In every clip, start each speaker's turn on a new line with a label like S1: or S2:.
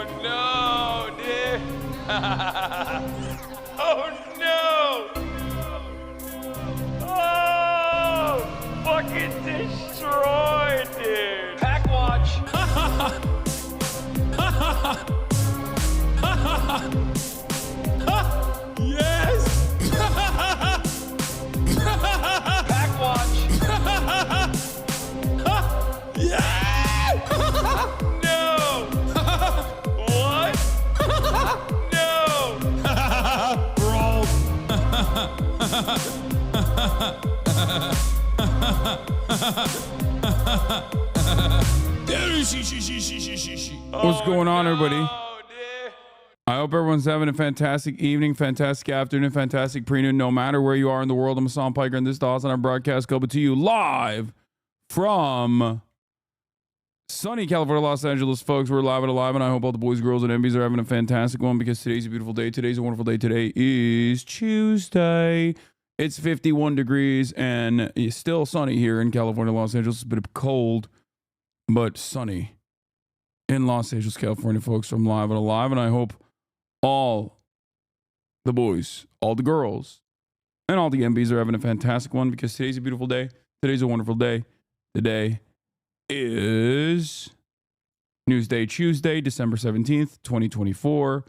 S1: Oh no, dude. Oh no. Oh, fucking destroyed, dude. Pack watch.
S2: Yes.
S1: Pack watch.
S2: Yeah.
S1: No. What? No.
S2: Bro. What's going on, everybody?
S1: Oh, dude.
S2: I hope everyone's having a fantastic evening, fantastic afternoon, fantastic pre-noon, no matter where you are in the world. I'm Hassan Piker, and this is the Hasanabi broadcast coming to you live from sunny California, Los Angeles, folks. We're live and alive, and I hope all the boys, girls, and MBs are having a fantastic one because today's a beautiful day. Today's a wonderful day. Today is Tuesday. It's 51 degrees, and it's still sunny here in California, Los Angeles. It's a bit cold, but sunny in Los Angeles, California, folks. I'm live and alive, and I hope all the boys, all the girls, and all the MBs are having a fantastic one because today's a beautiful day. Today's a wonderful day. Today is Newsday Tuesday, December 17th, 2024.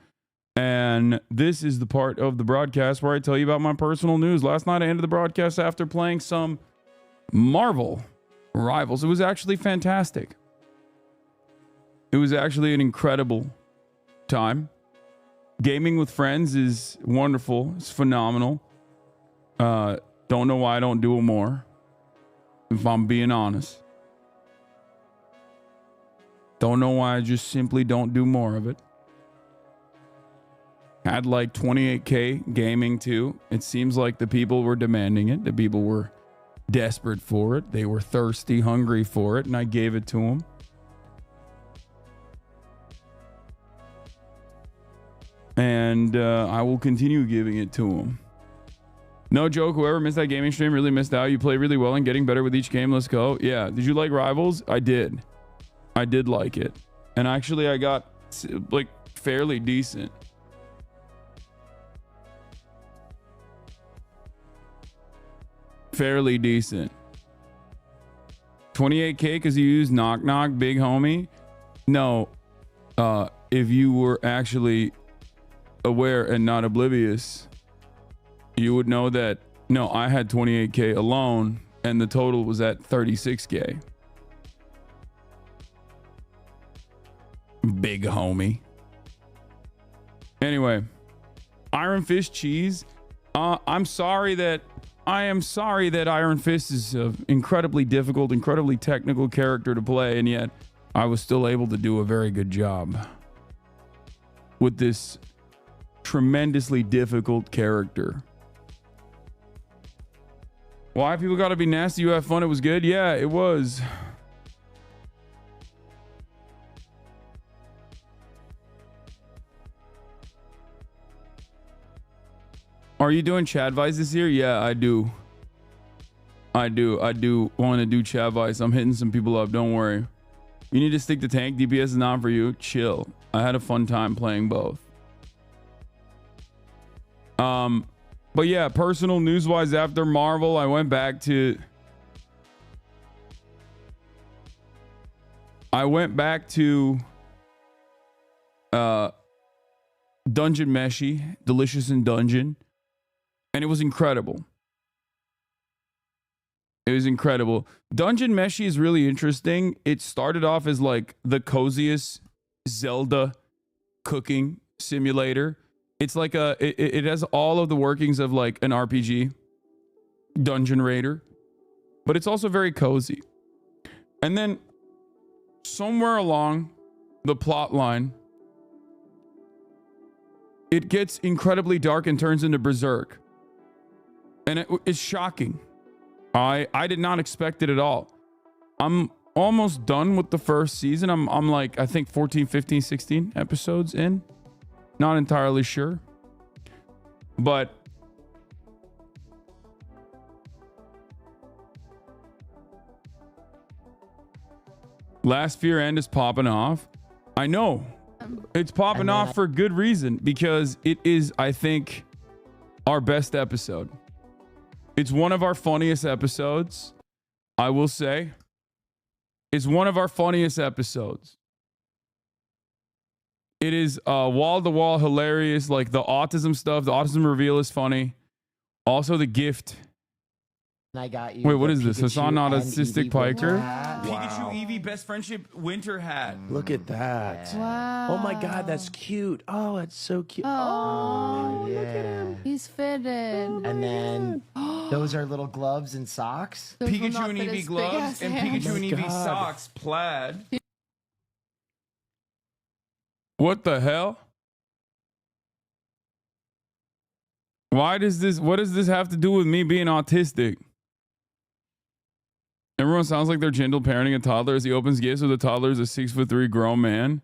S2: And this is the part of the broadcast where I tell you about my personal news. Last night I ended the broadcast after playing some Marvel Rivals. It was actually fantastic. It was actually an incredible time. Gaming with friends is wonderful. It's phenomenal. Don't know why I don't do it more, if I'm being honest. Don't know why I just simply don't do more of it. Had like 28K gaming too. It seems like the people were demanding it. The people were desperate for it. They were thirsty, hungry for it, and I gave it to them. And I will continue giving it to them. No joke, whoever missed that gaming stream really missed out. You play really well and getting better with each game. Let's go. Yeah, did you like Rivals? I did. I did like it. And actually I got like fairly decent. Fairly decent. 28K because you use Knock Knock, big homie. No, if you were actually aware and not oblivious, you would know that no, I had 28K alone and the total was at 36K. Big homie. Anyway, Iron Fist cheese. I am sorry that Iron Fist is an incredibly difficult, incredibly technical character to play, and yet I was still able to do a very good job with this tremendously difficult character. Why people gotta be nasty? You have fun. It was good. Yeah, it was. Are you doing Chad Vice this year? Yeah, I do. I do want to do Chad Vice. I'm hitting some people up. Don't worry. You need to stick to tank. DPS is not for you. Chill. I had a fun time playing both. But yeah, personal news wise, after Marvel, I went back to Dungeon Meshi, Delicious in Dungeon, and it was incredible. It was incredible. Dungeon Meshi is really interesting. It started off as like the coziest Zelda cooking simulator. It's like it has all of the workings of like an RPG, Dungeon Raider, but it's also very cozy. And then somewhere along the plot line, it gets incredibly dark and turns into Berserk. And it's shocking. I did not expect it at all. I'm almost done with the first season. I'm like, I think 14, 15, 16 episodes in. Not entirely sure. But Last Fear End is popping off. I know. It's popping off for good reason because it is, I think, our best episode. It's one of our funniest episodes, I will say. It's one of our funniest episodes. It is wall-to-wall hilarious. Like the autism stuff, the autism reveal is funny. Also the gift.
S3: I got you.
S2: Wait, what is this? Hassan not autistic Piker?
S3: Wow.
S2: Pikachu Eevee best friendship winter hat.
S4: Look at that.
S5: Wow.
S4: Oh my God, that's cute. Oh, that's so cute.
S5: Oh,
S3: yeah.
S5: look at him. He's fitted.
S3: And then those are little gloves and socks.
S5: Those will
S2: Pikachu
S5: not
S2: and
S5: fit
S2: Eevee
S5: his
S2: gloves
S5: big-ass
S2: and
S5: hands.
S2: Pikachu and
S4: Oh my
S2: Eevee
S4: God.
S2: socks plaid. What the hell? What does this have to do with me being autistic? Everyone sounds like they're gentle parenting a toddler as he opens gifts with a toddler is a 6'3" grown man.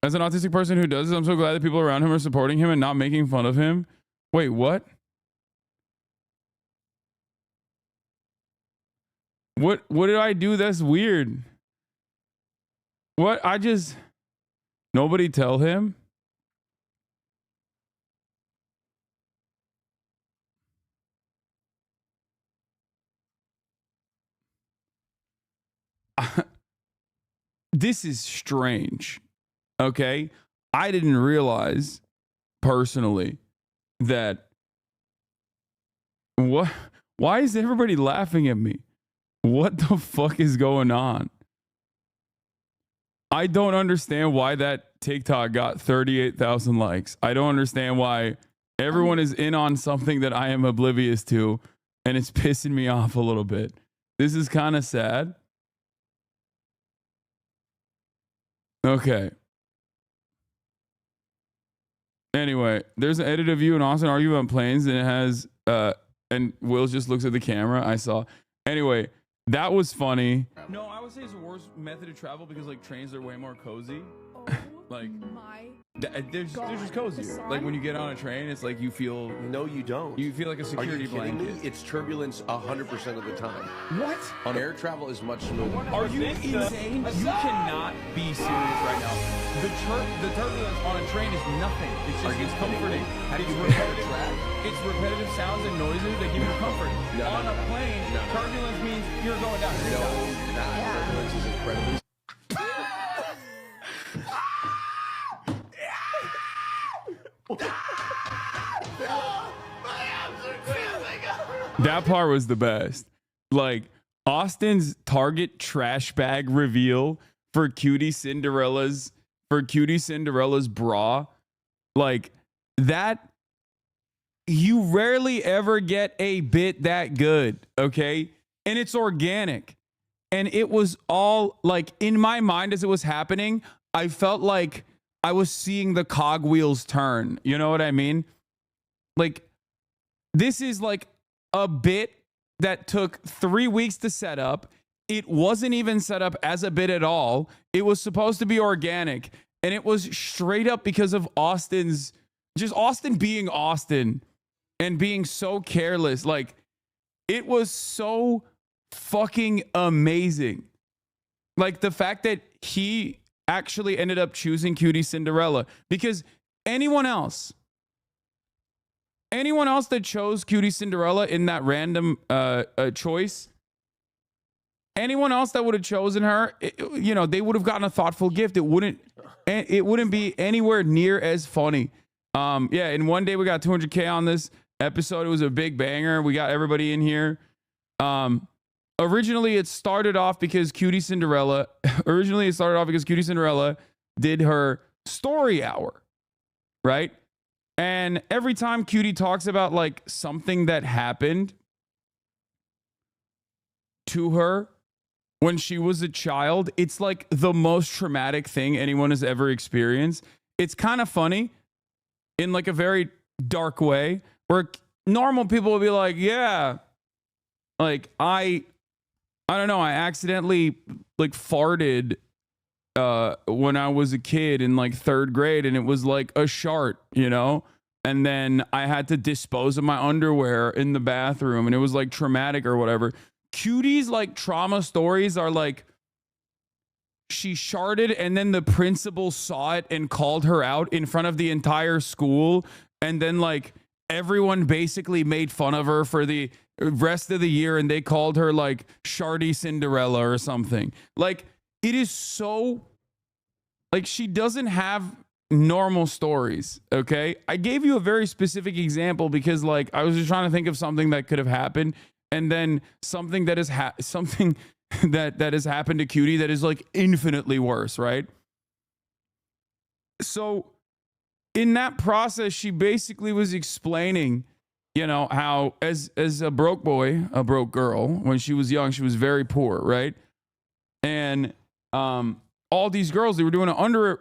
S2: As an autistic person who does this, I'm so glad that people around him are supporting him and not making fun of him. Wait, what? What did I do that's weird? What? Nobody tell him? This is strange. Okay? I didn't realize personally that why is everybody laughing at me? What the fuck is going on? I don't understand why that TikTok got 38,000 likes. I don't understand why everyone is in on something that I am oblivious to, and it's pissing me off a little bit. This is kind of sad. Okay. Anyway, there's an edit of you and Austin arguing about planes, and it has and Will just looks at the camera. I saw. Anyway, that was funny. No, I would say it's the worst method of travel because like trains are way more cozy. Like they're just cozier. Like when you get on a train, it's like you feel
S4: No, you don't.
S2: like a
S4: Are
S2: security
S4: you kidding
S2: blanket.
S4: me? It's turbulence 100% of the time.
S2: What?
S4: On air travel is much smoother.
S2: Are you insane? You cannot be serious right now. The turbulence on a train is nothing. It's comforting. It's repetitive sounds and noises that give you comfort.
S4: No.
S2: On a plane, turbulence means you're going down.
S4: No, you're not. Turbulence is incredibly.
S2: That part was the best. Like Austin's Target trash bag reveal for Cutie Cinderella's bra. Like that, you rarely ever get a bit that good, okay? And it's organic. And it was all like in my mind as it was happening, I felt like I was seeing the cogwheels turn. You know what I mean? Like this is like a bit that took 3 weeks to set up. It wasn't even set up as a bit at all. It was supposed to be organic. And it was straight up because of Austin being Austin and being so careless. Like it was so fucking amazing. Like the fact that he actually ended up choosing Cutie Cinderella, because anyone else that chose Cutie Cinderella in that random choice, anyone else that would have chosen her, they would have gotten a thoughtful gift. It wouldn't be anywhere near as funny. In one day we got 200K on this episode. It was a big banger. We got everybody in here. Originally it started off because Cutie Cinderella did her story hour, right? And every time Cutie talks about like something that happened to her when she was a child, it's like the most traumatic thing anyone has ever experienced. It's kind of funny in like a very dark way where normal people will be like, yeah, like I don't know, I accidentally like farted when I was a kid in like 3rd grade and it was like a shart, and then I had to dispose of my underwear in the bathroom, and it was like traumatic or whatever. Cutie's like trauma stories are like she sharded and then the principal saw it and called her out in front of the entire school, and then like everyone basically made fun of her for the rest of the year, and they called her like Shardy Cinderella or something. Like, it is so like she doesn't have normal stories. Okay, I gave you a very specific example because like I was just trying to think of something that could have happened, and then something that is something that has happened to Cutie that is like infinitely worse, right? So in that process, she basically was explaining, you know, how as a broke boy, a broke girl, when she was young, she was very poor, right? And all these girls, they were doing an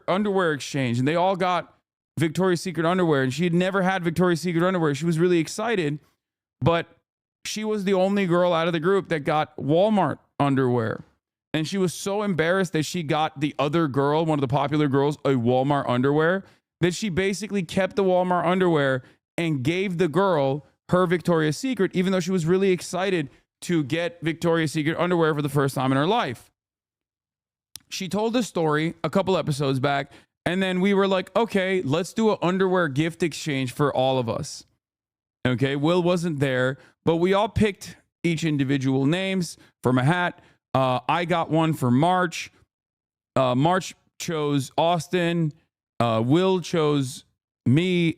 S2: underwear exchange, and they all got Victoria's Secret underwear, and she had never had Victoria's Secret underwear. She was really excited, but she was the only girl out of the group that got Walmart underwear. And she was so embarrassed that she got the other girl, one of the popular girls, a Walmart underwear, that she basically kept the Walmart underwear and gave the girl her Victoria's Secret, even though she was really excited to get Victoria's Secret underwear for the first time in her life. She told this story a couple episodes back, and then we were like, okay, let's do an underwear gift exchange for all of us. Okay, Will wasn't there, but we all picked each individual names from a hat. I got one for March. March chose Austin. Will chose me.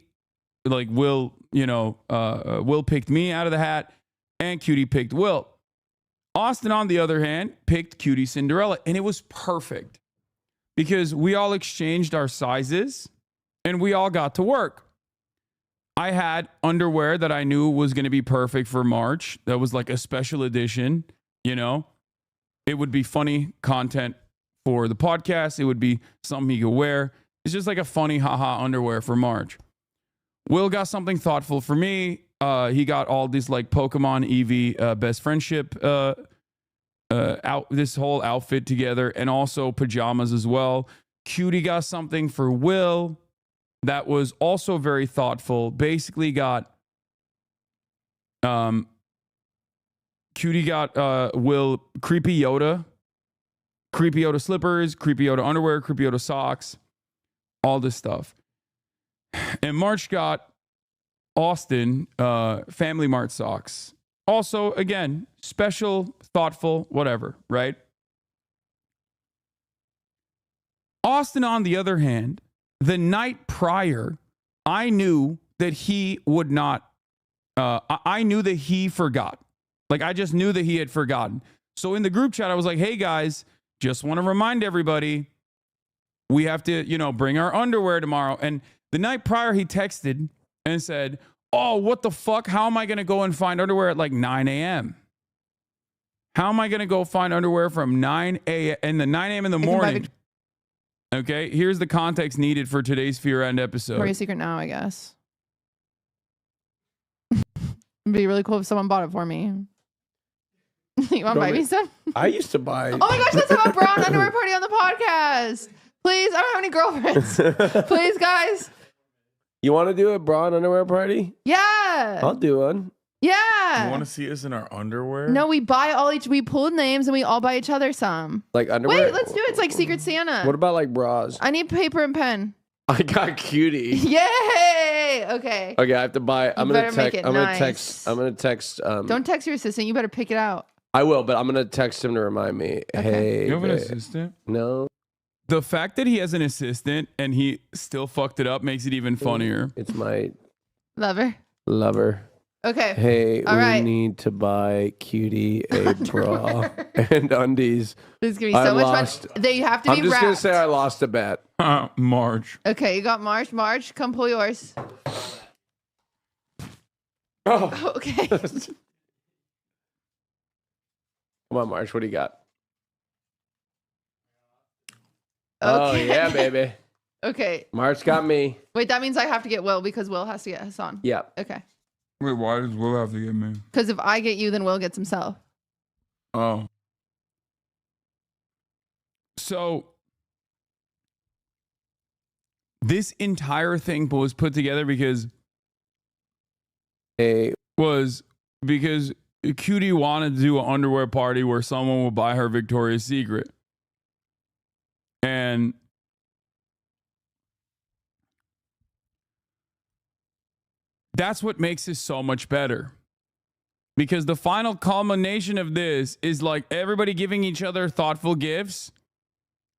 S2: Like Will, you know, Will picked me out of the hat, and Cutie picked Will. Austin, on the other hand, picked Cutie Cinderella, and it was perfect because we all exchanged our sizes and we all got to work. I had underwear that I knew was going to be perfect for March. That was like a special edition, you know. It would be funny content for the podcast. It would be something he could wear. It's just like a funny haha underwear for March. Will got something thoughtful for me. He got all this like Pokemon Eevee best friendship this whole outfit together, and also pajamas as well. Cutie got something for Will that was also very thoughtful. Basically got Cutie got Will Creepy Yoda slippers, Creepy Yoda underwear, Creepy Yoda socks, all this stuff. And March got Austin Family Mart socks. Also, again, special, thoughtful, whatever, right? Austin, on the other hand, the night prior, I knew that he would not, I knew that he forgot. Like, I just knew that he had forgotten. So in the group chat, I was like, hey guys, just want to remind everybody, we have to, you know, bring our underwear tomorrow. And the night prior, he texted and said, oh, what the fuck? How am I going to go and find underwear at like 9 a.m.? How am I going to go find underwear from 9 a.m. in the 9 a.m. in the morning? Okay, here's the context needed for today's Fear End episode.
S5: Victoria's Secret now, I guess. It'd be really cool if someone bought it for me. You want to buy me some?
S4: I used to buy.
S5: Oh my gosh, let's have a brown underwear party on the podcast. Please, I don't have any girlfriends. Please, guys.
S4: You want to do a bra and underwear party?
S5: Yeah.
S4: I'll do one.
S5: Yeah.
S2: You want to see us in our underwear?
S5: No, we buy all each. We pulled names and we all buy each other some.
S4: Like underwear?
S5: Wait, let's do it. It's like Secret Santa.
S4: What about like bras?
S5: I need paper and pen.
S4: I got Cutie.
S5: Yay! Okay.
S4: Okay, I have to buy. I'm
S5: You
S4: gonna
S5: better make
S4: text.
S5: it
S4: I'm gonna
S5: nice.
S4: text. I'm gonna text.
S5: Don't text your assistant. You better pick it out.
S4: I will, but I'm gonna text him to remind me.
S5: Okay.
S4: Hey,
S2: You have an
S4: babe.
S2: assistant?
S4: No,
S2: The fact that he has an assistant and he still fucked it up makes it even funnier.
S4: it's my
S5: Lover.
S4: lover.
S5: Okay.
S4: Hey,
S5: All
S4: we
S5: right.
S4: need to buy Cutie a bra and undies.
S5: This is gonna be
S4: I
S5: so much
S4: lost-
S5: fun. They have to
S4: I'm
S5: be
S4: just
S5: wrapped.
S4: gonna say I lost a bet.
S2: March.
S5: Okay, you got March. March, come pull yours.
S4: Oh,
S5: Okay.
S4: come on, Marsh. What do you got? Oh
S5: Okay.
S4: yeah, baby.
S5: Okay.
S4: March got me.
S5: Wait, that means I have to get Will because Will has to get Hassan.
S4: Yeah.
S5: Okay.
S2: Wait, why does Will have to get me?
S5: Because if I get you, then Will gets himself.
S2: Oh. So this entire thing was put together because
S4: a
S2: was because Cutie wanted to do an underwear party where someone would buy her Victoria's Secret. And that's what makes this so much better. Because the final culmination of this is like everybody giving each other thoughtful gifts.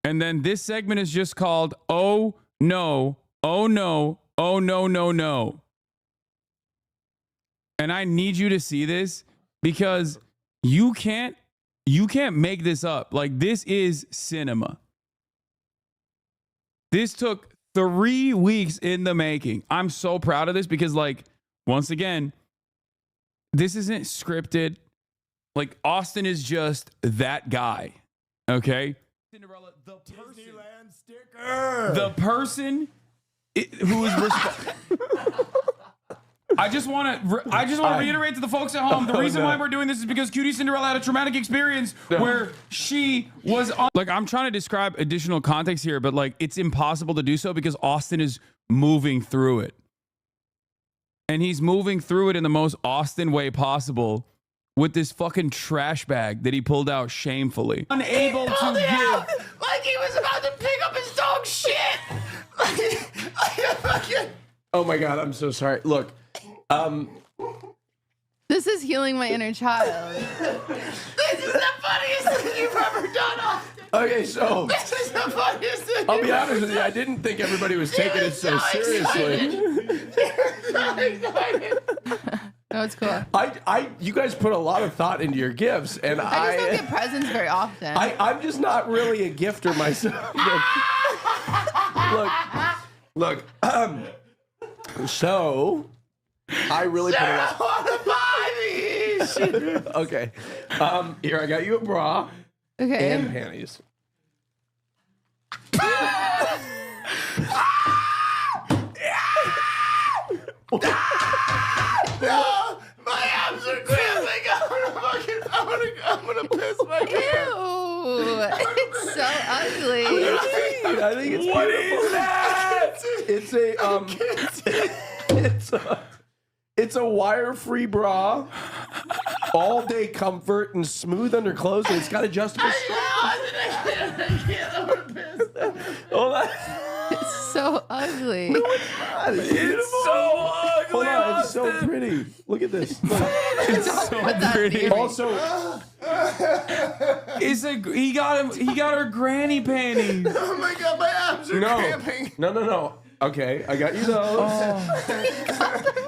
S2: And then this segment is just called, oh no, oh no, oh no, no, no. And I need you to see this because you can't make this up. Like, this is cinema. This took 3 weeks in the making. I'm so proud of this because, like, once again, this isn't scripted. Like, Austin is just that guy. Okay? Cinderella, the person. Disneyland sticker. The person who is responsible. I just want to reiterate to the folks at home, the reason why we're doing this is because Cutie Cinderella had a traumatic experience where she was on. Like, I'm trying to describe additional context here, but like, it's impossible to do so because Austin is moving through it. And he's moving through it in the most Austin way possible with this fucking trash bag that he pulled out shamefully. Unable to give.
S3: Like he was about to pick up his dog shit.
S4: Oh my God, I'm so sorry. Look,
S5: This is healing my inner child.
S3: This is the funniest thing you've ever done, Austin.
S4: okay, so
S3: This is the funniest thing.
S4: I'll be honest with you, I didn't think everybody was taking it so seriously.
S3: So excited.
S5: No, it's cool.
S4: You guys put a lot of thought into your gifts, and
S5: I just don't get presents very often.
S4: I'm just not really a gifter myself. Look. So I really put a lot.
S3: I want to buy these.
S4: Okay. Here, I got you a bra
S5: Okay.
S4: and panties.
S3: No, my abs are cramping. I'm gonna piss my pants.
S5: Ew. It's so ugly.
S4: I think it's
S1: What
S4: beautiful.
S1: is that?
S4: It's a wire-free bra, all-day comfort and smooth underclothes, and it's got adjustable straps.
S3: I can't. I'm gonna piss.
S4: Hold on.
S5: It's so ugly.
S1: It's so ugly.
S4: Hold on, it's so pretty. Look at this. Look.
S2: It's so
S5: Put that
S2: pretty.
S5: theory.
S4: Also,
S2: He got her granny panties.
S3: Oh my god, my abs are cramping.
S4: no. Okay, I got you those.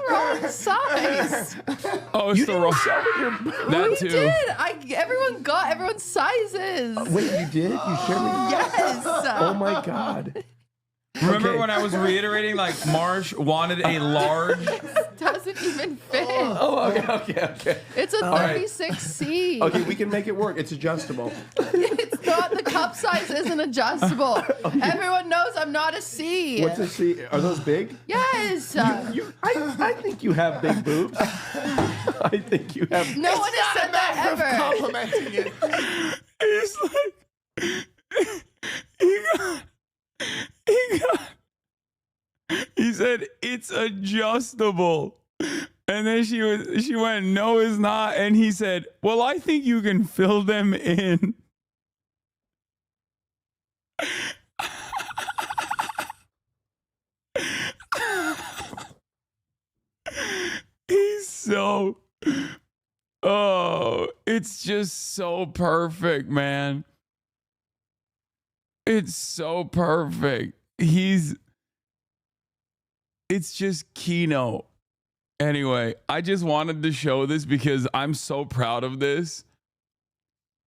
S5: Wrong size.
S2: Oh, it's the wrong. That
S5: We
S2: too.
S5: did. Everyone got everyone's sizes.
S4: Wait, you did? You shared me?
S5: Yes.
S4: Oh my God.
S2: Remember
S4: Okay.
S2: when I was reiterating, like, Marsh wanted a large?
S5: Doesn't even fit.
S4: Oh, okay.
S5: It's a
S4: right.
S5: 36C.
S4: Okay, we can make it work. It's adjustable.
S5: It's not. The cup size isn't adjustable. Everyone knows I'm not a C.
S4: What's a C? Are those big?
S5: Yes.
S4: I think you have big boobs. I think you have.
S5: No one has said that ever.
S3: Complimenting it.
S2: It's like he said it's adjustable, and then she went, no, it's not, and he said, well, I think you can fill them in. He's so, oh, it's just so perfect, man. It's so perfect. It's just keynote. Anyway, I just wanted to show this because I'm so proud of this.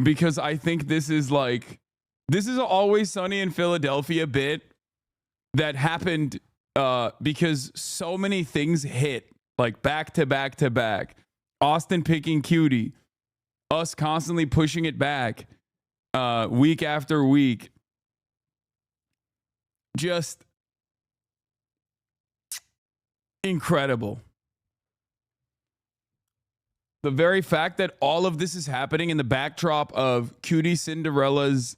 S2: Because I think this is an Always Sunny in Philadelphia bit that happened because so many things hit, like back to back to back. Austin picking Cutie, us constantly pushing it back week after week. Just incredible. The very fact that all of this is happening in the backdrop of Cutie Cinderella's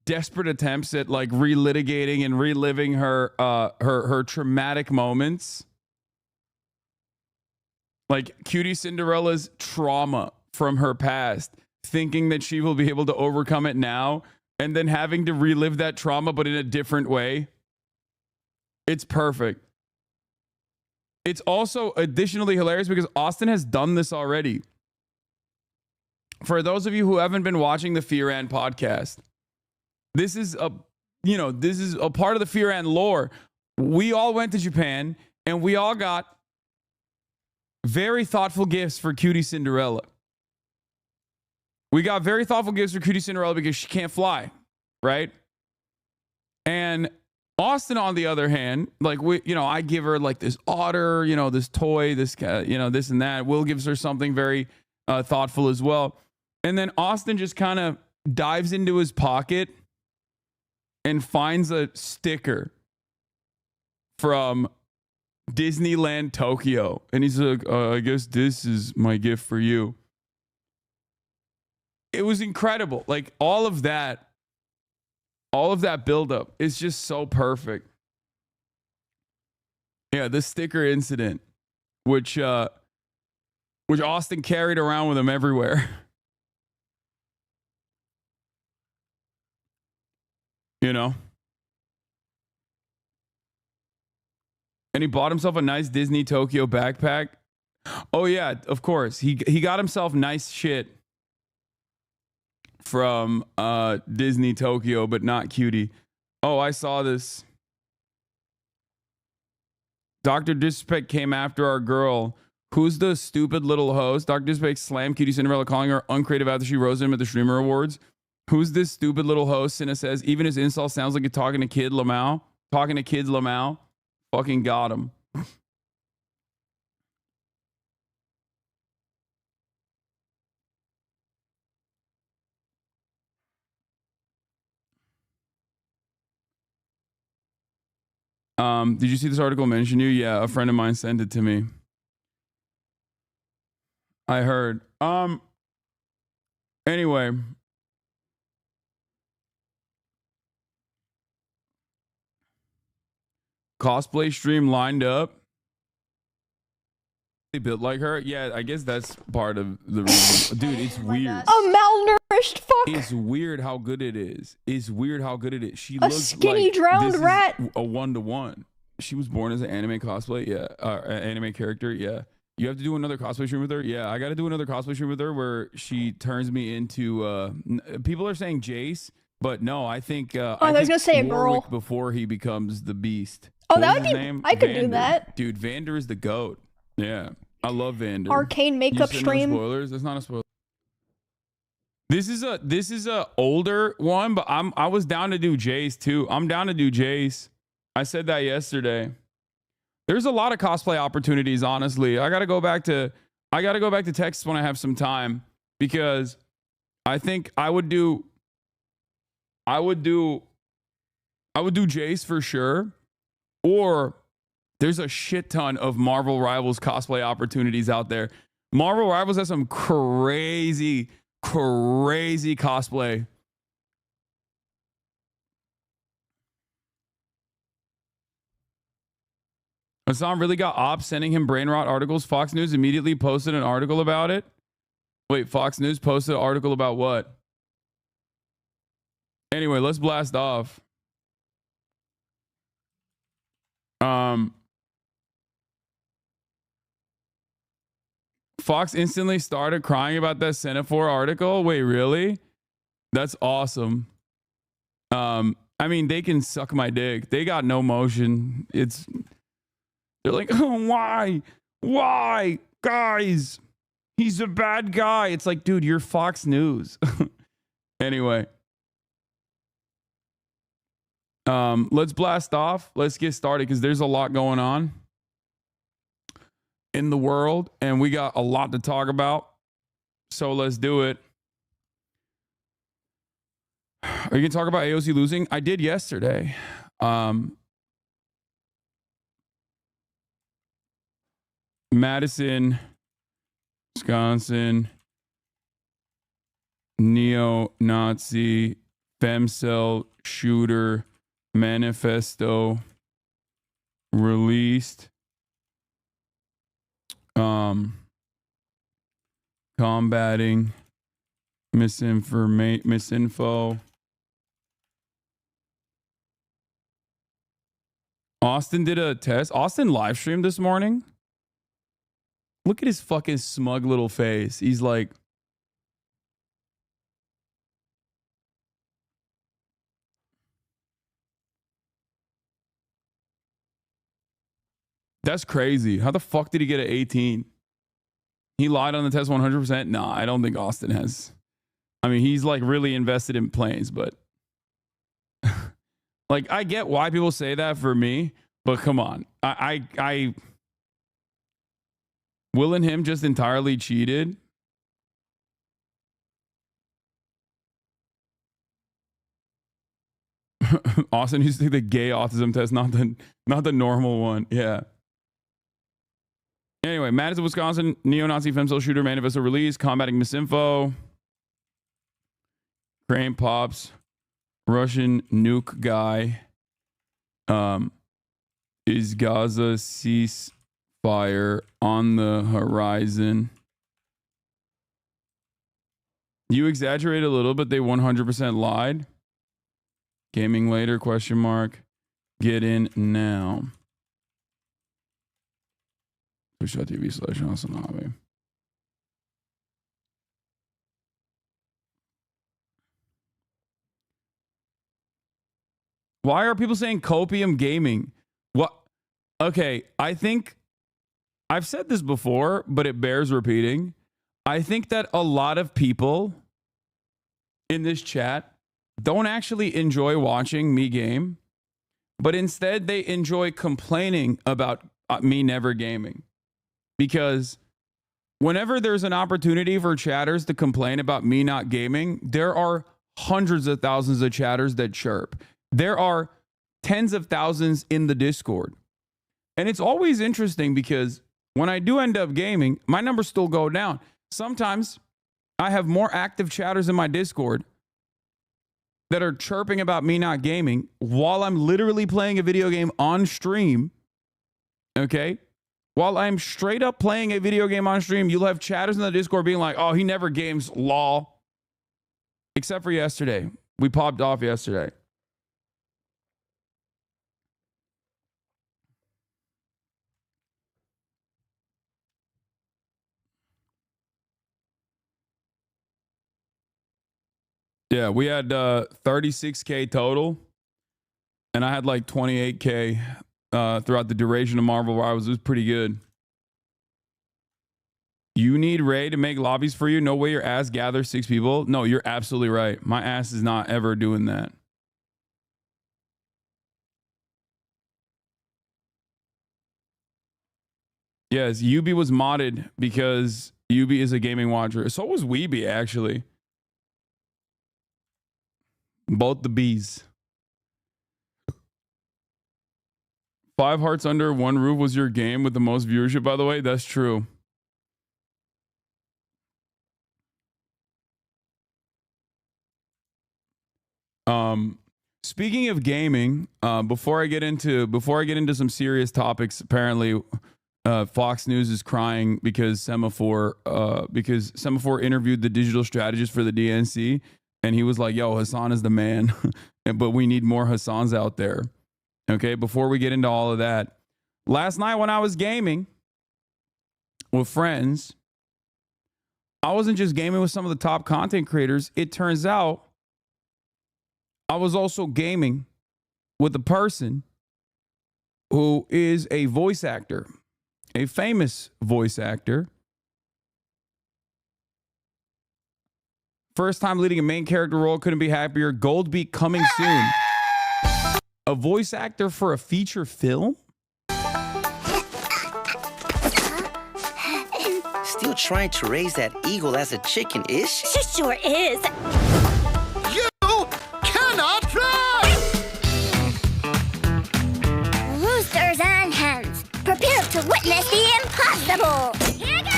S2: desperate attempts at like relitigating and reliving her traumatic moments. Like Cutie Cinderella's trauma from her past, thinking that she will be able to overcome it now, and then having to relive that trauma, but in a different way. It's perfect. It's also additionally hilarious because Austin has done this already. For those of you who haven't been watching the Fearan podcast, this is a part of the Fearan lore. We all went to Japan and we all got very thoughtful gifts for Cutie Cinderella. We got very thoughtful gifts for Cutie Cinderella because she can't fly, right? And Austin, on the other hand, like I give her like this otter, this toy, this this and that. Will gives her something very thoughtful as well. And then Austin just kind of dives into his pocket and finds a sticker from Disneyland Tokyo. And he's like, I guess this is my gift for you. It was incredible. Like all of that buildup is just so perfect. Yeah, this sticker incident, which Austin carried around with him everywhere. And he bought himself a nice Disney Tokyo backpack. Oh yeah, of course. He got himself nice shit from Disney Tokyo, but not Cutie. Oh, I saw this. Dr. Disrespect came after our girl. Who's the stupid little host? Dr. Disrespect slammed Cutie Cinderella, calling her uncreative after she rose him at the Streamer Awards. Who's this stupid little host? Cinna says, even his insult sounds like you're talking to Kid Lamau. Talking to Kids Lamau. Fucking got him. Did you see this article mention you? Yeah, a friend of mine sent it to me. I heard. Anyway. Cosplay stream lined up. They built like her. Yeah, I guess that's part of the reason. Dude, it's weird.
S6: A malnourished fuck.
S2: It's weird how good it is. She
S6: A
S2: looks
S6: skinny
S2: like
S6: drowned
S2: this is
S6: rat.
S2: a 1-to-1. She was born as an anime cosplay. Yeah. Anime character. Yeah. You have to do another cosplay stream with her. Yeah. I got to do another cosplay stream with her where she turns me into, people are saying Jace, but no, I think,
S6: I was going to say a
S2: Warwick
S6: girl.
S2: before he becomes the beast.
S6: Oh,
S2: What
S6: that
S2: was
S6: would
S2: his
S6: be,
S2: name?
S6: I could do
S2: Vander.
S6: that.
S2: Dude, Vander is the GOAT. Yeah. I love Vander.
S6: Arcane makeup
S2: You said
S6: stream.
S2: No spoilers. That's not a spoiler. This is a older one, but I was down to do Jace too. I'm down to do Jace. I said that yesterday. There's a lot of cosplay opportunities, honestly. I gotta go back to Texas when I have some time, because I think I would do Jace for sure. Or there's a shit ton of Marvel Rivals cosplay opportunities out there. Marvel Rivals has some crazy cosplay. Hassan really got ops sending him brain rot articles. Fox News immediately posted an article about it. Wait, Fox News posted an article about what? Anyway, let's blast off. Fox instantly started crying about that Semaphore article. Wait, really? That's awesome. I mean, they can suck my dick. They got no motion. They're like, oh, why, guys? He's a bad guy. It's like, dude, you're Fox News. Anyway, let's blast off. Let's get started because there's a lot going on in the world, and we got a lot to talk about. So let's do it. Are you gonna talk about AOC losing? I did yesterday. Madison, Wisconsin, neo-Nazi femcel shooter manifesto released. Combating misinfo. Austin did a test. Austin live streamed this morning. Look at his fucking smug little face. He's like, that's crazy. How the fuck did he get an 18? He lied on the test 100%? Nah, I don't think Austin has. I mean, he's like really invested in planes, but like I get why people say that for me, but come on. I Will and him just entirely cheated. Austin used to take the gay autism test, not the normal one. Yeah. Anyway, Madison, Wisconsin, neo-Nazi femcell shooter manifesto release, combating misinfo. Crane pops, Russian nuke guy. Is Gaza ceasefire on the horizon? You exaggerate a little, but they 100% lied. Gaming later, question mark. Get in now. Twitch.tv/Hasanabi. Why are people saying copium gaming? What? Okay, I think I've said this before, but it bears repeating. I think that a lot of people in this chat don't actually enjoy watching me game, but instead they enjoy complaining about me never gaming. Because whenever there's an opportunity for chatters to complain about me not gaming, there are hundreds of thousands of chatters that chirp. There are tens of thousands in the Discord. And it's always interesting because when I do end up gaming, my numbers still go down. Sometimes I have more active chatters in my Discord that are chirping about me not gaming while I'm literally playing a video game on stream. Okay? While I'm straight up playing a video game on stream, you'll have chatters in the Discord being like, oh, he never games, lol. Except for yesterday. We popped off yesterday. Yeah, we had 36K total, and I had like 28K throughout the duration of Marvel Rivals. It was pretty good. You need Ray to make lobbies for you? No way your ass gathers 6 people? No, you're absolutely right. My ass is not ever doing that. Yes, Yubi was modded because Yubi is a gaming watcher. So was Weeby, actually. Both the B's. 5 Hearts Under One Roof was your game with the most viewership, by the way. That's true. Speaking of gaming, before I get into some serious topics, apparently Fox News is crying because Semaphore interviewed the digital strategist for the DNC, and he was like, yo, Hassan is the man, but we need more Hassans out there. Okay, before we get into all of that, last night when I was gaming with friends, I wasn't just gaming with some of the top content creators. It turns out I was also gaming with a person who is a voice actor, a famous voice actor. First time leading a main character role, couldn't be happier. Goldbeak coming soon. A voice actor for a feature film?
S7: Still trying to raise that eagle as a chicken, is?
S6: She sure is.
S3: You cannot fly!
S6: Roosters and hens, prepare to witness the impossible. Here goes!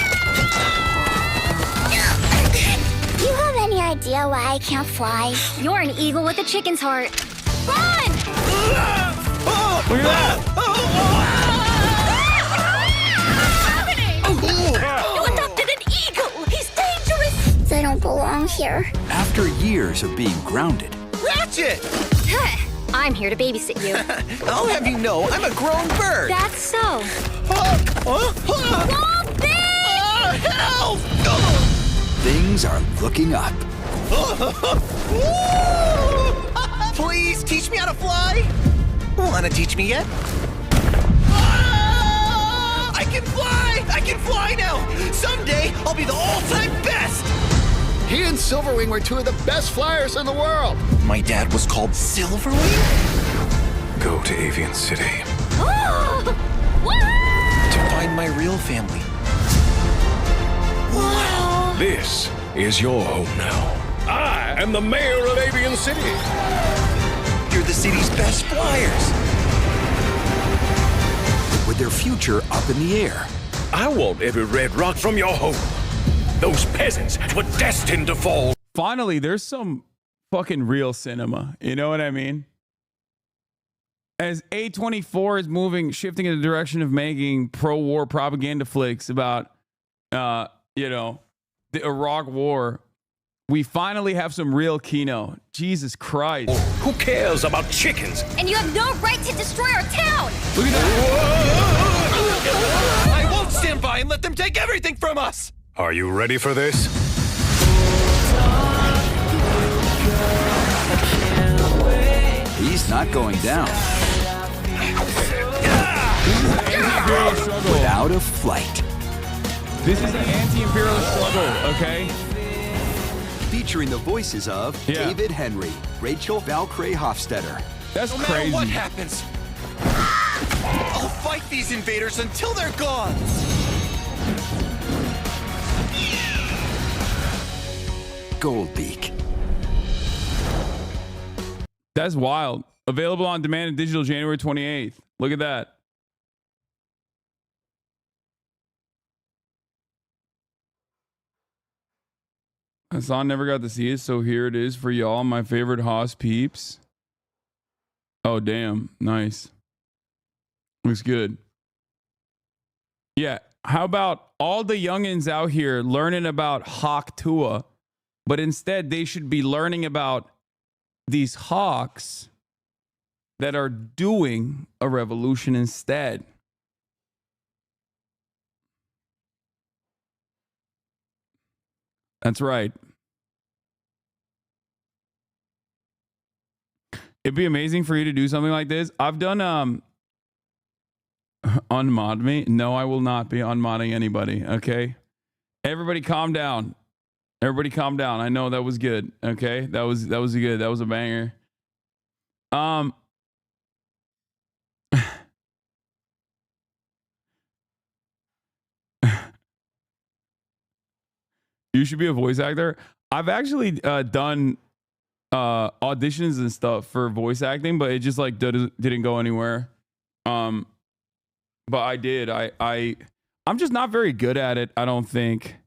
S6: You have any idea why I can't fly? You're an eagle with a chicken's heart. Run!
S2: Look at that!
S6: belong here.
S8: After years of being grounded,
S9: Ratchet!
S6: I'm here to babysit you.
S9: I'll have you know I'm a grown bird.
S6: That's so.
S9: Help!
S8: things are looking up.
S9: Please teach me how to fly. Wanna teach me yet? I can fly! I can fly now! Someday, I'll be the all-time best!
S10: He and Silverwing were two of the best flyers in the world.
S9: My dad was called Silverwing?
S11: Go to Avian City.
S9: To find my real family. Wow!
S11: This is your home now. I am the mayor of Avian City.
S9: You're the city's best flyers.
S8: With their future up in the air.
S11: I want every red rock from your home. Those peasants were destined to fall.
S2: Finally, there's some fucking real cinema. You know what I mean? As A24 is shifting in the direction of making pro-war propaganda flicks about, the Iraq War, we finally have some real kino. Jesus Christ.
S11: Who cares about chickens?
S6: And you have no right to destroy our town!
S2: Look at that.
S9: I won't stand by and let them take everything from us!
S11: Are you ready for this?
S8: He's not going down.
S2: Struggle.
S8: Without a flight.
S2: This is an anti-imperial struggle, okay?
S8: Featuring the voices of David Henry, Rachel Valkyrie Hofstetter.
S2: That's
S9: No
S2: crazy.
S9: matter what happens, I'll fight these invaders until they're gone!
S8: Goldbeak.
S2: That's wild. Available on demand and digital January 28th. Look at that. Hassan never got to see it, so here it is for y'all, my favorite Haas peeps. Oh, damn. Nice. Looks good. Yeah. How about all the youngins out here learning about Hawk Tua, but instead they should be learning about these hawks that are doing a revolution instead. That's right. It'd be amazing for you to do something like this. I've done unmod me. No, I will not be unmodding anybody. Okay. Everybody calm down. Everybody calm down. I know that was good. Okay. That was good. That was a banger. You should be a voice actor. I've actually done auditions and stuff for voice acting, but it just like didn't go anywhere. But I did. I'm just not very good at it, I don't think.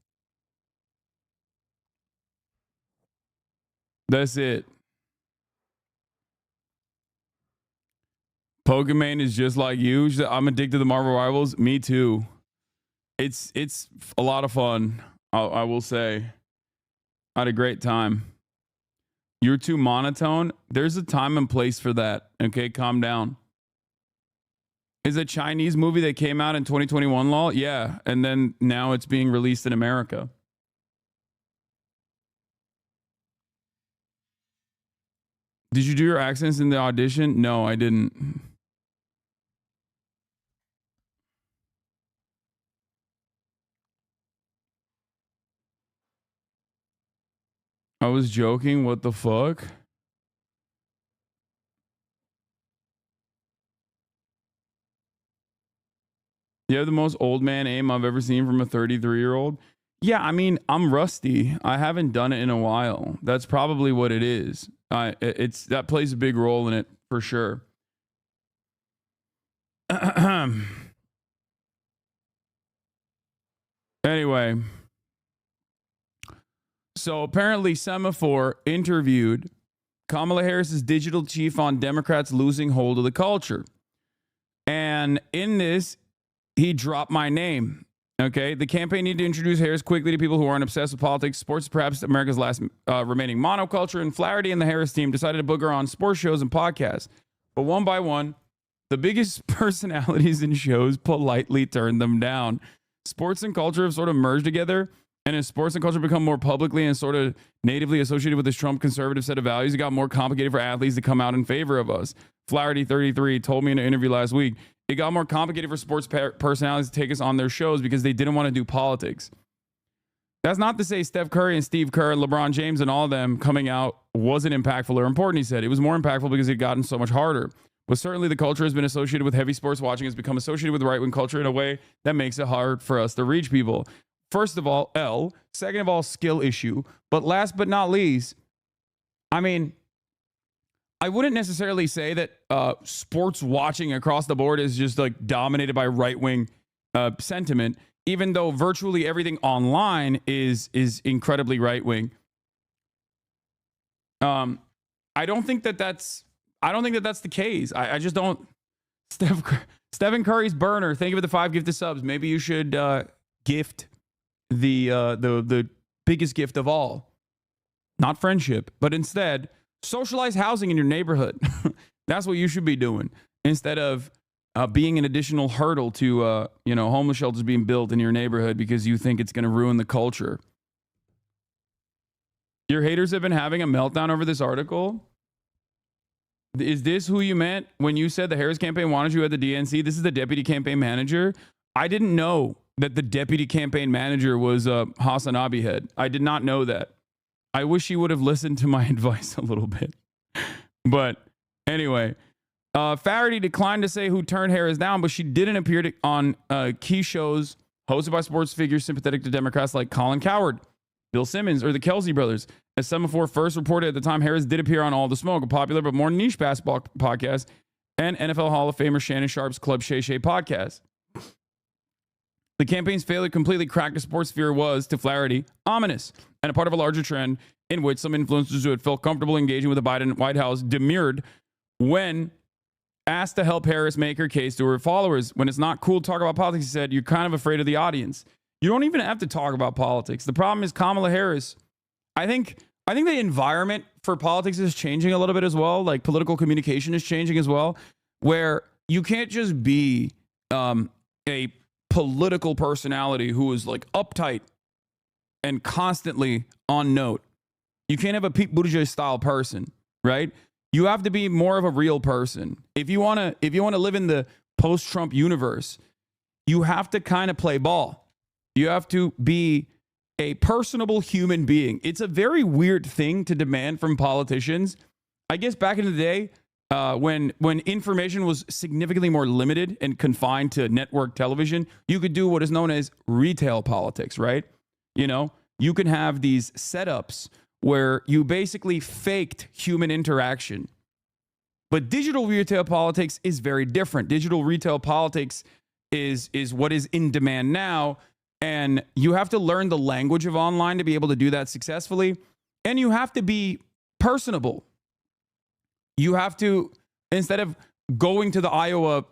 S2: That's it. Pokemon is just like you. I'm addicted to Marvel Rivals. Me too. It's a lot of fun. I will say. I had a great time. You're too monotone. There's a time and place for that. Okay, calm down. Is a Chinese movie that came out in 2021, lol? Yeah, and then now it's being released in America. Did you do your accents in the audition? No, I didn't. I was joking. What the fuck? You have the most old man aim I've ever seen from a 33-year-old. Yeah, I mean, I'm rusty. I haven't done it in a while. That's probably what it is. It's that plays a big role in it for sure. Anyway, so apparently Semaphore interviewed Kamala Harris's digital chief on Democrats losing hold of the culture. And in this, he dropped my name. Okay, the campaign needed to introduce Harris quickly to people who aren't obsessed with politics. Sports is perhaps America's last remaining monoculture, and Flaherty and the Harris team decided to book her on sports shows and podcasts. But one by one, the biggest personalities in shows politely turned them down. Sports and culture have sort of merged together, and as sports and culture become more publicly and sort of natively associated with this Trump conservative set of values, it got more complicated for athletes to come out in favor of us. Flaherty, 33, told me in an interview last week, it got more complicated for sports personalities to take us on their shows because they didn't want to do politics. That's not to say Steph Curry and Steve Kerr and LeBron James and all of them coming out wasn't impactful or important, he said. It was more impactful because it had gotten so much harder. But certainly the culture has been associated with heavy sports watching, has become associated with right-wing culture in a way that makes it hard for us to reach people. First of all, L. Second of all, skill issue. But last but not least, I mean, I wouldn't necessarily say that sports watching across the board is just like dominated by right-wing sentiment, even though virtually everything online is incredibly right-wing. I don't think that that's the case. I just don't. Stephen Curry's burner. Thank you for the 5 gifted subs. Maybe you should gift the biggest gift of all, not friendship, but instead socialize housing in your neighborhood. That's what you should be doing instead of being an additional hurdle to homeless shelters being built in your neighborhood because you think it's going to ruin the culture. Your haters have been having a meltdown over this article. Is this who you meant when you said the Harris campaign wanted you at the DNC? This is the deputy campaign manager. I didn't know that the deputy campaign manager was Hasanabi head. I did not know that. I wish he would have listened to my advice a little bit. But anyway, Faraday declined to say who turned Harris down, but she didn't appear on key shows hosted by sports figures sympathetic to Democrats like Colin Cowherd, Bill Simmons, or the Kelsey brothers. As Semaphore first reported at the time, Harris did appear on All the Smoke, a popular but more niche basketball podcast, and NFL Hall of Famer Shannon Sharp's Club Shay Shay podcast. The campaign's failure to completely crack the sports sphere was, to Flaherty, ominous, and a part of a larger trend in which some influencers who had felt comfortable engaging with the Biden White House demurred when asked to help Harris make her case to her followers. When it's not cool to talk about politics, he said, you're kind of afraid of the audience. You don't even have to talk about politics. The problem is Kamala Harris. I think the environment for politics is changing a little bit as well. Like political communication is changing as well, where you can't just be a political personality who is like uptight and constantly on note. You can't have a Pete Buttigieg style person, right? You have to be more of a real person. If you want to live in the post-Trump universe, you have to kind of play ball. You have to be a personable human being. It's a very weird thing to demand from politicians. I guess back in the day, when information was significantly more limited and confined to network television, you could do what is known as retail politics, right? You know, you can have these setups where you basically faked human interaction. But digital retail politics is very different. Digital retail politics is what is in demand now, and you have to learn the language of online to be able to do that successfully, and you have to be personable. You have to, instead of going to the Iowa,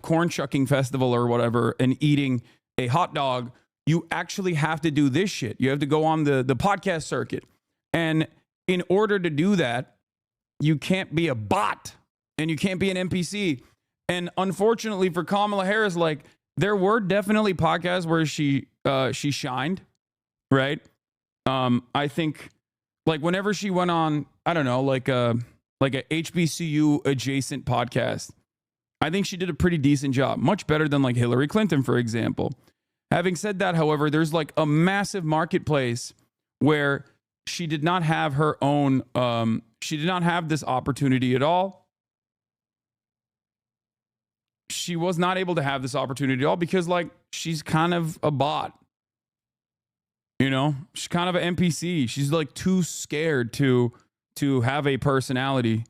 S2: corn shucking festival or whatever and eating a hot dog, you actually have to do this shit. You have to go on the podcast circuit. And in order to do that, you can't be a bot and you can't be an NPC. And unfortunately for Kamala Harris, like there were definitely podcasts where she shined, right? I think like whenever she went on, I don't know, like a HBCU adjacent podcast, I think she did a pretty decent job, much better than like Hillary Clinton, for example. Having said that, however, there's like a massive marketplace where she did not have her own, she did not have this opportunity at all. She was not able to have this opportunity at all because like she's kind of a bot. You know, she's kind of an NPC. She's like too scared to have a personality.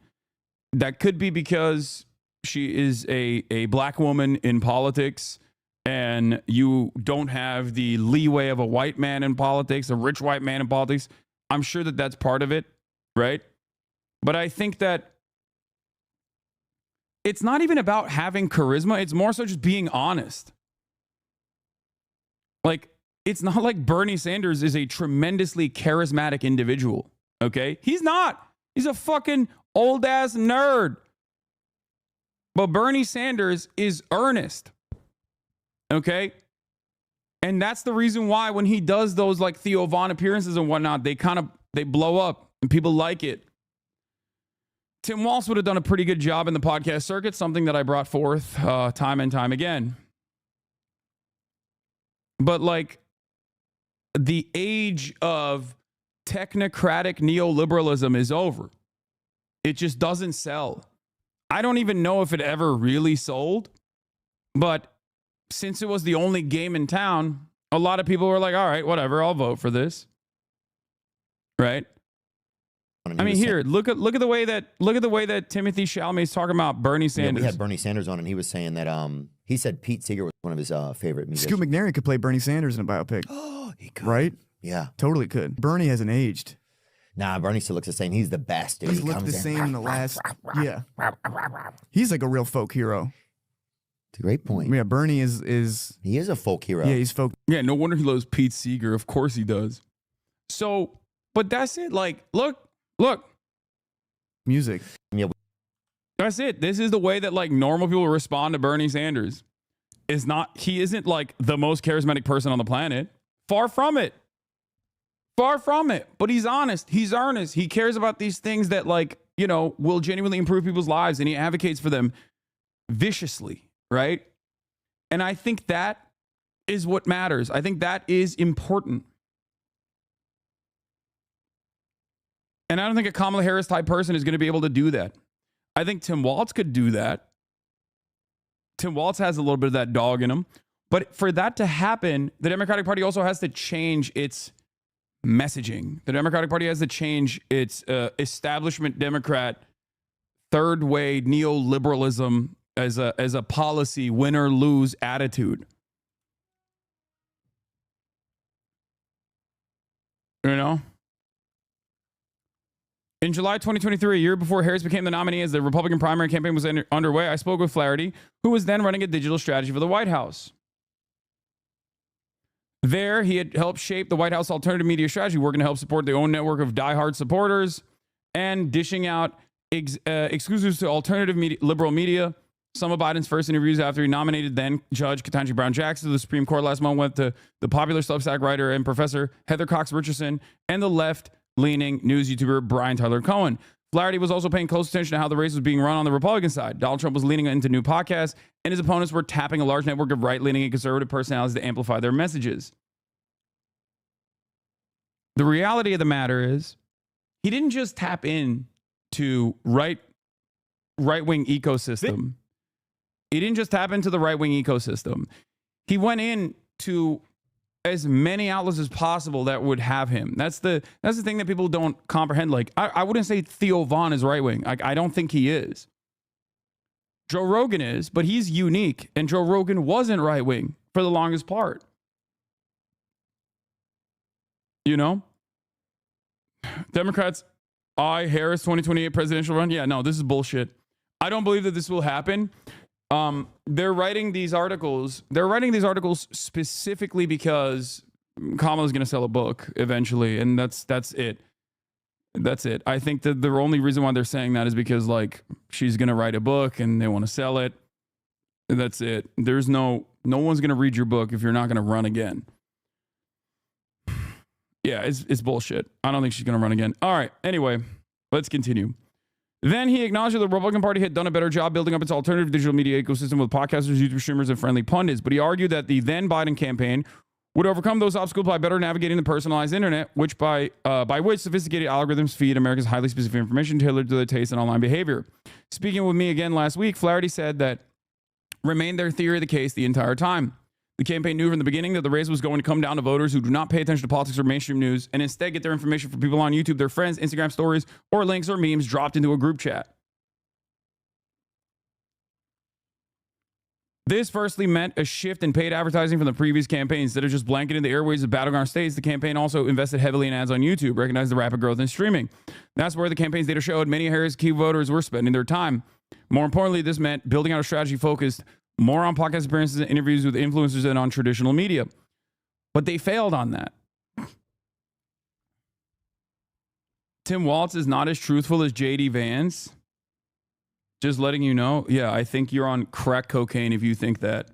S2: That could be because she is a black woman in politics and you don't have the leeway of a white man in politics, a rich white man in politics. I'm sure that that's part of it, right? But I think that it's not even about having charisma. It's more so just being honest. Like, it's not like Bernie Sanders is a tremendously charismatic individual, okay? He's not. He's a fucking old-ass nerd. But Bernie Sanders is earnest, okay? And that's the reason why when he does those like Theo Von appearances and whatnot, they blow up and people like it. Tim Walz would have done a pretty good job in the podcast circuit, something that I brought forth time and time again. But like the age of technocratic neoliberalism is over. It just doesn't sell. I don't even know if it ever really sold, but since it was the only game in town, a lot of people were like, all right, whatever, I'll vote for this. Right? I mean, here, look at the way that Timothy Chalamet is talking about Bernie Sanders.
S12: We had Bernie Sanders on, and he was saying that he said Pete Seeger was one of his favorite musicians.
S13: Scoot McNairy could play Bernie Sanders in a biopic.
S12: Oh, he could.
S13: Right?
S12: Yeah.
S13: Totally could. Bernie hasn't aged.
S12: Nah, Bernie still looks the same. He's the best. Dude.
S13: He's looked the same in the last... Yeah. He's like a real folk hero.
S12: It's a great point.
S13: Yeah, Bernie is...
S12: He is a folk hero.
S13: Yeah, he's folk.
S2: Yeah, no wonder he loves Pete Seeger. Of course he does. So, but that's it. Like, look.
S13: Music.
S12: Yeah.
S2: That's it. This is the way that like normal people respond to Bernie Sanders. He isn't like the most charismatic person on the planet. Far from it. Far from it. But he's honest. He's earnest. He cares about these things that like, you know, will genuinely improve people's lives, and he advocates for them viciously, right? And I think that is what matters. I think that is important. And I don't think a Kamala Harris type person is going to be able to do that. I think Tim Walz could do that. Tim Walz has a little bit of that dog in him. But for that to happen, the Democratic Party also has to change its messaging. The Democratic Party has to change its establishment Democrat, third way neoliberalism as a policy, win or lose attitude. You know? In July 2023, a year before Harris became the nominee as the Republican primary campaign was underway, I spoke with Flaherty, who was then running a digital strategy for the White House. There, he had helped shape the White House alternative media strategy, working to help support their own network of diehard supporters and dishing out exclusives to alternative liberal media. Some of Biden's first interviews after he nominated then Judge Ketanji Brown Jackson to the Supreme Court last month went to the popular Substack writer and professor Heather Cox Richardson and the left-leaning news YouTuber Brian Tyler Cohen. Flaherty was also paying close attention to how the race was being run on the Republican side. Donald Trump was leaning into new podcasts, and his opponents were tapping a large network of right-leaning and conservative personalities to amplify their messages. The reality of the matter is, he didn't just tap in to right-wing ecosystem. He didn't just tap into the right-wing ecosystem. He went in to as many outlets as possible that would have him. That's the thing that people don't comprehend. Like, I wouldn't say Theo Von is right-wing. I don't think he is. Joe Rogan is, but he's unique. And Joe Rogan wasn't right-wing for the longest part. You know? Democrats, Harris 2028 presidential run. Yeah, no, this is bullshit. I don't believe that this will happen. They're writing these articles. They're writing these articles specifically because Kamala's going to sell a book eventually, and that's it. That's it. I think that the only reason why they're saying that is because like she's going to write a book and they want to sell it. That's it. There's no one's going to read your book if you're not going to run again. Yeah, it's bullshit. I don't think she's going to run again. All right. Anyway, let's continue. Then he acknowledged that the Republican Party had done a better job building up its alternative digital media ecosystem with podcasters, YouTube streamers, and friendly pundits. But he argued that the then Biden campaign would overcome those obstacles by better navigating the personalized internet, which by which sophisticated algorithms feed America's highly specific information tailored to their taste and online behavior. Speaking with me again last week, Flaherty said that remained their theory of the case the entire time. The campaign knew from the beginning that the race was going to come down to voters who do not pay attention to politics or mainstream news and instead get their information from people on YouTube, their friends, Instagram stories, or links or memes dropped into a group chat. This firstly meant a shift in paid advertising from the previous campaign. Instead of just blanketing the airwaves of battleground states, the campaign also invested heavily in ads on YouTube, recognized the rapid growth in streaming. That's where the campaign's data showed many of Harris' key voters were spending their time. More importantly, this meant building out a strategy focused more on podcast appearances and interviews with influencers than on traditional media. But they failed on that. Tim Walz is not as truthful as JD Vance. Just letting you know. Yeah, I think you're on crack cocaine if you think that.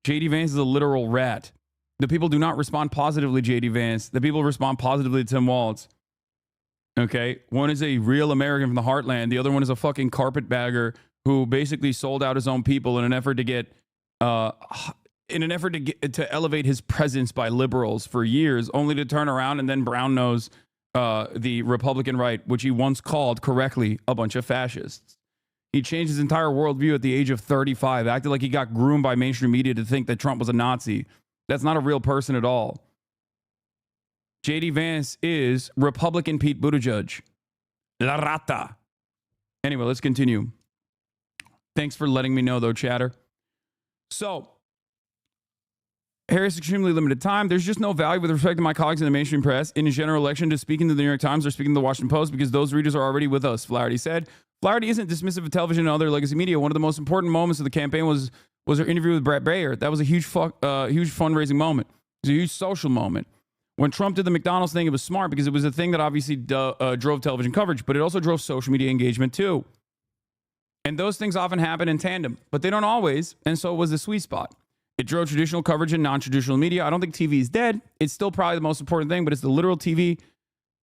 S2: JD Vance is a literal rat. The people do not respond positively to JD Vance. The people respond positively to Tim Walz. Okay? One is a real American from the heartland. The other one is a fucking carpetbagger who basically sold out his own people in an effort to get to elevate his presence by liberals for years, only to turn around and then brown nose the Republican right, which he once called correctly a bunch of fascists. He changed his entire worldview at the age of 35, acted like he got groomed by mainstream media to think that Trump was a Nazi. That's not a real person at all. JD Vance is Republican Pete Buttigieg. La rata. Anyway, let's continue. Thanks for letting me know, though, chatter. So, Harris extremely limited time. There's just no value with respect to my colleagues in the mainstream press in a general election to speaking to the New York Times or speaking to the Washington Post because those readers are already with us, Flaherty said. Flaherty isn't dismissive of television and other legacy media. One of the most important moments of the campaign was her interview with Brett Baer. That was a huge fundraising moment. It was a huge social moment. When Trump did the McDonald's thing, it was smart because it was a thing that obviously drove television coverage, but it also drove social media engagement too. And those things often happen in tandem, but they don't always, and so it was the sweet spot. It drove traditional coverage and non-traditional media. I don't think TV is dead. It's still probably the most important thing, but it's the literal TV.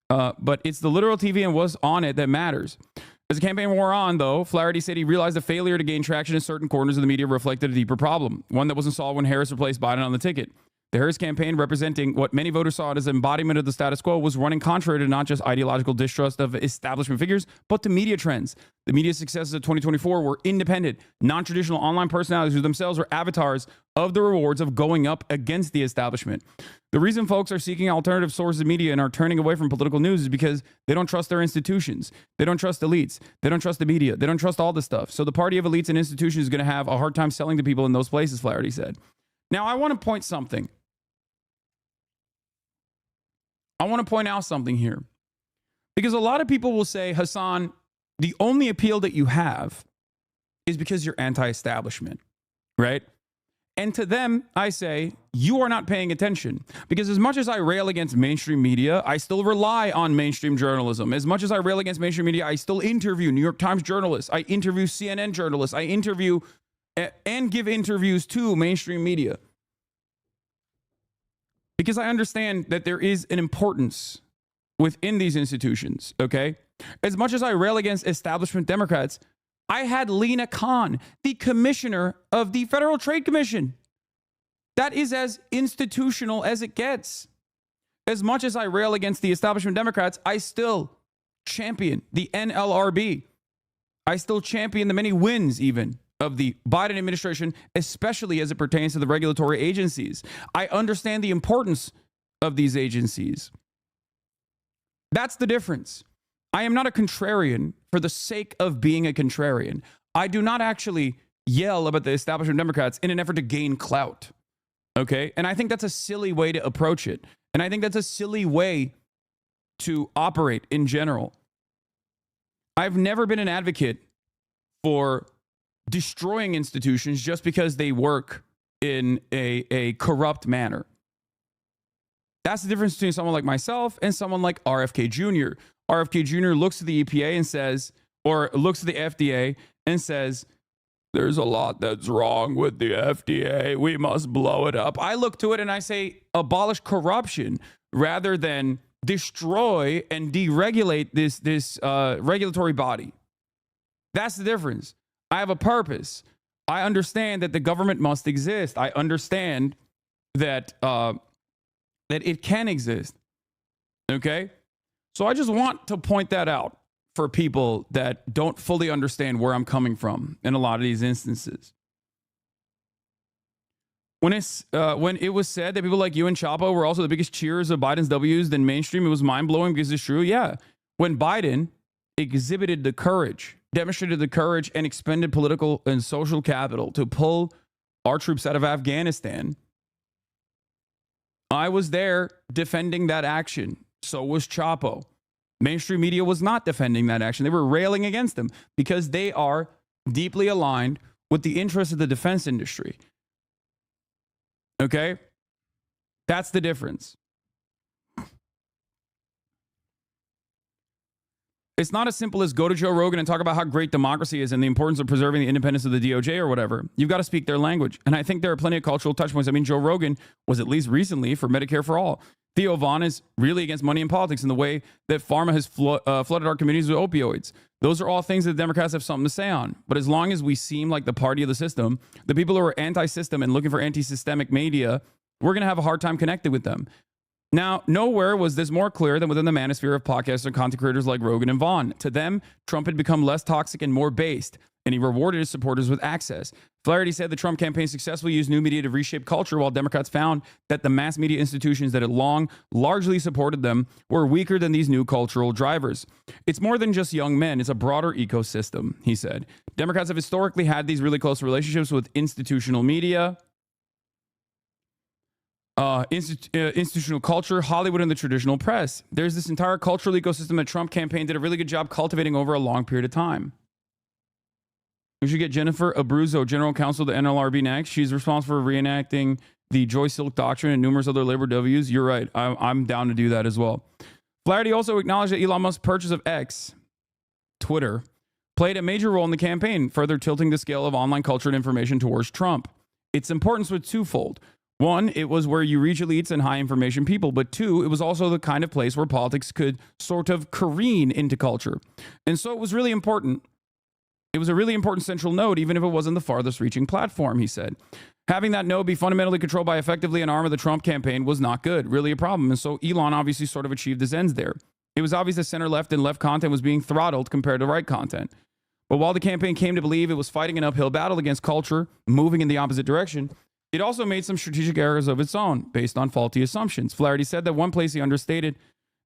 S2: And what's on it that matters. As the campaign wore on, though, Flaherty said he realized the failure to gain traction in certain corners of the media reflected a deeper problem, one that wasn't solved when Harris replaced Biden on the ticket. The Harris campaign, representing what many voters saw as an embodiment of the status quo, was running contrary to not just ideological distrust of establishment figures, but to media trends. The media successes of 2024 were independent, non-traditional online personalities who themselves were avatars of the rewards of going up against the establishment. The reason folks are seeking alternative sources of media and are turning away from political news is because they don't trust their institutions. They don't trust elites. They don't trust the media. They don't trust all this stuff. So the party of elites and institutions is going to have a hard time selling to people in those places, Flaherty said. Now, I want to point something. I want to point out something here. Because a lot of people will say, Hassan, the only appeal that you have is because you're anti-establishment, right? And to them, I say, you are not paying attention. Because as much as I rail against mainstream media, I still rely on mainstream journalism. As much as I rail against mainstream media, I still interview New York Times journalists. I interview CNN journalists. I interview and give interviews to mainstream media. Because I understand that there is an importance within these institutions, okay? As much as I rail against establishment Democrats, I had Lena Khan, the commissioner of the Federal Trade Commission. That is as institutional as it gets. As much as I rail against the establishment Democrats, I still champion the NLRB. I still champion the many wins even of the Biden administration, especially as it pertains to the regulatory agencies. I understand the importance of these agencies. That's the difference. I am not a contrarian for the sake of being a contrarian. I do not actually yell about the establishment Democrats in an effort to gain clout. Okay? And I think that's a silly way to approach it. And I think that's a silly way to operate in general. I've never been an advocate for destroying institutions just because they work in a corrupt manner. That's the difference between someone like myself and someone like RFK Jr. RFK Jr. looks at the EPA and says, or looks at the FDA and says, there's a lot that's wrong with the FDA. We must blow it up. I look to it and I say, abolish corruption rather than destroy and deregulate this regulatory body. That's the difference. I have a purpose. I understand that the government must exist. I understand that it can exist. Okay? So I just want to point that out for people that don't fully understand where I'm coming from in a lot of these instances. When it was said that people like you and Chapo were also the biggest cheers of Biden's W's than mainstream, it was mind-blowing because it's true. Yeah. When Biden exhibited the courage, demonstrated the courage and expended political and social capital to pull our troops out of Afghanistan, I was there defending that action. So was Chapo. Mainstream media was not defending that action. They were railing against them because they are deeply aligned with the interests of the defense industry. Okay? That's the difference. It's not as simple as go to Joe Rogan and talk about how great democracy is and the importance of preserving the independence of the DOJ or whatever. You've got to speak their language. And I think there are plenty of cultural touch points. I mean, Joe Rogan was at least recently for Medicare for All. Theo Vaughn is really against money in politics and the way that pharma has flooded our communities with opioids. Those are all things that the Democrats have something to say on. But as long as we seem like the party of the system, the people who are anti-system and looking for anti-systemic media, we're going to have a hard time connecting with them. Now, nowhere was this more clear than within the manosphere of podcasts and content creators like Rogan and Vaughn. To them, Trump had become less toxic and more based, and he rewarded his supporters with access. Flaherty said the Trump campaign successfully used new media to reshape culture, while Democrats found that the mass media institutions that had long largely supported them were weaker than these new cultural drivers. It's more than just young men. It's a broader ecosystem, he said. Democrats have historically had these really close relationships with institutional media, institutional culture, Hollywood, and the traditional press. There's this entire cultural ecosystem that Trump campaign did a really good job cultivating over a long period of time. We should get Jennifer Abruzzo, general counsel of the NLRB, next. She's responsible for reenacting the Joy Silk Doctrine and numerous other labor W's. You're right. I'm down to do that as well. Flaherty also acknowledged that Elon Musk's purchase of X, Twitter, played a major role in the campaign, further tilting the scale of online culture and information towards Trump. Its importance was twofold. One, it was where you reach elites and high information people. But two, it was also the kind of place where politics could sort of careen into culture. And so it was really important. It was a really important central node, even if it wasn't the farthest reaching platform, he said. Having that node be fundamentally controlled by effectively an arm of the Trump campaign was not good, really a problem. And so Elon obviously sort of achieved his ends there. It was obvious that center left and left content was being throttled compared to right content. But while the campaign came to believe it was fighting an uphill battle against culture, moving in the opposite direction, it also made some strategic errors of its own based on faulty assumptions. Flaherty said that one place he understated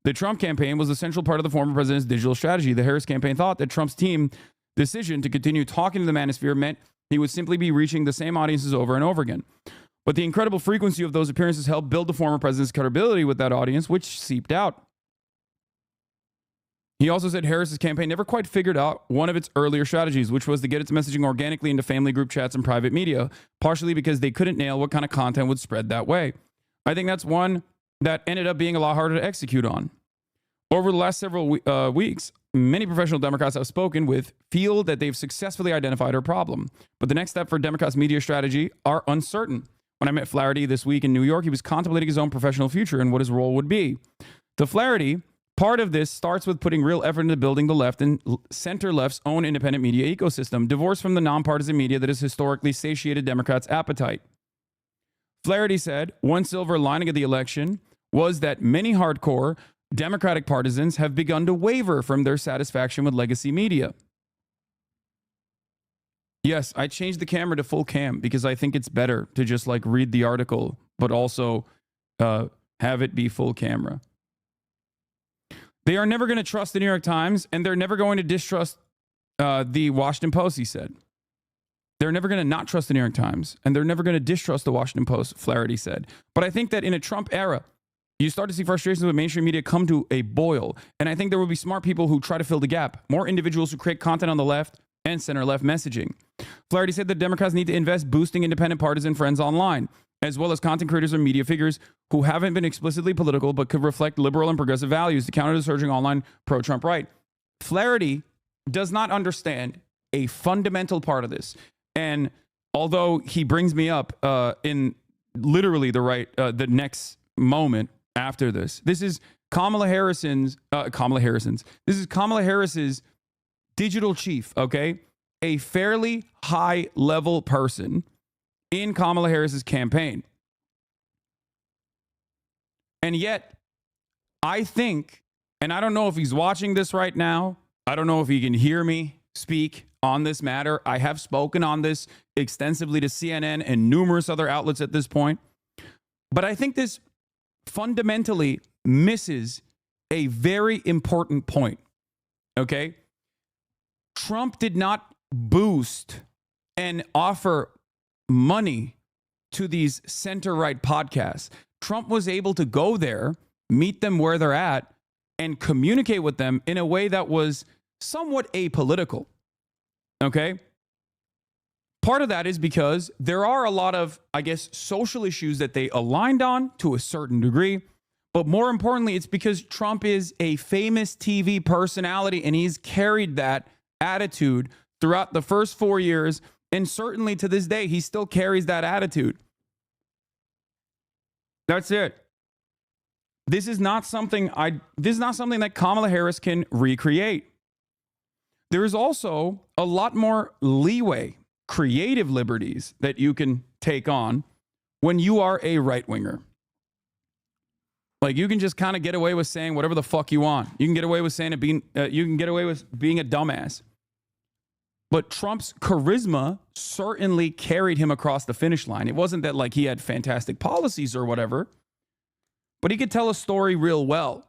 S2: the Trump campaign was a central part of the former president's digital strategy. The Harris campaign thought that Trump's team decision to continue talking to the manosphere meant he would simply be reaching the same audiences over and over again. But the incredible frequency of those appearances helped build the former president's credibility with that audience, which seeped out. He also said Harris's campaign never quite figured out one of its earlier strategies, which was to get its messaging organically into family group chats and private media, partially because they couldn't nail what kind of content would spread that way. I think that's one that ended up being a lot harder to execute on. Over the last several weeks, many professional Democrats I've spoken with feel that they've successfully identified our problem. But the next step for Democrats' media strategy are uncertain. When I met Flaherty this week in New York, he was contemplating his own professional future and what his role would be. To Flaherty, part of this starts with putting real effort into building the left and center left's own independent media ecosystem, divorced from the nonpartisan media that has historically satiated Democrats' appetite. Flaherty said one silver lining of the election was that many hardcore Democratic partisans have begun to waver from their satisfaction with legacy media. Yes, I changed the camera to full cam because I think it's better to just like read the article, but also have it be full camera. They are never going to trust the New York Times, and they're never going to distrust the Washington Post, he said. They're never going to not trust the New York Times, and they're never going to distrust the Washington Post, Flaherty said. But I think that in a Trump era, you start to see frustrations with mainstream media come to a boil. And I think there will be smart people who try to fill the gap. More individuals who create content on the left and center-left messaging. Flaherty said that Democrats need to invest boosting independent partisan friends online, as well as content creators or media figures who haven't been explicitly political but could reflect liberal and progressive values to counter the surging online pro-Trump right. Flaherty does not understand a fundamental part of this. And although he brings me up in literally the next moment after this, this is Kamala Harris's digital chief, okay? A fairly high level person in Kamala Harris's campaign. And yet, I think, and I don't know if he's watching this right now, I don't know if he can hear me speak on this matter. I have spoken on this extensively to CNN and numerous other outlets at this point. But I think this fundamentally misses a very important point, okay? Trump did not boost and offer money to these center-right podcasts. Trump was able to go there, meet them where they're at, and communicate with them in a way that was somewhat apolitical, okay? part of that is because there are a lot of, I guess, social issues that they aligned on to a certain degree. But more importantly, it's because Trump is a famous TV personality and he's carried that attitude throughout the first 4 years. And certainly to this day, he still carries that attitude. That's it. This is not something that Kamala Harris can recreate. There is also a lot more leeway, creative liberties that you can take on when you are a right-winger. Like, you can just kind of get away with saying whatever the fuck you want. You can get away with saying you can get away with being a dumbass. But Trump's charisma certainly carried him across the finish line. It wasn't that like he had fantastic policies or whatever, but he could tell a story real well.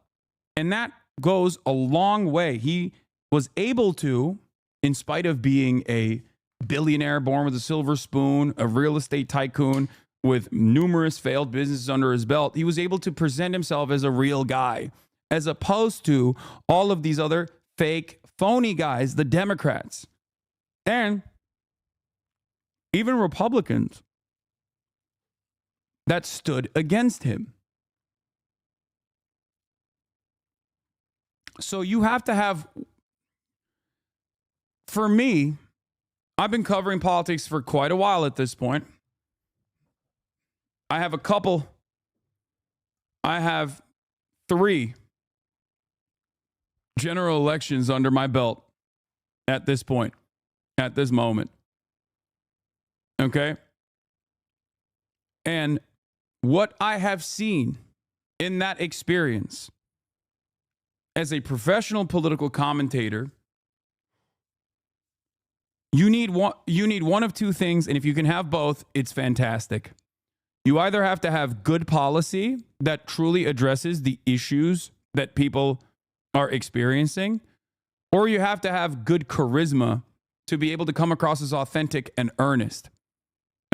S2: And that goes a long way. He was able to, in spite of being a billionaire born with a silver spoon, a real estate tycoon with numerous failed businesses under his belt, he was able to present himself as a real guy, as opposed to all of these other fake, phony guys, the Democrats. And even Republicans that stood against him. So you have to have, for me, I've been covering politics for quite a while at this point. I have 3 general elections under my belt at this point, at this moment. Okay? And what I have seen in that experience as a professional political commentator, you need one of two things, and if you can have both, it's fantastic. You either have to have good policy that truly addresses the issues that people are experiencing, or you have to have good charisma to be able to come across as authentic and earnest.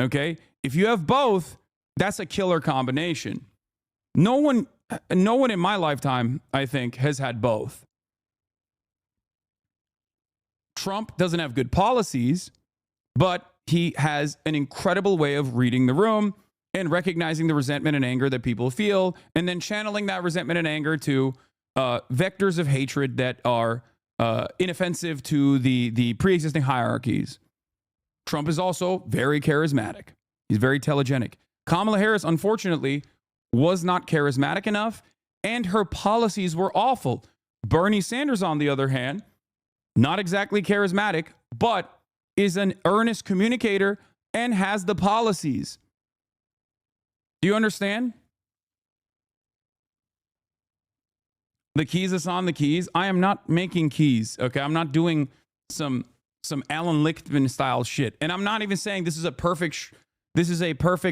S2: Okay? If you have both, that's a killer combination. No one in my lifetime, I think, has had both. Trump doesn't have good policies, but he has an incredible way of reading the room and recognizing the resentment and anger that people feel, and then channeling that resentment and anger to vectors of hatred that are inoffensive to the pre-existing hierarchies. Trump is also very charismatic. He's very telegenic. Kamala Harris, unfortunately, was not charismatic enough, and her policies were awful. Bernie Sanders, on the other hand, not exactly charismatic, but is an earnest communicator and has the policies. Do you understand? The keys is on the keys. I am not making keys, okay? I'm not doing some Alan Lichtman style shit. And I'm not even saying this is a perfect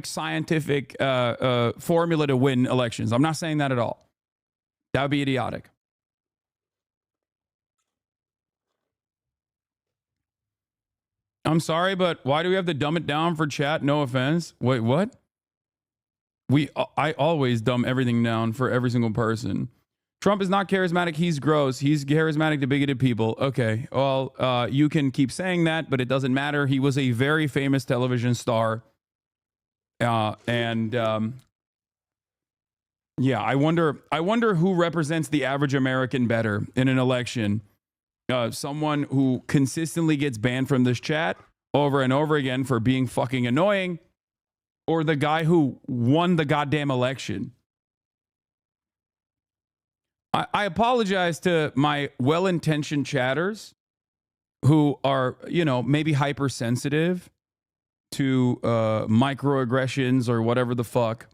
S2: scientific formula to win elections. I'm not saying that at all. That would be idiotic. I'm sorry, but why do we have to dumb it down for chat? No offense. Wait, what? I always dumb everything down for every single person. Trump is not charismatic. He's gross. He's charismatic to bigoted people. Okay, well, you can keep saying that, but it doesn't matter. He was a very famous television star. Yeah, I wonder who represents the average American better in an election. Someone who consistently gets banned from this chat over and over again for being fucking annoying, or the guy who won the goddamn election. I apologize to my well-intentioned chatters who are, maybe hypersensitive to microaggressions or whatever the fuck.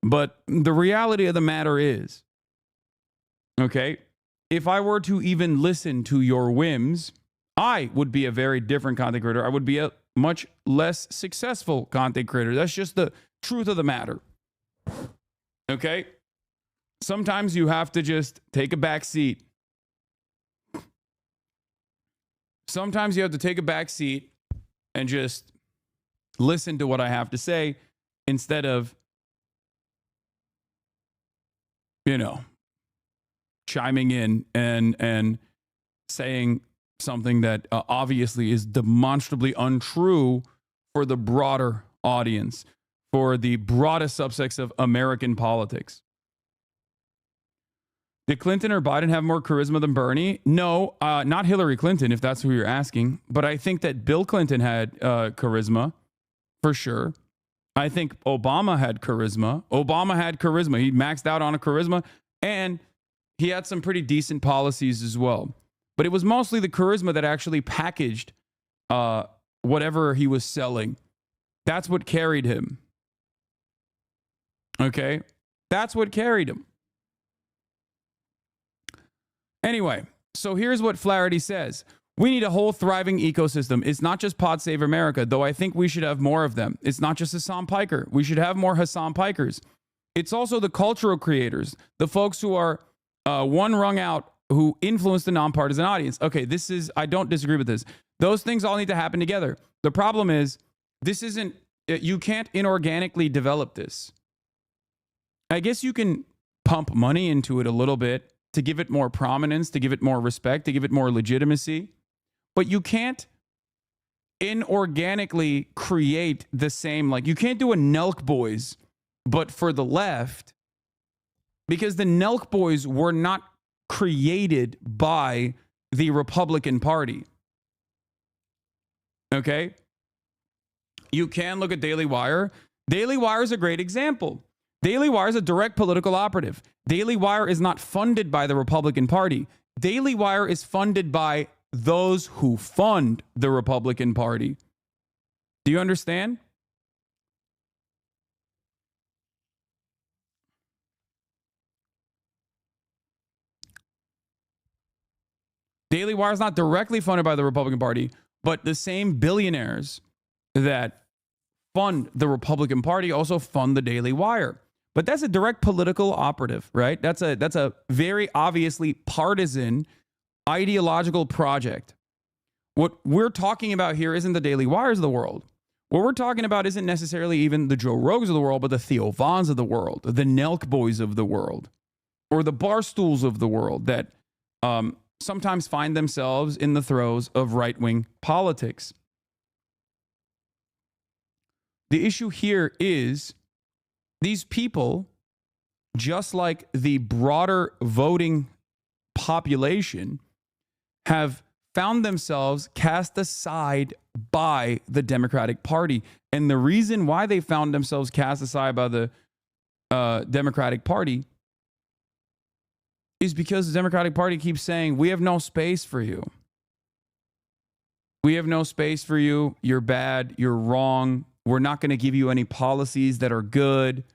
S2: But the reality of the matter is, okay, if I were to even listen to your whims, I would be a very different content creator. I would be a much less successful content creator. That's just the truth of the matter. Okay? Sometimes you have to just take a back seat. Sometimes you have to take a back seat and just listen to what I have to say instead of, chiming in and saying something that obviously is demonstrably untrue for the broader audience, for the broadest subsects of American politics. Did Clinton or Biden have more charisma than Bernie? No, not Hillary Clinton, if that's who you're asking. But I think that Bill Clinton had charisma, for sure. I think Obama had charisma. He maxed out on a charisma, and he had some pretty decent policies as well. But it was mostly the charisma that actually packaged whatever he was selling. That's what carried him. Okay? That's what carried him. Anyway, so here's what Flaherty says. We need a whole thriving ecosystem. It's not just Pod Save America, though I think we should have more of them. It's not just Hassan Piker. We should have more Hassan Pikers. It's also the cultural creators, the folks who are one rung out, who influence the nonpartisan audience. Okay, I don't disagree with this. Those things all need to happen together. The problem is, you can't inorganically develop this. I guess you can pump money into it a little bit to give it more prominence, to give it more respect, to give it more legitimacy. But you can't inorganically create the same, like you can't do a Nelk Boys, but for the left, because the Nelk Boys were not created by the Republican Party. Okay? You can look at Daily Wire. Daily Wire is a great example. Daily Wire is a direct political operative. Daily Wire is not funded by the Republican Party. Daily Wire is funded by those who fund the Republican Party. Do you understand? Daily Wire is not directly funded by the Republican Party, but the same billionaires that fund the Republican Party also fund the Daily Wire. But that's a direct political operative, right? That's a very obviously partisan ideological project. What we're talking about here isn't the Daily Wires of the world. What we're talking about isn't necessarily even the Joe Rogans of the world, but the Theo Vons of the world, the Nelk Boys of the world, or the Barstools of the world that sometimes find themselves in the throes of right-wing politics. The issue here is these people, just like the broader voting population, have found themselves cast aside by the Democratic Party. And the reason why they found themselves cast aside by the Democratic Party is because the Democratic Party keeps saying, we have no space for you. We have no space for you. You're bad. You're wrong. We're not going to give you any policies that are good.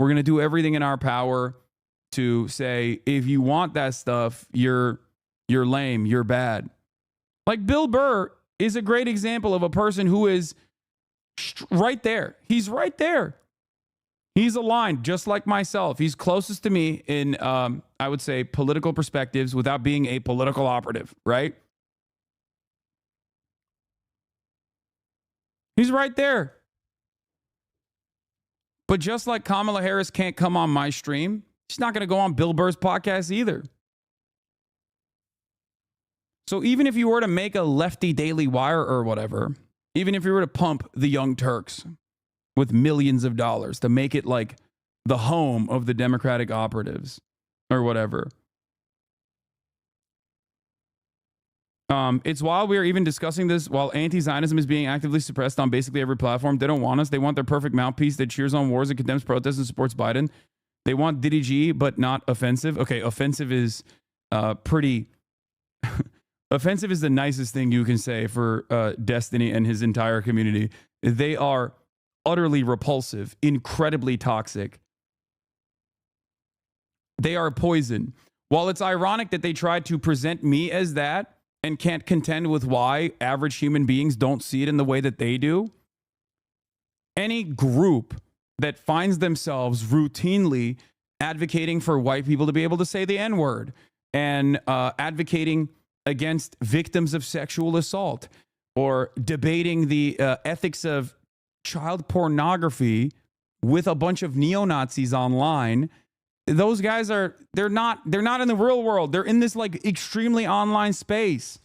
S2: We're going to do everything in our power to say, if you want that stuff, you're lame, you're bad. Like Bill Burr is a great example of a person who is right there. He's right there. He's aligned just like myself. He's closest to me in, I would say, political perspectives without being a political operative, right? He's right there. But just like Kamala Harris can't come on my stream, she's not going to go on Bill Burr's podcast either. So even if you were to make a lefty Daily Wire or whatever, even if you were to pump the Young Turks with millions of dollars to make it like the home of the Democratic operatives or whatever, it's while we are even discussing this, while anti-Zionism is being actively suppressed on basically every platform. They don't want us. They want their perfect mouthpiece that cheers on wars and condemns protests and supports Biden. They want Diddy G, but not offensive. Okay, offensive is pretty... offensive is the nicest thing you can say for Destiny and his entire community. They are utterly repulsive, incredibly toxic. They are poison. While it's ironic that they tried to present me as that, and can't contend with why average human beings don't see it in the way that they do. Any group that finds themselves routinely advocating for white people to be able to say the N-word and advocating against victims of sexual assault or debating the ethics of child pornography with a bunch of neo-Nazis online, those guys they're not in the real world. They're in this like extremely online space.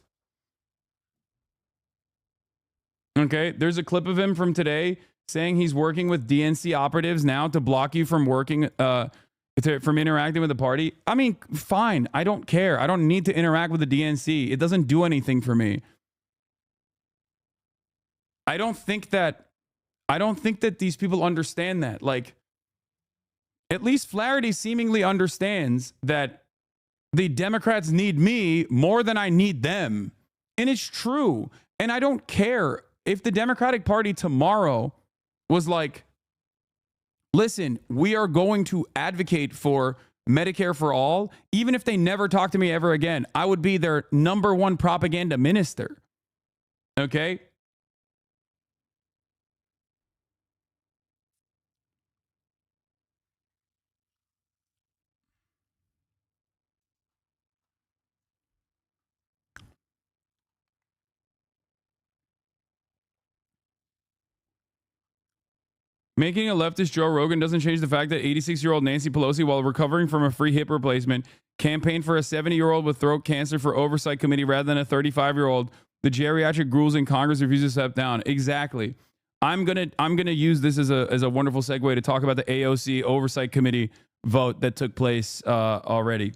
S2: Okay, there's a clip of him from today saying he's working with DNC operatives now to block you from working, from interacting with the party. I mean, fine. I don't care. I don't need to interact with the DNC. It doesn't do anything for me. I don't think that these people understand that. Like, at least Flaherty seemingly understands that the Democrats need me more than I need them. And it's true. And I don't care if the Democratic Party tomorrow was like, listen, we are going to advocate for Medicare for all. Even if they never talk to me ever again, I would be their number one propaganda minister. Okay? Making a leftist Joe Rogan doesn't change the fact that 86-year-old Nancy Pelosi, while recovering from a free hip replacement, campaigned for a 70-year-old with throat cancer for oversight committee rather than a 35-year-old. The geriatric ghouls in Congress refuse to step down. Exactly. I'm gonna use this as a wonderful segue to talk about the AOC oversight committee vote that took place already.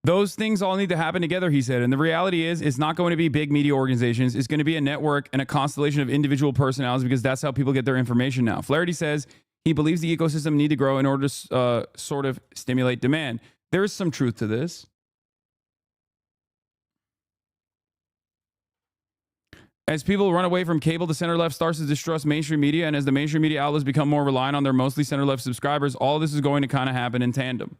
S2: Those things all need to happen together, he said. And the reality is, it's not going to be big media organizations. It's going to be a network and a constellation of individual personalities because that's how people get their information now. Flaherty says he believes the ecosystem need to grow in order to sort of stimulate demand. There is some truth to this. As people run away from cable, the center-left starts to distrust mainstream media, and as the mainstream media outlets become more reliant on their mostly center-left subscribers, all this is going to kind of happen in tandem.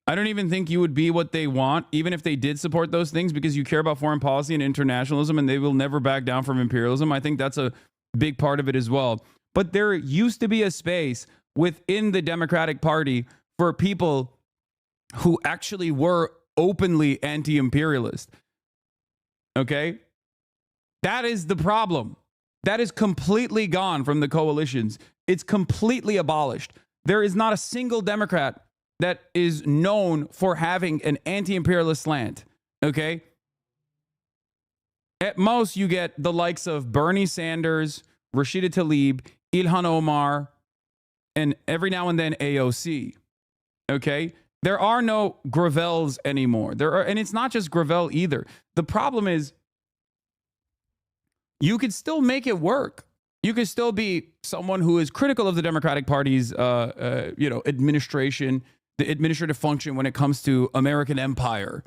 S2: I don't even think you would be what they want, even if they did support those things, because you care about foreign policy and internationalism, and they will never back down from imperialism. I think that's a big part of it as well. But there used to be a space within the Democratic Party for people who actually were openly anti-imperialist. Okay? That is the problem. That is completely gone from the coalitions. It's completely abolished. There is not a single Democrat that is known for having an anti-imperialist slant, okay? At most, you get the likes of Bernie Sanders, Rashida Tlaib, Ilhan Omar, and every now and then AOC, okay? There are no Gravels anymore. And it's not just Gravel either. The problem is you could still make it work. You could still be someone who is critical of the Democratic Party's, administration, the administrative function when it comes to American empire,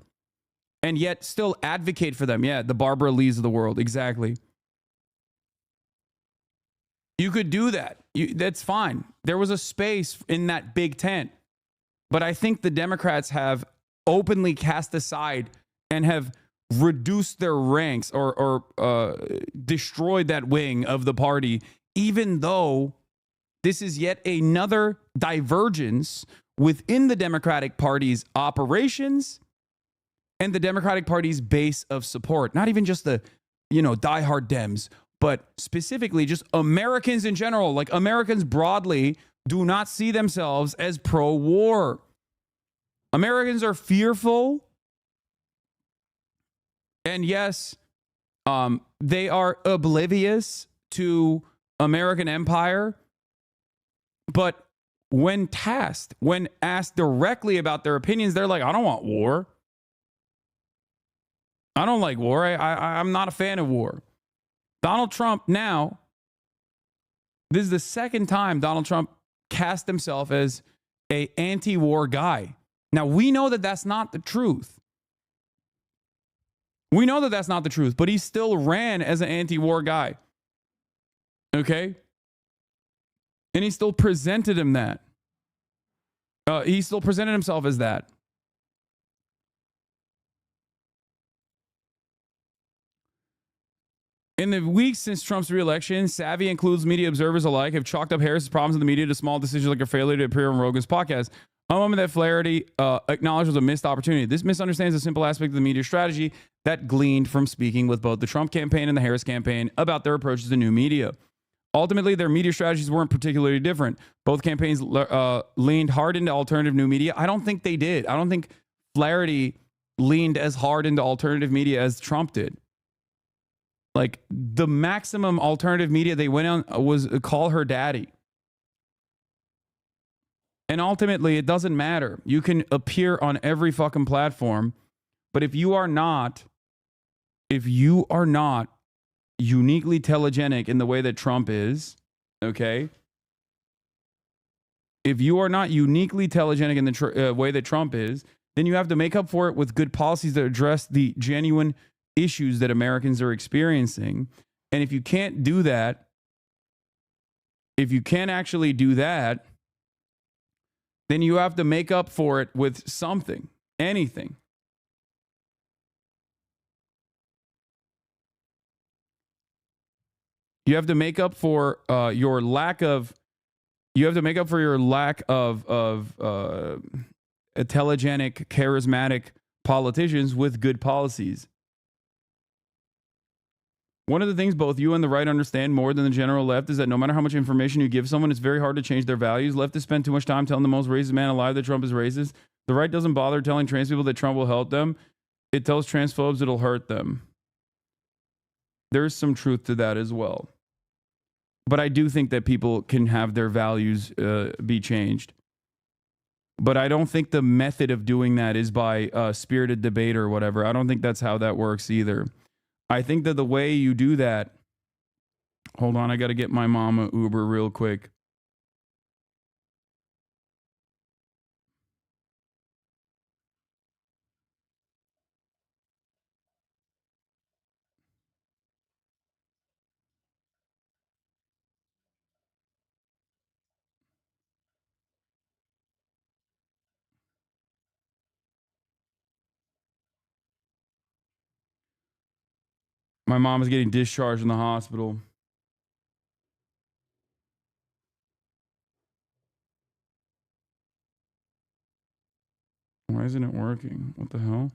S2: and yet still advocate for them. Yeah, the Barbara Lees of the world. Exactly. You could do that. That's fine. There was a space in that big tent. But I think the Democrats have openly cast aside and have reduced their ranks or destroyed that wing of the party, even though this is yet another divergence within the Democratic Party's operations and the Democratic Party's base of support. Not even just the, diehard Dems, but specifically just Americans in general. Like, Americans broadly do not see themselves as pro-war. Americans are fearful. And yes, they are oblivious to American empire. But when asked directly about their opinions, they're like, I don't want war. I don't like war. I'm not a fan of war. Donald Trump now, this is the second time Donald Trump cast himself as an anti-war guy. Now, we know that that's not the truth. We know that that's not the truth, but he still ran as an anti-war guy. Okay? And he still presented him that. He still presented himself as that. In the weeks since Trump's reelection, savvy and clueless media observers alike have chalked up Harris's problems in the media to small decisions like her failure to appear on Rogan's podcast. A moment that Flaherty acknowledged was a missed opportunity. This misunderstands a simple aspect of the media strategy that gleaned from speaking with both the Trump campaign and the Harris campaign about their approaches to new media. Ultimately, their media strategies weren't particularly different. Both campaigns leaned hard into alternative new media. I don't think they did. I don't think Flaherty leaned as hard into alternative media as Trump did. Like, the maximum alternative media they went on was call her daddy. And ultimately, it doesn't matter. You can appear on every fucking platform, but if you are not uniquely telegenic in the way that Trump is, okay? If you are not uniquely telegenic in the way that Trump is, then you have to make up for it with good policies that address the genuine issues that Americans are experiencing. And if you can't do that, if you can't actually do that, then you have to make up for it with something, anything. You have to make up for your lack of. You have to make up for your lack of telegenic, charismatic politicians with good policies. One of the things both you and the right understand more than the general left is that no matter how much information you give someone, it's very hard to change their values. Leftists spend too much time telling the most racist man alive that Trump is racist. The right doesn't bother telling trans people that Trump will help them. It tells transphobes it'll hurt them. There's some truth to that as well. But I do think that people can have their values be changed. But I don't think the method of doing that is by spirited debate or whatever. I don't think that's how that works either. I think that the way you do that... Hold on, I got to get my mom an Uber real quick. My mom is getting discharged in the hospital. Why isn't it working? What the hell?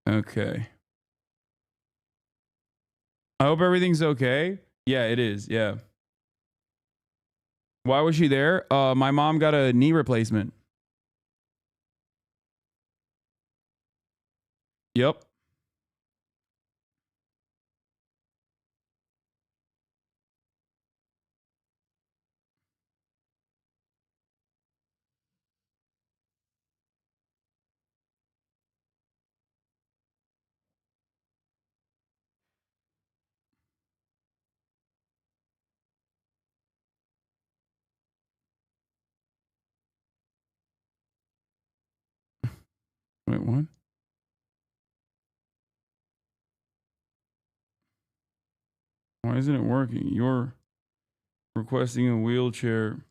S2: Okay. I hope everything's okay. Yeah, it is. Yeah. Why was she there? My mom got a knee replacement. Yep. Wait, what? Why isn't it working? You're requesting a wheelchair.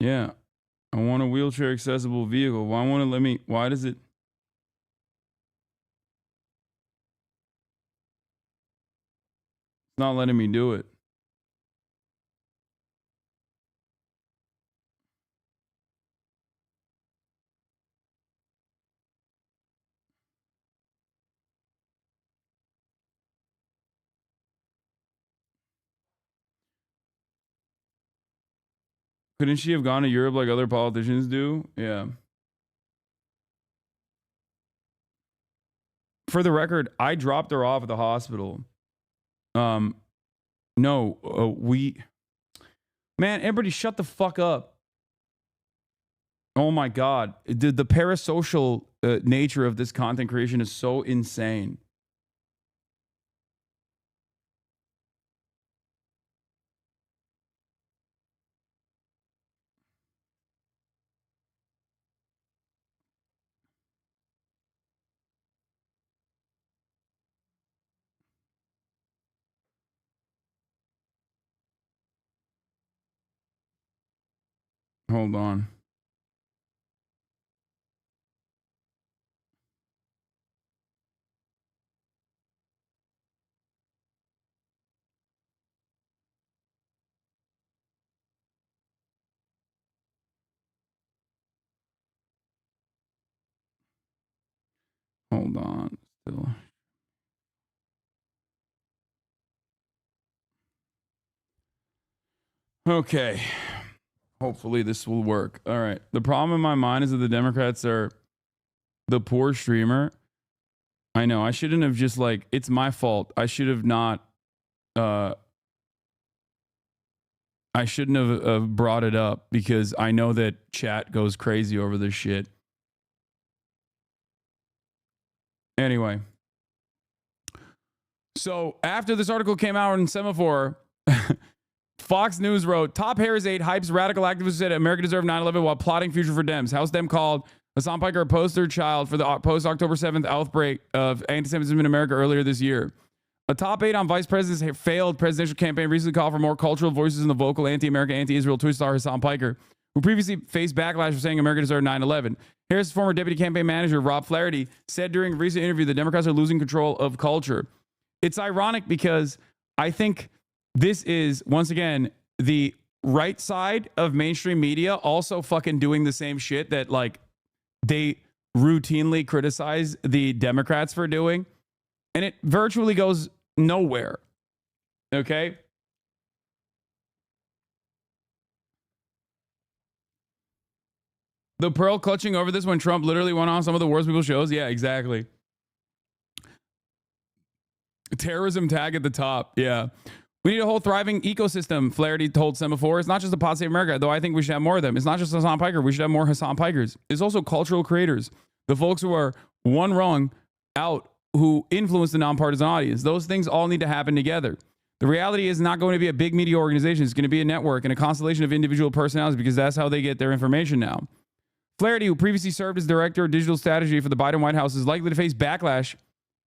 S2: Yeah. I want a wheelchair accessible vehicle. Why won't it let me? Why does it? It's not letting me do it. Couldn't she have gone to Europe like other politicians do? Yeah. For the record, I dropped her off at the hospital. Man, everybody shut the fuck up. Oh my God. The parasocial nature of this content creation is so insane. Hold on. Hold on. Still. Okay. Hopefully this will work. All right. The problem in my mind is that the Democrats are the poor streamer. I know. I shouldn't have just like, it's my fault. I should have not, I shouldn't have brought it up because I know that chat goes crazy over this shit. Anyway. So after this article came out in Semaphore, Fox News wrote, top Harris aide hypes radical activists said America deserved 9/11 while plotting future for Dems. House Dem called Hassan Piker a poster child for the post-October 7th outbreak of anti-Semitism in America earlier this year. A top aide on vice president's failed presidential campaign recently called for more cultural voices in the vocal anti-American, anti-Israel Twitch star Hassan Piker, who previously faced backlash for saying America deserved 9/11. Harris' former deputy campaign manager, Rob Flaherty, said during a recent interview that Democrats are losing control of culture. It's ironic because I think this is, once again, the right side of mainstream media also fucking doing the same shit that, like, they routinely criticize the Democrats for doing. And it virtually goes nowhere. Okay? The pearl clutching over this when Trump literally went on some of the worst people shows. Yeah, exactly. Terrorism tag at the top. Yeah. We need a whole thriving ecosystem, Flaherty told Semaphore. It's not just the Pod Save America, though I think we should have more of them. It's not just Hassan Piker. We should have more Hassan Pikers. It's also cultural creators, the folks who are one rung out, who influence the nonpartisan audience. Those things all need to happen together. The reality is not going to be a big media organization. It's going to be a network and a constellation of individual personalities because that's how they get their information now. Flaherty, who previously served as director of digital strategy for the Biden White House, is likely to face backlash.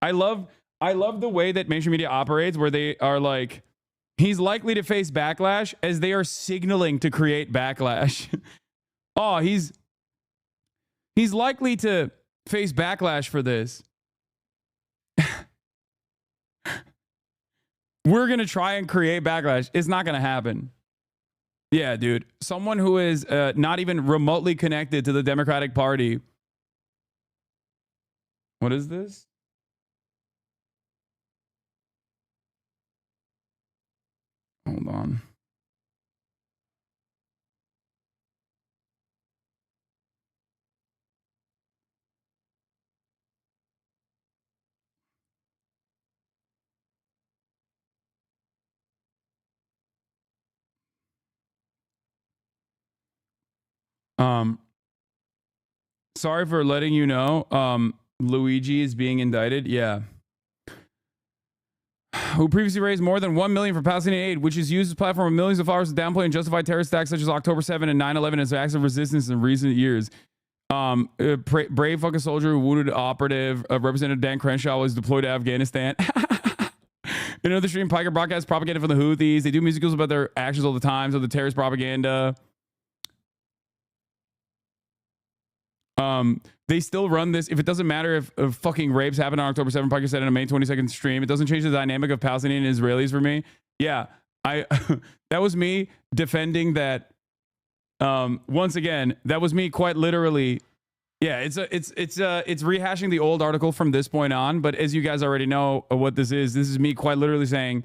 S2: I love the way that mainstream media operates, where they are like, he's likely to face backlash as they are signaling to create backlash. Oh, he's likely to face backlash for this. We're going to try and create backlash. It's not going to happen. Yeah, dude. Someone who is not even remotely connected to the Democratic Party. What is this? Hold on. Sorry for letting you know. Luigi is being indicted. Yeah. Who previously raised more than $1 million for Palestinian aid, which has used his platform of millions of followers to downplay and justify terrorist attacks such as October 7 and 9/11 as acts of resistance in recent years. Brave fucking soldier who wounded operative. Representative Dan Crenshaw was deployed to Afghanistan. In another stream, Piker broadcasts propaganda for the Houthis. They do musicals about their actions all the time, so the terrorist propaganda. They still run this. If it doesn't matter if fucking rapes happen on October 7th, Piker said in a May 22nd stream, it doesn't change the dynamic of Palestinian and Israelis for me. Yeah, that was me defending that. Once again, that was me quite literally. Yeah, it's rehashing the old article from this point on. But as you guys already know what this is me quite literally saying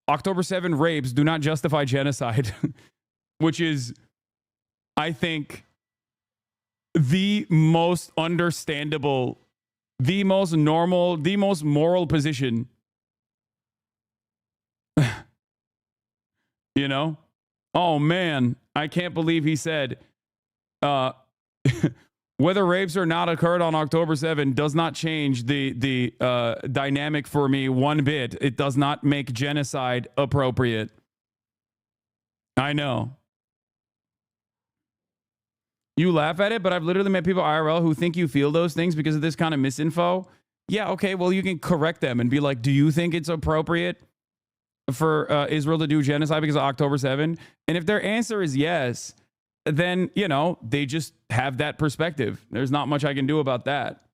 S2: October 7 rapes do not justify genocide, which is, I think, the most understandable, the most normal, the most moral position. You know? Oh man, I can't believe he said whether rapes or not occurred on October 7 does not change the dynamic for me one bit. It does not make genocide appropriate. I know. You laugh at it, but I've literally met people IRL who think you feel those things because of this kind of misinfo. Yeah, okay, well, you can correct them and be like, do you think it's appropriate for Israel to do genocide because of October 7? And if their answer is yes, then, you know, they just have that perspective. There's not much I can do about that.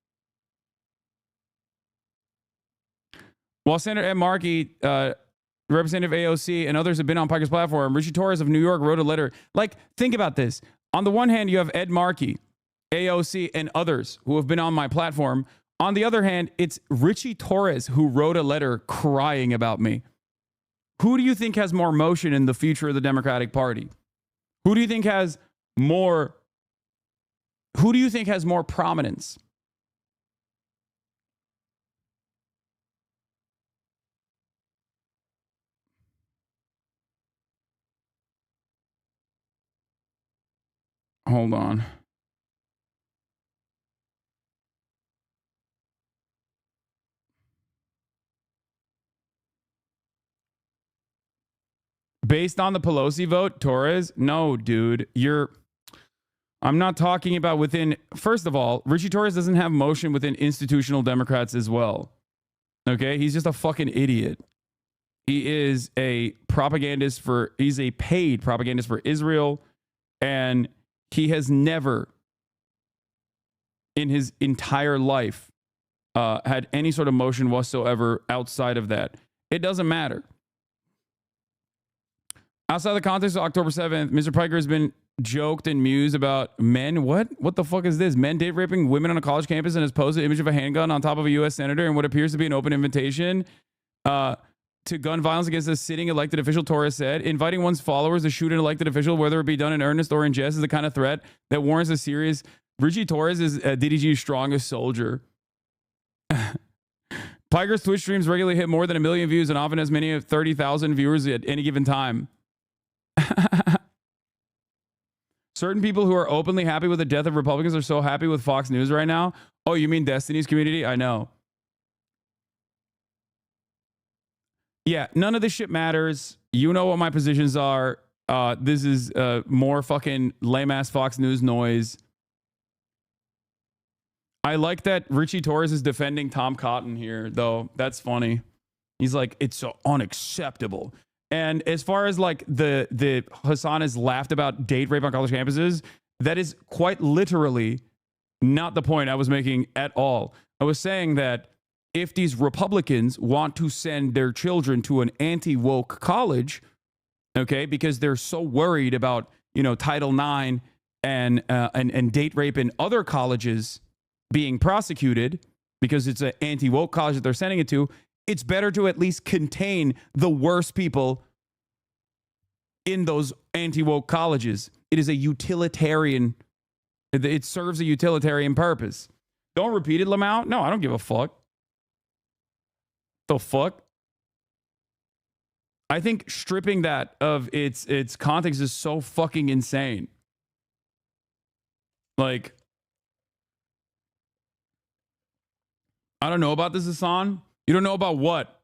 S2: While Senator Ed Markey, Representative AOC, and others have been on Piker's platform, Rishi Torres of New York wrote a letter. Like, think about this. On the one hand, you have Ed Markey, AOC, and others who have been on my platform. On the other hand, it's Richie Torres who wrote a letter crying about me. Who do you think has more motion in the future of the Democratic Party? Who do you think has more prominence? Hold on. Based on the Pelosi vote, Torres? No, dude. I'm not talking about within. First of all, Richie Torres doesn't have motion within institutional Democrats as well. Okay? He's just a fucking idiot. He is a propagandist he's a paid propagandist for Israel, and he has never in his entire life had any sort of motion whatsoever outside of that. It doesn't matter. Outside the context of October 7th, Mr. Piker has been joked and mused about men. What the fuck is this? Men date raping women on a college campus and has posted an image of a handgun on top of a U.S. senator in what appears to be an open invitation to gun violence against a sitting elected official. Torres said, inviting one's followers to shoot an elected official, whether it be done in earnest or in jest, is the kind of threat that warrants a serious. Richie Torres is DDG's strongest soldier. Piker's Twitch streams regularly hit more than 1 million views and often has many of 30,000 viewers at any given time. Certain people who are openly happy with the death of Republicans are so happy with Fox News right now. Oh, you mean Destiny's community? I know. Yeah, none of this shit matters. You know what my positions are. This is more fucking lame-ass Fox News noise. I like that Richie Torres is defending Tom Cotton here, though. That's funny. He's like, it's so unacceptable. And as far as like the Hassan has laughed about date rape on college campuses, that is quite literally not the point I was making at all. I was saying that if these Republicans want to send their children to an anti-woke college, okay, because they're so worried about, Title IX and date rape in other colleges being prosecuted because it's an anti-woke college that they're sending it to, it's better to at least contain the worst people in those anti-woke colleges. It is a utilitarian, it serves a utilitarian purpose. Don't repeat it, Lamau. No, I don't give a fuck. The fuck? I think stripping that of its context is so fucking insane. Like, I don't know about this, Hassan. You don't know about what?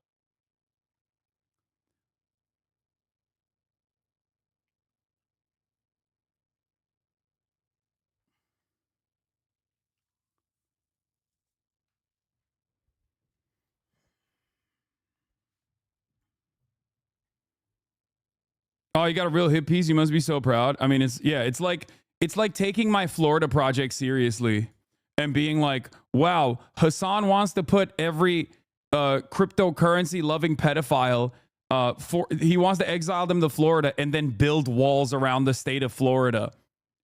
S2: Oh, you got a real hit piece. You must be so proud. I mean, it's like taking my Florida project seriously and being like, wow, Hassan wants to put every cryptocurrency loving pedophile he wants to exile them to Florida and then build walls around the state of Florida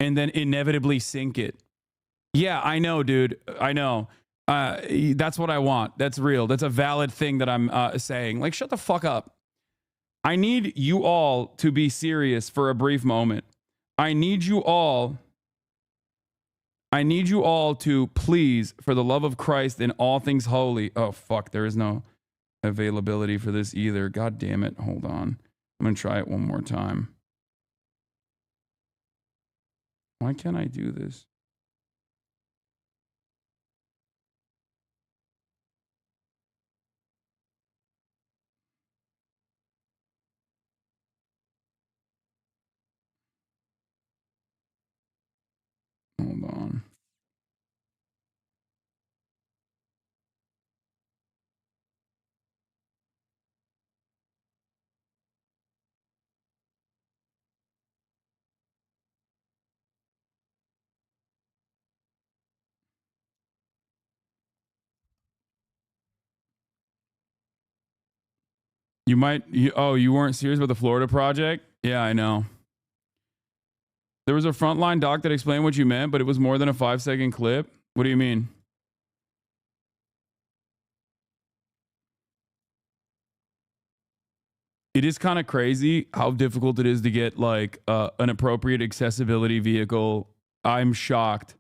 S2: and then inevitably sink it. Yeah, I know, dude. I know. That's what I want. That's real. That's a valid thing that I'm saying. Like, shut the fuck up. I need you all to be serious for a brief moment. I need you all to please, for the love of Christ and all things holy. Oh, fuck. There is no availability for this either. God damn it. Hold on. I'm going to try it one more time. Why can't I do this? Hold on. You weren't serious about the Florida project? Yeah, I know. There was a frontline doc that explained what you meant, but it was more than a 5-second clip. What do you mean? It is kind of crazy how difficult it is to get like an appropriate accessibility vehicle. I'm shocked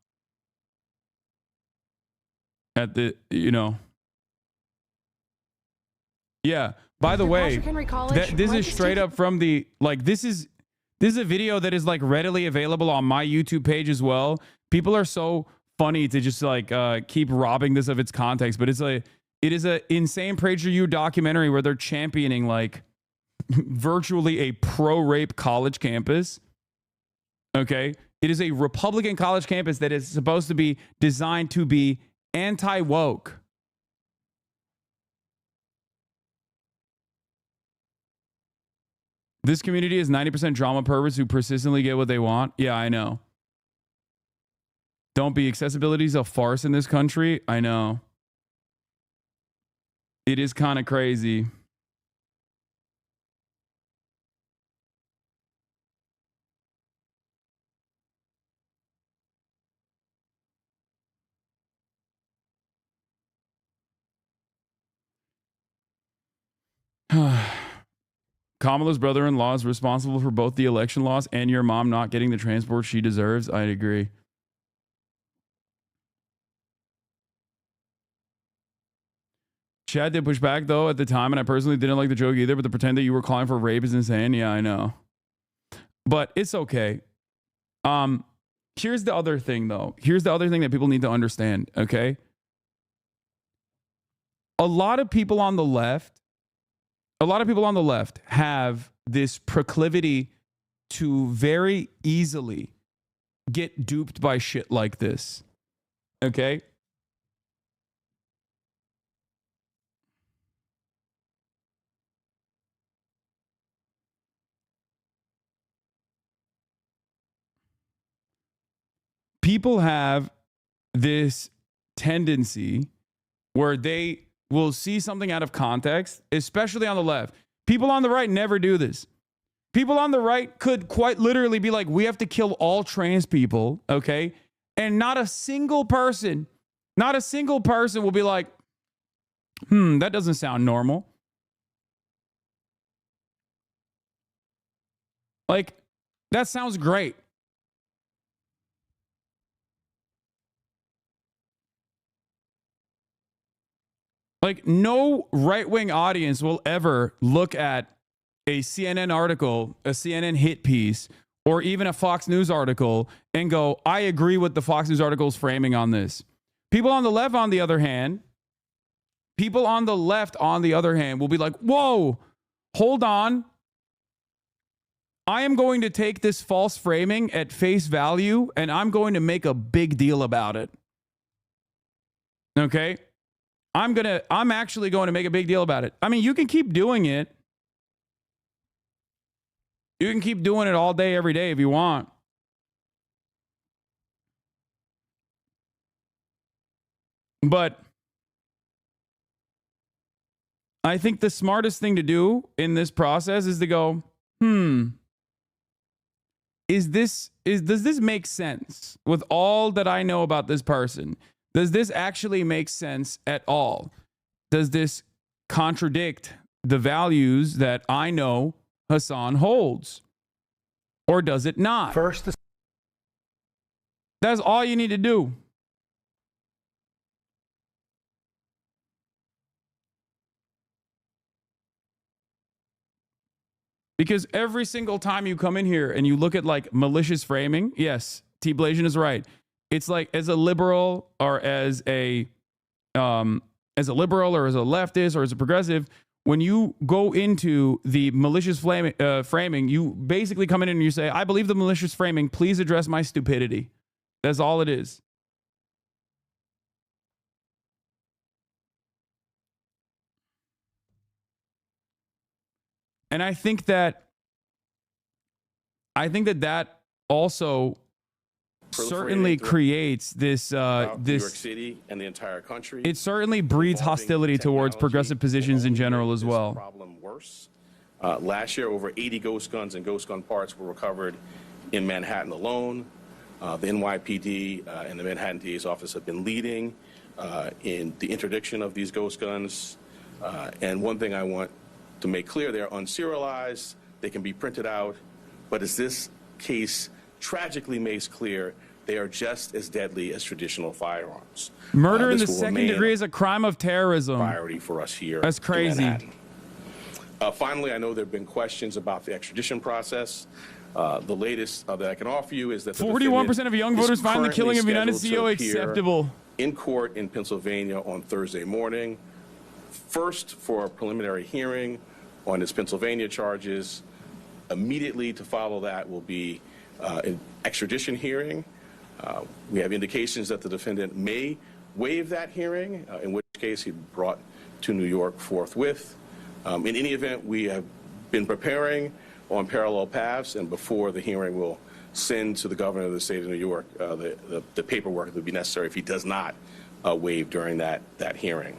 S2: at the, you know. Yeah. By the way, this is straight up from the, like, this is a video that is like readily available on my YouTube page as well. People are so funny to just like keep robbing this of its context, but it is a insane PragerU documentary where they're championing like virtually a pro-rape college campus. Okay. It is a Republican college campus that is supposed to be designed to be anti-woke. This community is 90% drama perverts who persistently get what they want. Yeah, I know. Don't be. Accessibility is a farce in this country. I know. It is kind of crazy. Kamala's brother-in-law is responsible for both the election loss and your mom not getting the transport she deserves. I'd agree. Chad did push back though at the time, and I personally didn't like the joke either, but to pretend that you were calling for rape is insane. Yeah, I know. But it's okay. Here's the other thing though. Here's the other thing that people need to understand, okay? A lot of people on the left have this proclivity to very easily get duped by shit like this. Okay? People have this tendency where they will see something out of context, especially on the left. People on the right never do this. People on the right could quite literally be like, we have to kill all trans people, okay? And not a single person will be like, that doesn't sound normal. Like, that sounds great. Like, no right-wing audience will ever look at a CNN article, a CNN hit piece, or even a Fox News article and go, I agree with the Fox News article's framing on this. People on the left, on the other hand, will be like, whoa, hold on. I am going to take this false framing at face value, and I'm going to make a big deal about it. Okay? I'm actually going to make a big deal about it. I mean, you can keep doing it. You can keep doing it all day, every day if you want. But I think the smartest thing to do in this process is to go, does this make sense with all that I know about this person? Does this actually make sense at all? Does this contradict the values that I know Hassan holds? Or does it not? That's all you need to do. Because every single time you come in here and you look at like malicious framing, yes, T. Blasian is right. It's like as a liberal or as a liberal or as a leftist or as a progressive, when you go into the malicious framing, you basically come in and you say, I believe the malicious framing, please address my stupidity. That's all it is. And I think that also certainly creates this
S14: New York City and the entire country.
S2: It certainly breeds hostility towards progressive positions in general as well.
S14: Problem worse. Last year, over 80 ghost guns and ghost gun parts were recovered in Manhattan alone. The NYPD and the Manhattan DA's office have been leading in the interdiction of these ghost guns. And one thing I want To make clear, they're unserialized, they can be printed out, but as this case tragically makes clear, they are just as deadly as traditional firearms.
S2: Murder in the
S14: This will
S2: second
S14: remain
S2: degree is a crime of terrorism.
S14: Priority for us here.
S2: That's crazy.
S14: In Manhattan. Finally, I know there have been questions about the extradition process. The latest that I can offer you is that
S2: 41% of young voters find the killing of a United CEO acceptable.
S14: In court in Pennsylvania on Thursday morning. First for a preliminary hearing on his Pennsylvania charges. Immediately to follow that will be an extradition hearing. We have indications that the defendant may waive that hearing, in which case he'd be brought to New York forthwith. In any event, we have been preparing on parallel paths, and before the hearing, we'll send to the governor of the state of New York the paperwork that would be necessary if he does not waive during that hearing.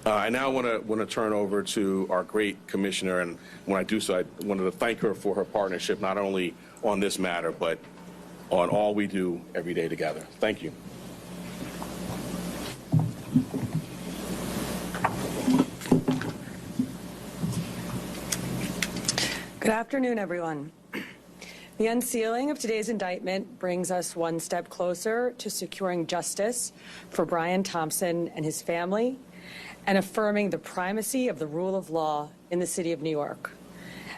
S14: I now want to turn over to our great commissioner, and when I do so, I wanted to thank her for her partnership, not only on this matter, but on all we do every day together. Thank you.
S15: Good afternoon, everyone. The unsealing of today's indictment brings us one step closer to securing justice for Brian Thompson and his family and affirming the primacy of the rule of law in the city of New York.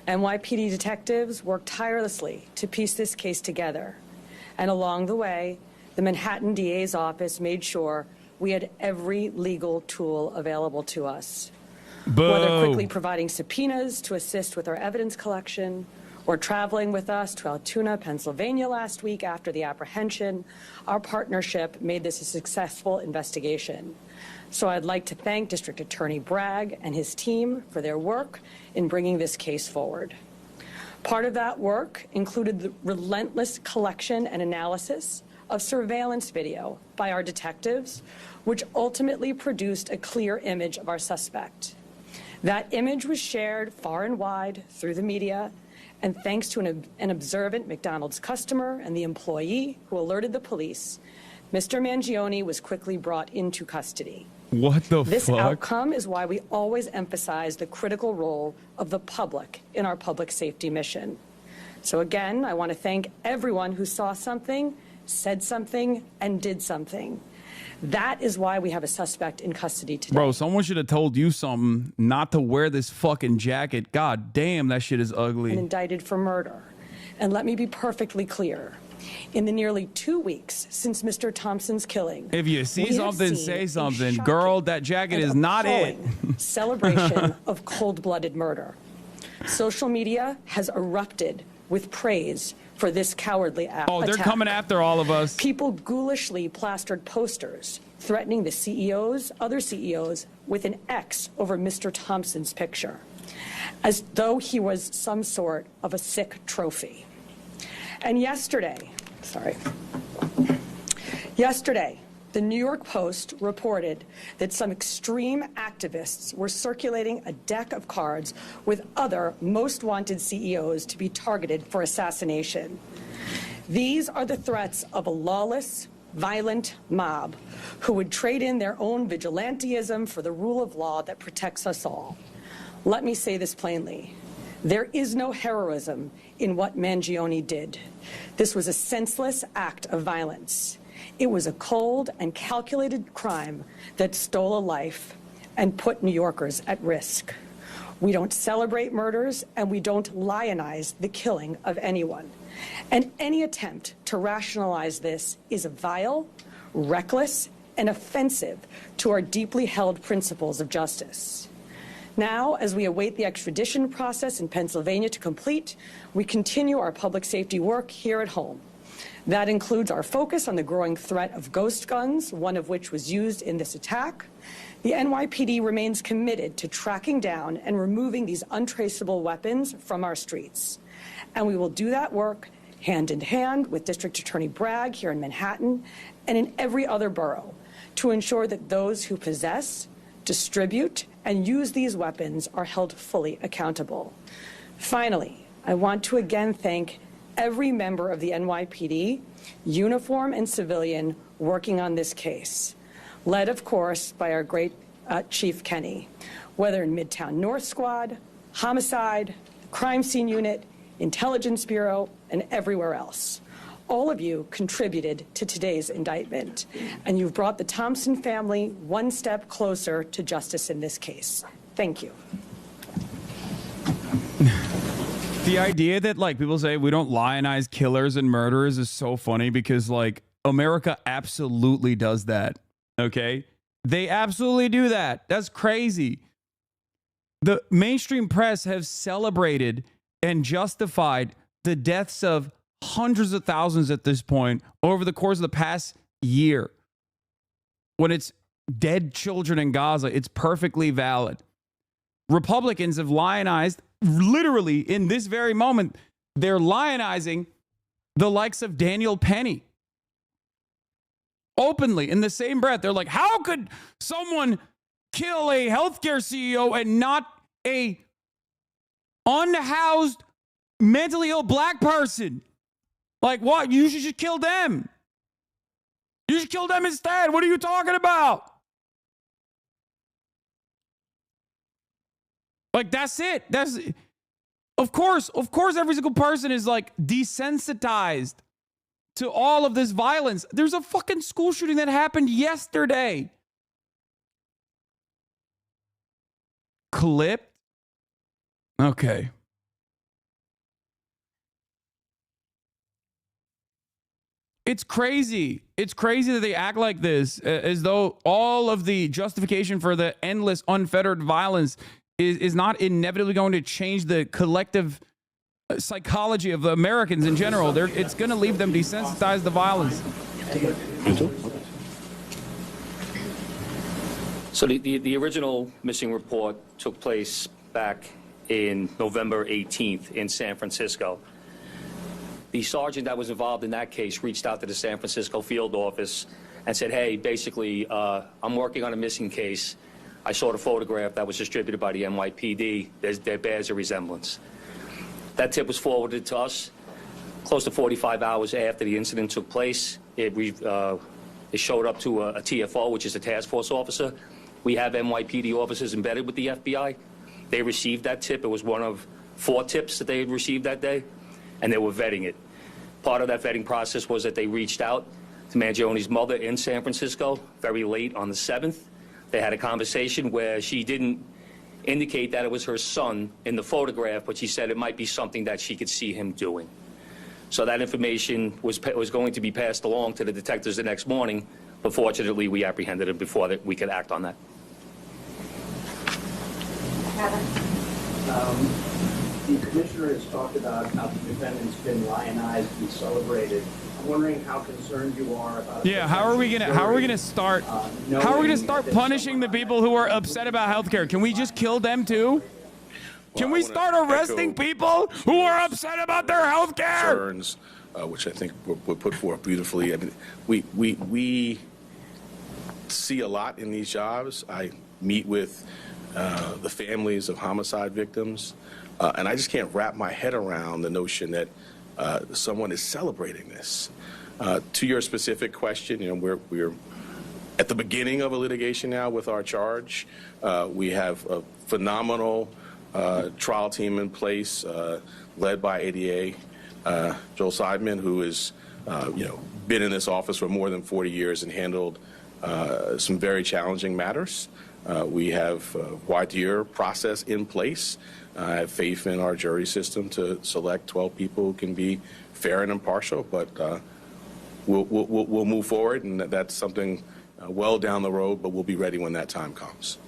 S15: NYPD detectives worked tirelessly to piece this case together. And along the way, the Manhattan DA's office made sure we had every legal tool available to us.
S2: Boo.
S15: Whether quickly providing subpoenas to assist with our evidence collection, or traveling with us to Altoona, Pennsylvania last week after the apprehension, our partnership made this a successful investigation. So I'd like to thank District Attorney Bragg and his team for their work in bringing this case forward. Part of that work included the relentless collection and analysis of surveillance video by our detectives, which ultimately produced a clear image of our suspect. That image was shared far and wide through the media, and thanks to an observant McDonald's customer and the employee who alerted the police, Mr. Mangione was quickly brought into custody.
S2: What the fuck?
S15: This outcome is why we always emphasize the critical role of the public in our public safety mission. So again, I want to thank everyone who saw something, said something, and did something. That is why we have a suspect in custody today.
S2: Bro, someone should have told you something not to wear this fucking jacket. God damn, that shit is ugly.
S15: And indicted for murder. And let me be perfectly clear. In the nearly 2 weeks since Mr. Thompson's killing,
S2: if you see something, say something. Girl, that jacket is not it.
S15: Celebration of cold-blooded murder. Social media has erupted with praise for this cowardly act.
S2: Oh, they're coming after all of us.
S15: People ghoulishly plastered posters threatening the other CEOs with an X over Mr. Thompson's picture, as though he was some sort of a sick trophy. And yesterday, the New York Post reported that some extreme activists were circulating a deck of cards with other most wanted CEOs to be targeted for assassination. These are the threats of a lawless, violent mob who would trade in their own vigilantism for the rule of law that protects us all. Let me say this plainly. There is no heroism in what Mangione did. This was a senseless act of violence. It was a cold and calculated crime that stole a life and put New Yorkers at risk. We don't celebrate murders, and we don't lionize the killing of anyone. And any attempt to rationalize this is vile, reckless, and offensive to our deeply held principles of justice. Now, as we await the extradition process in Pennsylvania to complete, we continue our public safety work here at home. That includes our focus on the growing threat of ghost guns, one of which was used in this attack. The NYPD remains committed to tracking down and removing these untraceable weapons from our streets. And we will do that work hand in hand with District Attorney Bragg here in Manhattan and in every other borough to ensure that those who possess, distribute, and use these weapons are held fully accountable. Finally, I want to again thank every member of the NYPD, uniform and civilian, working on this case, led, of course, by our great Chief Kenny, whether in Midtown North Squad, Homicide, Crime Scene Unit, Intelligence Bureau, and everywhere else. All of you contributed to today's indictment, and you've brought the Thompson family one step closer to justice in this case. Thank you.
S2: The idea that, like, people say we don't lionize killers and murderers is so funny because, like, America absolutely does that, okay? They absolutely do that. That's crazy. The mainstream press have celebrated and justified the deaths of hundreds of thousands at this point over the course of the past year. When it's dead children in Gaza, it's perfectly valid. Republicans have lionized, literally in this very moment, they're lionizing the likes of Daniel Penny. Openly, in the same breath, they're like, how could someone kill a healthcare CEO and not a unhoused, mentally ill black person? Like, what? You should kill them. You should kill them instead. What are you talking about? Like, that's it. That's, of course, every single person is like desensitized to all of this violence. There's a fucking school shooting that happened yesterday. Clipped? Okay. It's crazy. It's crazy that they act like this, as though all of the justification for the endless, unfettered violence is not inevitably going to change the collective psychology of Americans in general. It's going to leave them desensitized to violence.
S16: So the original missing report took place back in November 18th in San Francisco. The sergeant that was involved in that case reached out to the San Francisco field office and said, hey, basically, I'm working on a missing case. I saw the photograph that was distributed by the NYPD. There bears a resemblance. That tip was forwarded to us close to 45 hours after the incident took place. It showed up to a TFO, which is a task force officer. We have NYPD officers embedded with the FBI. They received that tip. It was one of 4 tips that they had received that day, and they were vetting it. Part of that vetting process was that they reached out to Mangioni's mother in San Francisco very late on the 7th. They had a conversation where she didn't indicate that it was her son in the photograph, but she said it might be something that she could see him doing. So that information was going to be passed along to the detectives the next morning, but fortunately we apprehended him before we could act on that.
S17: The commissioner has talked about how the defendant's been lionized and celebrated. I'm wondering how concerned you are about.
S2: Yeah, how are we gonna start punishing the people who are upset about healthcare? Can we just kill them too? Can we start arresting people who are upset about their healthcare?
S14: Concerns, which I think were put forth beautifully. I mean, we see a lot in these jobs. I meet with the families of homicide victims, and I just can't wrap my head around the notion that someone is celebrating this. To your specific question, you know, we're at the beginning of a litigation now with our charge. We have a phenomenal trial team in place, led by ADA Joel Seidman, who has been in this office for more than 40 years and handled some very challenging matters. We have a wide-year process in place. I have faith in our jury system to select 12 people who can be fair and impartial, but we'll move forward, and that's something well down the road, but we'll be ready when that time comes.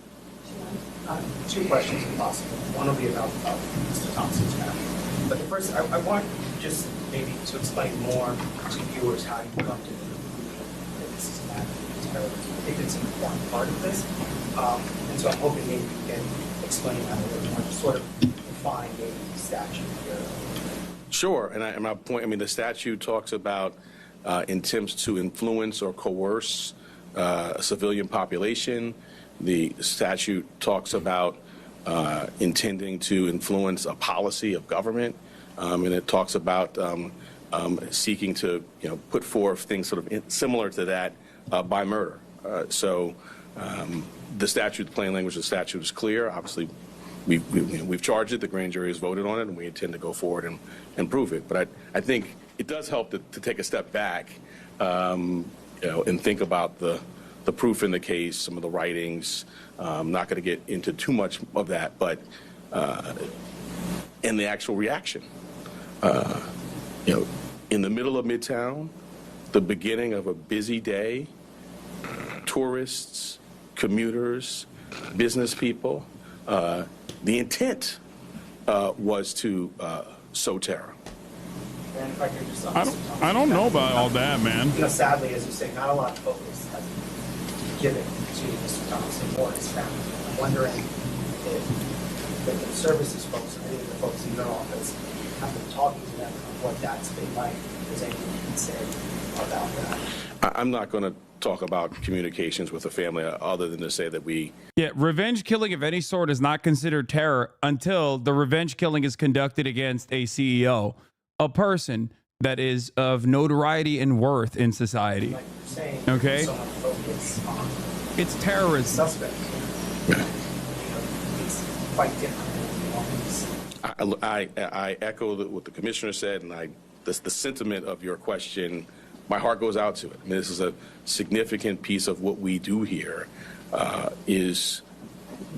S17: 2 questions, if possible. One will be about Mr. Thompson's family. But the first, I want just maybe to explain more to viewers how you come to the conclusion that this is an act of terrorism. I think it's an important part of this. And so I'm hoping maybe you can explain that a little more, just sort of define maybe the statute here.
S14: Sure, and my point, I mean, the statute talks about attempts to influence or coerce a civilian population. The statute talks about intending to influence a policy of government, and it talks about seeking to, put forth things sort of similar to that by murder. So the statute, the plain language of the statute is clear. Obviously, we've charged it. The grand jury has voted on it, and we intend to go forward and prove it. But I think it does help to take a step back, and think about the proof in the case, some of the writings. I'm not going to get into too much of that, but and the actual reaction. In the middle of Midtown, the beginning of a busy day, tourists, commuters, business people, the intent was to sow terror.
S17: And if I could just
S2: I don't know about all that, man.
S17: Sadly, as you say, not a lot of focus has been given to Mr. Thompson or his family. I'm wondering if the services folks, or any of the folks in your office, have been talking to them of what that's been like. Is anything you can say about that?
S14: I'm not going to talk about communications with the family other than to say that
S2: revenge killing of any sort is not considered terror until the revenge killing is conducted against a CEO, a person that is of notoriety and worth in society.
S17: Like you're saying,
S2: okay,
S17: so much focus on
S2: it's terrorism.
S17: Suspect. It's quite different.
S14: I echo what the commissioner said, and the sentiment of your question. My heart goes out to it. I mean, this is a significant piece of what we do here. Is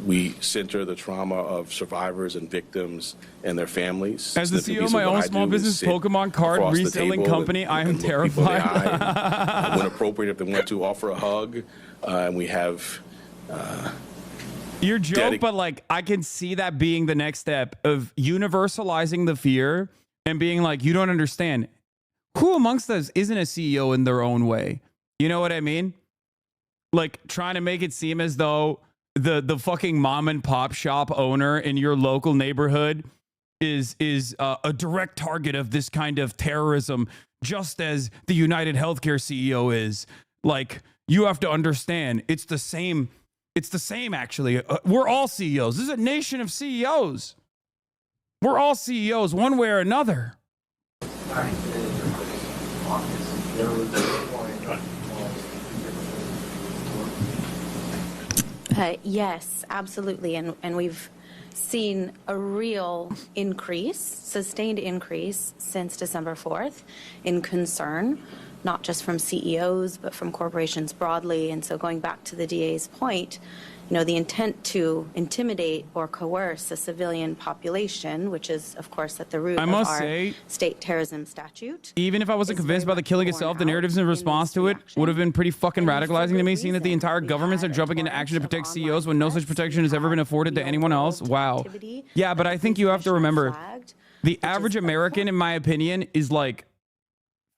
S14: we center the trauma of survivors and victims and their families.
S2: As the CEO of my own small business Pokemon card reselling company, I am terrified.
S14: When appropriate, if they want to, offer a hug, and we have.
S2: Your joke, but like I can see that being the next step of universalizing the fear and being like, you don't understand. Who amongst us isn't a CEO in their own way? You know what I mean? Like trying to make it seem as though the fucking mom and pop shop owner in your local neighborhood is a direct target of this kind of terrorism, just as the United Healthcare CEO is. Like, you have to understand, it's the same. It's the same, actually. We're all CEOs. This is a nation of CEOs. We're all CEOs one way or another.
S18: Yes, absolutely. And we've seen a real increase, sustained increase since December 4th in concern, not just from CEOs, but from corporations broadly. And so going back to the DA's point, the intent to intimidate or coerce a civilian population, which is, of course, at the root of our state terrorism statute.
S2: Even if I wasn't convinced by the killing itself, the narratives in response to it would have been pretty fucking radicalizing to me, seeing that the entire governments are jumping into action to protect CEOs when no such protection has ever been afforded to anyone else. Wow. Yeah, but I think you have to remember, the average American, in my opinion, is like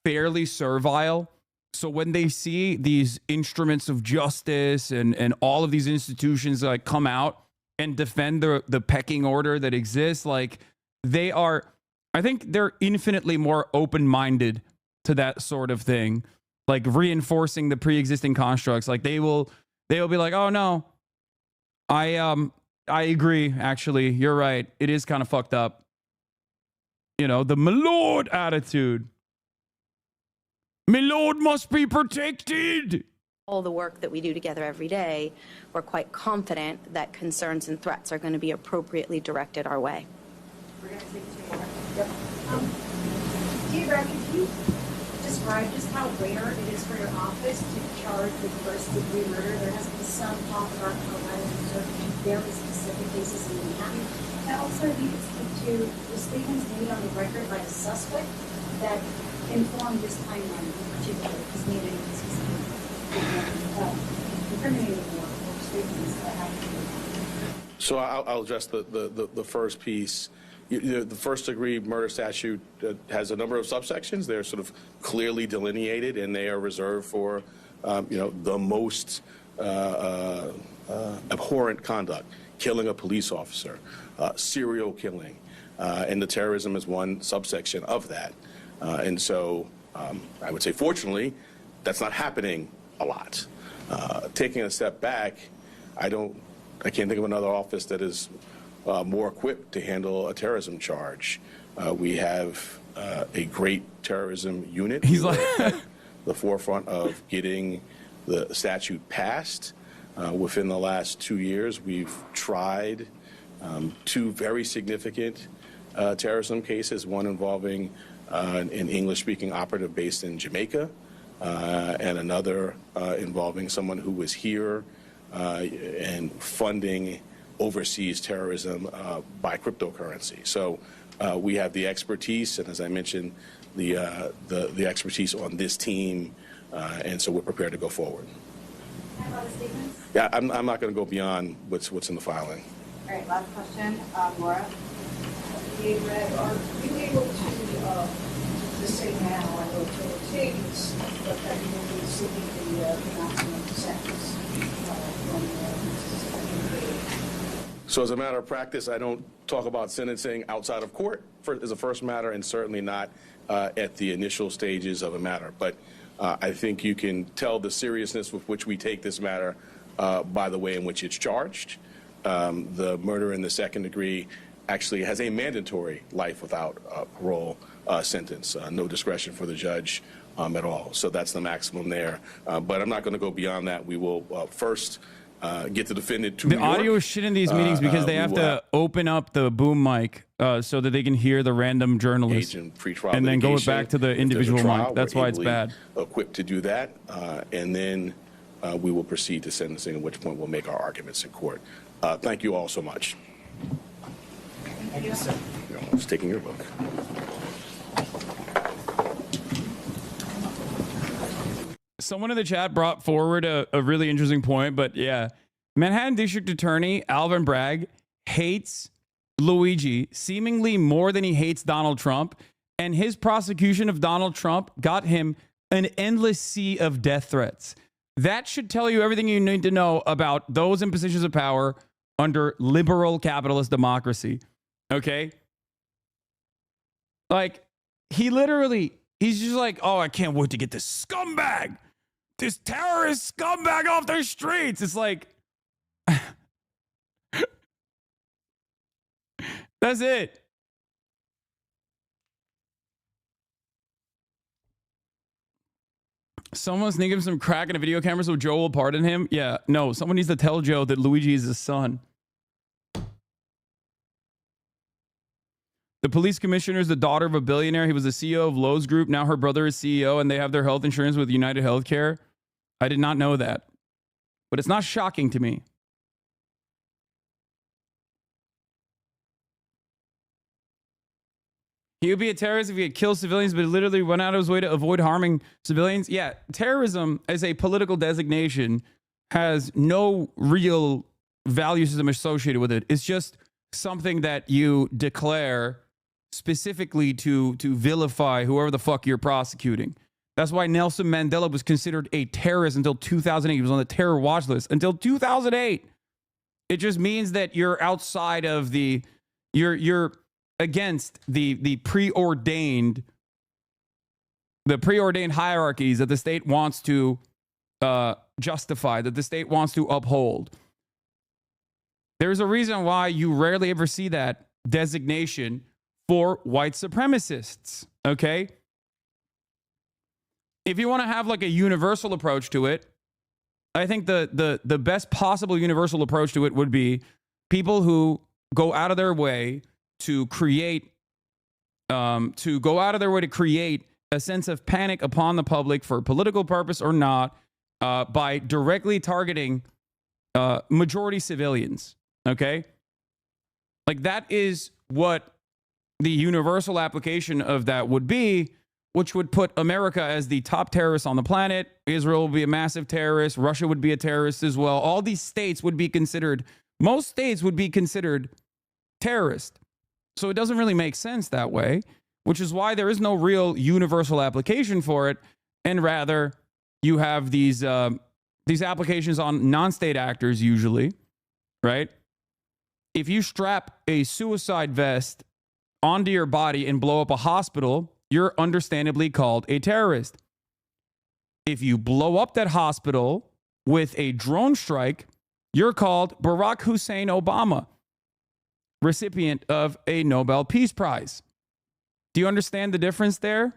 S2: fairly servile. So when they see these instruments of justice and all of these institutions like come out and defend the pecking order that exists, like I think they're infinitely more open-minded to that sort of thing, like reinforcing the pre-existing constructs. Like they will be like, oh no, I agree. Actually, you're right. It is kind of fucked up. The my lord attitude. My lord must be protected.
S18: All the work that we do together every day, we're quite confident that concerns and threats are going to be appropriately directed our way.
S19: We're going to take two more. Yep. Dear Brad, could you describe just how rare it is for your office to charge with first-degree murder? There has been some talk about how violent certain very specific cases in Manhattan. And also, if you could speak to the statements made on the record by a suspect that inform this timeline in particular, because maybe it's incriminating or statements that happen.
S14: So I'll address the first piece. The first-degree murder statute has a number of subsections. They're sort of clearly delineated, and they are reserved for, the most abhorrent conduct: killing a police officer, serial killing, and the terrorism is one subsection of that. And so I would say, fortunately, that's not happening a lot. Taking a step back, I can't think of another office that is more equipped to handle a terrorism charge. We have a great terrorism unit.
S2: He's like
S14: at the forefront of getting the statute passed. Within the last 2 years, we've tried 2 very significant terrorism cases, one involving an English-speaking operative based in Jamaica, and another involving someone who was here and funding overseas terrorism by cryptocurrency. So we have the expertise, and as I mentioned, the expertise on this team, and so we're prepared to go forward. Yeah, I'm not going to go beyond what's in the filing.
S19: All right, last question, Laura. Hey, Greg, are you able to just say now, I know it's what it takes, but that you will be seeking the maximum sentence
S14: So as a matter of practice, I don't talk about sentencing outside of court as a first matter, and certainly not at the initial stages of a matter. But I think you can tell the seriousness with which we take this matter by the way in which it's charged. The murder in the second degree actually has a mandatory life without parole sentence, no discretion for the judge at all. So that's the maximum there. But I'm not going to go beyond that. We will first get the defendant to
S2: the
S14: New York.
S2: audio is shit in these meetings because they have to open up the boom mic so that they can hear the random journalist and then go back to the individual mic. That's why it's bad.
S14: Equipped to do that, and then we will proceed to sentencing, at which point we'll make our arguments in court. Thank you all so much.
S17: I guess so.
S14: I was taking your book.
S2: Someone in the chat brought forward a really interesting point, but yeah. Manhattan District Attorney Alvin Bragg hates Luigi seemingly more than he hates Donald Trump, and his prosecution of Donald Trump got him an endless sea of death threats. That should tell you everything you need to know about those in positions of power under liberal capitalist democracy. Okay? Like, he's just like, oh, I can't wait to get this scumbag, this terrorist scumbag off the streets. It's like, that's it. Someone's sneaking some crack in a video camera so Joe will pardon him. Yeah, no, someone needs to tell Joe that Luigi is his son. The police commissioner is the daughter of a billionaire. He was the CEO of Lowe's Group. Now her brother is CEO, and they have their health insurance with United Healthcare. I did not know that, but it's not shocking to me. He would be a terrorist if he had killed civilians, but he literally went out of his way to avoid harming civilians. Yeah, terrorism as a political designation has no real value system associated with it. It's just something that you declare specifically to vilify whoever the fuck you're prosecuting. That's why Nelson Mandela was considered a terrorist until 2008. He was on the terror watch list until 2008. It just means that you're outside of you're against the preordained hierarchies that the state wants to justify, that the state wants to uphold. There's a reason why you rarely ever see that designation for white supremacists, okay? If you want to have like a universal approach to it, I think the best possible universal approach to it would be people who go out of their way to create a sense of panic upon the public for political purpose or not, by directly targeting majority civilians. Okay? Like, that is what the universal application of that would be, which would put America as the top terrorist on the planet. Israel would be a massive terrorist. Russia would be a terrorist as well. All these states would be considered, most states would be considered terrorist. So it doesn't really make sense that way, which is why there is no real universal application for it. And rather, you have these applications on non-state actors usually, right? If you strap a suicide vest onto your body and blow up a hospital, you're understandably called a terrorist. If you blow up that hospital with a drone strike, you're called Barack Hussein Obama, recipient of a Nobel Peace Prize. Do you understand the difference there?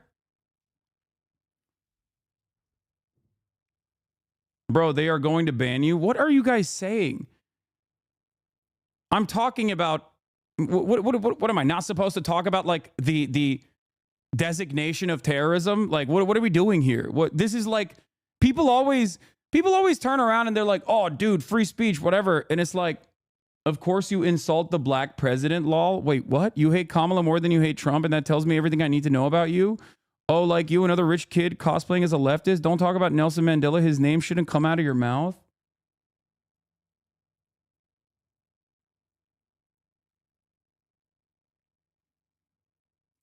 S2: Bro, they are going to ban you. What are you guys saying? I'm talking about what am I not supposed to talk about? Like the designation of terrorism? Like what are we doing here? What this is like people always turn around and they're like, "Oh, dude, free speech, whatever." And it's like, of course you insult the black president, lol. Wait, what? You hate Kamala more than you hate Trump, and that tells me everything I need to know about you? Oh, like you, another rich kid cosplaying as a leftist? Don't talk about Nelson Mandela. His name shouldn't come out of your mouth.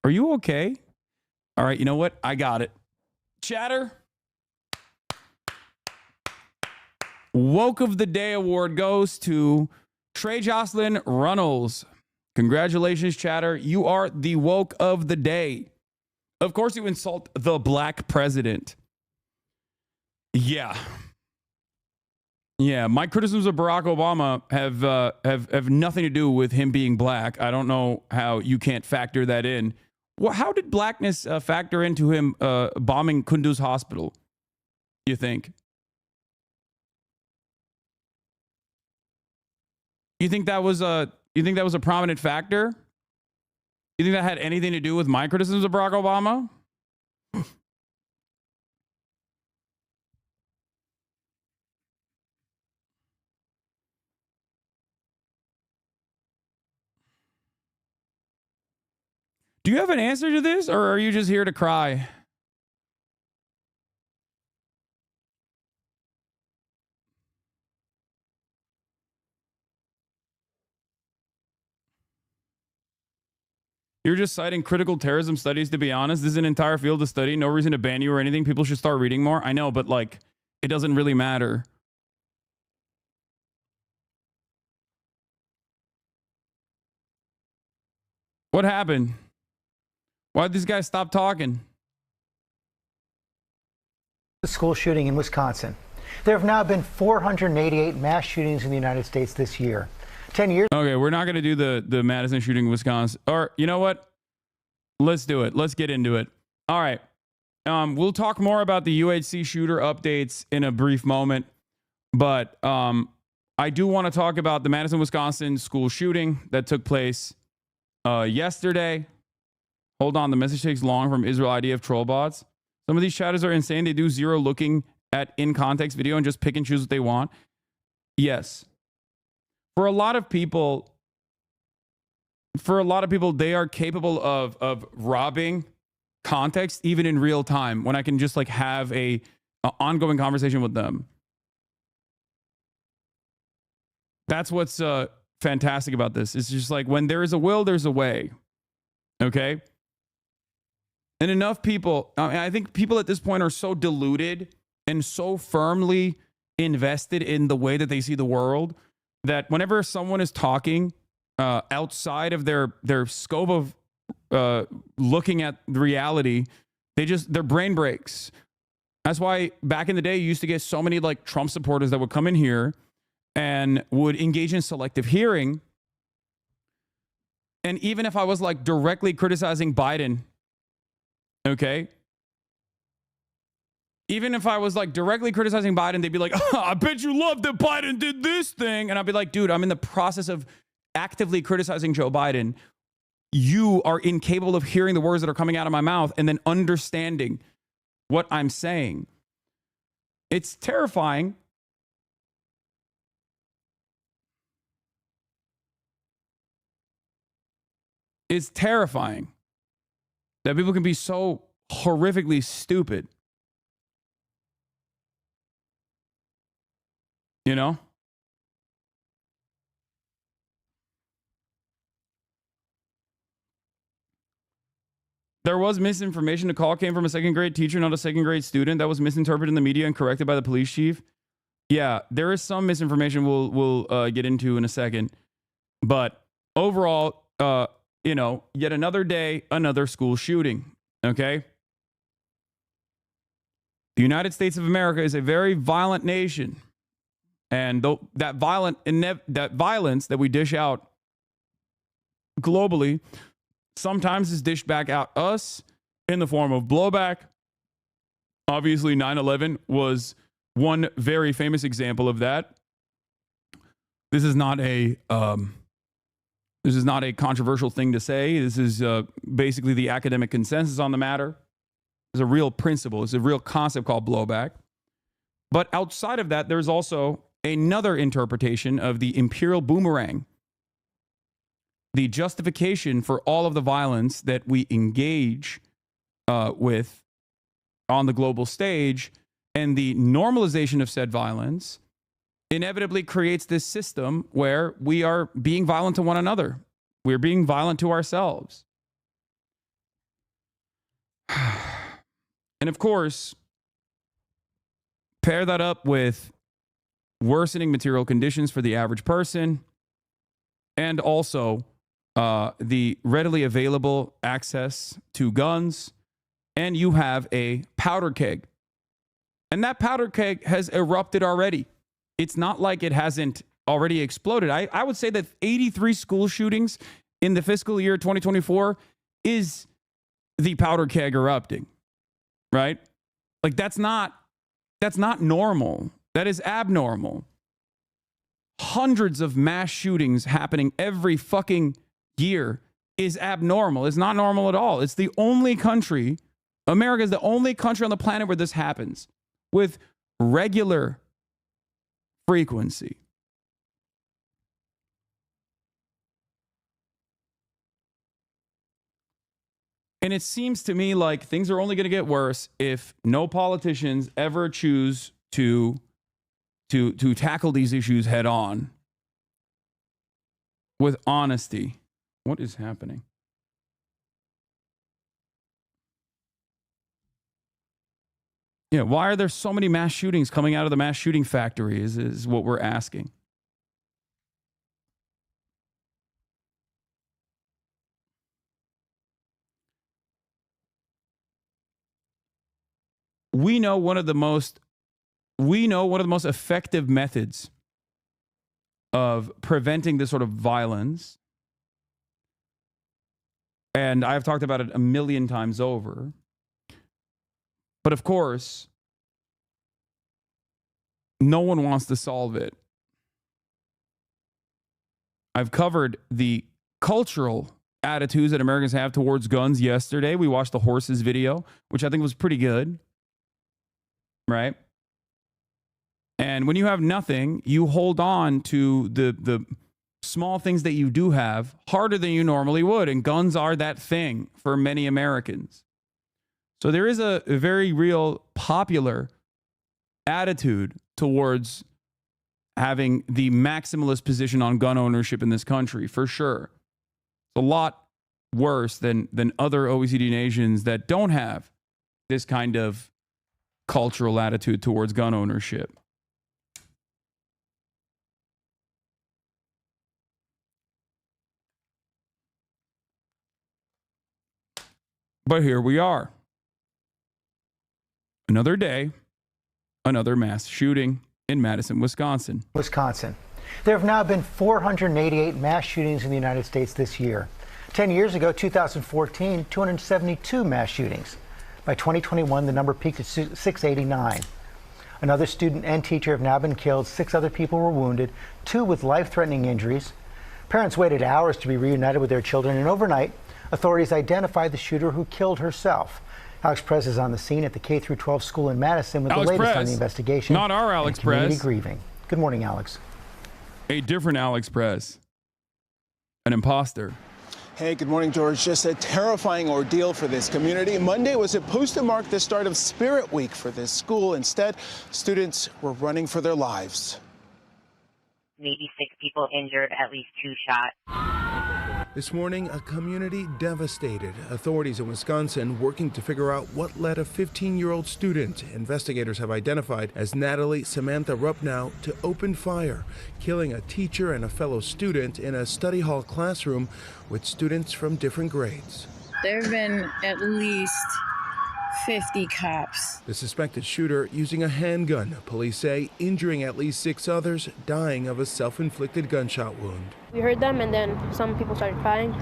S2: Are you okay? All right, you know what? I got it. Chatter. Woke of the Day award goes to Trey Jocelyn Runnels. Congratulations, Chatter. You are the woke of the day. Of course, you insult the black president. Yeah. Yeah, my criticisms of Barack Obama have nothing to do with him being black. I don't know how you can't factor that in. Well, how did blackness factor into him bombing Kunduz Hospital, you think? You think that was a prominent factor? You think that had anything to do with my criticisms of Barack Obama? Do you have an answer to this, or are you just here to cry? You're just citing critical terrorism studies, to be honest. This is an entire field of study. No reason to ban you or anything. People should start reading more. I know, but like, it doesn't really matter. What happened? Why did these guys stop talking?
S20: The school shooting in Wisconsin. There have now been 488 mass shootings in the United States this year. 10 years.
S2: Okay, we're not going to do the Madison shooting in Wisconsin. Or, you know what? Let's do it. Let's get into it. All right. We'll talk more about the UHC shooter updates in a brief moment. But I do want to talk about the Madison, Wisconsin school shooting that took place yesterday. Hold on. The message takes long from Israel IDF troll bots. Some of these chatters are insane. They do zero looking at in-context video and just pick and choose what they want. Yes. For a lot of people, they are capable of robbing context even in real time when I can just like have a ongoing conversation with them. That's what's fantastic about this. It's just like when there is a will, there's a way. Okay? And enough people, I think people at this point are so deluded and so firmly invested in the way that they see the world that whenever someone is talking outside of their scope of looking at reality, their brain breaks. That's why back in the day, you used to get so many like Trump supporters that would come in here and would engage in selective hearing. And even if I was like directly criticizing Biden, okay? Even if I was like directly criticizing Biden, they'd be like, oh, I bet you love that Biden did this thing. And I'd be like, dude, I'm in the process of actively criticizing Joe Biden. You are incapable of hearing the words that are coming out of my mouth and then understanding what I'm saying. It's terrifying. It's terrifying that people can be so horrifically stupid. You know? There was misinformation. The call came from a second grade teacher, not a second grade student. That was misinterpreted in the media and corrected by the police chief. Yeah, there is some misinformation we'll get into in a second. But overall, yet another day, another school shooting. Okay? The United States of America is a very violent nation. And that violence that we dish out globally sometimes is dished back out us in the form of blowback. Obviously, 9/11 was One very famous example of that. This is not a controversial thing to say. This is basically the academic consensus on the matter. It's a real principle. It's a real concept called blowback. But outside of that, there's also another interpretation of the imperial boomerang. The justification for all of the violence that we engage with on the global stage and the normalization of said violence inevitably creates this system where we are being violent to one another. We're being violent to ourselves. And of course, pair that up with worsening material conditions for the average person and also the readily available access to guns, and you have a powder keg. And that powder keg has erupted already. It's not like it hasn't already exploded. I would say that 83 school shootings in the fiscal year 2024 is the powder keg erupting, right? Like that's not normal. That is abnormal. Hundreds of mass shootings happening every fucking year is abnormal. It's not normal at all. It's the only country, America is the only country on the planet where this happens with regular frequency. And it seems to me like things are only going to get worse if no politicians ever choose to tackle these issues head on with honesty. What is happening? Yeah, why are there so many mass shootings coming out of the mass shooting factory is what we're asking. We know one of the most effective methods of preventing this sort of violence, and I've talked about it a million times over. But of course, no one wants to solve it. I've covered the cultural attitudes that Americans have towards guns yesterday. We watched the horses video, which I think was pretty good. Right? And when you have nothing, you hold on to the small things that you do have harder than you normally would. And guns are that thing for many Americans. So there is a very real popular attitude towards having the maximalist position on gun ownership in this country, for sure. It's a lot worse than other OECD nations that don't have this kind of cultural attitude towards gun ownership. But here we are. Another day, another mass shooting in Madison, Wisconsin.
S20: There have now been 488 mass shootings in the United States this year. 10 years ago, 2014, 272 mass shootings. By 2021, the number peaked at 689. Another student and teacher have now been killed. 6 other people were wounded, 2 with life-threatening injuries. Parents waited hours to be reunited with their children, and overnight, authorities identified the shooter who killed herself. Alex Perez is on the scene at the K-12 school in Madison with the latest on the investigation.
S2: Not our Alex
S20: Perez. Community grieving. Good morning, Alex.
S2: A different Alex Perez. An imposter.
S21: Hey, good morning, George. Just a terrifying ordeal for this community. Monday was supposed to mark the start of Spirit Week for this school. Instead, students were running for their lives.
S22: Maybe 6 people injured, at least 2 shot.
S23: This morning, a community devastated. Authorities in Wisconsin working to figure out what led a 15-year-old student investigators have identified as Natalie Samantha Rupnow to open fire, killing a teacher and a fellow student in a study hall classroom with students from different grades.
S24: There have been at least 50 cops.
S23: The suspected shooter using a handgun, police say, injuring at least 6 others, dying of a self-inflicted gunshot wound.
S25: We heard them, and then some people started crying,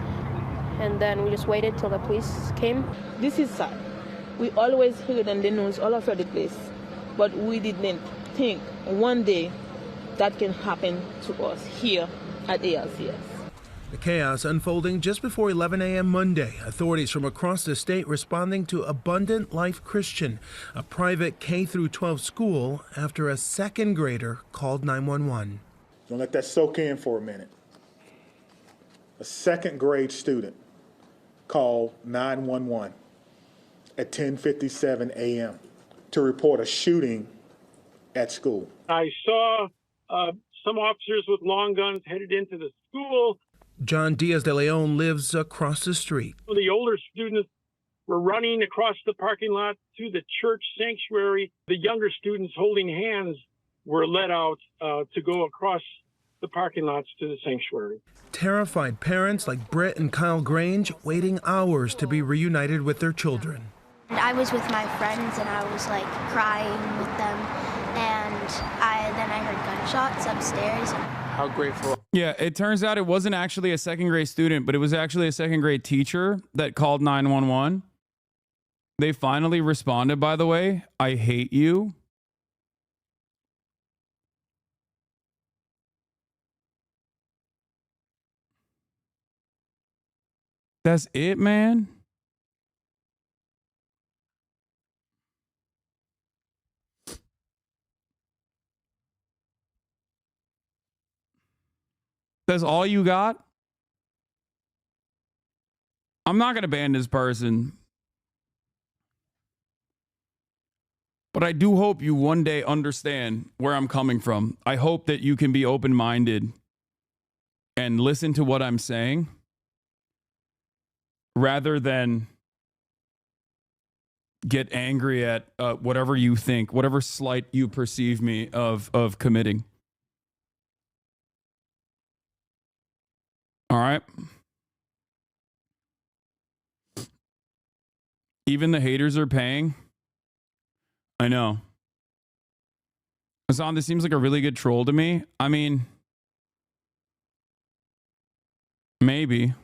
S25: and then we just waited till the police came.
S26: This is sad. We always heard on the news all over the place, but we didn't
S1: think one day that can happen to us here at ALCS.
S23: The chaos unfolding just before 11 a.m. Monday. Authorities from across the state responding to Abundant Life Christian, a private K-12 school, after a second grader called 911.
S3: Don't let that soak in for a minute. A second grade student called 911 at 10:57 a.m. to report a shooting at school.
S4: I saw some officers with long guns headed into the school.
S23: John Diaz de Leon lives across the street.
S4: The older students were running across the parking lot to the church sanctuary. The younger students holding hands were led out to go across the parking lots to the sanctuary.
S23: Terrified parents like Brett and Kyle Grange waiting hours to be reunited with their children.
S5: I was with my friends and I was like crying with them, and then I heard gunshots upstairs.
S3: How grateful.
S2: Yeah, it turns out it wasn't actually a second grade student, but it was actually a second grade teacher that called 911. They finally responded, by the way. I hate you. That's it, man. That's all you got? I'm not going to ban this person. But I do hope you one day understand where I'm coming from. I hope that you can be open-minded and listen to what I'm saying rather than get angry at whatever you think, whatever slight you perceive me of committing. All right. Even the haters are paying. I know. Hassan, this seems like a really good troll to me. I mean, maybe.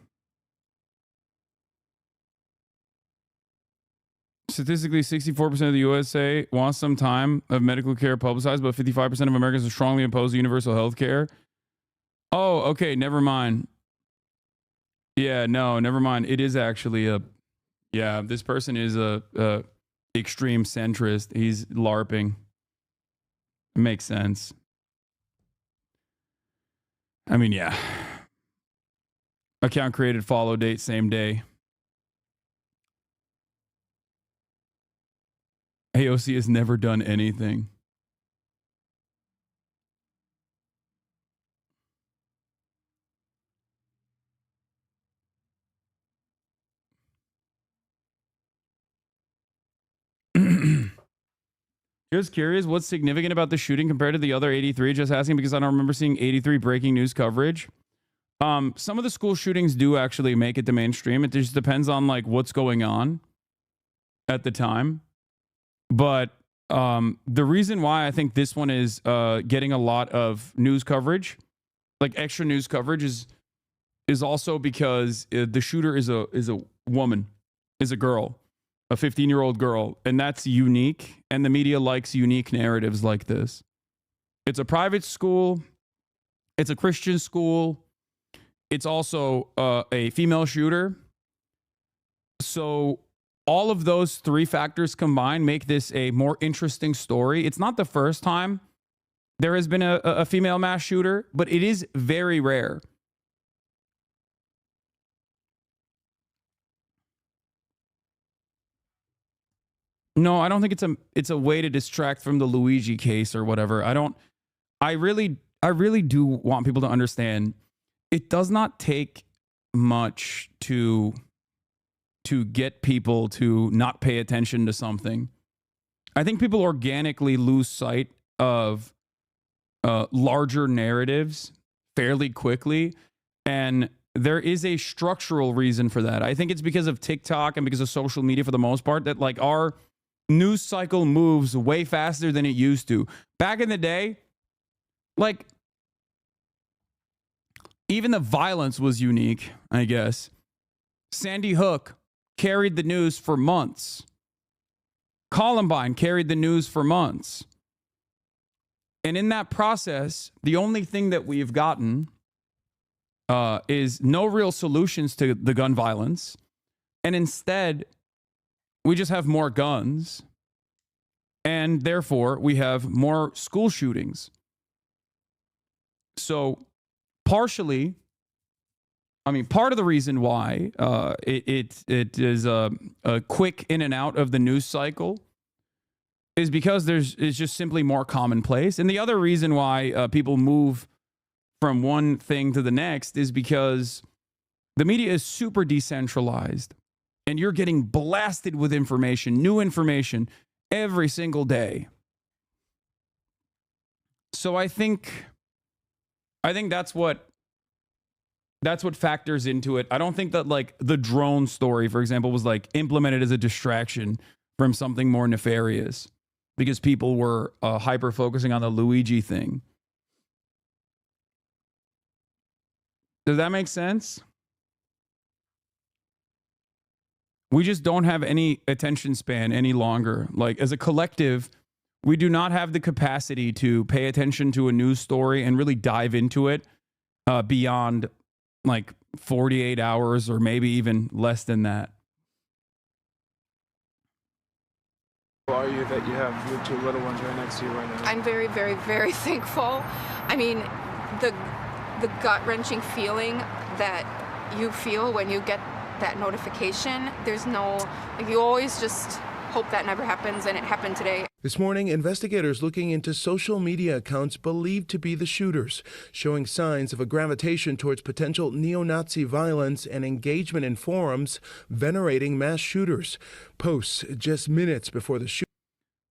S2: Statistically, 64% of the USA wants some time of medical care publicized, but 55% of Americans are strongly opposed to universal health care. Oh, okay. Never mind. Yeah, no, never mind. It is actually this person is a extreme centrist. He's LARPing. It makes sense. I mean, yeah. Account created, follow date, same day. AOC has never done anything. Just curious, what's significant about the shooting compared to the other 83? Just asking because I don't remember seeing 83 breaking news coverage. Some of the school shootings do actually make it to mainstream. It just depends on like what's going on at the time. But the reason why I think this one is getting a lot of news coverage, like extra news coverage, is also because the shooter is a woman, is a girl. A 15-year-old girl, and that's unique, and the media likes unique narratives like this. It's a private school. It's a Christian school. It's also a female shooter. So all of those three factors combined make this a more interesting story. It's not the first time there has been a female mass shooter, but it is very rare. No, I don't think it's a way to distract from the Luigi case or whatever. I really do want people to understand it does not take much to get people to not pay attention to something. I think people organically lose sight of larger narratives fairly quickly, and there is a structural reason for that. I think it's because of TikTok and because of social media for the most part that like our news cycle moves way faster than it used to. Back in the day, like, even the violence was unique, I guess. Sandy Hook carried the news for months. Columbine carried the news for months. And in that process, the only thing that we've gotten is no real solutions to the gun violence. And instead, we just have more guns. And therefore, we have more school shootings. So partially, I mean, part of the reason why it is a quick in and out of the news cycle is because it's just simply more commonplace. And the other reason why people move from one thing to the next is because the media is super decentralized and you're getting blasted with information, new information every single day. So I think that's what factors into it. I don't think that like the drone story, for example, was like implemented as a distraction from something more nefarious because people were hyper focusing on the Luigi thing. Does that make sense? We just don't have any attention span any longer. Like as a collective, we do not have the capacity to pay attention to a news story and really dive into it beyond like 48 hours or maybe even less than that.
S6: How are you that you have your 2 little ones right next to you right now?
S7: I'm very, very, very thankful. I mean, the gut-wrenching feeling that you feel when you get that notification, there's no, like, you always just hope that never happens, and it happened today.
S23: This morning, investigators looking into social media accounts believed to be the shooters, showing signs of a gravitation towards potential neo-Nazi violence and engagement in forums venerating mass shooters. Posts just minutes before the shooting.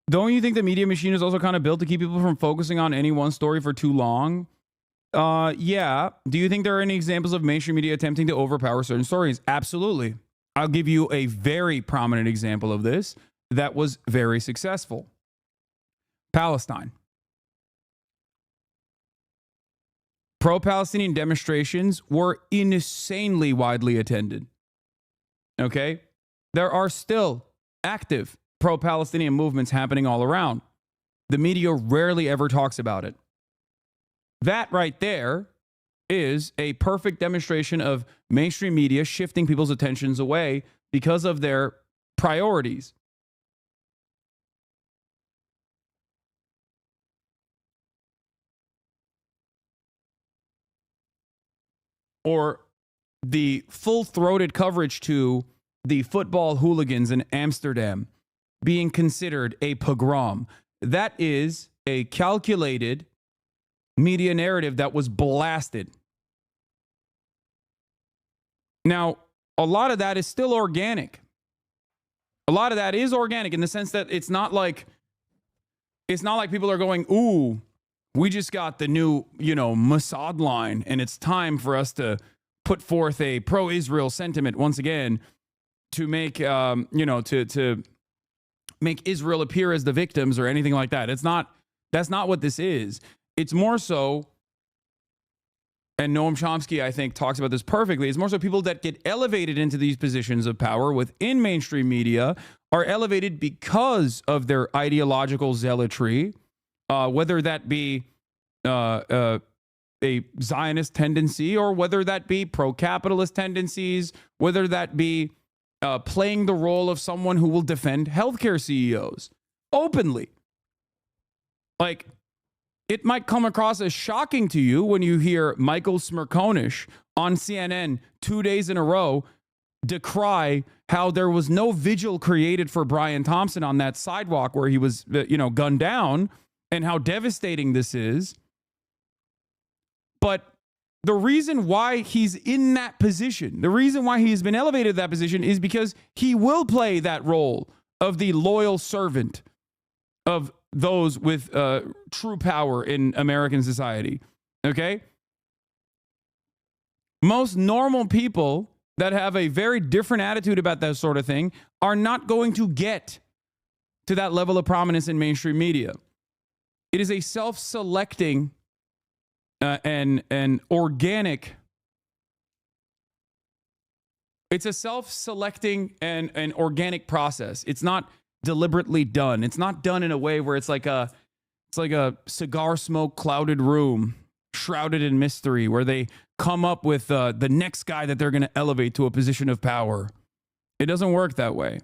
S2: Don't you think the media machine is also kind of built to keep people from focusing on any one story for too long? Yeah. Do you think there are any examples of mainstream media attempting to overpower certain stories? Absolutely. I'll give you a very prominent example of this that was very successful. Palestine. Pro-Palestinian demonstrations were insanely widely attended. Okay? There are still active pro-Palestinian movements happening all around. The media rarely ever talks about it. That right there is a perfect demonstration of mainstream media shifting people's attentions away because of their priorities. Or the full-throated coverage to the football hooligans in Amsterdam being considered a pogrom. That is a calculated media narrative that was blasted. Now, a lot of that is still organic. A lot of that is organic in the sense that it's not like people are going, ooh, we just got the new, Mossad line, and it's time for us to put forth a pro-Israel sentiment once again to make, to make Israel appear as the victims or anything like that. That's not what this is. It's more so, and Noam Chomsky, I think, talks about this perfectly, it's more so people that get elevated into these positions of power within mainstream media are elevated because of their ideological zealotry, whether that be a Zionist tendency or whether that be pro-capitalist tendencies, whether that be playing the role of someone who will defend healthcare CEOs openly. Like, it might come across as shocking to you when you hear Michael Smerconish on CNN 2 days in a row decry how there was no vigil created for Brian Thompson on that sidewalk where he was, gunned down, and how devastating this is. But the reason why he's in that position, the reason why he's been elevated to that position is because he will play that role of the loyal servant of those with true power in American society. Okay? Most normal people that have a very different attitude about that sort of thing are not going to get to that level of prominence in mainstream media. It is a self-selecting and organic. It's a self-selecting and an organic process. It's not deliberately done. It's not done in a way where it's like It's like a cigar smoke clouded room, shrouded in mystery, where they come up with the next guy that they're going to elevate to a position of power. It doesn't work that way.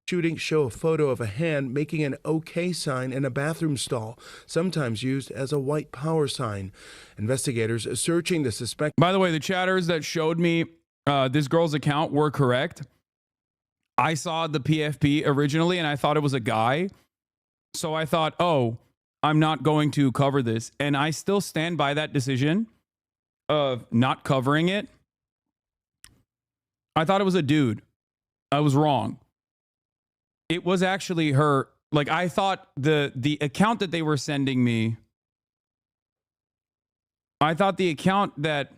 S23: Shootings show a photo of a hand making an OK sign in a bathroom stall, sometimes used as a white power sign. Investigators searching the suspect.
S2: By the way, the chatters that showed me this girl's account were correct. I saw the PFP originally and I thought it was a guy. So I thought, oh, I'm not going to cover this. And I still stand by that decision of not covering it. I thought it was a dude. I was wrong. It was actually her. Like, I thought the account that they were sending me, I thought the account that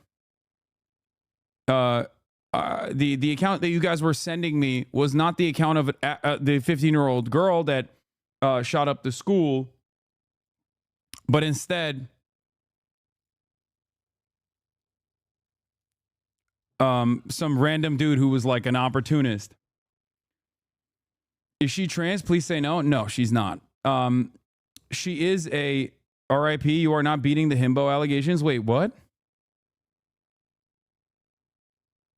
S2: the account that you guys were sending me was not the account of the 15-year-old girl that shot up the school, but instead some random dude who was like an opportunist. Is she trans? Please say no. No, she's not. She is a RIP. You are not beating the himbo allegations. Wait, what?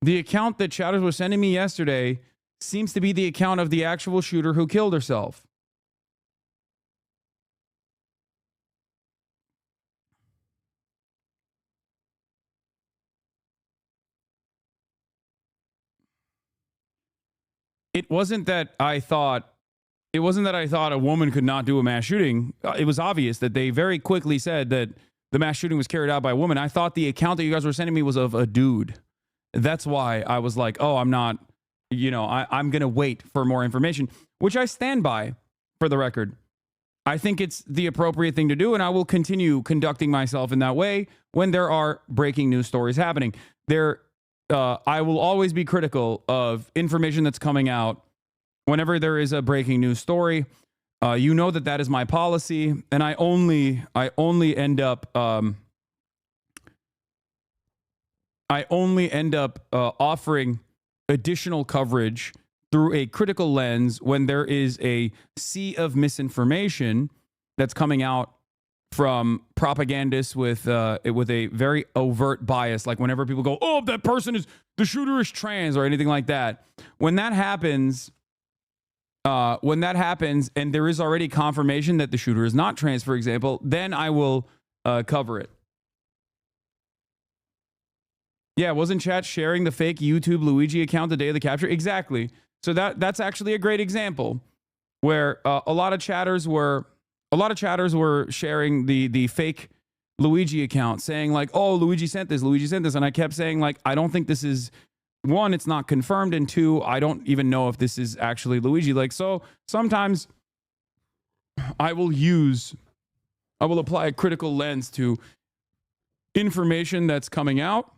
S2: The account that chatters were sending me yesterday seems to be the account of the actual shooter who killed herself. It wasn't that I thought a woman could not do a mass shooting. It was obvious that they very quickly said that the mass shooting was carried out by a woman. I thought the account that you guys were sending me was of a dude. That's why I was like, oh, I'm not, I'm going to wait for more information, which I stand by, for the record. I think it's the appropriate thing to do, and I will continue conducting myself in that way when there are breaking news stories happening. I will always be critical of information that's coming out whenever there is a breaking news story. You know that is my policy, and I only end up offering additional coverage through a critical lens when there is a sea of misinformation that's coming out from propagandists with a very overt bias. Like whenever people go, oh, the shooter is trans or anything like that. When that happens and there is already confirmation that the shooter is not trans, for example, then I will cover it. Yeah, wasn't chat sharing the fake YouTube Luigi account the day of the capture? Exactly. So that's actually a great example where a lot of chatters were sharing the fake Luigi account, saying like, oh, Luigi sent this, and I kept saying like, I don't think this is, one, it's not confirmed, and two, I don't even know if this is actually Luigi. Like, so sometimes I will apply a critical lens to information that's coming out.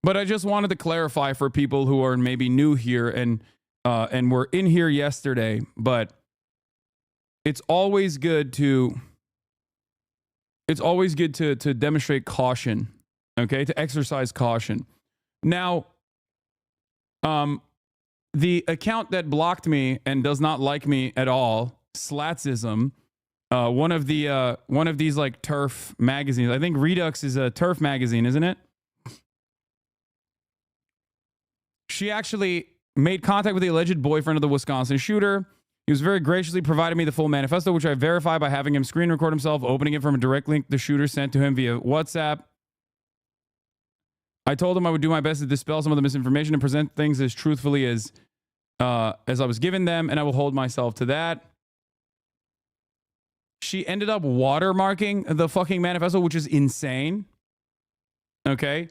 S2: But I just wanted to clarify for people who are maybe new here and were in here yesterday, but it's always good to demonstrate caution, okay? To exercise caution. Now, the account that blocked me and does not like me at all, Slatsism, one of these like TERF magazines. I think Redux is a TERF magazine, isn't it? She actually made contact with the alleged boyfriend of the Wisconsin shooter. He was very graciously provided me the full manifesto, which I verified by having him screen record himself, opening it from a direct link the shooter sent to him via WhatsApp. I told him I would do my best to dispel some of the misinformation and present things as truthfully as I was given them, and I will hold myself to that. She ended up watermarking the fucking manifesto, which is insane. Okay?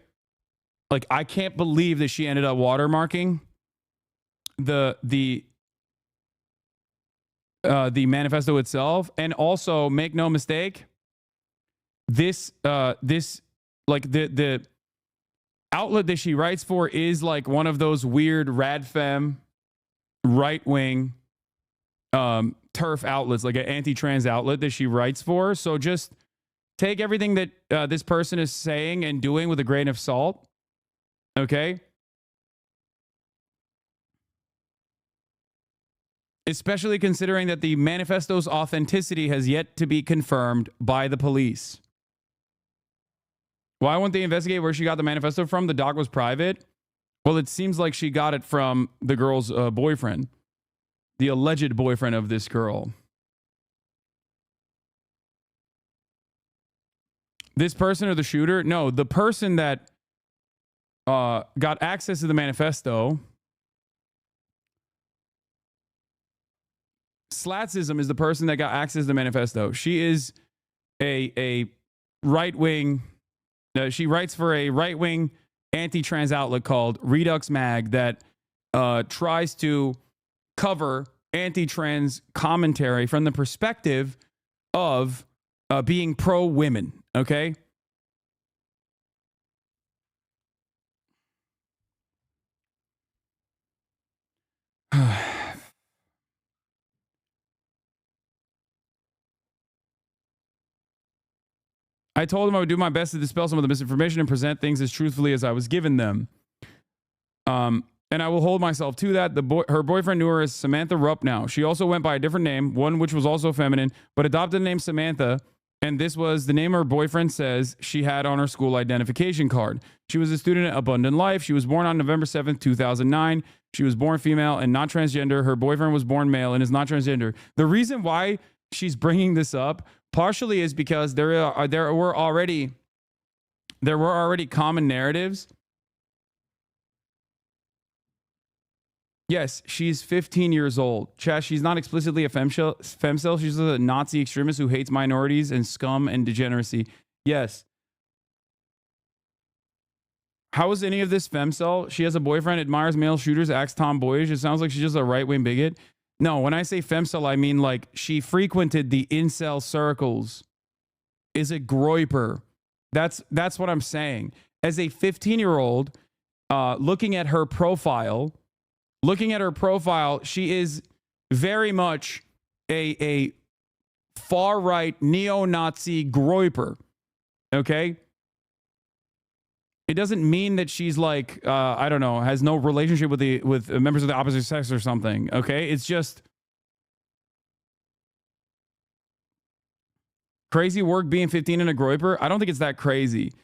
S2: Like, I can't believe that she ended up watermarking the manifesto itself. And also, make no mistake, the outlet that she writes for is like one of those weird radfem right-wing TERF outlets, like an anti-trans outlet that she writes for. So just take everything that this person is saying and doing with a grain of salt. Okay? Especially considering that the manifesto's authenticity has yet to be confirmed by the police. Why won't they investigate where she got the manifesto from? The doc was private. Well, it seems like she got it from the girl's boyfriend, the alleged boyfriend of this girl. This person or the shooter? No, the person that got access to the manifesto. Slatsism is the person that got access to the manifesto. She is a right-wing. She writes for a right-wing anti-trans outlet called Redux Mag that tries to cover anti-trans commentary from the perspective of being pro-women. Okay. I told him I would do my best to dispel some of the misinformation and present things as truthfully as I was given them. And I will hold myself to that. Her boyfriend knew her as Samantha Rupp now. She also went by a different name, one which was also feminine, but adopted the name Samantha. And this was the name her boyfriend says she had on her school identification card. She was a student at Abundant Life. She was born on November 7th, 2009. She was born female and not transgender. Her boyfriend was born male and is not transgender. The reason why she's bringing this up partially is because there were already common narratives. Yes, she's 15 years old. Chaz, she's not explicitly a femcel. She's a Nazi extremist who hates minorities and scum and degeneracy. Yes. How is any of this femcel? She has a boyfriend, admires male shooters, acts tomboyish. It sounds like she's just a right-wing bigot. No, when I say femcel, I mean like she frequented the incel circles. Is a groiper. That's what I'm saying. As a 15-year-old, looking at her profile, she is very much a far-right neo-Nazi groiper. Okay? It doesn't mean that she's like, I don't know, has no relationship with members of the opposite sex or something. Okay? It's just crazy work being 15 and a groiper. I don't think it's that crazy.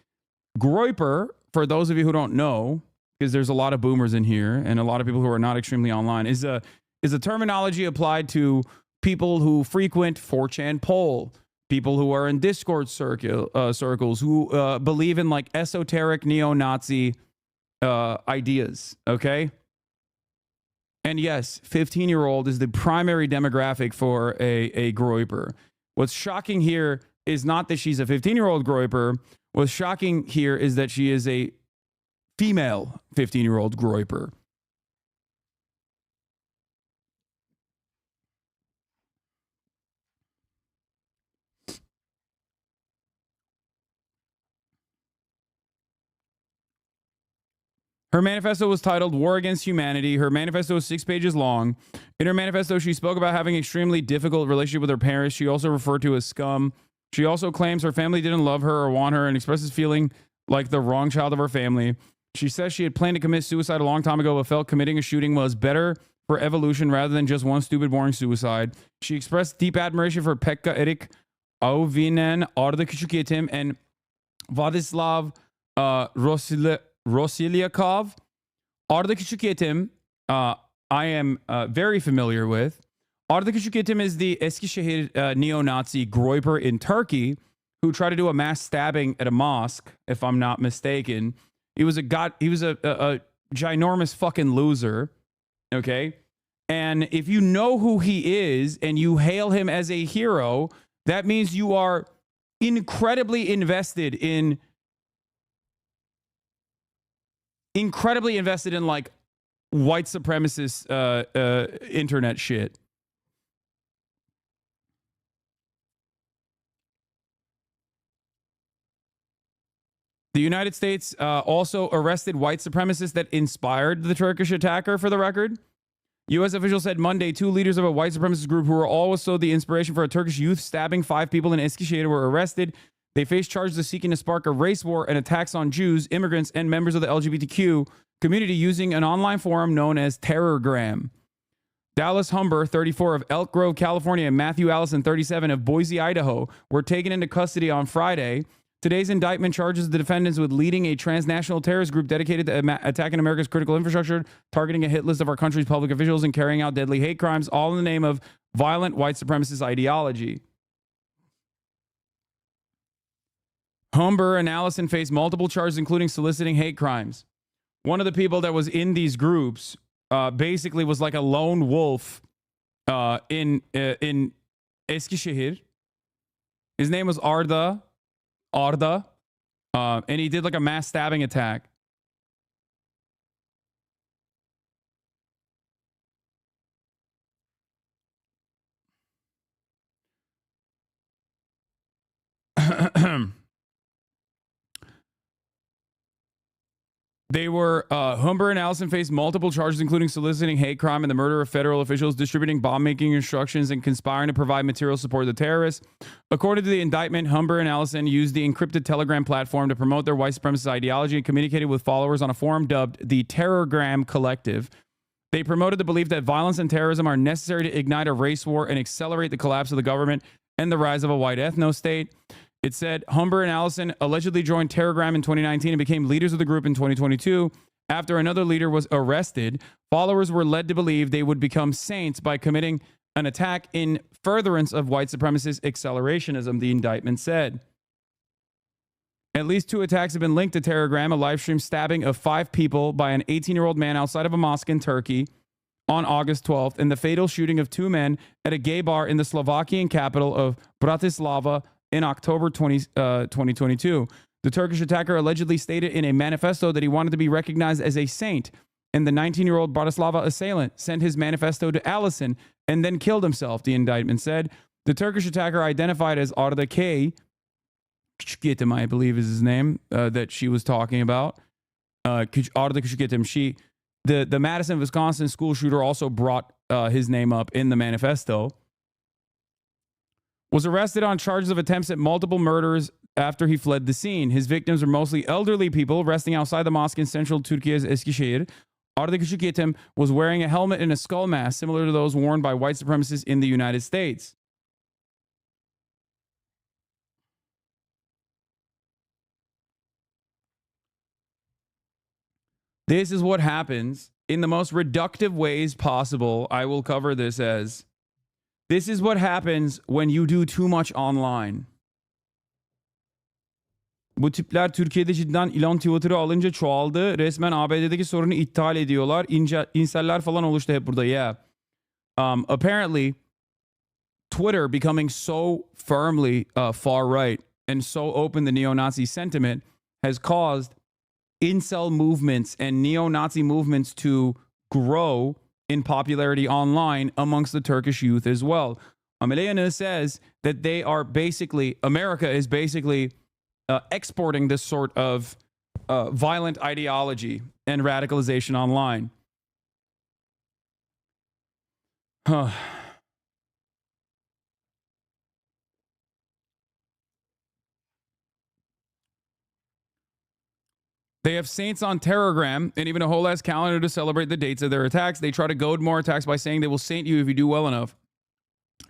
S2: Groiper, for those of you who don't know, because there's a lot of boomers in here and a lot of people who are not extremely online, is a terminology applied to people who frequent 4chan poll, people who are in Discord circles, who believe in like esoteric neo-Nazi ideas, okay? And yes, 15-year-old is the primary demographic for a groiper. What's shocking here is not that she's a 15-year-old groiper. What's shocking here is that she is a female 15-year-old groiper. Her manifesto was titled War Against Humanity. Her manifesto is 6 pages long. In her manifesto, she spoke about having an extremely difficult relationship with her parents. She also referred to as scum. She also claims her family didn't love her or want her and expresses feeling like the wrong child of her family. She says she had planned to commit suicide a long time ago, but felt committing a shooting was better for evolution rather than just one stupid, boring suicide. She expressed deep admiration for Pekka Erik Auvinen, Arda Küçükyetim, and Vladislav Rosiliakov. Arda Küçükyetim, I am very familiar with. Arda Küçükyetim is the Eskişehir neo-Nazi groiper in Turkey who tried to do a mass stabbing at a mosque, if I'm not mistaken. He was a ginormous fucking loser, okay? And if you know who he is and you hail him as a hero, that means you are incredibly invested in like white supremacist internet shit. The United States also arrested white supremacists that inspired the Turkish attacker, for the record. U.S. officials said Monday 2 leaders of a white supremacist group who were also the inspiration for a Turkish youth stabbing 5 people in Eskişehir were arrested. They face charges of seeking to spark a race war and attacks on Jews, immigrants, and members of the LGBTQ community using an online forum known as Terrorgram. Dallas Humber, 34, of Elk Grove, California, and Matthew Allison, 37, of Boise, Idaho, were taken into custody on Friday. Today's indictment charges the defendants with leading a transnational terrorist group dedicated to attacking America's critical infrastructure, targeting a hit list of our country's public officials, and carrying out deadly hate crimes, all in the name of violent white supremacist ideology. Humber and Allison face multiple charges, including soliciting hate crimes. One of the people that was in these groups basically was like a lone wolf in Eskişehir. His name was Arda, and he did like a mass stabbing attack. They were, Humber and Allison faced multiple charges, including soliciting hate crime and the murder of federal officials, distributing bomb-making instructions, and conspiring to provide material support to the terrorists. According to the indictment, Humber and Allison used the encrypted Telegram platform to promote their white supremacist ideology and communicated with followers on a forum dubbed the Terrorgram Collective. They promoted the belief that violence and terrorism are necessary to ignite a race war and accelerate the collapse of the government and the rise of a white ethno-state. It said Humber and Allison allegedly joined Terrorgram in 2019 and became leaders of the group in 2022. After another leader was arrested, followers were led to believe they would become saints by committing an attack in furtherance of white supremacist accelerationism, the indictment said. At least 2 attacks have been linked to Terrorgram, a live stream stabbing of 5 people by an 18-year-old man outside of a mosque in Turkey on August 12th, and the fatal shooting of 2 men at a gay bar in the Slovakian capital of Bratislava in October 2022. The Turkish attacker allegedly stated in a manifesto that he wanted to be recognized as a saint, and the 19-year-old Bratislava assailant sent his manifesto to Allison and then killed himself, the indictment said. The Turkish attacker, identified as Arda K, I believe is his name, that she was talking about. Arda Küçükyetim. The Madison, Wisconsin school shooter also brought his name up in the manifesto. Was arrested on charges of attempts at multiple murders after he fled the scene. His victims were mostly elderly people resting outside the mosque in central Turkey's Eskişehir. Arda Küçükyetim was wearing a helmet and a skull mask similar to those worn by white supremacists in the United States. This is what happens in the most reductive ways possible. I will cover this as, this is what happens when you do too much online. Bu tipler Türkiye'de cidden ilan Twitter'ı alınca çoğaldı. Resmen ABD'deki sorunu iptal ediyorlar. İnseller falan oluştu hep burada. Yeah. Apparently, Twitter becoming so firmly far right and so open to neo-Nazi sentiment has caused incel movements and neo-Nazi movements to grow in popularity online amongst the Turkish youth as well. Ameliyana says that they are basically, America is basically exporting this sort of violent ideology and radicalization online. They have saints on Terrorgram and even a whole ass calendar to celebrate the dates of their attacks. They try to goad more attacks by saying they will saint you if you do well enough.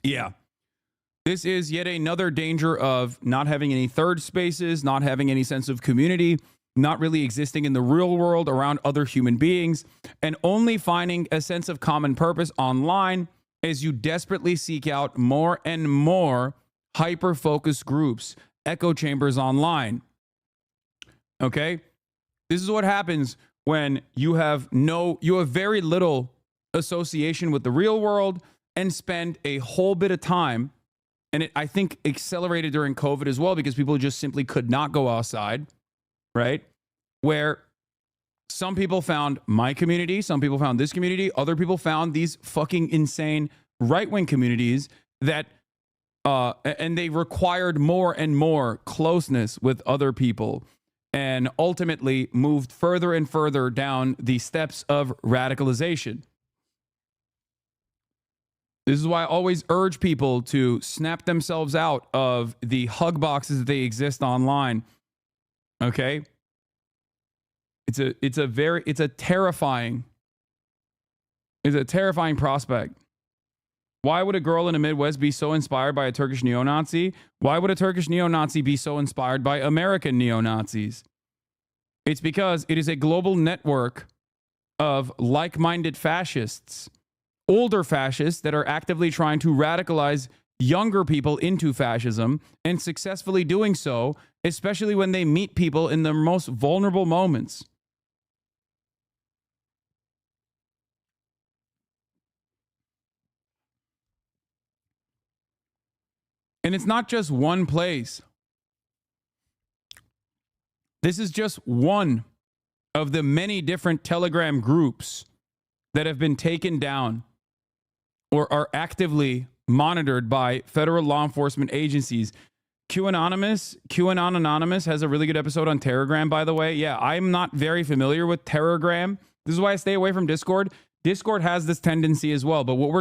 S2: Yeah. This is yet another danger of not having any third spaces, not having any sense of community, not really existing in the real world around other human beings, and only finding a sense of common purpose online as you desperately seek out more and more hyper-focused groups, echo chambers online. Okay? This is what happens when you have very little association with the real world and spend a whole bit of time, and it, I think, accelerated during COVID as well because people just simply could not go outside, right? Where some people found my community, some people found this community, other people found these fucking insane right-wing communities that, and they required more and more closeness with other people, and ultimately moved further and further down the steps of radicalization. This is why I always urge people to snap themselves out of the hug boxes that they exist online. Okay? It's a terrifying prospect. Why would a girl in the Midwest be so inspired by a Turkish neo-Nazi? Why would a Turkish neo-Nazi be so inspired by American neo-Nazis? It's because it is a global network of like-minded fascists, older fascists that are actively trying to radicalize younger people into fascism and successfully doing so, especially when they meet people in their most vulnerable moments. And it's not just one place. This is just one of the many different Telegram groups that have been taken down or are actively monitored by federal law enforcement agencies. QAnon Anonymous has a really good episode on Telegram, by the way. Yeah, I'm not very familiar with Telegram. This is why I stay away from Discord. Discord has this tendency as well, but what we're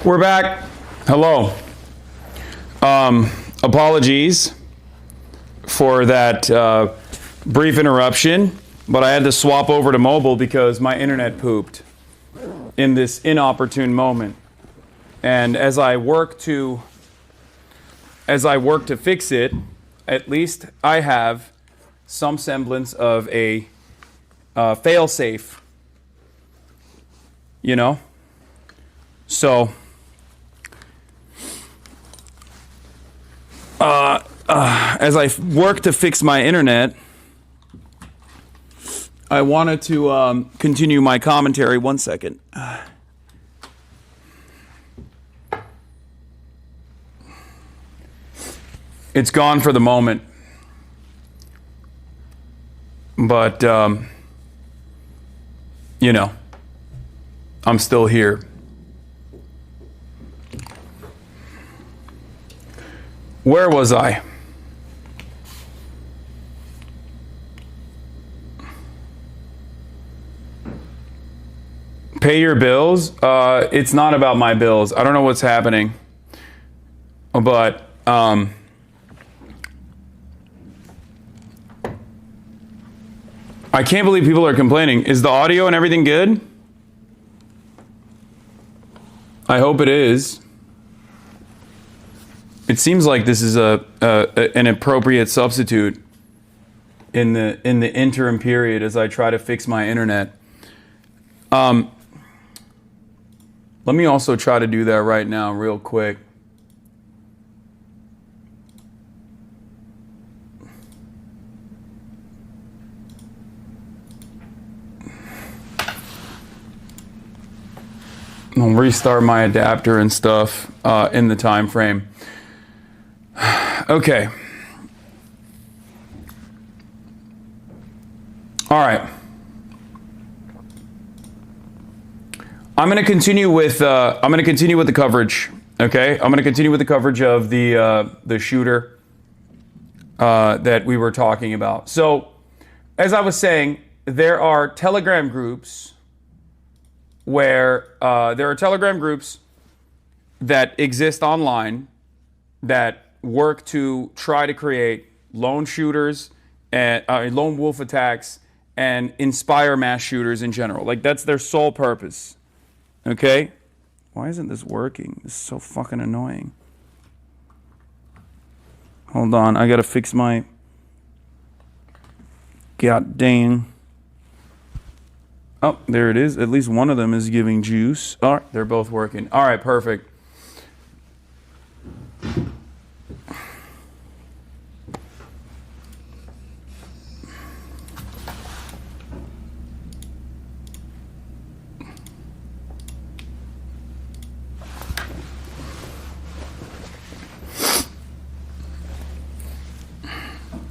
S2: We're back. Hello. Apologies for that brief interruption. but I had to swap over to mobile because my internet pooped in this inopportune moment. And as I work to fix it, at least I have some semblance of a fail-safe, you know? So, as I work to fix my internet, I wanted to continue my commentary. 1 second. It's gone for the moment. But, you know, I'm still here. Where was I? Pay your bills? It's not about my bills. I don't know what's happening. But, I can't believe people are complaining. Is the audio and everything good? I hope it is. It seems like this is an appropriate substitute in the interim period as I try to fix my internet. Let me also try to do that right now real quick. I'll restart my adapter and stuff in the time frame. Okay. All right. I'm going to continue with the coverage. Okay, I'm going to continue with the coverage of the shooter that we were talking about. So, as I was saying, there are Telegram groups where that exist online that work to try to create lone shooters and lone wolf attacks and inspire mass shooters in general. Like, that's their sole purpose. Okay? Why isn't this working? This is so fucking annoying. Hold on, I gotta fix my god dang. Oh, there it is. At least one of them is giving juice. All right, they're both working. All right, perfect.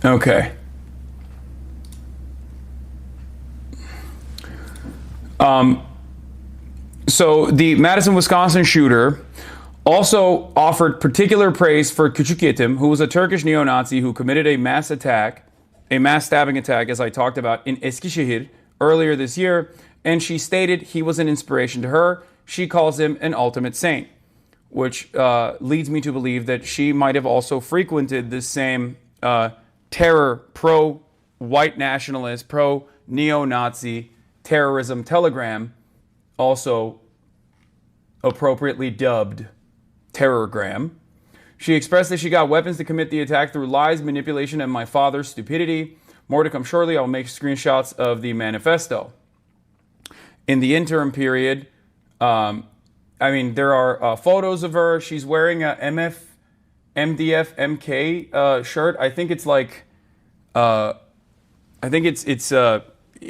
S2: Okay. So the Madison, Wisconsin shooter also offered particular praise for Küçükyetim, who was a Turkish neo-Nazi who committed a mass stabbing attack, as I talked about, in Eskişehir earlier this year, and she stated he was an inspiration to her. She calls him an ultimate saint, which leads me to believe that she might have also frequented this same terror, pro-white nationalist, pro-neo-Nazi terrorism telegram, also appropriately dubbed Terrorgram. She expressed that she got weapons to commit the attack through lies, manipulation, and my father's stupidity. More to come shortly. I'll make screenshots of the manifesto. In the interim period, there are photos of her. She's wearing a MDF MK shirt. I think it's like, it's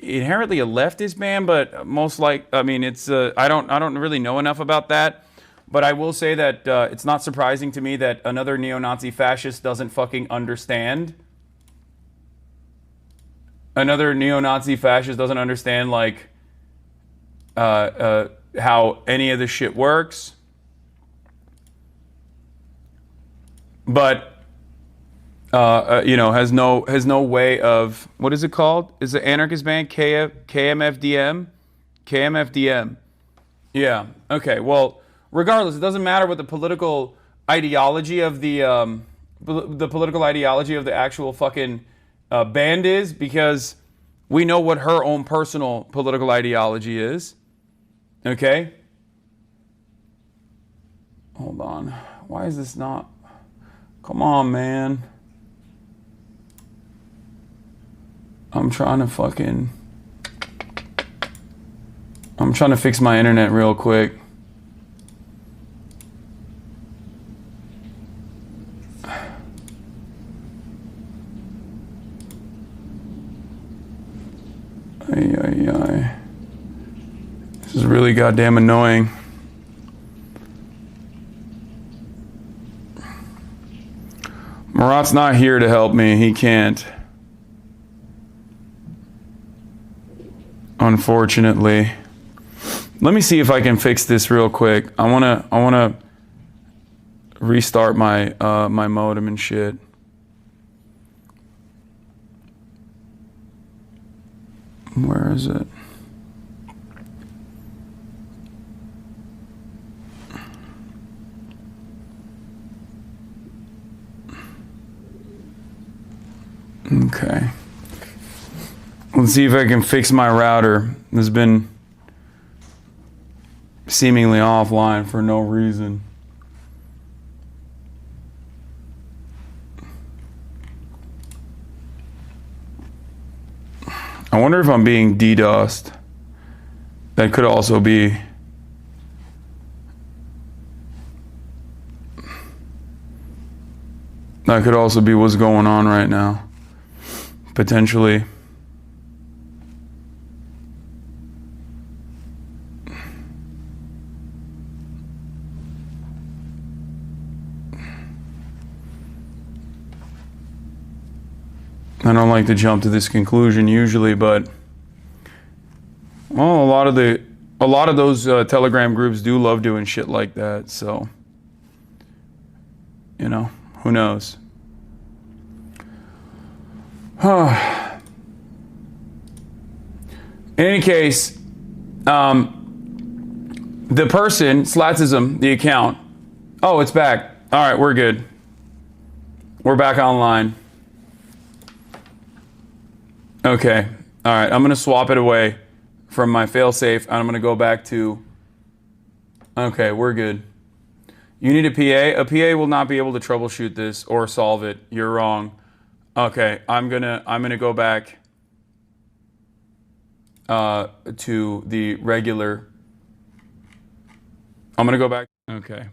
S2: inherently a leftist band, but most like, it's I don't really know enough about that, but I will say that it's not surprising to me that another neo-Nazi fascist doesn't fucking understand. Another neo-Nazi fascist doesn't understand like how any of this shit works. But has no way of, what is it called? Is the anarchist band KMFDM? KMFDM. Yeah. Okay. Well, regardless, it doesn't matter what the political ideology of the political ideology of the actual fucking band is, because We know what her own personal political ideology is. Okay? Hold on. Why is this not? Come on, man. I'm trying to fix my internet real quick. This is really goddamn annoying. Murat's not here to help me. He can't. Unfortunately. Let me see if I can fix this real quick. I wanna restart my my modem and shit. Where is it? Okay. Let's see if I can fix my router. It's been seemingly offline for no reason. I wonder if I'm being DDoSed. That could also be. That could also be what's going on right now. Potentially. I don't like to jump to this conclusion usually, but well, a lot of those Telegram groups do love doing shit like that. So, you know, who knows? In any case, the person, Slatsism, the account. Oh, it's back. All right, we're good. We're back online. Okay. All right. I'm going to swap it away from my failsafe, and I'm going to go back to... Okay, we're good. You need a PA? A PA will not be able to troubleshoot this or solve it. You're wrong. Okay, I'm gonna go back to the regular... I'm going to go back... Okay.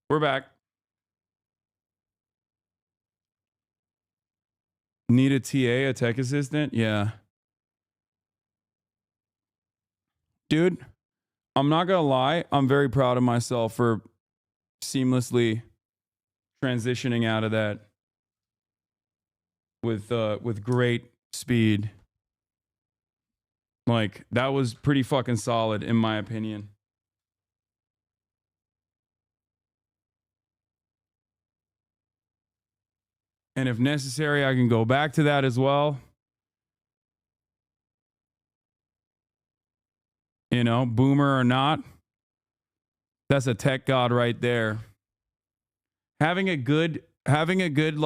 S2: We're back. Need a TA, a tech assistant? Yeah. Dude, I'm not gonna lie. I'm very proud of myself for seamlessly transitioning out of that with great speed. Like, that was pretty fucking solid in my opinion. And if necessary, I can go back to that as well. You know, boomer or not, that's a tech god right there. Having a good failsafe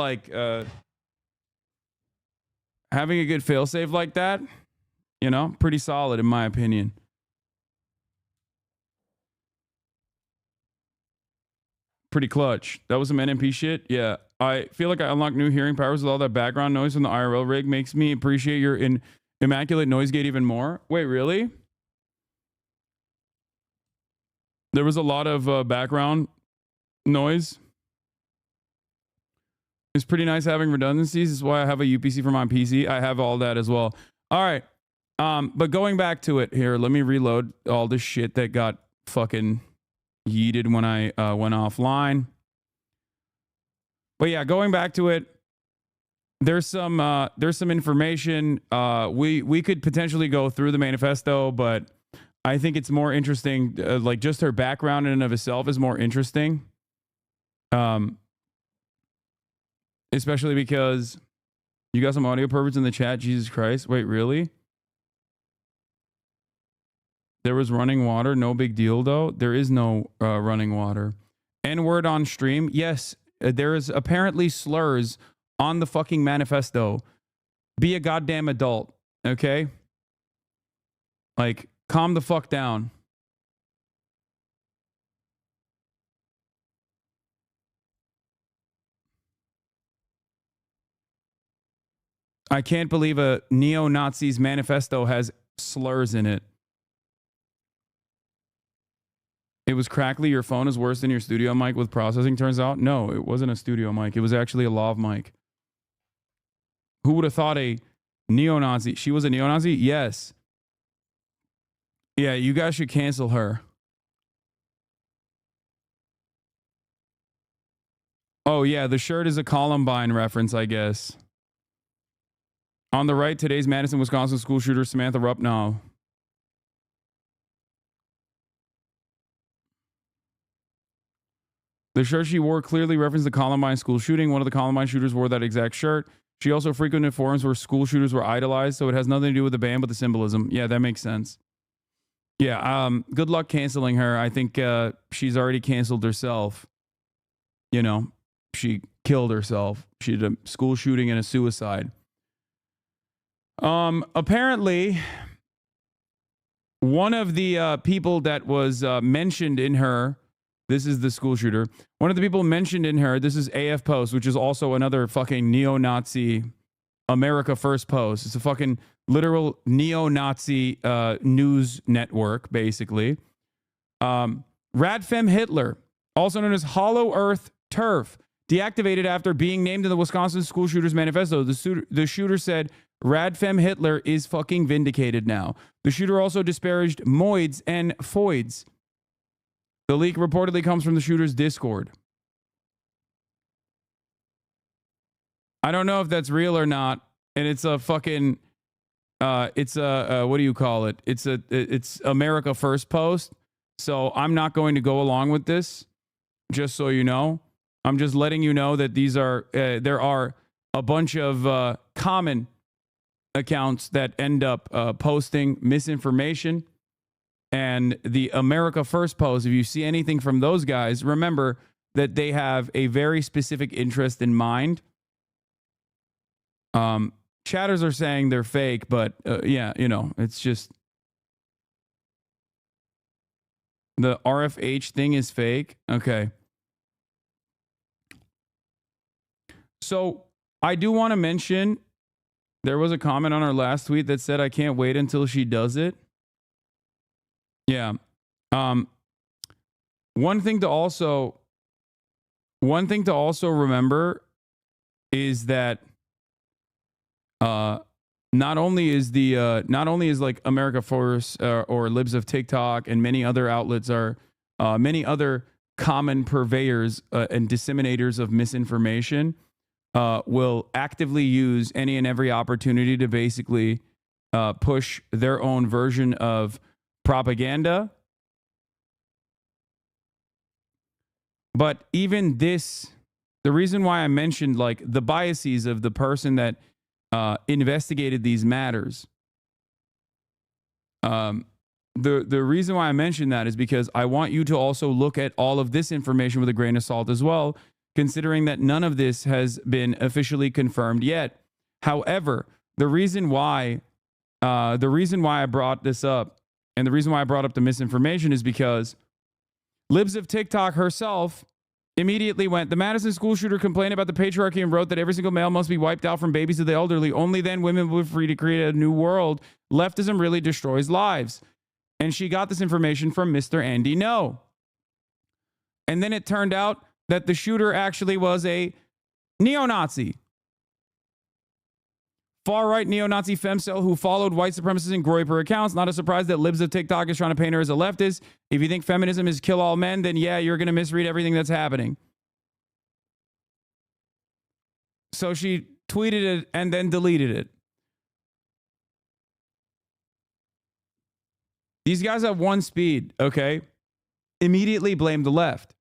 S2: like that, you know, pretty solid in my opinion. Pretty clutch. That was some NMP shit. Yeah. I feel like I unlocked new hearing powers with all that background noise from the IRL rig. Makes me appreciate your immaculate noise gate even more. Wait, really? There was a lot of background noise. It's pretty nice having redundancies. This is why I have a UPC for my PC. I have all that as well. All right. But going back to it here, let me reload all this shit that got fucking yeeted when I went offline. But yeah, going back to it, there's some information. We could potentially go through the manifesto, but I think it's more interesting. Like, just her background in and of itself is more interesting. Especially because you got some audio perverts in the chat. Jesus Christ! Wait, really? There was running water. No big deal though. There is no running water. N-word on stream. Yes. there is apparently slurs on the fucking manifesto. Be a goddamn adult, okay? Like, calm the fuck down. I can't believe a neo-Nazi's manifesto has slurs in it. It was crackly. Your phone is worse than your studio mic with processing, turns out. No, it wasn't a studio mic. It was actually a lav mic. Who would have thought a neo-Nazi? She was a neo-Nazi? Yes. Yeah, you guys should cancel her. Oh, yeah, the shirt is a Columbine reference, I guess. On the right, today's Madison, Wisconsin school shooter Samantha Rupnow. The shirt she wore clearly referenced the Columbine school shooting. One of the Columbine shooters wore that exact shirt. She also frequented forums where school shooters were idolized, so it has nothing to do with the band but the symbolism. Yeah, that makes sense. Yeah, good luck canceling her. I think she's already canceled herself. You know, she killed herself. She did a school shooting and a suicide. Apparently, one of the people that was mentioned in her, this is the school shooter. One of the people mentioned in her, this is AF Post, which is also another fucking neo-Nazi America First Post. It's a fucking literal neo-Nazi news network, basically. Radfem Hitler, also known as Hollow Earth Turf, deactivated after being named in the Wisconsin School Shooters Manifesto. The shooter said, Radfem Hitler is fucking vindicated now. The shooter also disparaged moids and foids. The leak reportedly comes from the shooter's Discord. I don't know if that's real or not. And it's a fucking, it's a, what do you call it? It's America First Post. So I'm not going to go along with this, just so you know. I'm just letting you know that these are, there are a bunch of common accounts that end up posting misinformation. And the America First Post, if you see anything from those guys, remember that they have a very specific interest in mind. Chatters are saying they're fake, but yeah, you know, it's just the RFH thing is fake. Okay. So I do want to mention there was a comment on our last tweet that said, I can't wait until she does it. Yeah. One thing to also remember is that not only is like America First or Libs of TikTok and many other outlets are many other common purveyors and disseminators of misinformation will actively use any and every opportunity to basically push their own version of propaganda. But even this, the reason why I mentioned like the biases of the person that investigated these matters, the reason why I mentioned that is because I want you to also look at all of this information with a grain of salt as well, considering that none of this has been officially confirmed yet. However, the reason why I brought this up, and the reason why I brought up the misinformation, is because Libs of TikTok herself immediately went, the Madison school shooter complained about the patriarchy and wrote that every single male must be wiped out from babies to the elderly. Only then women will be free to create a new world. Leftism really destroys lives. And she got this information from Mr. Andy No. And then it turned out that the shooter actually was a neo-Nazi. Far-right neo-Nazi femcel who followed white supremacists and Groyper accounts. Not a surprise that Libs of TikTok is trying to paint her as a leftist. If you think feminism is kill all men, then yeah, you're going to misread everything that's happening. So she tweeted it and then deleted it. These guys have one speed, okay? Immediately blame the left.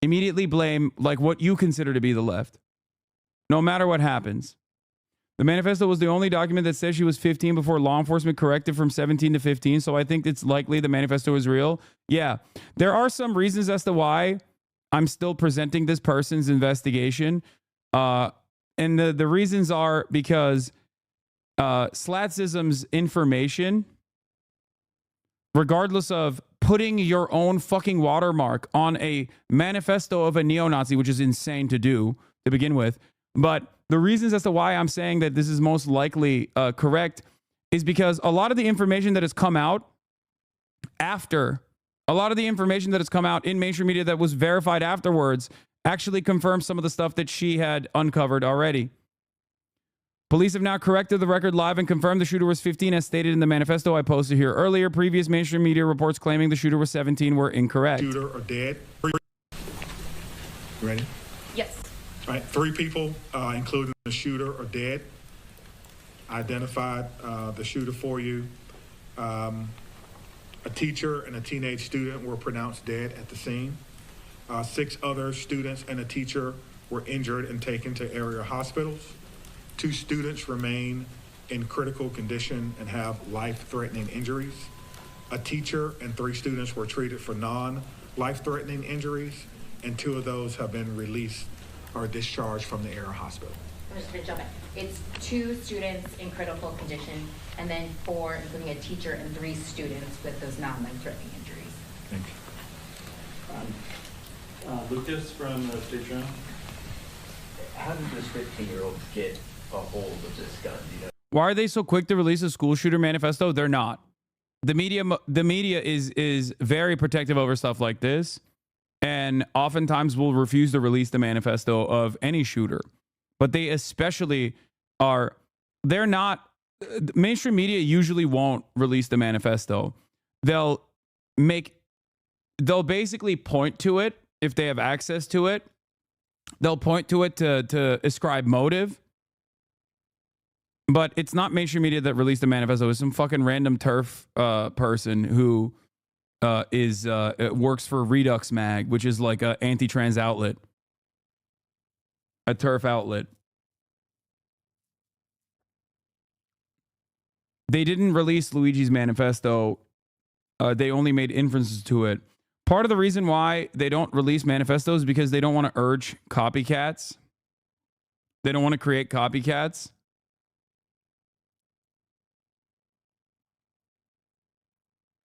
S2: Immediately blame like what you consider to be the left. No matter what happens. The manifesto was the only document that says she was 15 before law enforcement corrected from 17 to 15. So I think it's likely the manifesto is real. Yeah, there are some reasons as to why I'm still presenting this person's investigation. And the reasons are because Slatsism's information, regardless of putting your own fucking watermark on a manifesto of a neo-Nazi, which is insane to do to begin with. But the reasons as to why I'm saying that this is most likely correct is because a lot of the information that has come out after, a lot of the information that has come out in mainstream media that was verified afterwards actually confirms some of the stuff that she had uncovered already. Police have now corrected the record live and confirmed the shooter was 15 as stated in the manifesto I posted here earlier. Previous mainstream media reports claiming the shooter was 17 were incorrect.
S3: Shooter are dead. Ready?
S8: Yes.
S3: All right, 3 people, including the shooter, are dead. Identified the shooter for you. A teacher and a teenage student were pronounced dead at the scene. 6 other students and a teacher were injured and taken to area hospitals. 2 students remain in critical condition and have life-threatening injuries. A teacher and 3 students were treated for non-life-threatening injuries, and 2 of those have been released or discharged from the area hospital.
S8: I'm just gonna jump in. It's 2 students in critical condition, and then 4, including a teacher, and 3 students with those non-life-threatening injuries.
S3: Thank you.
S9: Lucas from State Journal. How did this 15-year-old get a hold of this gun? Do you know?
S2: Why are they so quick to release a school shooter manifesto? They're not. The media is very protective over stuff like this, and oftentimes will refuse to release the manifesto of any shooter. But they especially are, they're not, mainstream media usually won't release the manifesto. They'll basically point to it if they have access to it. They'll point to it to ascribe motive. But it's not mainstream media that released the manifesto. It's some fucking random turf person who works for Redux Mag, which is like an anti-trans outlet. A turf outlet. They didn't release Luigi's manifesto. They only made inferences to it. Part of the reason why they don't release manifestos is because they don't want to urge copycats. They don't want to create copycats.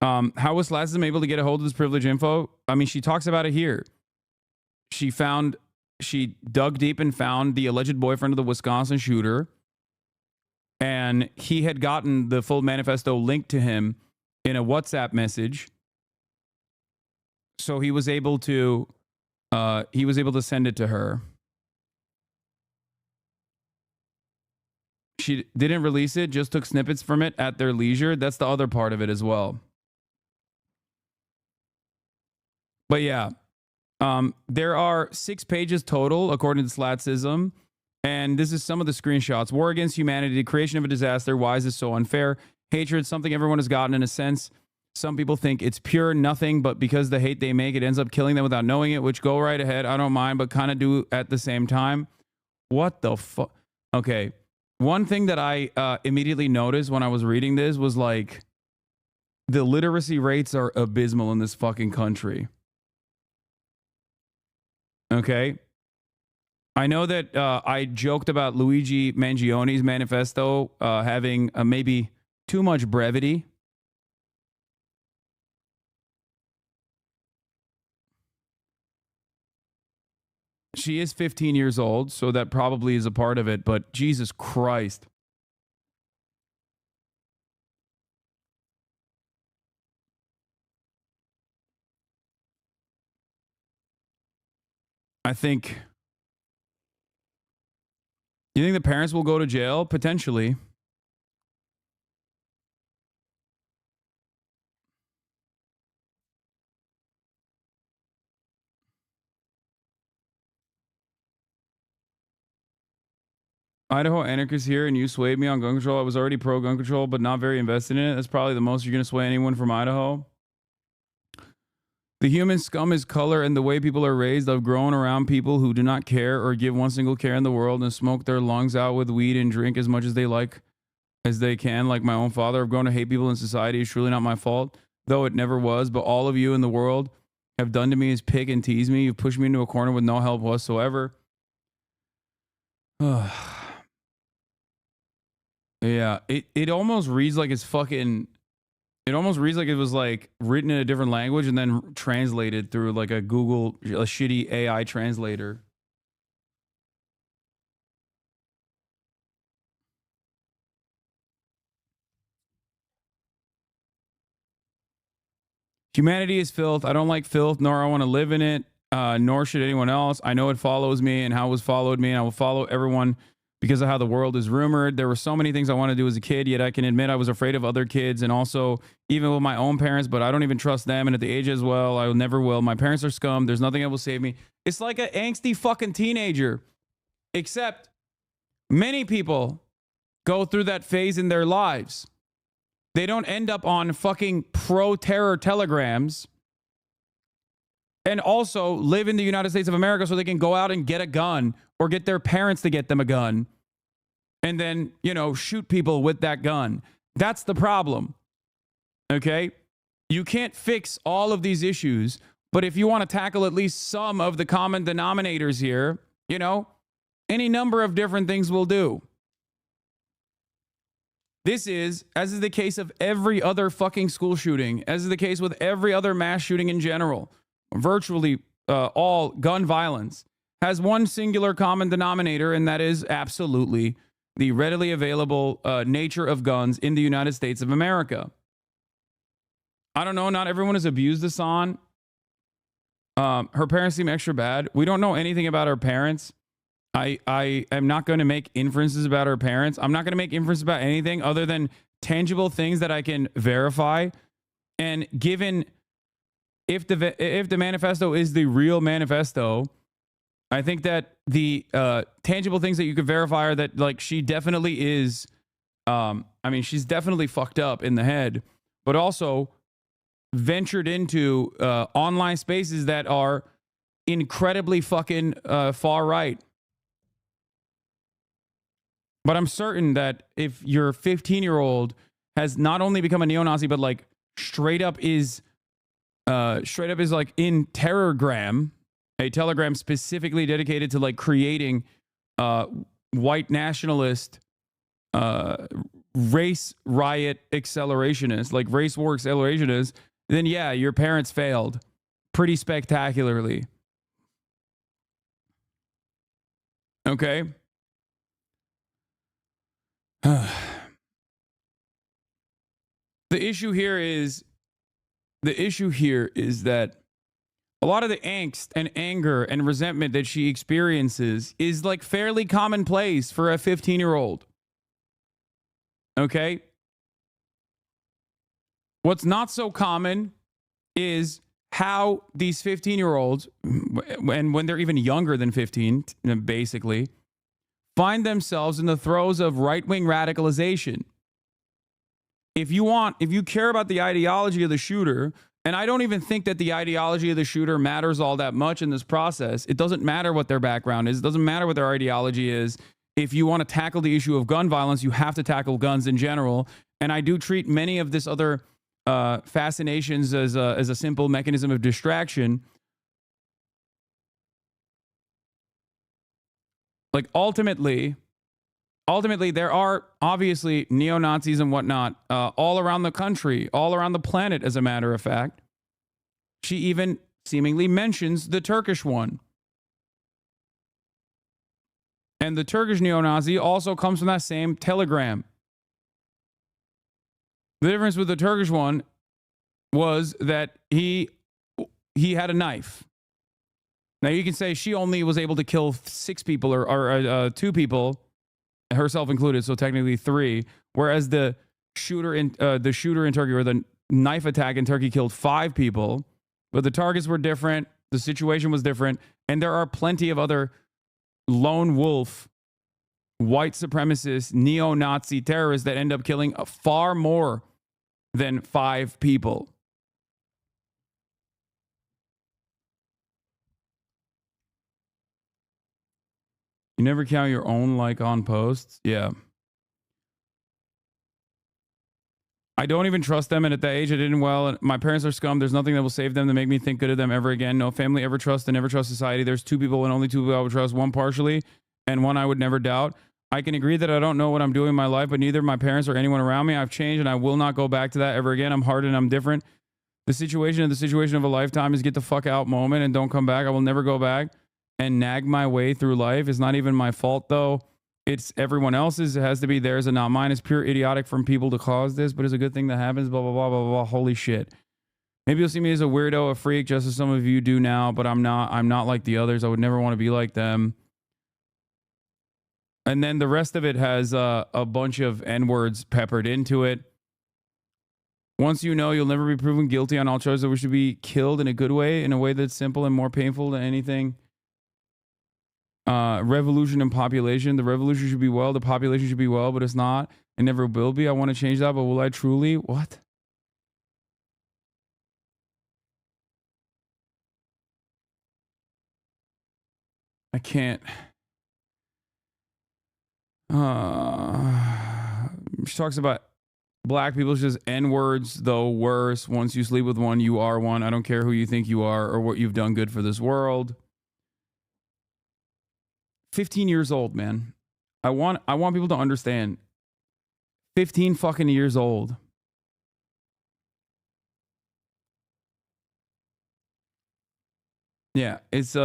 S2: How was Slatsism able to get a hold of this privileged info? I mean, she talks about it here. She dug deep and found the alleged boyfriend of the Wisconsin shooter. And he had gotten the full manifesto linked to him in a WhatsApp message. So he was able to send it to her. She didn't release it, just took snippets from it at their leisure. That's the other part of it as well. But yeah, there are 6 pages total, according to Slatsism. And this is some of the screenshots. War against humanity, the creation of a disaster. Why is this so unfair? Hatred, something everyone has gotten in a sense. Some people think it's pure nothing, but because the hate they make, it ends up killing them without knowing it, which go right ahead. I don't mind, but kind of do at the same time. What the fuck? Okay. One thing that I immediately noticed when I was reading this was like, the literacy rates are abysmal in this fucking country. Okay. I know that I joked about Luigi Mangione's manifesto having maybe too much brevity. She is 15 years old, so that probably is a part of it, but Jesus Christ. I think... You think the parents will go to jail? Potentially. Idaho anarchist here, and you swayed me on gun control. I was already pro gun control, but not very invested in it. That's probably the most you're going to sway anyone from Idaho. The human scum is color and the way people are raised. I've grown around people who do not care or give one single care in the world and smoke their lungs out with weed and drink as much as they like as they can, like my own father. I've grown to hate people in society. It's truly not my fault, though it never was. But all of you in the world have done to me is pick and tease me. You've pushed me into a corner with no help whatsoever. Yeah, it almost reads like it's fucking. It almost reads like it was like written in a different language and then translated through like a shitty AI translator. Humanity is filth. I don't like filth, nor I want to live in it, nor should anyone else. I know it follows me and how it was followed me, and I will follow everyone because of how the world is rumored. There were so many things I wanted to do as a kid, yet I can admit I was afraid of other kids and also even with my own parents, but I don't even trust them. And at the age as well, I never will. My parents are scum. There's nothing that will save me. It's like an angsty fucking teenager, except many people go through that phase in their lives. They don't end up on fucking pro-terror telegrams and also live in the United States of America so they can go out and get a gun or get their parents to get them a gun and then, you know, shoot people with that gun. That's the problem. Okay? You can't fix all of these issues, but if you want to tackle at least some of the common denominators here, you know, any number of different things will do. This is, as is the case of every other fucking school shooting, as is the case with every other mass shooting in general, virtually all gun violence, has one singular common denominator, and that is absolutely the readily available nature of guns in the United States of America. I don't know, not everyone has abused Hassan. Her parents seem extra bad. We don't know anything about her parents. I am not going to make inferences about her parents. I'm not going to make inferences about anything other than tangible things that I can verify. And given if the manifesto is the real manifesto, I think that the tangible things that you could verify are that like she definitely is. I mean, she's definitely fucked up in the head, but also ventured into online spaces that are incredibly fucking far right. But I'm certain that if your 15-year-old has not only become a neo-Nazi, but like straight up is like in Terrorgram, a telegram specifically dedicated to like creating white nationalist race riot accelerationists, like race war accelerationists, then yeah, your parents failed pretty spectacularly. Okay. The issue here is that a lot of the angst and anger and resentment that she experiences is like fairly commonplace for a 15-year-old. Okay? What's not so common is how these 15-year-olds, and when they're even younger than 15, basically, find themselves in the throes of right-wing radicalization. If you care about the ideology of the shooter, and I don't even think that the ideology of the shooter matters all that much in this process. It doesn't matter what their background is. It doesn't matter what their ideology is. If you want to tackle the issue of gun violence, you have to tackle guns in general. And I do treat many of this other fascinations as a simple mechanism of distraction. Like ultimately, there are obviously neo-Nazis and whatnot all around the country, all around the planet, as a matter of fact. She even seemingly mentions the Turkish one. And the Turkish neo-Nazi also comes from that same telegram. The difference with the Turkish one was that he had a knife. Now you can say she only was able to kill 6 people or 2 people, herself included, so technically 3. Whereas the shooter in Turkey, or the knife attack in Turkey, killed 5 people. But the targets were different, the situation was different, and there are plenty of other lone wolf, white supremacist, neo-Nazi terrorists that end up killing far more than 5 people. You never count your own like on posts? Yeah. I don't even trust them, and at that age I didn't well. And my parents are scum. There's nothing that will save them to make me think good of them ever again. No family ever trust and never trust society. There's two people and only two people I would trust, one partially and one I would never doubt. I can agree that I don't know what I'm doing in my life, but neither my parents or anyone around me. I've changed and I will not go back to that ever again. I'm hard and I'm different. The situation of a lifetime is get the fuck out moment and don't come back. I will never go back and nag my way through life. It's not even my fault though. It's everyone else's. It has to be theirs and not mine. It's pure idiotic from people to cause this, but it's a good thing that happens. Blah, blah, blah, blah, blah. Holy shit. Maybe you'll see me as a weirdo, a freak, just as some of you do now, but I'm not. I'm not like the others. I would never want to be like them. And then the rest of it has a bunch of N-words peppered into it. Once you know, you'll never be proven guilty on all charges that we should be killed in a good way, in a way that's simple and more painful than anything. Revolution and population. The revolution should be well. The population should be well, but it's not. It never will be. I want to change that, but will I truly? What? I can't. She talks about black people. She says N-words, though worse. Once you sleep with one, you are one. I don't care who you think you are or what you've done good for this world. 15 years old, man. I want people to understand. 15 fucking years old. Yeah, it's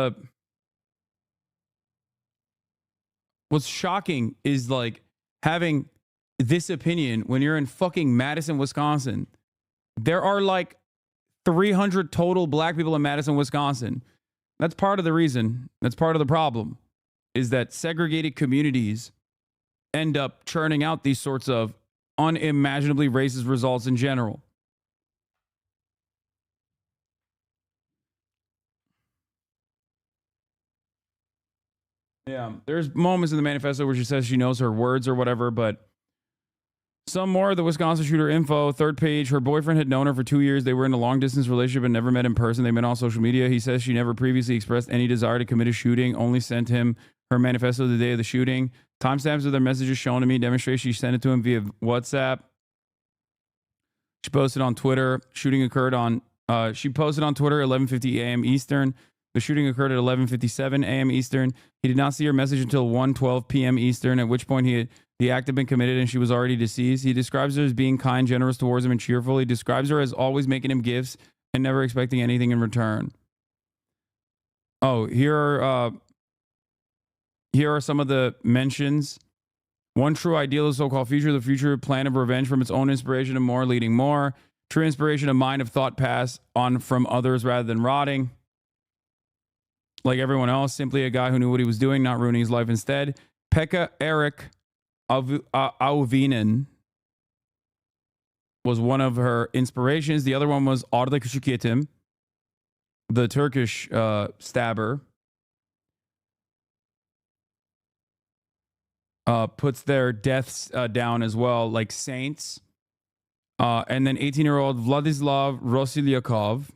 S2: what's shocking is like having this opinion when you're in fucking Madison, Wisconsin. There are like 300 total black people in Madison, Wisconsin. That's part of the reason. That's part of the problem. Is that segregated communities end up churning out these sorts of unimaginably racist results in general. Yeah, there's moments in the manifesto where she says she knows her words or whatever, but some more of the Wisconsin shooter info. Third page, her boyfriend had known her for 2 years. They were in a long-distance relationship and never met in person. They met on social media. He says she never previously expressed any desire to commit a shooting, only sent him her manifesto the day of the shooting. Timestamps of their messages shown to me demonstrate she sent it to him via WhatsApp. She posted on Twitter. Shooting occurred on, she posted on Twitter 11:50 a.m. Eastern. The shooting occurred at 11:57 a.m. Eastern. He did not see her message until 1:12 p.m. Eastern, at which point the act had been committed and she was already deceased. He describes her as being kind, generous towards him, and cheerful. He describes her as always making him gifts and never expecting anything in return. Oh, here are some of the mentions. One true ideal of so-called future, the future plan of revenge from its own inspiration and more leading more. True inspiration of mind of thought passed on from others rather than rotting. Like everyone else, simply a guy who knew what he was doing, not ruining his life instead. Pekka Erik Auvinen was one of her inspirations. The other one was Arda Küçükyetim, the Turkish stabber. Puts their deaths down as well, like saints. And then 18-year-old Vladislav Rosilyakov.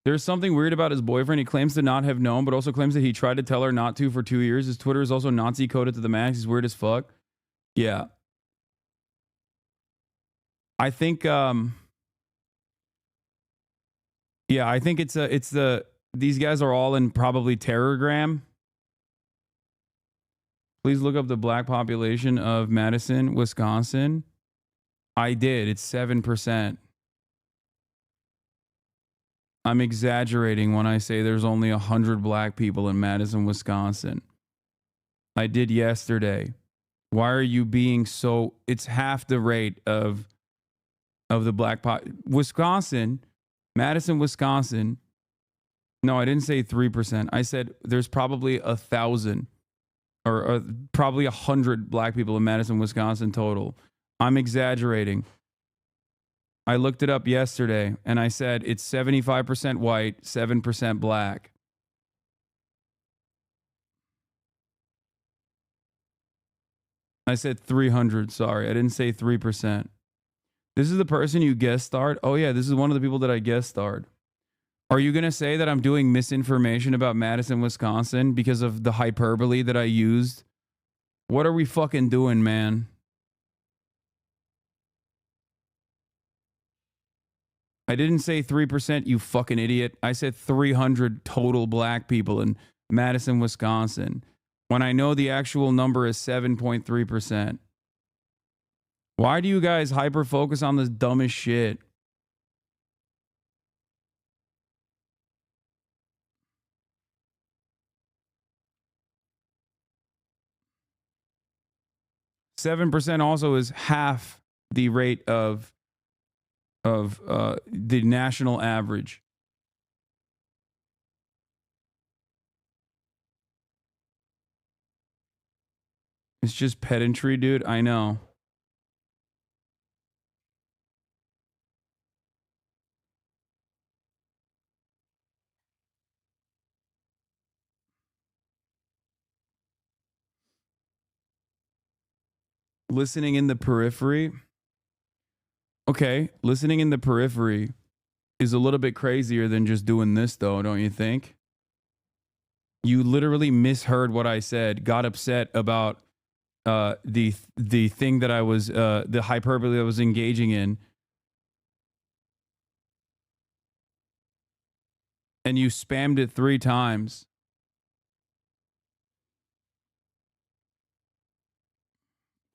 S2: There's something weird about his boyfriend. He claims to not have known, but also claims that he tried to tell her not to for 2 years. His Twitter is also Nazi coded to the max. He's weird as fuck. Yeah. I think yeah, I think these guys are all in probably Terrorgram. Please look up the black population of Madison, Wisconsin. I did. It's 7%. I'm exaggerating when I say there's only 100 black people in Madison, Wisconsin. I did yesterday. Why are you being so... It's half the rate of the black Wisconsin, Madison, Wisconsin. No, I didn't say 3%. I said there's probably 1,000 or probably 100 black people in Madison, Wisconsin total. I'm exaggerating. I looked it up yesterday and I said it's 75% white, 7% black. I said 300. Sorry, I didn't say 3%. This is the person you guest starred? Oh, yeah, this is one of the people that I guest starred. Are you going to say that I'm doing misinformation about Madison, Wisconsin because of the hyperbole that I used? What are we fucking doing, man? I didn't say 3%, you fucking idiot. I said 300 total black people in Madison, Wisconsin, when I know the actual number is 7.3%. Why do you guys hyper focus on this dumbest shit? %7 also is half the rate of the national average. It's just pedantry, dude. I know. Listening in the periphery. Okay, listening in the periphery is a little bit crazier than just doing this, though, don't you think? You literally misheard what I said, got upset about the thing that I was, the hyperbole I was engaging in, and you spammed it 3 times.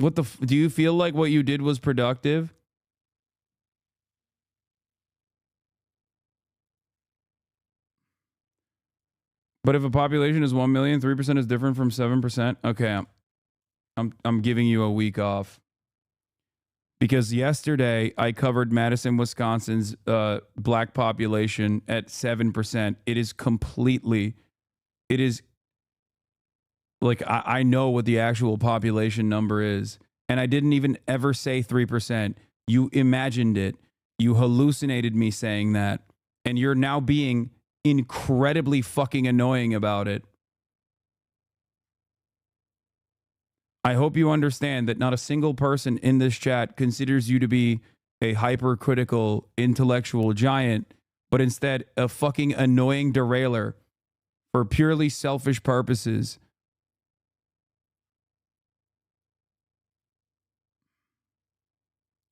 S2: What the? Do you feel like what you did was productive? But if a population is 1 million, 3% is different from 7%. Okay, I'm giving you a week off. Because yesterday I covered Madison, Wisconsin's black population at 7%. It is completely, it is like I know what the actual population number is. And I didn't even ever say 3%. You imagined it. You hallucinated me saying that. And you're now being incredibly fucking annoying about it. I hope you understand that not a single person in this chat considers you to be a hypercritical intellectual giant, but instead a fucking annoying derailer for purely selfish purposes.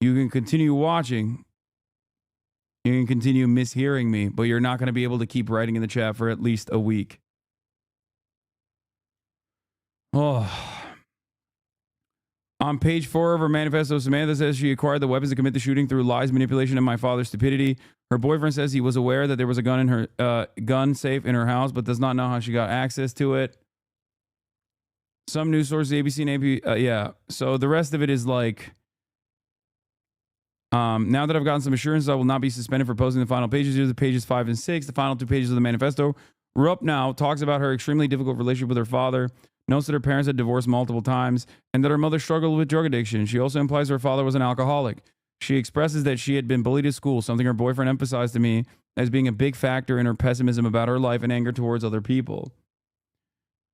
S2: You can continue watching. You can continue mishearing me, but you're not going to be able to keep writing in the chat for at least a week. Oh. On page 4 of her manifesto, Samantha says she acquired the weapons to commit the shooting through lies, manipulation, and my father's stupidity. Her boyfriend says he was aware that there was a gun in her gun safe in her house, but does not know how she got access to it. Some news sources, ABC and AP, yeah. So the rest of it is like, now that I've gotten some assurances I will not be suspended for posting the final pages. Here's the pages 5 and 6, the final 2 pages of the manifesto. Rupp now talks about her extremely difficult relationship with her father, notes that her parents had divorced multiple times, and that her mother struggled with drug addiction. She also implies her father was an alcoholic. She expresses that she had been bullied at school, something her boyfriend emphasized to me as being a big factor in her pessimism about her life and anger towards other people.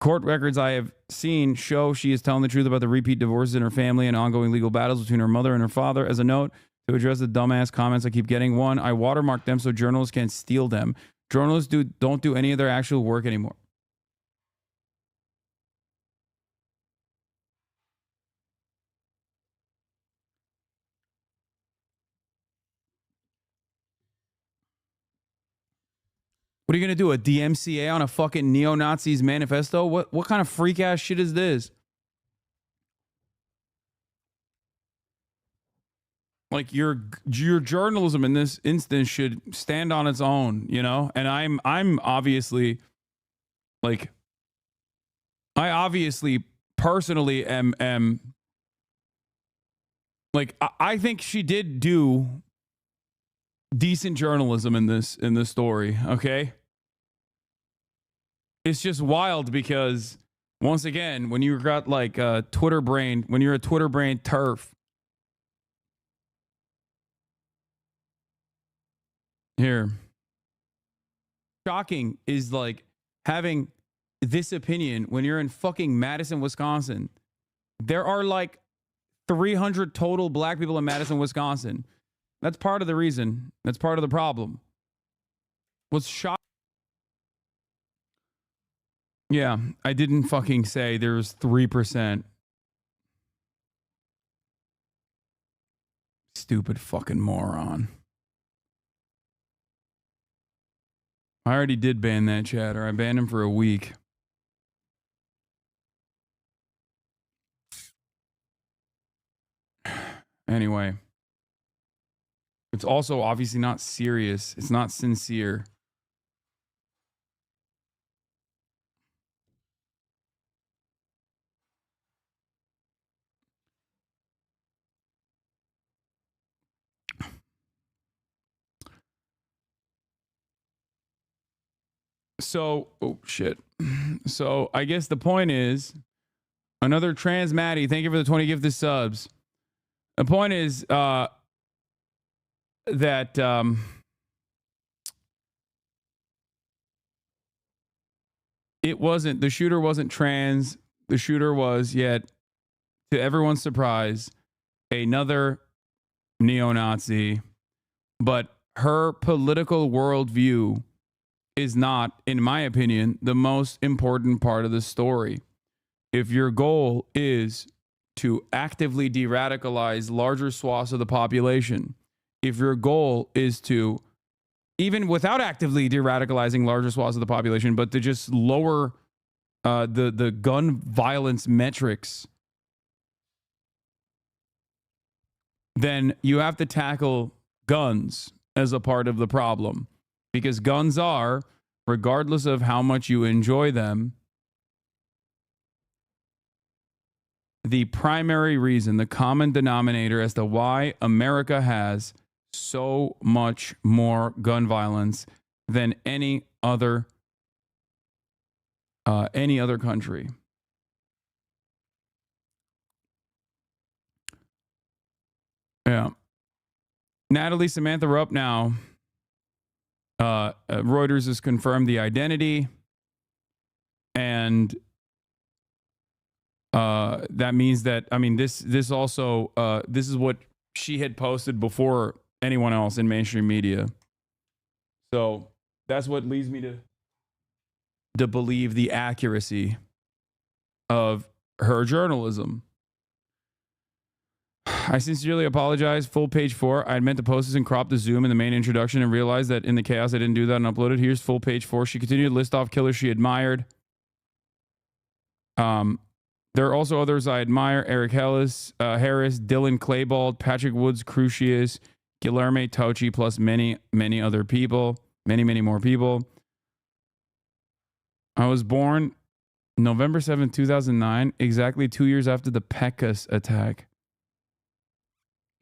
S2: Court records I have seen show she is telling the truth about the repeat divorces in her family and ongoing legal battles between her mother and her father. As a note, to address the dumbass comments I keep getting, 1, I watermark them so journalists can't steal them. Journalists don't do any of their actual work anymore. What are you going to do, a DMCA on a fucking neo-Nazis manifesto? What kind of freak-ass shit is this? Like, your journalism in this instance should stand on its own, you know? And I'm obviously, like, I obviously personally am like, I think she did do decent journalism in this story, okay? It's just wild because, once again, when you've got like a Twitter brain, when you're a Twitter brain turf. Here. Shocking is like having this opinion when you're in fucking Madison, Wisconsin. There are like 300 total black people in Madison, Wisconsin. That's part of the reason. That's part of the problem. What's shocking? Yeah, I didn't fucking say there was 3%. Stupid fucking moron. I already did ban that chatter. I banned him for a week. Anyway. It's also obviously not serious. It's not sincere. So, oh shit. So I guess the point is, another trans Maddie, thank you for the 20 gifted subs. The point is that it wasn't, the shooter wasn't trans. The shooter was, yet to everyone's surprise, another neo-Nazi. But her political worldview is not, in my opinion, the most important part of the story. If your goal is to actively de-radicalize larger swaths of the population, if your goal is to, even without actively de-radicalizing larger swaths of the population, but to just lower the gun violence metrics, then you have to tackle guns as a part of the problem. Because guns are, regardless of how much you enjoy them, the primary reason, the common denominator as to why America has so much more gun violence than any other country. Yeah. Natalie Samantha Rupp now. Reuters has confirmed the identity, and that means that, I mean, this also this is what she had posted before anyone else in mainstream media. So that's what leads me to believe the accuracy of her journalism. I sincerely apologize. Full page 4. I had meant to post this and crop the zoom in the main introduction and realized that in the chaos I didn't do that and upload it. Here's full page 4. She continued to list off killers she admired. There are also others I admire: Eric Harris, Dylan Klebold, Patrick Woods, Crucius, Guilherme Tauchi, plus many, many other people. Many, many more people. I was born November 7th, 2009, exactly 2 years after the Pecos attack.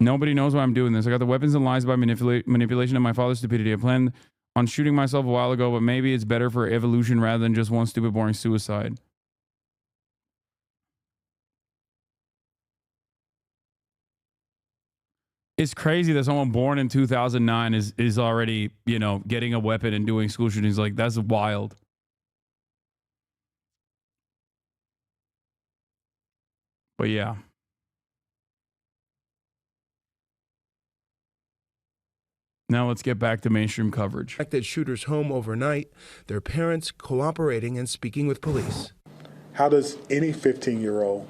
S2: Nobody knows why I'm doing this. I got the weapons and lies by manipulation of my father's stupidity. I planned on shooting myself a while ago, but maybe it's better for evolution rather than just one stupid, boring suicide. It's crazy that someone born in 2009 is already, you know, getting a weapon and doing school shootings. Like, that's wild. But yeah. Now let's get back to mainstream coverage.
S23: At the shooter's home overnight, their parents cooperating and speaking with police.
S3: How does any 15-year-old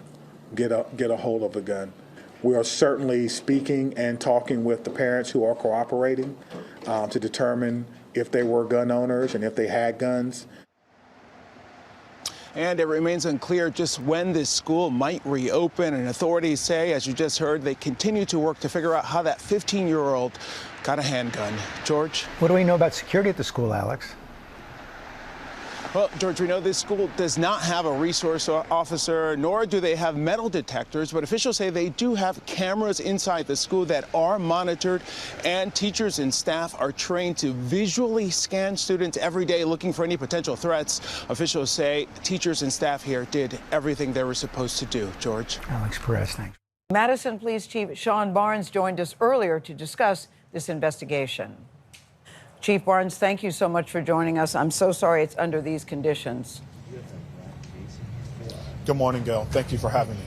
S3: get a hold of a gun? We are certainly speaking and talking with the parents who are cooperating to determine if they were gun owners and if they had guns.
S21: And it remains unclear just when this school might reopen. And authorities say, as you just heard, they continue to work to figure out how that 15-year-old got a handgun. George?
S20: What do we know about security at the school, Alex?
S21: Well, George, we know this school does not have a resource officer, nor do they have metal detectors, but officials say they do have cameras inside the school that are monitored, and teachers and staff are trained to visually scan students every day looking for any potential threats. Officials say teachers and staff here did everything they were supposed to do. George?
S20: Alex Perez, thanks.
S10: Madison Police Chief Sean Barnes joined us earlier to discuss this investigation. Chief Barnes, thank you so much for joining us. I'm so sorry it's under these conditions.
S3: Good morning, Gail. Thank you for having me.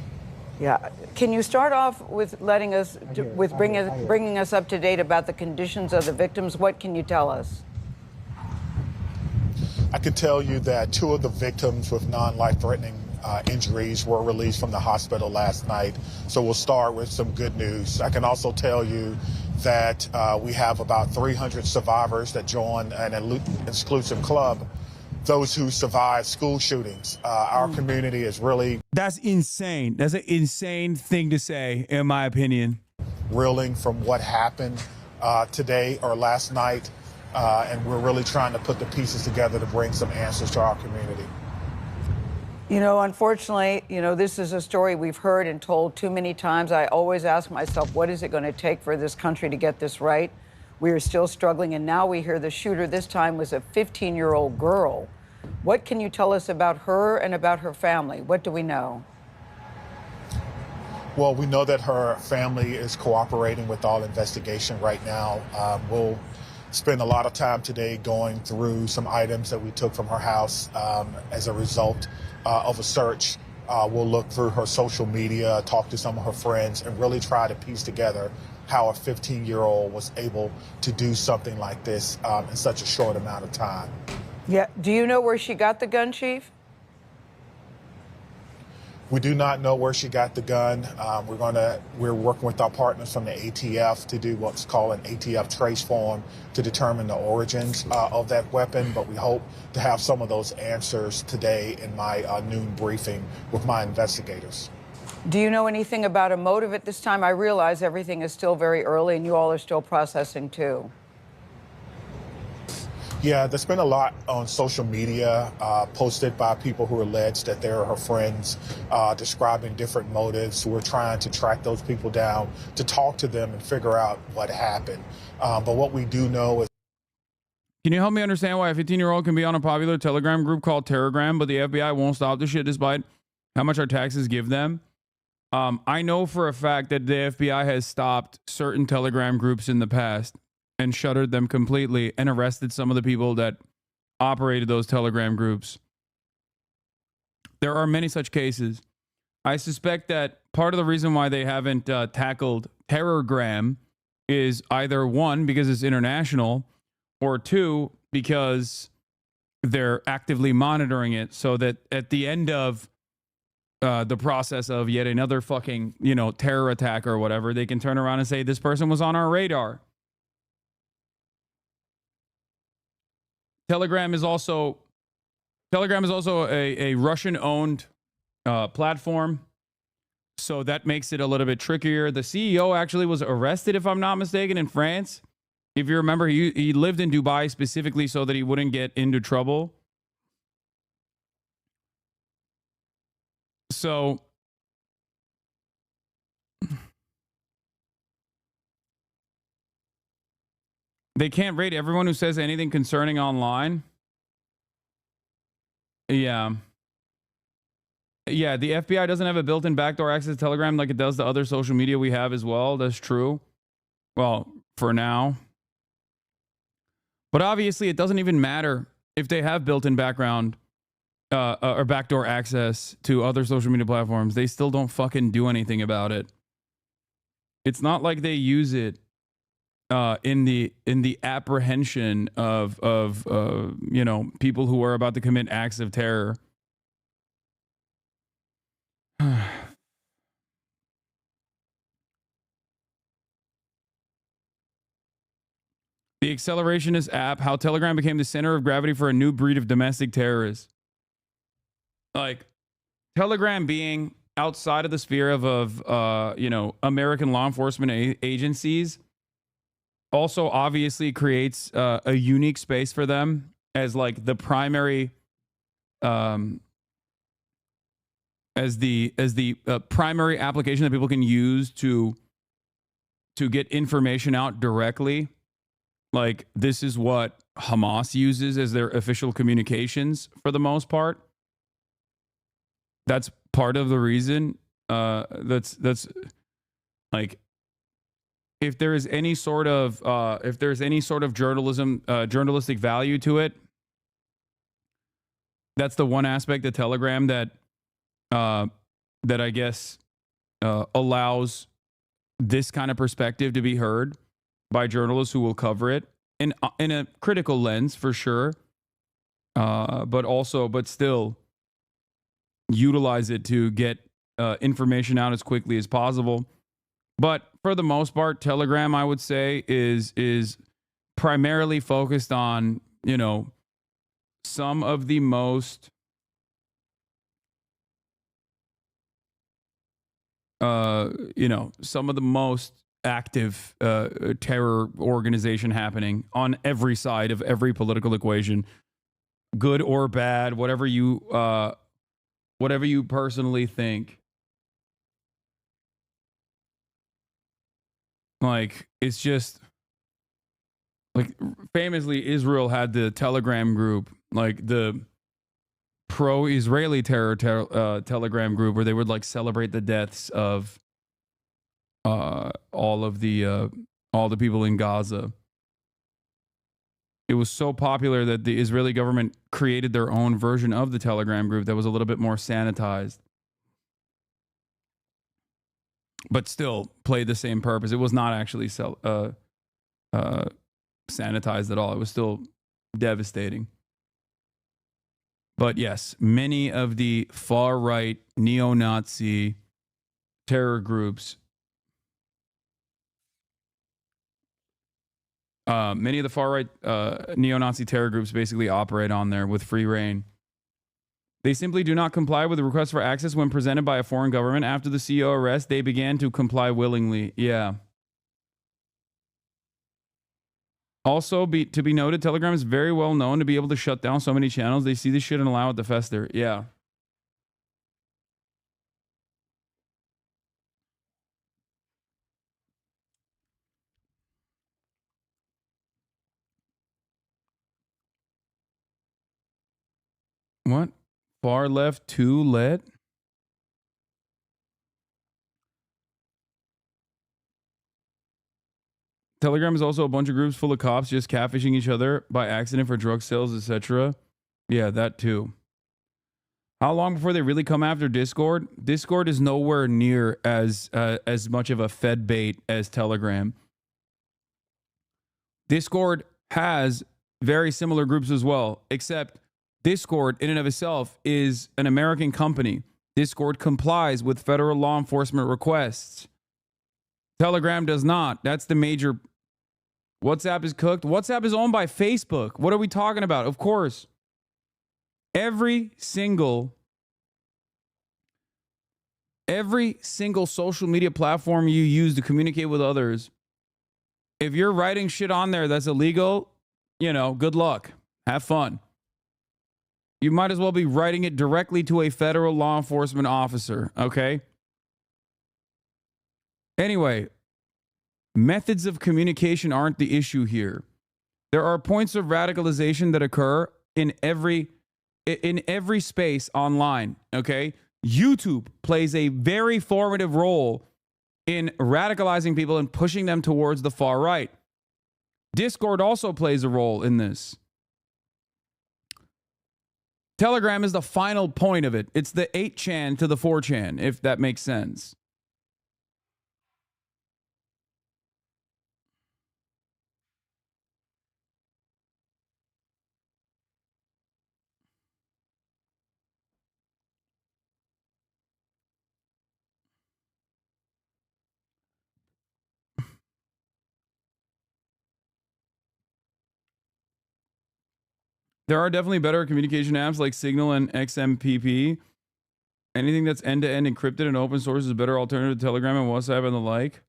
S10: Yeah. Can you start off with bringing us up to date about the conditions of the victims? What can you tell us?
S3: I can tell you that 2 of the victims with non-life-threatening injuries were released from the hospital last night. So we'll start with some good news. I can also tell you that we have about 300 survivors that join an exclusive club, those who survived school shootings. Our community is really...
S2: That's insane. That's an insane thing to say, in my opinion.
S3: Reeling from what happened today or last night. And we're really trying to put the pieces together to bring some answers to our community.
S10: You know, unfortunately, this is a story we've heard and told too many times. I always ask myself, what is it going to take for this country to get this right? We are still struggling, and now we hear the shooter this time was a 15-year-old girl. What can you tell us about her and about her family? What do we know?
S3: Well, we know that her family is cooperating with all investigation right now. We'll spend a lot of time today going through some items that we took from her house as a result of a search. We'll look through her social media, talk to some of her friends, and really try to piece together how a 15-year-old was able to do something like this in such a short amount of time.
S10: Yeah. Do you know where she got the gun, Chief?
S3: We do not know where she got the gun. We're working with our partners from the ATF to do what's called an ATF trace form to determine the origins of that weapon. But we hope to have some of those answers today in my noon briefing with my investigators.
S10: Do you know anything about a motive at this time? I realize everything is still very early and you all are still processing too.
S3: Yeah, there's been a lot on social media posted by people who allege that they're her friends, describing different motives. We're trying to track those people down to talk to them and figure out what happened. But what we do know is...
S2: Can you help me understand why a 15-year-old can be on a popular Telegram group called Terragram, but the FBI won't stop the shit despite how much our taxes give them? I know for a fact that the FBI has stopped certain Telegram groups in the past and shuttered them completely and arrested some of the people that operated those Telegram groups. There are many such cases. I suspect that part of the reason why they haven't tackled Terragram is either 1, because it's international, or 2, because they're actively monitoring it so that at the end of the process of yet another fucking, terror attack or whatever, they can turn around and say, this person was on our radar. Telegram is also a Russian-owned platform, so that makes it a little bit trickier. The CEO actually was arrested, if I'm not mistaken, in France. If you remember, he lived in Dubai specifically so that he wouldn't get into trouble. So they can't rate everyone who says anything concerning online. Yeah, the FBI doesn't have a built-in backdoor access to Telegram like it does to other social media we have as well. That's true. Well, for now. But obviously, it doesn't even matter if they have built-in background or backdoor access to other social media platforms. They still don't fucking do anything about it. It's not like they use it in the apprehension of people who are about to commit acts of terror. The Accelerationist app, how Telegram became the center of gravity for a new breed of domestic terrorists. Like, Telegram being outside of the sphere of American law enforcement agencies also obviously creates a unique space for them as like the primary primary application that people can use to get information out directly. Like, this is what Hamas uses as their official communications for the most part. That's part of the reason. That's like, if there is any sort of journalistic value to it, that's the one aspect of Telegram that I guess allows this kind of perspective to be heard by journalists who will cover it in a critical lens, for sure. but still utilize it to get information out as quickly as possible. But for the most part, Telegram, I would say, is primarily focused on, you know, some of the most some of the most active terror organization happening on every side of every political equation, good or bad, whatever you personally think. Like, it's just like, famously, Israel had the Telegram group, like the pro-Israeli terror Telegram group, where they would like celebrate the deaths of all the people in Gaza. It was so popular that the Israeli government created their own version of the Telegram group that was a little bit more sanitized, but still played the same purpose. It was not actually sanitized at all. It was still devastating. But yes, many of the far-right neo-Nazi terror groups, many of the far-right neo-Nazi terror groups basically operate on there with free reign. They simply do not comply with the request for access when presented by a foreign government. After the CEO arrest, they began to comply willingly. Yeah. Also, to be noted, Telegram is very well known to be able to shut down so many channels. They see this shit and allow it to fester. Yeah. What? Far left to let? Telegram is also a bunch of groups full of cops just catfishing each other by accident for drug sales, etc. Yeah, that too. How long before they really come after Discord? Discord is nowhere near as much of a Fed bait as Telegram. Discord has very similar groups as well, except Discord in and of itself is an American company. Discord complies with federal law enforcement requests. Telegram does not. That's the major. WhatsApp is cooked. WhatsApp is owned by Facebook. What are we talking about? Of course. Every single social media platform you use to communicate with others, if you're writing shit on there that's illegal, good luck. Have fun. You might as well be writing it directly to a federal law enforcement officer, okay? Anyway, methods of communication aren't the issue here. There are points of radicalization that occur in every space online, okay? YouTube plays a very formative role in radicalizing people and pushing them towards the far right. Discord also plays a role in this. Telegram is the final point of it. It's the 8chan to the 4chan, if that makes sense. There are definitely better communication apps like Signal and XMPP. Anything that's end-to-end encrypted and open source is a better alternative to Telegram and WhatsApp and the like.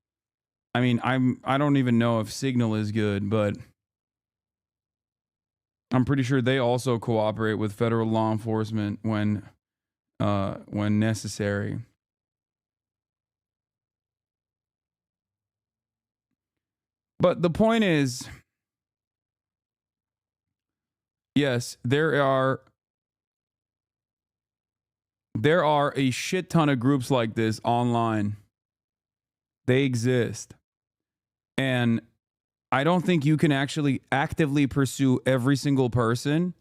S2: I mean, I don't even know if Signal is good, but I'm pretty sure they also cooperate with federal law enforcement when necessary. But the point is, yes, there are a shit ton of groups like this online. They exist. And I don't think you can actually actively pursue every single person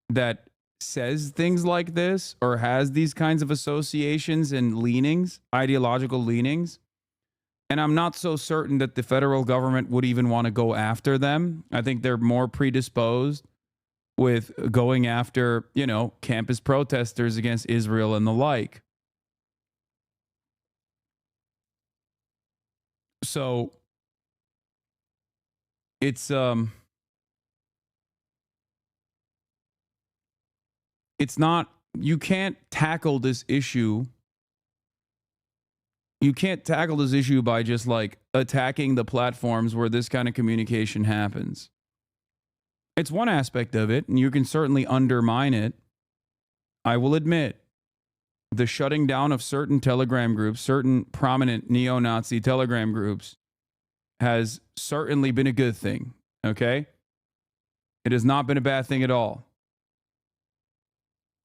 S2: that says things like this or has these kinds of associations and leanings, ideological leanings. And I'm not so certain that the federal government would even want to go after them. I think they're more predisposed with going after, you know, campus protesters against Israel and the like. So it's not, you can't tackle this issue. You can't tackle this issue by just like attacking the platforms where this kind of communication happens. It's one aspect of it, and you can certainly undermine it. I will admit, the shutting down of certain Telegram groups, certain prominent neo-Nazi Telegram groups, has certainly been a good thing, okay? It has not been a bad thing at all.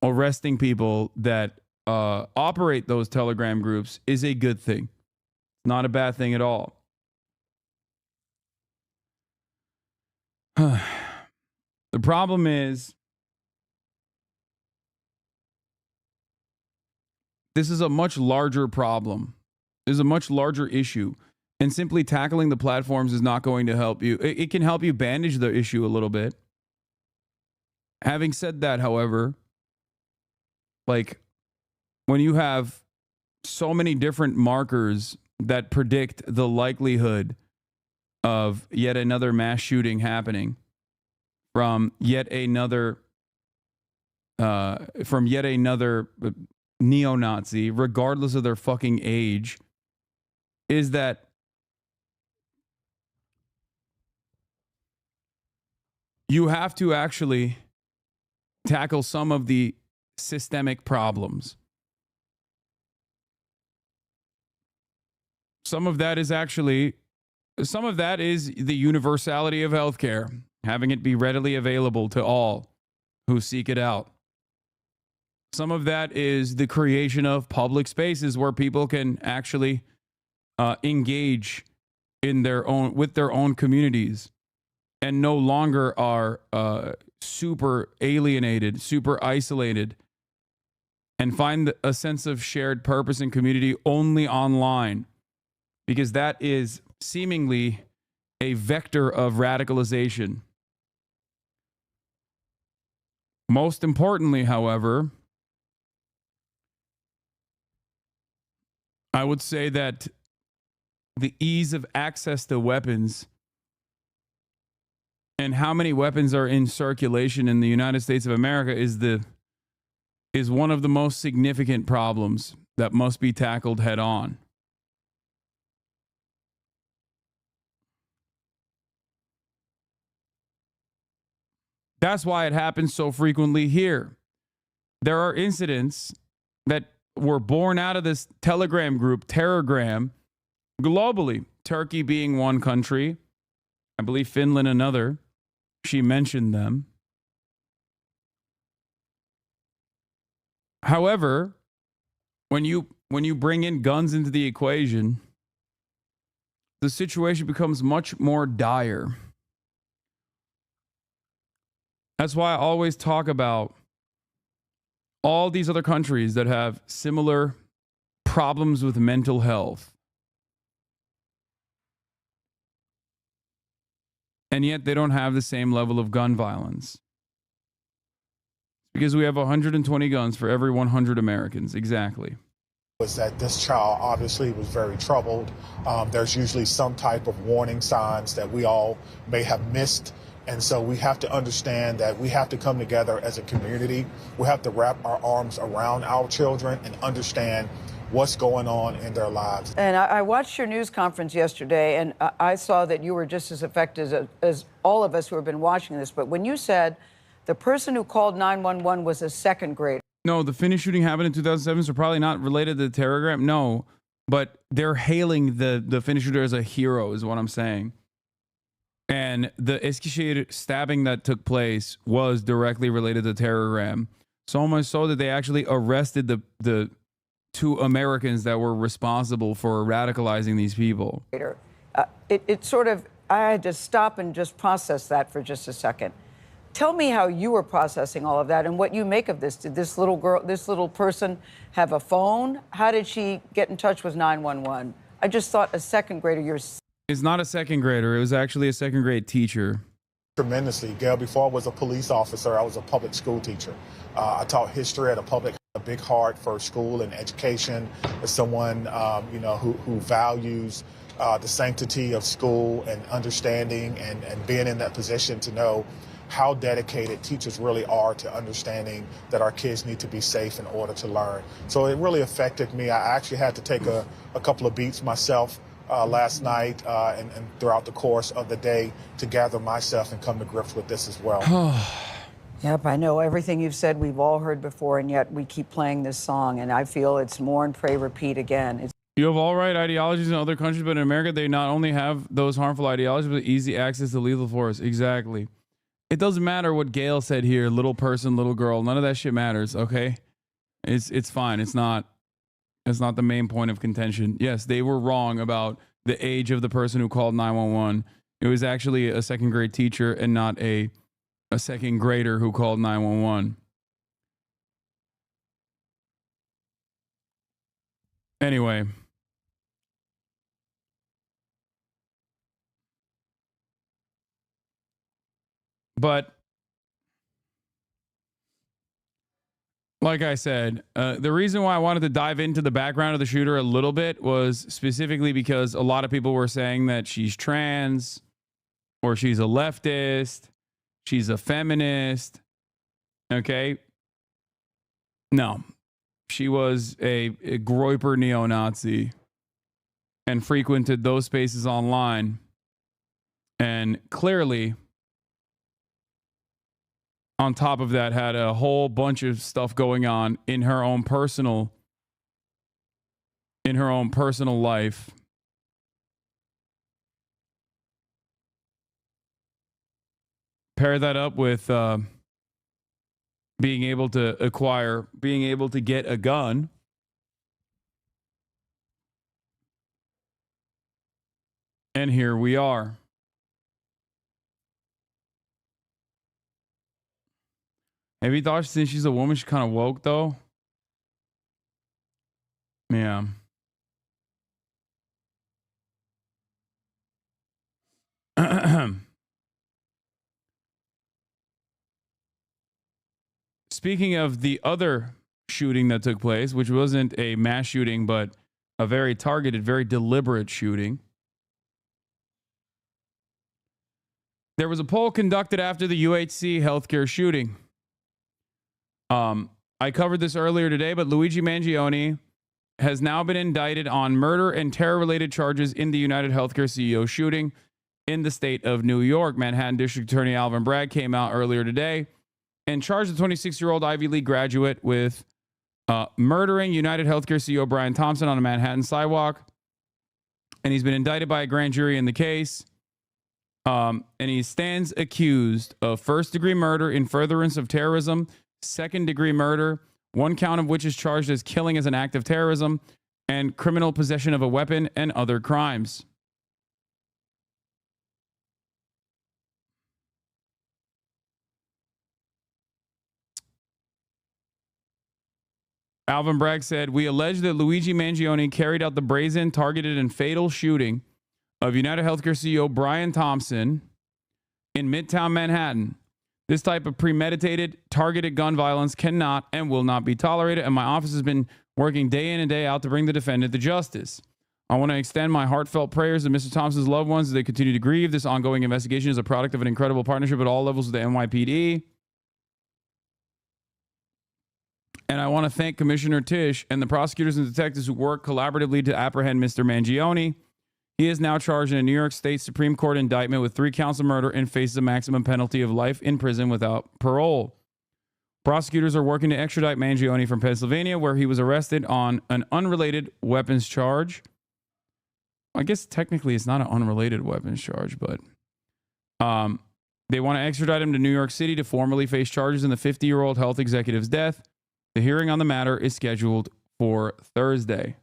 S2: Arresting people that operate those Telegram groups is a good thing. Not a bad thing at all. The problem is, this is a much larger problem. There's a much larger issue. And simply tackling the platforms is not going to help you. It can help you bandage the issue a little bit. Having said that, however, like when you have so many different markers that predict the likelihood of yet another mass shooting happening from yet another neo-Nazi, regardless of their fucking age, is that you have to actually tackle some of the systemic problems. Some of that is the universality of healthcare, having it be readily available to all who seek it out. Some of that is the creation of public spaces where people can actually engage in with their own communities and no longer are super alienated, super isolated, and find a sense of shared purpose and community only online, because that is seemingly a vector of radicalization. Most importantly, however, I would say that the ease of access to weapons and how many weapons are in circulation in the United States of America is one of the most significant problems that must be tackled head on. That's why it happens so frequently here. There are incidents that were born out of this Telegram group, Terrorgram, globally. Turkey being one country, I believe Finland another. She mentioned them. However, when you bring in guns into the equation, the situation becomes much more dire. That's why I always talk about all these other countries that have similar problems with mental health. And yet they don't have the same level of gun violence. Because we have 120 guns for every 100 Americans. Exactly.
S3: Was that this child obviously was very troubled. There's usually some type of warning signs that we all may have missed. And so we have to understand that we have to come together as a community. We have to wrap our arms around our children and understand what's going on in their lives.
S10: And I watched your news conference yesterday, and I saw that you were just as affected as all of us who have been watching this. But when you said the person who called 911 was a second grader.
S2: No, the Finnish shooting happened in 2007, so probably not related to the Terrorgram. No, but they're hailing the Finnish shooter as a hero is what I'm saying. And the Eskişehir stabbing that took place was directly related to Terrorgram. So much so that they actually arrested the two Americans that were responsible for radicalizing these people.
S10: It sort of, I had to stop and just process that for just a second. Tell me how you were processing all of that and what you make of this. Did this little girl, this little person have a phone? How did she get in touch with 911? I just thought a second grader,
S2: It's not a second grader. It was actually a second grade teacher.
S3: tremendously. Gail, before I was a police officer, I was a public school teacher. I taught history at a big heart for school and education. As someone, who values the sanctity of school and understanding and being in that position to know how dedicated teachers really are to understanding that our kids need to be safe in order to learn. So it really affected me. I actually had to take a couple of beats myself last night and throughout the course of the day to gather myself and come to grips with this as well.
S10: Yep, I know everything you've said we've all heard before, and yet we keep playing this song, and I feel it's mourn, pray, repeat again.
S2: You have all right ideologies in other countries, but in America, they not only have those harmful ideologies, but easy access to lethal force. Exactly. It doesn't matter what Gail said here, little person, little girl. None of that shit matters, okay? It's fine. It's not the main point of contention. Yes, they were wrong about the age of the person who called 911. It was actually a second grade teacher and not a second grader who called 911. Anyway. But like I said, the reason why I wanted to dive into the background of the shooter a little bit was specifically because a lot of people were saying that she's trans or she's a leftist, she's a feminist. Okay. No, she was a Groyper neo-Nazi and frequented those spaces online. And clearly, on top of that, had a whole bunch of stuff going on in her own personal life. Pair that up with being able to get a gun. And here we are. Have you thought since she's a woman, she's kind of woke, though? Yeah. Speaking of the other shooting that took place, which wasn't a mass shooting, but a very targeted, very deliberate shooting. There was a poll conducted after the UHC healthcare shooting. I covered this earlier today, but Luigi Mangione has now been indicted on murder and terror-related charges in the United Healthcare CEO shooting in the state of New York. Manhattan District Attorney Alvin Bragg came out earlier today and charged the 26-year-old Ivy League graduate with murdering United Healthcare CEO Brian Thompson on a Manhattan sidewalk. And he's been indicted by a grand jury in the case. And he stands accused of first-degree murder in furtherance of terrorism, second-degree murder, one count of which is charged as killing as an act of terrorism, and criminal possession of a weapon and other crimes. Alvin Bragg said, "We allege that Luigi Mangione carried out the brazen, targeted, and fatal shooting of United Healthcare CEO Brian Thompson in Midtown Manhattan. This type of premeditated, targeted gun violence cannot and will not be tolerated, and my office has been working day in and day out to bring the defendant to justice. I want to extend my heartfelt prayers to Mr. Thompson's loved ones as they continue to grieve. This ongoing investigation is a product of an incredible partnership at all levels with the NYPD. And I want to thank Commissioner Tisch and the prosecutors and detectives who worked collaboratively to apprehend Mr. Mangione. He is now charged in a New York State Supreme Court indictment with 3 counts of murder and faces a maximum penalty of life in prison without parole. Prosecutors are working to extradite Mangione from Pennsylvania, where he was arrested on an unrelated weapons charge. I guess technically it's not an unrelated weapons charge, but they want to extradite him to New York City to formally face charges in the 50-year-old health executive's death. The hearing on the matter is scheduled for Thursday.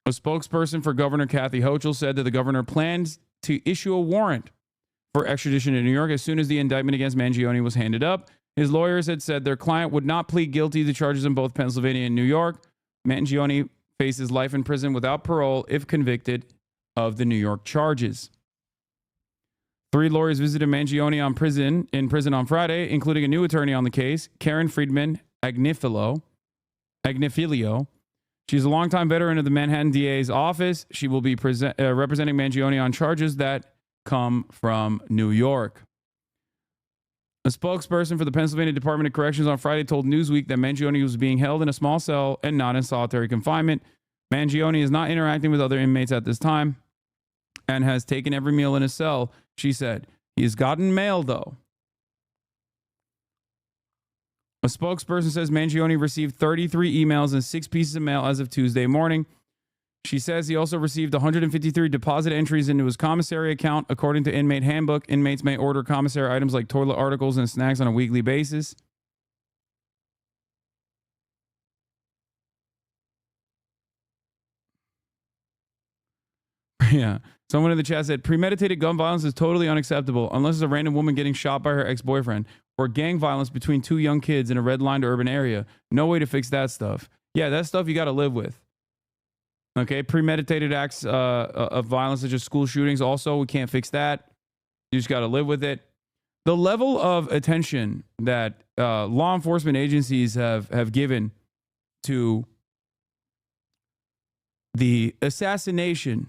S2: A spokesperson for Governor Kathy Hochul said that the governor plans to issue a warrant for extradition to New York as soon as the indictment against Mangione was handed up. His lawyers had said their client would not plead guilty to charges in both Pennsylvania and New York. Mangione faces life in prison without parole if convicted of the New York charges. 3 lawyers visited Mangione in prison on Friday, including a new attorney on the case, Karen Friedman Agnifilo. She's a longtime veteran of the Manhattan DA's office. She will be representing Mangione on charges that come from New York. A spokesperson for the Pennsylvania Department of Corrections on Friday told Newsweek that Mangione was being held in a small cell and not in solitary confinement. Mangione is not interacting with other inmates at this time and has taken every meal in his cell, she said. He has gotten mail, though. A spokesperson says Mangione received 33 emails and 6 pieces of mail as of Tuesday morning. She says he also received 153 deposit entries into his commissary account. According to Inmate Handbook, inmates may order commissary items like toilet articles and snacks on a weekly basis. Yeah. Someone in the chat said, premeditated gun violence is totally unacceptable unless it's a random woman getting shot by her ex-boyfriend or gang violence between 2 young kids in a red-lined urban area. No way to fix that stuff. Yeah, that stuff you got to live with. Okay, premeditated acts of violence such as school shootings, also, we can't fix that. You just got to live with it. The level of attention that law enforcement agencies have given to the assassination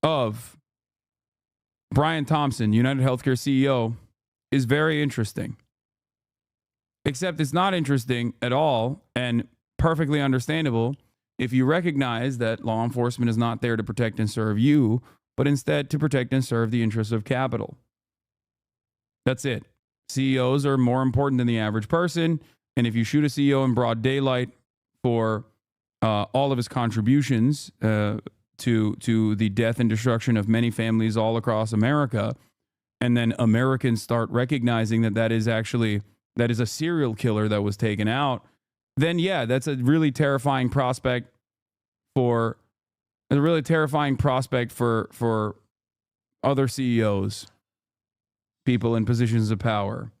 S2: of Brian Thompson, United Healthcare CEO, is very interesting. Except it's not interesting at all and perfectly understandable if you recognize that law enforcement is not there to protect and serve you, but instead to protect and serve the interests of capital. That's it. CEOs are more important than the average person. And if you shoot a CEO in broad daylight for all of his contributions to the death and destruction of many families all across America, and then Americans start recognizing that is a serial killer that was taken out, then yeah, that's a really terrifying prospect for other CEOs, people in positions of power.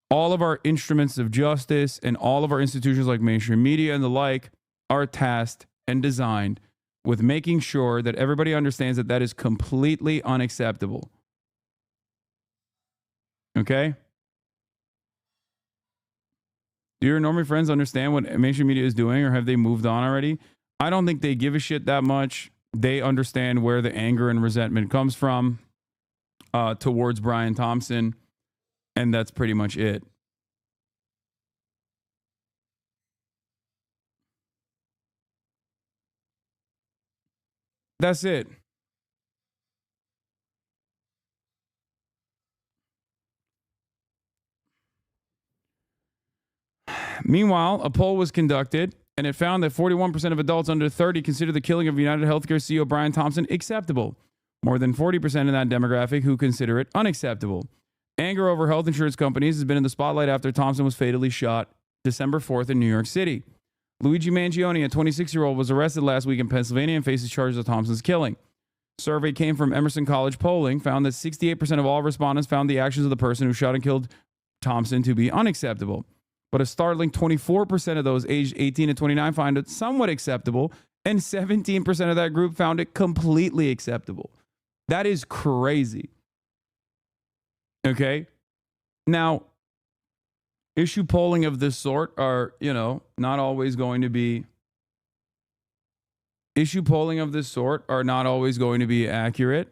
S2: All of our instruments of justice and all of our institutions like mainstream media and the like are tasked and designed with making sure that everybody understands that is completely unacceptable. Okay? Do your normie friends understand what mainstream media is doing, or have they moved on already? I don't think they give a shit that much. They understand where the anger and resentment comes from towards Brian Thompson, and that's pretty much it. That's it. Meanwhile, a poll was conducted, and it found that 41% of adults under 30 consider the killing of United Healthcare CEO Brian Thompson acceptable. More than 40% in that demographic who consider it unacceptable. Anger over health insurance companies has been in the spotlight after Thompson was fatally shot December 4th in New York City. Luigi Mangione, a 26-year-old, was arrested last week in Pennsylvania and faces charges of Thompson's killing. Survey came from Emerson College polling, found that 68% of all respondents found the actions of the person who shot and killed Thompson to be unacceptable. But a startling 24% of those aged 18 to 29 found it somewhat acceptable, and 17% of that group found it completely acceptable. That is crazy. Okay? Now, issue polling of this sort are, not always going to be accurate.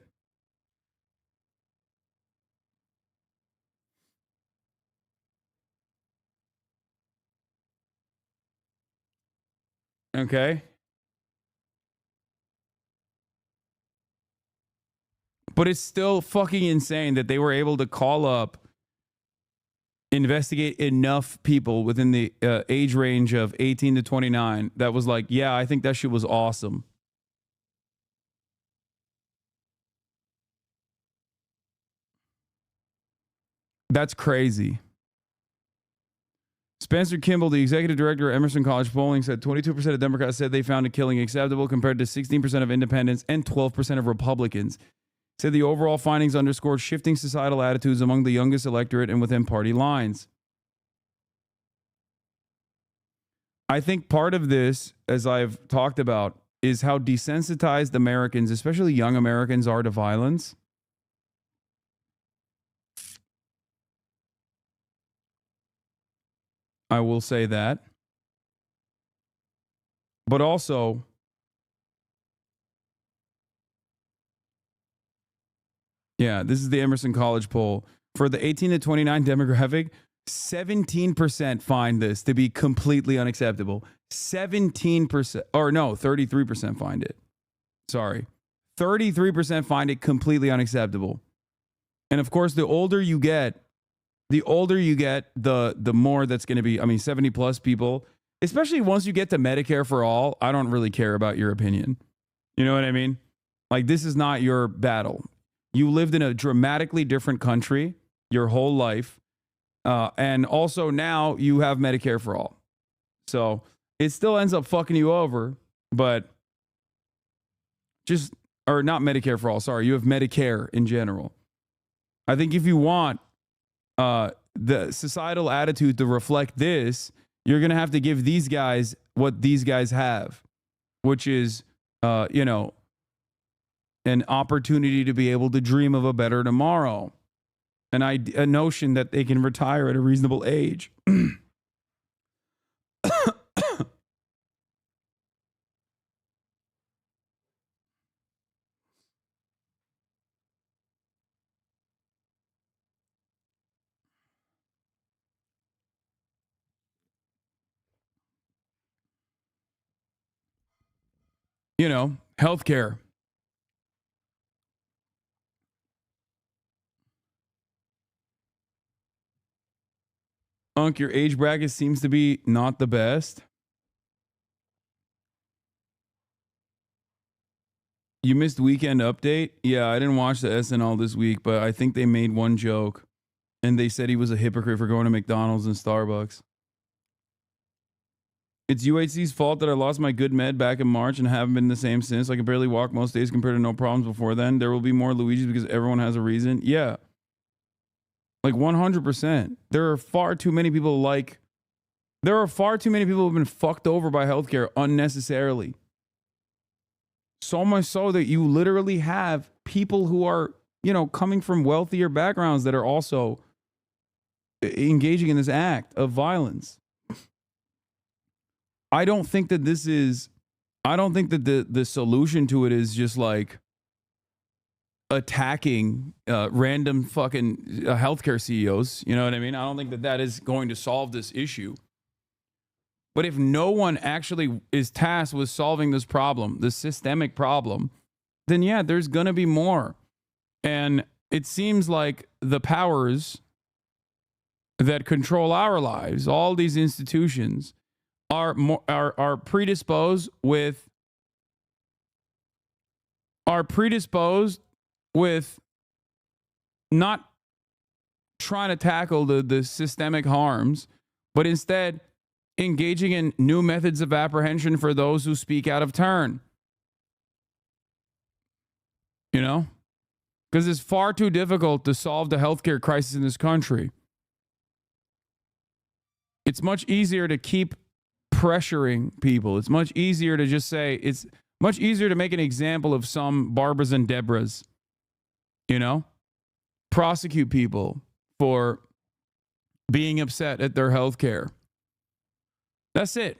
S2: Okay? But it's still fucking insane that they were able to call up, investigate enough people within the age range of 18 to 29 that was like, yeah, I think that shit was awesome. That's crazy. Spencer Kimball, the executive director of Emerson College Polling, said 22% of Democrats said they found the killing acceptable compared to 16% of independents and 12% of Republicans. Said the overall findings underscored shifting societal attitudes among the youngest electorate and within party lines. I think part of this, as I've talked about, is how desensitized Americans, especially young Americans, are to violence. I will say that. But also, yeah, this is the Emerson College poll. For the 18 to 29 demographic, 17% find this to be completely unacceptable. 17%, or no, 33% find it. Sorry. 33% find it completely unacceptable. And of course, the older you get, the more that's going to be, I mean, 70 plus people, especially once you get to Medicare for all, I don't really care about your opinion. You know what I mean? Like, this is not your battle. You lived in a dramatically different country your whole life. And also now you have Medicare for all. So it still ends up fucking you over, but or not Medicare for all. Sorry. You have Medicare in general. I think if you want the societal attitude to reflect this, you're going to have to give these guys what these guys have, which is, an opportunity to be able to dream of a better tomorrow. A notion that they can retire at a reasonable age. Healthcare. Unc, your age bracket seems to be not the best. You missed Weekend Update? Yeah, I didn't watch the SNL this week, but I think they made one joke, and they said he was a hypocrite for going to McDonald's and Starbucks. It's UHC's fault that I lost my good med back in March and haven't been the same since. I can barely walk most days compared to no problems before then. There will be more Luigi's because everyone has a reason. Yeah. Like 100%. There are far too many people who have been fucked over by healthcare unnecessarily. So much so that you literally have people who are, coming from wealthier backgrounds that are also engaging in this act of violence. I don't think that the solution to it is just like attacking random fucking healthcare CEOs. You know what I mean? I don't think that is going to solve this issue. But if no one actually is tasked with solving this problem, this systemic problem, then yeah, there's going to be more. And it seems like the powers that control our lives, all these institutions, are predisposed with not trying to tackle the systemic harms, but instead engaging in new methods of apprehension for those who speak out of turn. Because it's far too difficult to solve the healthcare crisis in this country. It's much easier to keep pressuring people. It's much easier to just say, it's much easier to make an example of some Barbaras and Debras, prosecute people for being upset at their health care. That's it.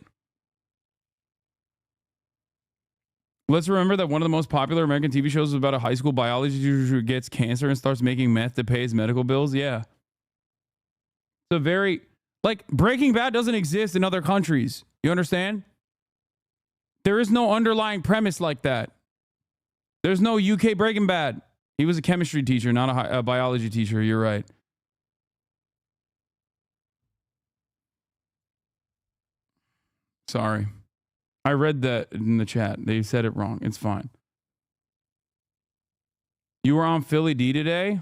S2: Let's remember that one of the most popular American TV shows is about a high school biology teacher who gets cancer and starts making meth to pay his medical bills. Yeah. Breaking Bad doesn't exist in other countries. You understand? There is no underlying premise like that. There's no UK Breaking Bad. He was a chemistry teacher, not a biology teacher. You're right. Sorry. I read that in the chat. They said it wrong. It's fine. You were on Philly D today?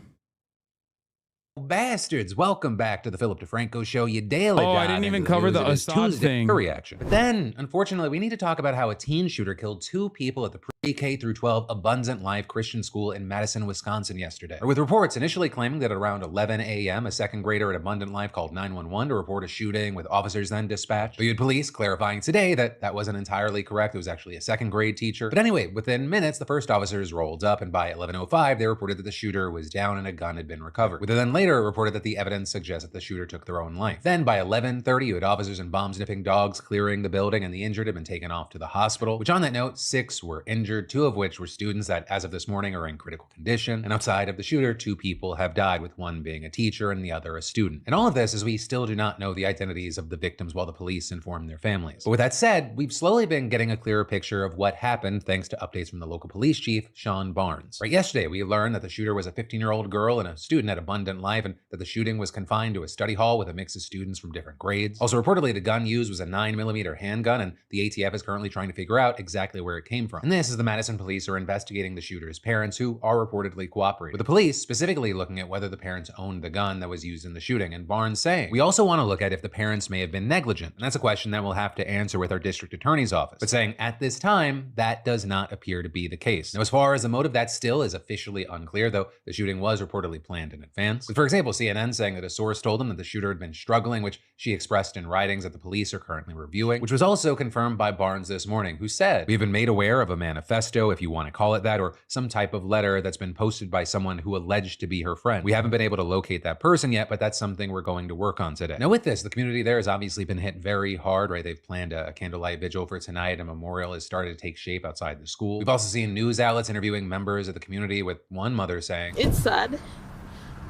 S11: Bastards, welcome back to the Philip DeFranco Show, you daily
S2: I didn't even cover the Assad thing.
S11: Reaction. But then, unfortunately, we need to talk about how a teen shooter killed 2 people at the pre-K through 12 Abundant Life Christian School in Madison, Wisconsin yesterday. With reports initially claiming that at around 11 a.m., a second grader at Abundant Life called 911 to report a shooting, with officers then dispatched. But you had police clarifying today that that wasn't entirely correct. It was actually a second grade teacher. But anyway, within minutes, the first officers rolled up, and by 11:05, they reported that the shooter was down and a gun had been recovered. With then later later reported that the evidence suggests that the shooter took their own life. Then by 11:30, you had officers and bomb-sniffing dogs clearing the building, and the injured had been taken off to the hospital, which on that note, 6 were injured, 2 of which were students that, as of this morning, are in critical condition. And outside of the shooter, 2 people have died, with one being a teacher and the other a student. And all of this is we still do not know the identities of the victims while the police inform their families. But with that said, we've slowly been getting a clearer picture of what happened thanks to updates from the local police chief, Sean Barnes. Right, yesterday, we learned that the shooter was a 15-year-old girl and a student at Abundant Life, and that the shooting was confined to a study hall with a mix of students from different grades. Also, reportedly, the gun used was a 9mm handgun, and the ATF is currently trying to figure out exactly where it came from. And this is the Madison police are investigating the shooter's parents, who are reportedly cooperating, with the police specifically looking at whether the parents owned the gun that was used in the shooting. And Barnes saying, we also want to look at if the parents may have been negligent. And that's a question that we'll have to answer with our district attorney's office. But saying at this time, that does not appear to be the case. Now, as far as the motive, that still is officially unclear, though the shooting was reportedly planned in advance. With, for example, CNN saying that a source told them that the shooter had been struggling, which she expressed in writings that the police are currently reviewing, which was also confirmed by Barnes this morning, who said, we've been made aware of a manifesto, if you want to call it that, or some type of letter that's been posted by someone who alleged to be her friend. We haven't been able to locate that person yet, but that's something we're going to work on today. Now with this, the community there has obviously been hit very hard, right? They've planned a candlelight vigil for tonight. A memorial has started to take shape outside the school. We've also seen news outlets interviewing members of the community, with one mother saying,
S1: it's sad,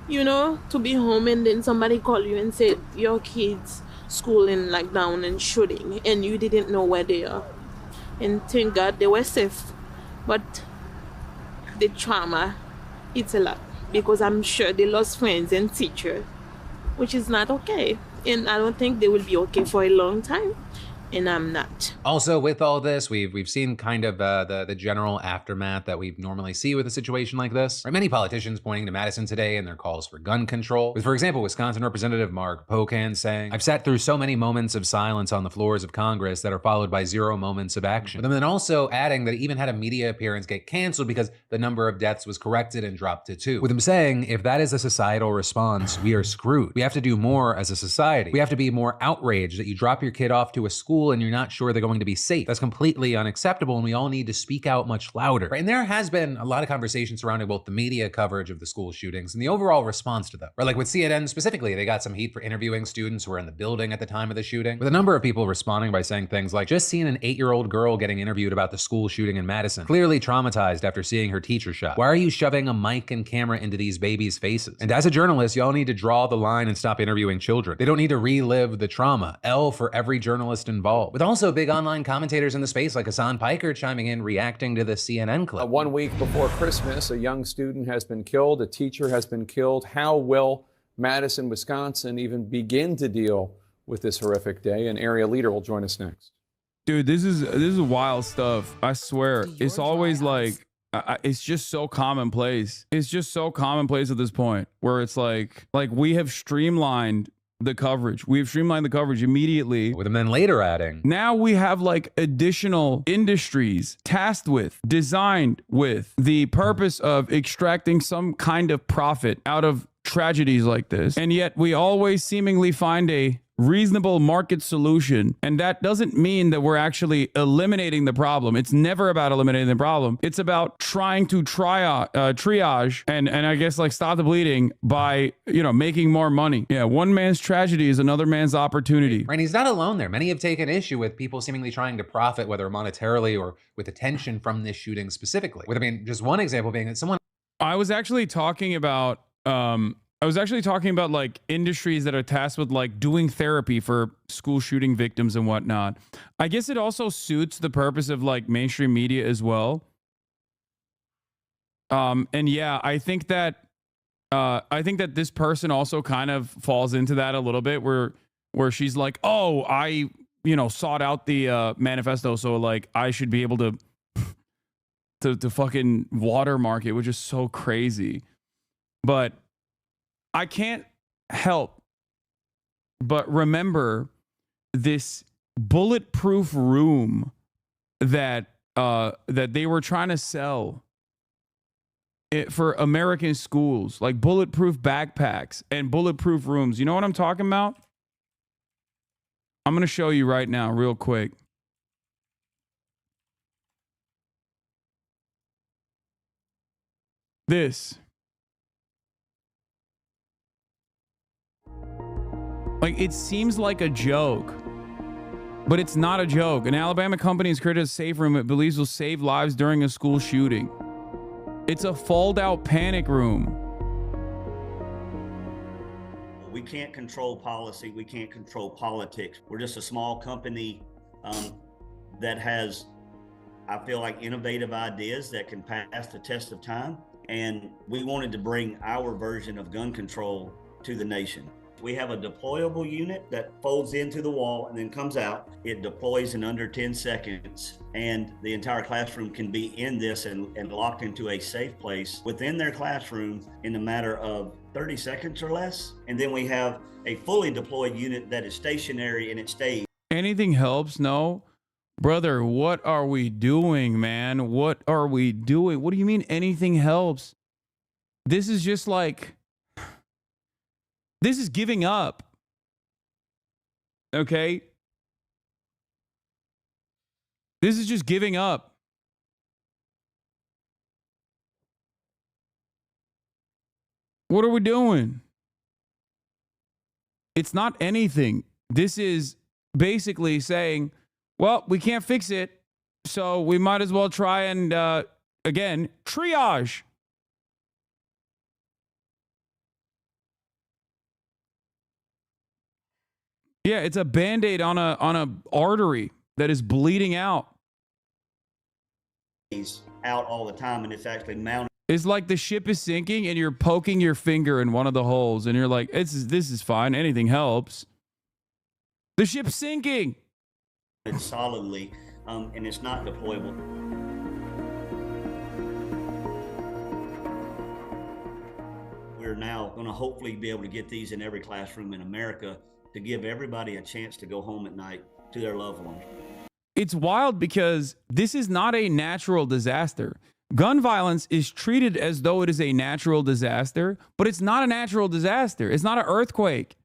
S1: you know, to be home and then somebody call you and say your kids school in like down and shooting and you didn't know where they are. And thank God they were safe. But the trauma, it's a lot, because I'm sure they lost friends and teachers, which is not okay. And I don't think they will be okay for a long time. And I'm not.
S11: Also, with all this, we've seen kind of the general aftermath that we normally see with a situation like this. Right? Many politicians pointing to Madison today and their calls for gun control. With, for example, Wisconsin Representative Mark Pocan saying, I've sat through so many moments of silence on the floors of Congress that are followed by 0 moments of action. But then also adding that he even had a media appearance get canceled because the number of deaths was corrected and dropped to 2. With him saying, if that is a societal response, we are screwed. We have to do more as a society. We have to be more outraged that you drop your kid off to a school and you're not sure they're going to be safe. That's completely unacceptable, and we all need to speak out much louder. Right? And there has been a lot of conversation surrounding both the media coverage of the school shootings and the overall response to them. Right? Like with CNN specifically, they got some heat for interviewing students who were in the building at the time of the shooting, with a number of people responding by saying things like, just seen an 8-year-old girl getting interviewed about the school shooting in Madison, clearly traumatized after seeing her teacher shot. Why are you shoving a mic and camera into these babies' faces? And as a journalist, y'all need to draw the line and stop interviewing children. They don't need to relive the trauma. L for every journalist involved. With also big online commentators in the space like Hassan Piker chiming in, reacting to the CNN clip.
S12: 1 week before Christmas, a young student has been killed, a teacher has been killed. How will Madison, Wisconsin even begin to deal with this horrific day? An area leader will join us next.
S2: Dude, this is wild stuff. I swear. It's always like, it's just so commonplace. It's just so commonplace at this point where it's like we have streamlined the coverage. We've streamlined the coverage immediately.
S11: With them then later adding,
S2: now we have like additional industries tasked with, designed with the purpose of extracting some kind of profit out of tragedies like this. And yet we always seemingly find a reasonable market solution. And that doesn't mean that we're actually eliminating the problem. It's never about eliminating the problem. It's about trying to triage and I guess like stop the bleeding by, you know, making more money. Yeah, one man's tragedy is another man's opportunity.
S11: Right, and he's not alone there. Many have taken issue with people seemingly trying to profit, whether monetarily or with attention from this shooting specifically. With, I mean, just one example being that someone...
S2: I was actually talking about like industries that are tasked with like doing therapy for school shooting victims and whatnot. I guess it also suits the purpose of like mainstream media as well. And yeah, I think that this person also kind of falls into that a little bit where she's like, oh, I, you know, sought out the manifesto, so like I should be able to fucking watermark it, which is so crazy. But I can't help but remember this bulletproof room that they were trying to sell it for American schools, like bulletproof backpacks and bulletproof rooms. You know what I'm talking about? I'm going to show you right now real quick. This Like, it seems like a joke, but it's not a joke. An Alabama company has created a safe room it believes will save lives during a school shooting. It's a fold-out panic room.
S13: We can't control policy. We can't control politics. We're just a small company that has, I feel like, innovative ideas that can pass the test of time. And we wanted to bring our version of gun control to the nation. We have a deployable unit that folds into the wall and then comes out. It deploys in under 10 seconds, and the entire classroom can be in this and locked into a safe place within their classroom in a matter of 30 seconds or less. And then we have a fully deployed unit that is stationary and it stays.
S2: Anything helps? No. Brother, what are we doing, man? What are we doing? What do you mean anything helps? This is just like... This is giving up. Okay? This is just giving up. What are we doing? It's not anything. This is basically saying, well, we can't fix it, so we might as well try and, again, triage. Yeah, it's a Band-Aid on a artery that is bleeding out.
S13: He's out all the time, and it's actually mounted.
S2: It's like the ship is sinking and you're poking your finger in one of the holes and you're like, this is fine. Anything helps. The ship's sinking.
S13: It's solidly, and it's not deployable. We're now going to hopefully be able to get these in every classroom in America to give everybody a chance to go home at night to their loved ones.
S2: It's wild because this is not a natural disaster. Gun violence is treated as though it is a natural disaster, but it's not a natural disaster. It's not an earthquake.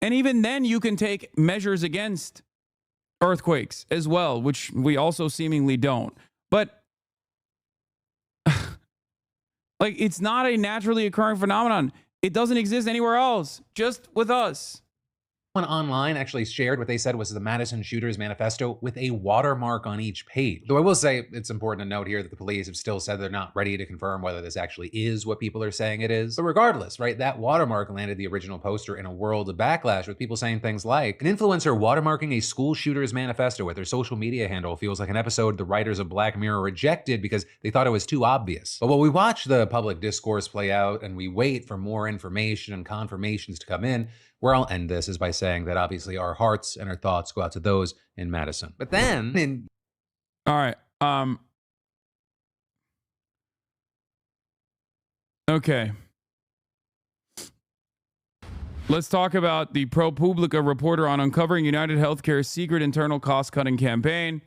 S2: And even then you can take measures against earthquakes as well, which we also seemingly don't. But like, it's not a naturally occurring phenomenon. It doesn't exist anywhere else, just with us.
S11: Someone online actually shared what they said was the Madison Shooters Manifesto with a watermark on each page. Though I will say it's important to note here that the police have still said they're not ready to confirm whether this actually is what people are saying it is. But regardless, right, that watermark landed the original poster in a world of backlash with people saying things like, an influencer watermarking a school shooter's manifesto with their social media handle feels like an episode the writers of Black Mirror rejected because they thought it was too obvious. But while we watch the public discourse play out and we wait for more information and confirmations to come in, where I'll end this is by saying that obviously our hearts and our thoughts go out to those in Madison. But then
S2: all right. Okay. Let's talk about the ProPublica reporter on uncovering United Healthcare's secret internal cost-cutting campaign.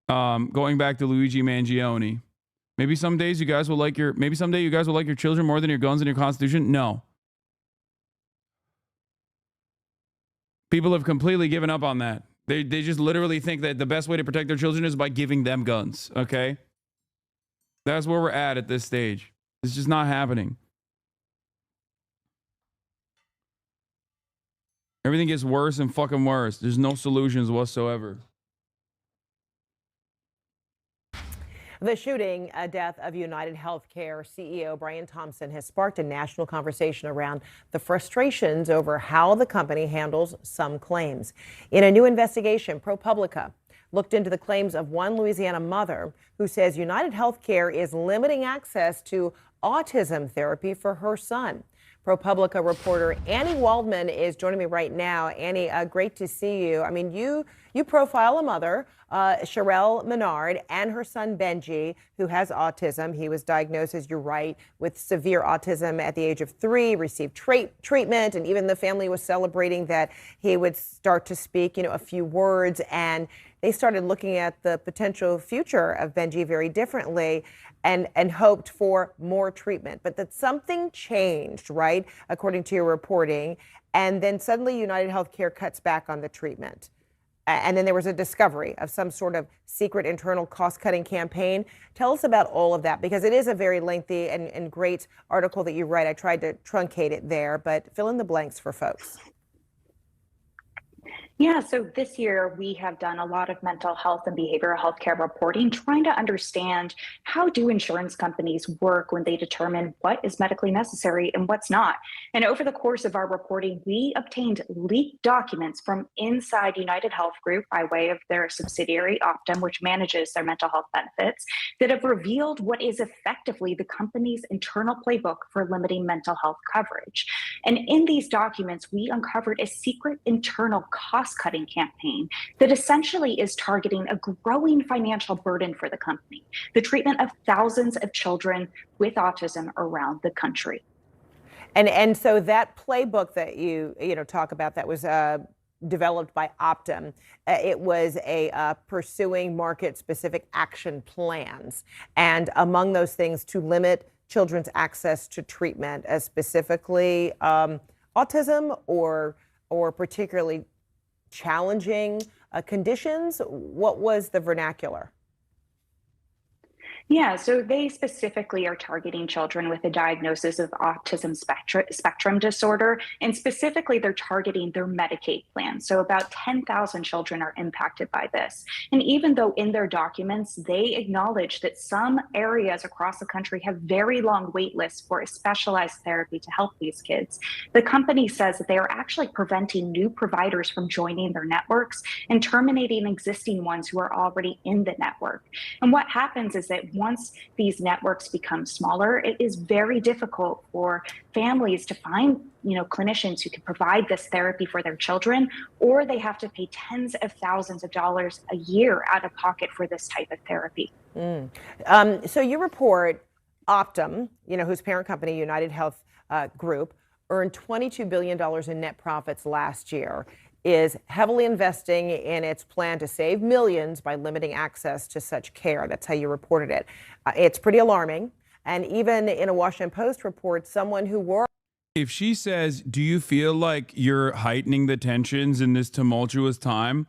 S2: Going back to Luigi Mangione. Maybe someday you guys will like your children more than your guns and your Constitution. No. People have completely given up on that. They just literally think that the best way to protect their children is by giving them guns, okay? That's where we're at this stage. It's just not happening. Everything gets worse and fucking worse. There's no solutions whatsoever.
S15: The shooting death of United Healthcare CEO Brian Thompson has sparked a national conversation around the frustrations over how the company handles some claims. In a new investigation, ProPublica looked into the claims of one Louisiana mother who says United Healthcare is limiting access to autism therapy for her son. ProPublica reporter Annie Waldman is joining me right now. Annie, great to see you. I mean, you profile a mother, Sherelle Menard, and her son Benji, who has autism. He was diagnosed, as you're right, with severe autism at the age of 3, received treatment, and even the family was celebrating that he would start to speak, a few words, and they started looking at the potential future of Benji very differently and hoped for more treatment. But that something changed, right, according to your reporting, and then suddenly United Healthcare cuts back on the treatment. And then there was a discovery of some sort of secret internal cost-cutting campaign. Tell us about all of that, because it is a very lengthy and great article that you write. I tried to truncate it there, but fill in the blanks for folks.
S14: Yeah, so this year we have done a lot of mental health and behavioral health care reporting, trying to understand how do insurance companies work when they determine what is medically necessary and what's not. And over the course of our reporting, we obtained leaked documents from inside United Health Group by way of their subsidiary Optum, which manages their mental health benefits, that have revealed what is effectively the company's internal playbook for limiting mental health coverage. And in these documents, we uncovered a secret internal cost-cutting campaign that essentially is targeting a growing financial burden for the company, the treatment of thousands of children with autism around the country.
S15: And so that playbook that you talk about that was developed by Optum, it was a pursuing market-specific action plans, and among those things to limit children's access to treatment, as specifically autism or particularly challenging conditions. What was the vernacular?
S14: Yeah, so they specifically are targeting children with a diagnosis of autism spectrum disorder, and specifically they're targeting their Medicaid plan. So about 10,000 children are impacted by this. And even though in their documents, they acknowledge that some areas across the country have very long wait lists for a specialized therapy to help these kids, the company says that they are actually preventing new providers from joining their networks and terminating existing ones who are already in the network. And what happens is that once these networks become smaller, it is very difficult for families to find, clinicians who can provide this therapy for their children, or they have to pay tens of thousands of dollars a year out of pocket for this type of therapy.
S15: So you report Optum, whose parent company, United Health Group, earned $22 billion in net profits last year, is heavily investing in its plan to save millions by limiting access to such care. That's how you reported it. It's pretty alarming. And even in a Washington Post report, someone who worked.
S2: If she says, do you feel like you're heightening the tensions in this tumultuous time?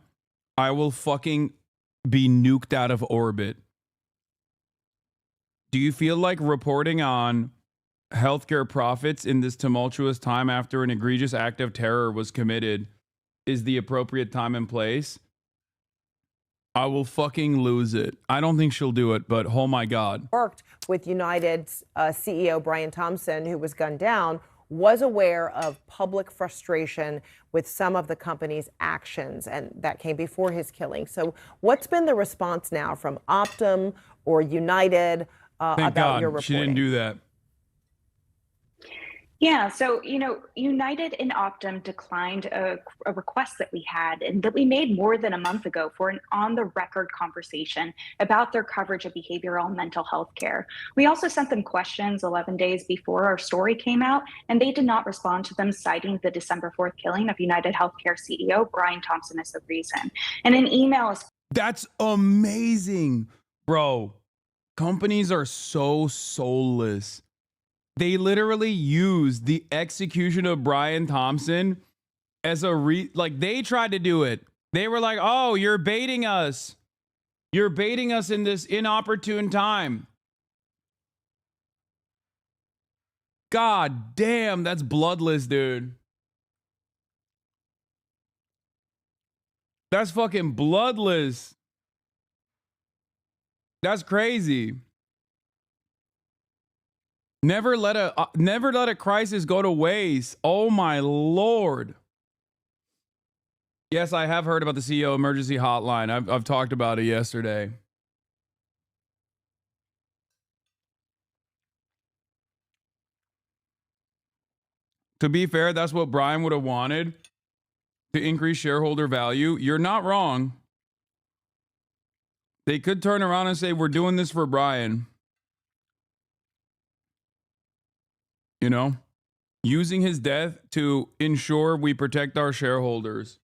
S2: I will fucking be nuked out of orbit. Do you feel like reporting on healthcare profits in this tumultuous time after an egregious act of terror was committed is the appropriate time and place? I will fucking lose it. I don't think she'll do it, but oh my God.
S15: Worked with United's CEO Brian Thompson, who was gunned down, was aware of public frustration with some of the company's actions, and that came before his killing. So what's been the response now from Optum or United about your reporting?
S2: She didn't do that.
S14: Yeah, so, United and Optum declined a request that we had and that we made more than a month ago for an on-the-record conversation about their coverage of behavioral and mental health care. We also sent them questions 11 days before our story came out, and they did not respond to them, citing the December 4th killing of United Healthcare CEO Brian Thompson as the reason. And an email is...
S2: That's amazing, bro. Companies are so soulless. They literally used the execution of Brian Thompson as they tried to do it. They were like, oh, you're baiting us. You're baiting us in this inopportune time. God damn, that's bloodless, dude. That's fucking bloodless. That's crazy. Never let a crisis go to waste. Oh my Lord. Yes, I have heard about the CEO emergency hotline. I've talked about it yesterday. To be fair, that's what Brian would have wanted to increase shareholder value. You're not wrong. They could turn around and say, we're doing this for Brian. Using his death to ensure we protect our shareholders.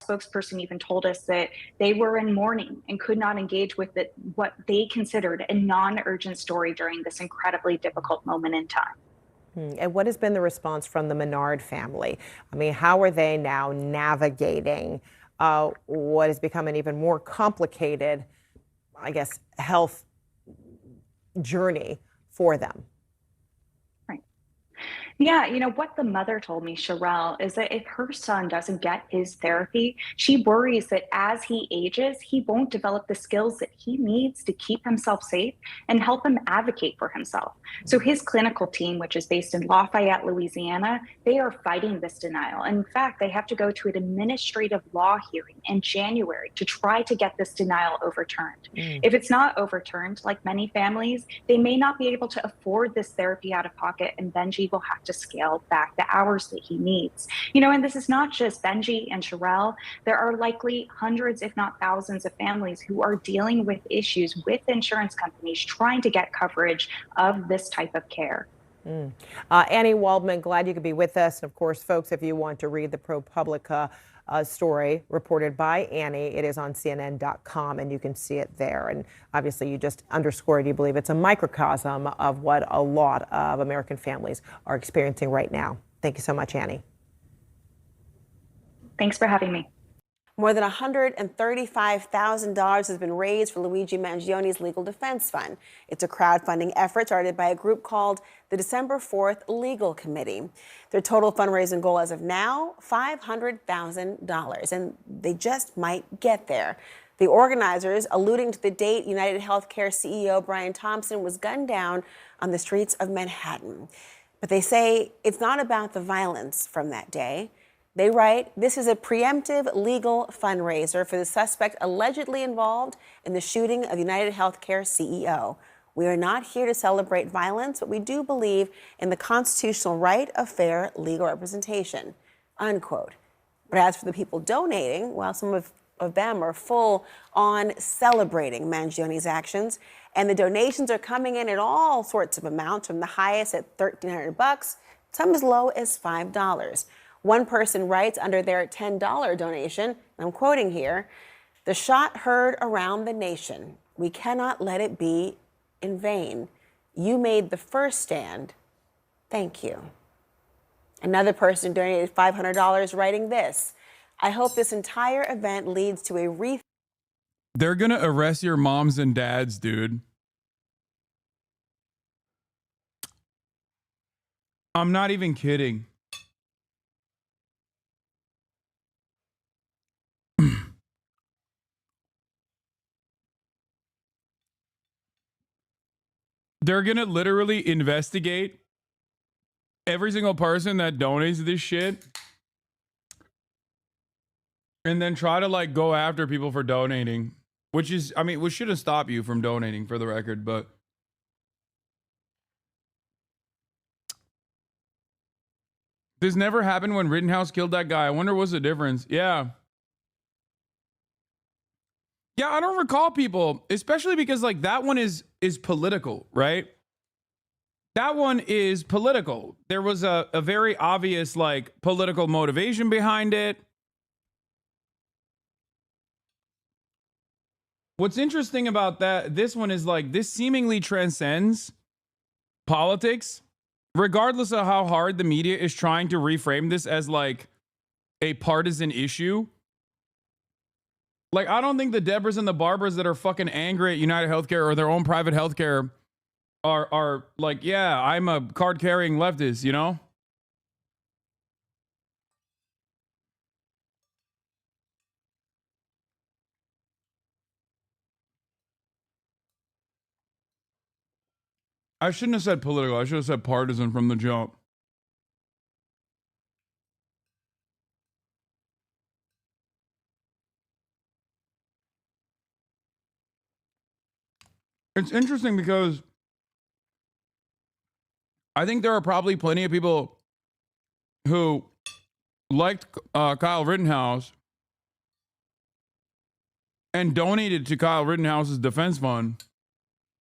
S14: Spokesperson even told us that they were in mourning and could not engage with what they considered a non-urgent story during this incredibly difficult moment in time.
S15: And what has been the response from the Menard family? I mean, how are they now navigating what has become an even more complicated, health journey for them.
S14: Yeah, you know, what the mother told me, Sherelle, is that if her son doesn't get his therapy, she worries that as he ages, he won't develop the skills that he needs to keep himself safe and help him advocate for himself. So his clinical team, which is based in Lafayette, Louisiana, they are fighting this denial. In fact, they have to go to an administrative law hearing in January to try to get this denial overturned. If it's not overturned, like many families, they may not be able to afford this therapy out of pocket, and Benji will have to scale back the hours that he needs. You know, and this is not just Benji and Sherelle. There are likely hundreds, if not thousands, of families who are dealing with issues with insurance companies trying to get coverage of this type of care.
S15: Annie Waldman, glad you could be with us. And of course, folks, if you want to read the ProPublica story reported by Annie, it is on CNN.com and you can see it there. And obviously, you just underscored, you believe it's a microcosm of what a lot of American families are experiencing right now. Thank you so much, Annie.
S14: Thanks for having me.
S16: More than $135,000 has been raised for Luigi Mangioni's legal defense fund. It's a crowdfunding effort started by a group called the December 4th Legal Committee. Their total fundraising goal as of now, $500,000, and they just might get there. The organizers, alluding to the date United Healthcare CEO Brian Thompson was gunned down on the streets of Manhattan. But they say it's not about the violence from that day. They write, this is a preemptive legal fundraiser for the suspect allegedly involved in the shooting of United Healthcare CEO. We are not here to celebrate violence, but we do believe in the constitutional right of fair legal representation, unquote. But as for the people donating, well, some of them are full on celebrating Mangioni's actions, and the donations are coming in at all sorts of amounts, from the highest at $1,300, some as low as $5. One person writes under their $10 donation, and I'm quoting here, "The shot heard around the nation. We cannot let it be in vain. You made the first stand. Thank you." Another person donated $500 writing this, "I hope this entire event leads to a
S2: They're going to arrest your moms and dads, dude. I'm not even kidding. They're going to literally investigate every single person that donates this shit and then try to like go after people for donating, which is, I mean, which shouldn't stop you from donating, for the record, but this never happened when Rittenhouse killed that guy. I wonder what's the difference. Yeah, I don't recall people, especially because like that one is political, right? That one is political. There was a very obvious like political motivation behind it. What's interesting about this one is like this seemingly transcends politics, regardless of how hard the media is trying to reframe this as like a partisan issue. Like, I don't think the Debras and the Barbaras that are fucking angry at United Healthcare or their own private healthcare are like, yeah, I'm a card-carrying leftist, you know? I shouldn't have said political. I should have said partisan from the jump. It's interesting because I think there are probably plenty of people who liked Kyle Rittenhouse and donated to Kyle Rittenhouse's defense fund.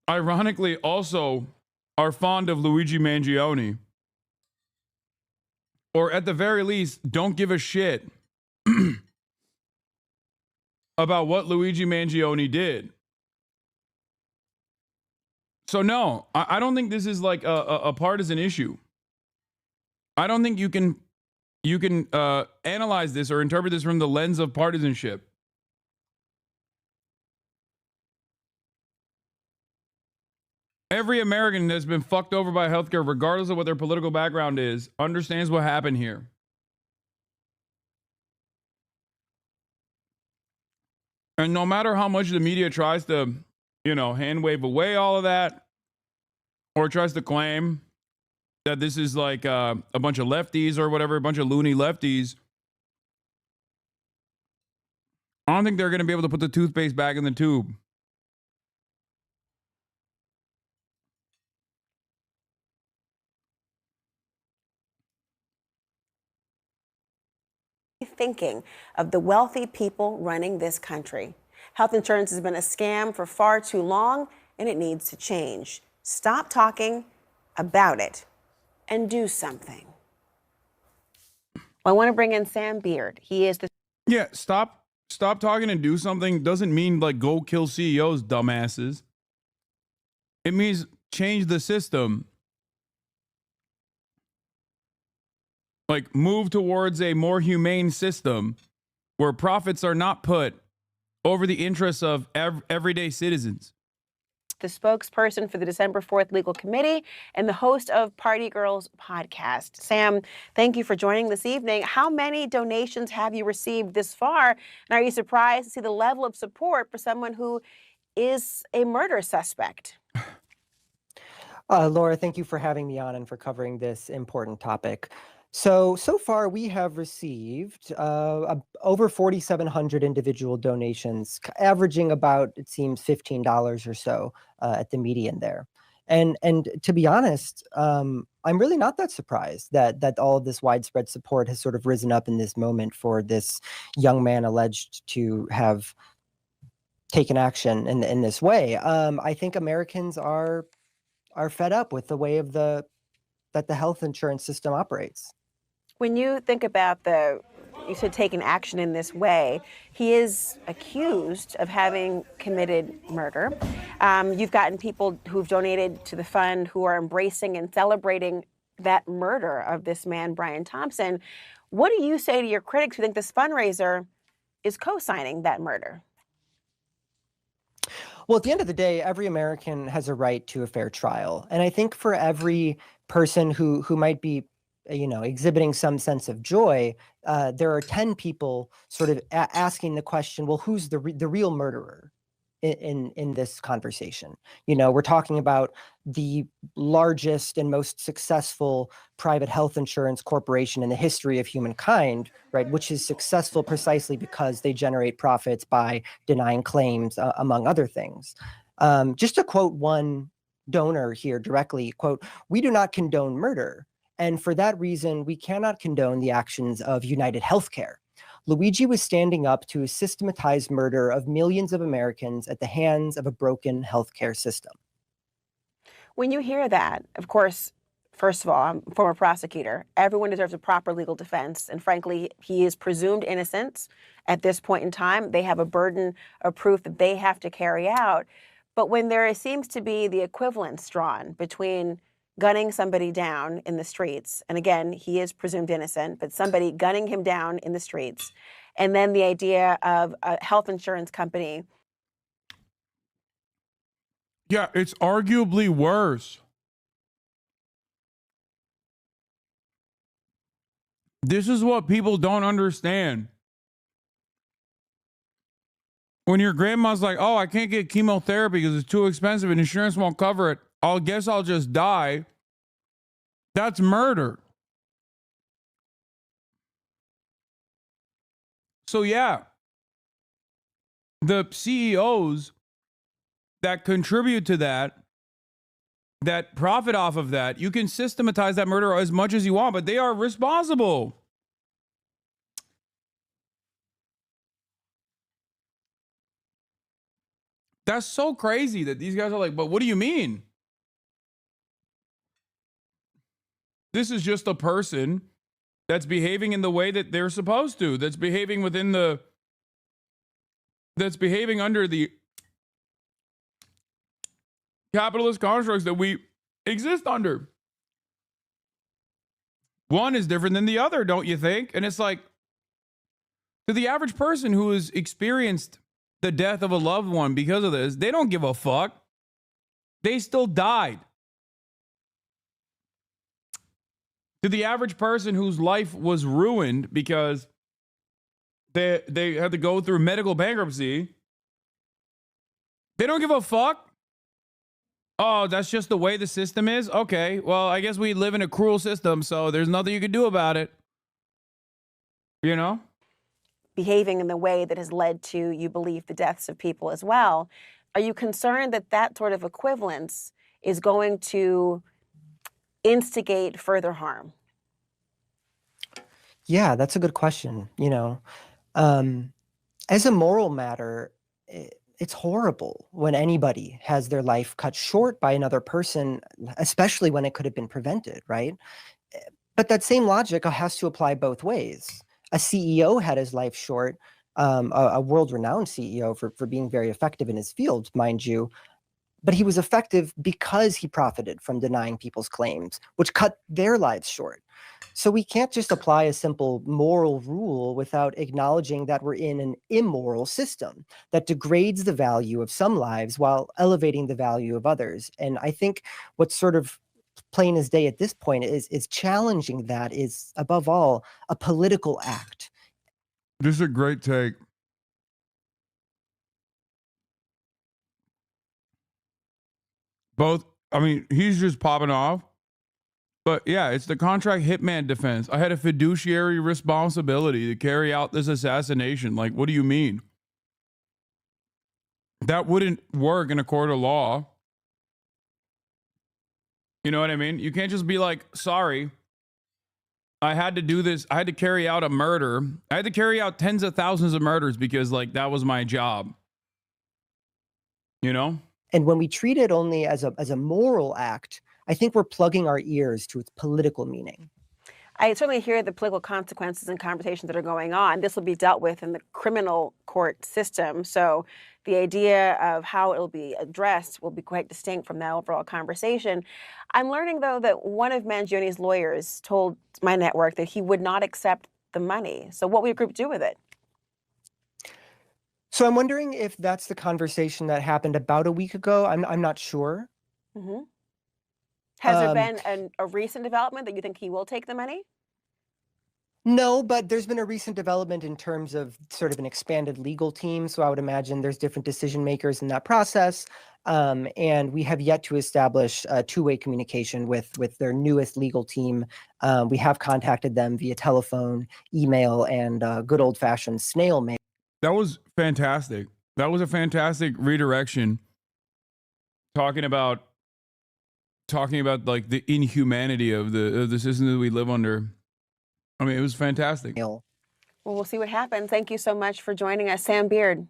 S2: Ironically, also are fond of Luigi Mangione. Or at the very least, don't give a shit about what Luigi Mangione did. So no, I don't think this is like a partisan issue. I don't think you can analyze this or interpret this from the lens of partisanship. Every American that's been fucked over by healthcare, regardless of what their political background is, understands what happened here. And no matter how much the media tries to, hand wave away all of that, or tries to claim that this is like a bunch of lefties or whatever, a bunch of loony lefties, I don't think they're going to be able to put the toothpaste back in the tube.
S16: Thinking of the wealthy people running this country. Health insurance has been a scam for far too long, and it needs to change. Stop talking about it and do something. Well, I want to bring in Sam Beard. He is the
S2: Stop talking and do something doesn't mean like go kill CEOs, dumbasses. It means change the system. Like move towards a more humane system where profits are not put over the interests of everyday citizens.
S16: the spokesperson for the December 4th Legal Committee and the host of Party Girls podcast. Sam, thank you for joining this evening. How many donations have you received this far? And are you surprised to see the level of support for someone who is a murder suspect?
S17: Laura, thank you for having me on and for covering this important topic. So far we have received over 4,700 individual donations, averaging about, it seems, $15 or so at the median there. And to be honest, I'm really not that surprised that all of this widespread support has sort of risen up in this moment for this young man alleged to have taken action in this way. I think Americans are fed up with the way that the health insurance system operates.
S16: When you think about you said taking action in this way, he is accused of having committed murder. You've gotten people who've donated to the fund who are embracing and celebrating that murder of this man, Brian Thompson. What do you say to your critics who think this fundraiser is co-signing that murder?
S17: Well, at the end of the day, every American has a right to a fair trial. And I think for every person who might be exhibiting some sense of joy, there are 10 people sort of asking the question, well, who's the real murderer in this conversation? We're talking about the largest and most successful private health insurance corporation in the history of humankind, right? Which is successful precisely because they generate profits by denying claims, among other things. Just to quote one donor here directly, quote, "We do not condone murder. And for that reason, we cannot condone the actions of United Healthcare. Luigi was standing up to a systematized murder of millions of Americans at the hands of a broken healthcare system."
S16: When you hear that, of course, first of all, I'm a former prosecutor. Everyone deserves a proper legal defense. And frankly, he is presumed innocent at this point in time. They have a burden of proof that they have to carry out. But when there seems to be the equivalence drawn between gunning somebody down in the streets, and again, he is presumed innocent, but somebody gunning him down in the streets, and then the idea of a health insurance company.
S2: Yeah, it's arguably worse. This is what people don't understand. When your grandma's like, oh, I can't get chemotherapy because it's too expensive and insurance won't cover it, I guess I'll just die. That's murder. So yeah, the CEOs that contribute to that profit off of that, you can systematize that murder as much as you want, but they are responsible. That's so crazy that these guys are like, but what do you mean? This is just a person that's behaving in the way that they're supposed to, that's behaving under the capitalist constructs that we exist under. One is different than the other, don't you think? And it's like, to the average person who has experienced the death of a loved one because of this, they don't give a fuck. They still died. To the average person whose life was ruined because they had to go through medical bankruptcy, they don't give a fuck. Oh, that's just the way the system is? Okay, well, I guess we live in a cruel system, so there's nothing you can do about it. You know?
S16: Behaving in the way that has led to, you believe, the deaths of people as well. Are you concerned that that sort of equivalence is going to instigate further harm?
S17: Yeah, that's a good question. As a moral matter, it's horrible when anybody has their life cut short by another person, especially when it could have been prevented, right? But that same logic has to apply both ways. A CEO had his life short, a world-renowned CEO for being very effective in his field, mind you, but he was effective because he profited from denying people's claims, which cut their lives short. So we can't just apply a simple moral rule without acknowledging that we're in an immoral system that degrades the value of some lives while elevating the value of others. And I think what's sort of plain as day at this point is challenging that is, above all, a political act.
S2: This is a great take. Both, I mean, he's just popping off. But yeah, it's the contract hitman defense. I had a fiduciary responsibility to carry out this assassination. Like, what do you mean? That wouldn't work in a court of law. You know what I mean? You can't just be like, sorry, I had to do this. I had to carry out a murder. I had to carry out tens of thousands of murders because, like, that was my job. You know?
S17: And when we treat it only as a moral act, I think we're plugging our ears to its political meaning.
S16: I certainly hear the political consequences and conversations that are going on. This will be dealt with in the criminal court system. So the idea of how it will be addressed will be quite distinct from that overall conversation. I'm learning, though, that one of Mangioni's lawyers told my network that he would not accept the money. So what will your group do with it?
S17: So I'm wondering if that's the conversation that happened about a week ago. I'm not sure.
S16: Mm-hmm. Has there been a recent development that you think he will take the money?
S17: No, but there's been a recent development in terms of sort of an expanded legal team. So I would imagine there's different decision makers in that process. And we have yet to establish two-way communication with their newest legal team. We have contacted them via telephone, email, and good old-fashioned snail mail.
S2: That was fantastic. That was a fantastic redirection. Talking about like the inhumanity of the system that we live under. I mean, it was fantastic.
S16: Well, we'll see what happens. Thank you so much for joining us, Sam Beard.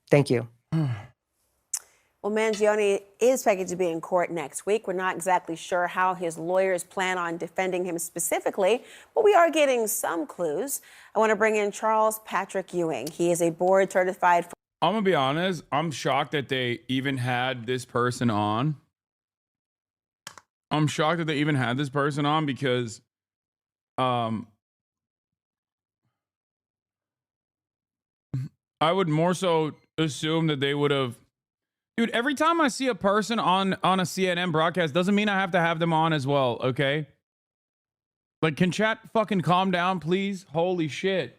S17: Thank you.
S16: Well, Mangioni is expected to be in court next week. We're not exactly sure how his lawyers plan on defending him specifically, but we are getting some clues. I want to bring in Charles Patrick Ewing. He is a board certified.
S2: I'm going to be honest. I'm shocked that they even had this person on. I'm shocked that they even had this person on because I would more so assume that they would have. Dude, every time I see a person on a CNN broadcast doesn't mean I have to have them on as well, okay? Like, can chat fucking calm down, please? Holy shit.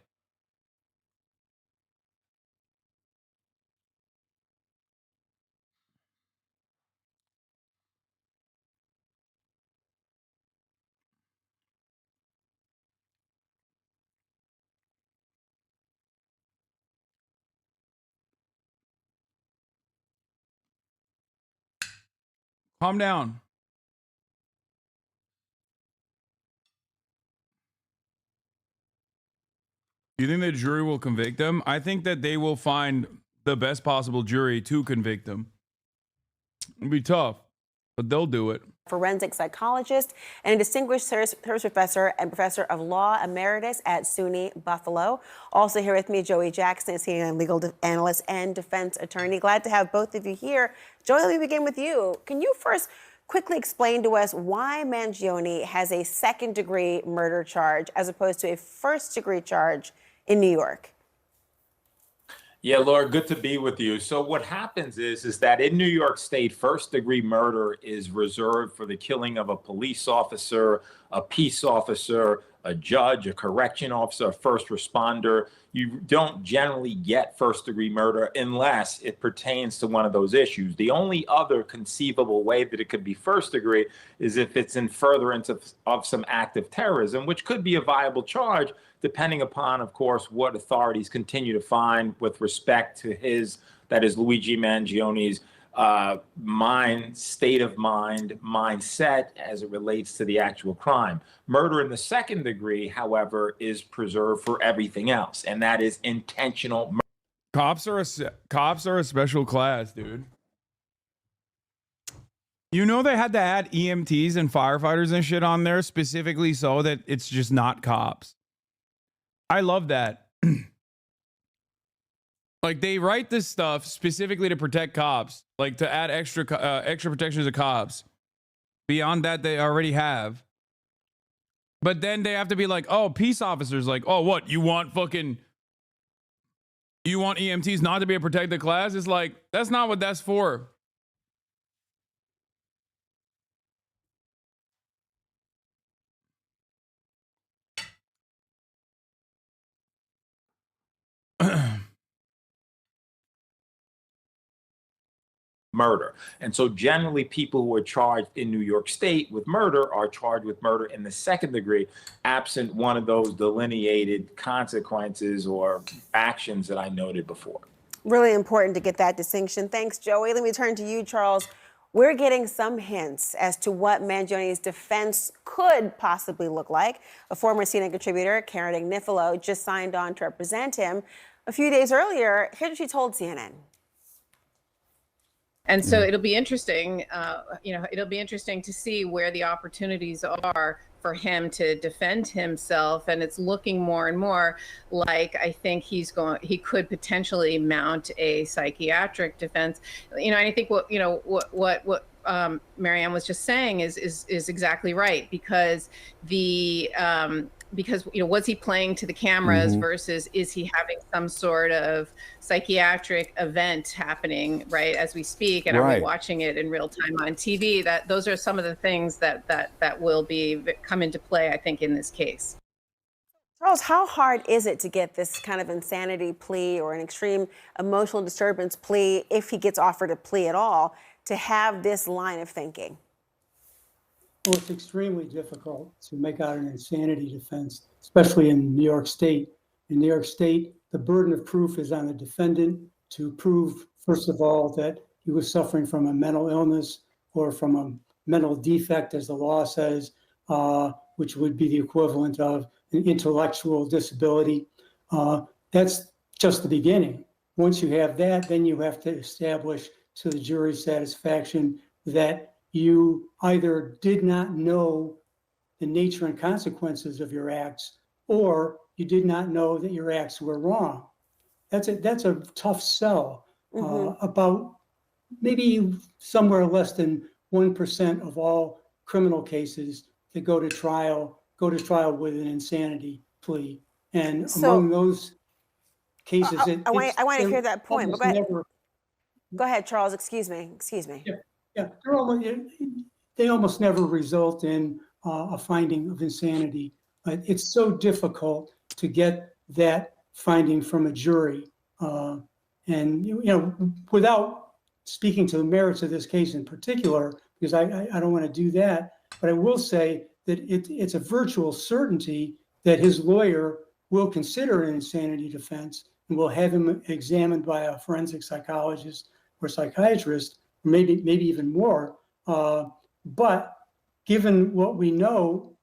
S2: Calm down. You think the jury will convict them? I think that they will find the best possible jury to convict them. It'll be tough, but they'll do it.
S16: Forensic psychologist and a distinguished service professor and professor of law emeritus at SUNY Buffalo. Also here with me, Joey Jackson, senior legal analyst and defense attorney. Glad to have both of you here. Joey, let me begin with you. Can you first quickly explain to us why Mangioni has a second-degree murder charge as opposed to a first-degree charge in New York?
S18: Yeah, Laura, good to be with you. So what happens is that in New York State, first-degree murder is reserved for the killing of a police officer, a peace officer, a judge, a correction officer, a first responder. You don't generally get first-degree murder unless it pertains to one of those issues. The only other conceivable way that it could be first-degree is if it's in furtherance of some act of terrorism, which could be a viable charge, depending upon, of course, what authorities continue to find with respect to that is Luigi Mangioni's state of mind, mindset as it relates to the actual crime. Murder in the second degree, however, is preserved for everything else, and that is intentional murder.
S2: Cops are a special class, dude. You know they had to add EMTs and firefighters and shit on there specifically so that it's just not cops. I love that. Like they write this stuff specifically to protect cops, like to add extra protections of cops beyond that they already have. But then they have to be like, oh, peace officers, like, oh, what you want EMTs not to be a protected class? It's like that's not what that's for.
S18: Murder. And so generally people who are charged in New York State with murder are charged with murder in the second degree, absent one of those delineated consequences or actions that I noted before.
S16: Really important to get that distinction. Thanks, Joey. Let me turn to you, Charles. We're getting some hints as to what Mangioni's defense could possibly look like. A former CNN contributor, Karen Agnifilo, just signed on to represent him. A few days earlier, here's what she told CNN.
S19: And so it'll be interesting, it'll be interesting to see where the opportunities are for him to defend himself. And it's looking more and more like I think he could potentially mount a psychiatric defense. And I think what Marianne was just saying is exactly right, because was he playing to the cameras versus is he having some sort of psychiatric event happening right as we speak, and are we watching it in real time on TV? Those are some of the things that will come into play, I think, in this case.
S16: Charles, how hard is it to get this kind of insanity plea or an extreme emotional disturbance plea, if he gets offered a plea at all, to have this line of thinking?
S22: Well, it's extremely difficult to make out an insanity defense, especially in New York State. In New York State, the burden of proof is on the defendant to prove, first of all, that he was suffering from a mental illness or from a mental defect, as the law says, which would be the equivalent of an intellectual disability. That's just the beginning. Once you have that, then you have to establish to the jury's satisfaction that you either did not know the nature and consequences of your acts, or you did not know that your acts were wrong. That's a tough sell. About maybe somewhere less than 1% of all criminal cases that go to trial with an insanity plea. And among those cases,
S16: I want to hear that point. But go ahead, Charles. Excuse me.
S22: Yeah, they almost never result in a finding of insanity. It's so difficult to get that finding from a jury. And without speaking to the merits of this case in particular, because I don't want to do that, but I will say that it's a virtual certainty that his lawyer will consider an insanity defense and will have him examined by a forensic psychologist or psychiatrist, maybe even more. But given what we know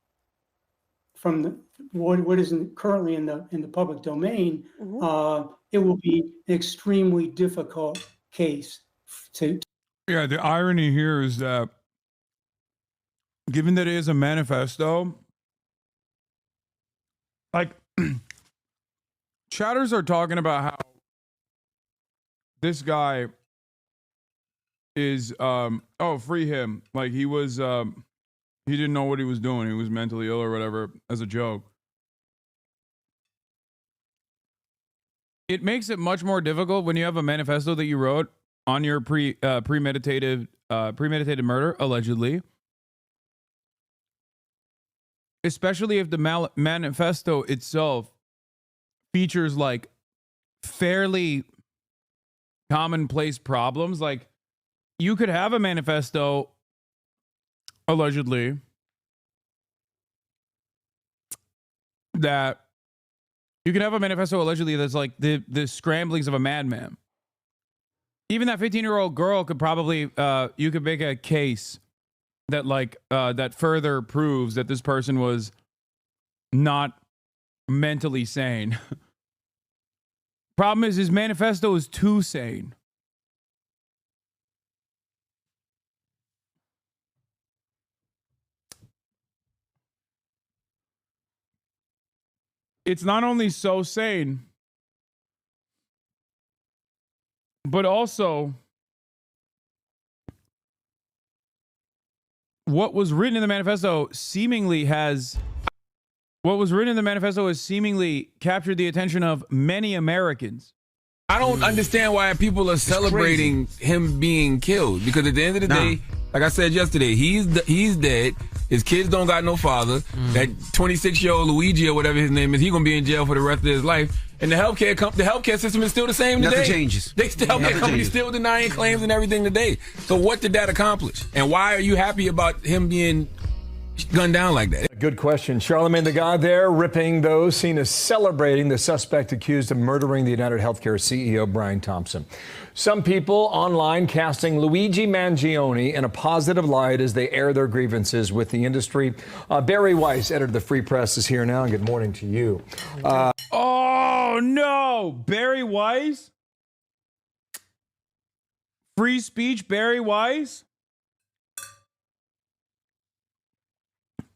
S22: from what is currently in the public domain, it will be an extremely difficult case to.
S2: Yeah, the irony here is that given that it is a manifesto, like chatters are talking about how this guy is free him, like he was he didn't know what he was doing, he was mentally ill or whatever, as a joke. it makes it much more difficult when you have a manifesto that you wrote on your premeditated murder, allegedly. Especially if the manifesto itself features like fairly commonplace problems. Like, you could have a manifesto, allegedly, that's like the scramblings of a madman. Even that 15-year-old girl could probably, you could make a case that that further proves that this person was not mentally sane. Problem is, his manifesto is too sane. It's not only so sane, but also what was written in the manifesto has seemingly captured the attention of many Americans.
S4: I don't understand why people are celebrating him being killed, because at the end of the day, like I said yesterday, he's dead. His kids don't got no father. That 26-year-old Luigi or whatever his name is, he's gonna be in jail for the rest of his life. And the healthcare system is still the same today.
S5: Nothing changes.
S4: The healthcare company's still denying claims and everything today. So what did that accomplish? And why are you happy about him being gunned down like that?
S6: Good question. Charlemagne the God there ripping those seen as celebrating the suspect accused of murdering the United Healthcare CEO, Brian Thompson. Some people online casting Luigi Mangione in a positive light as they air their grievances with the industry. Barry Weiss, editor of the Free Press, is here now. Good morning to you.
S2: Oh, no. Barry Weiss? Free speech, Barry Weiss?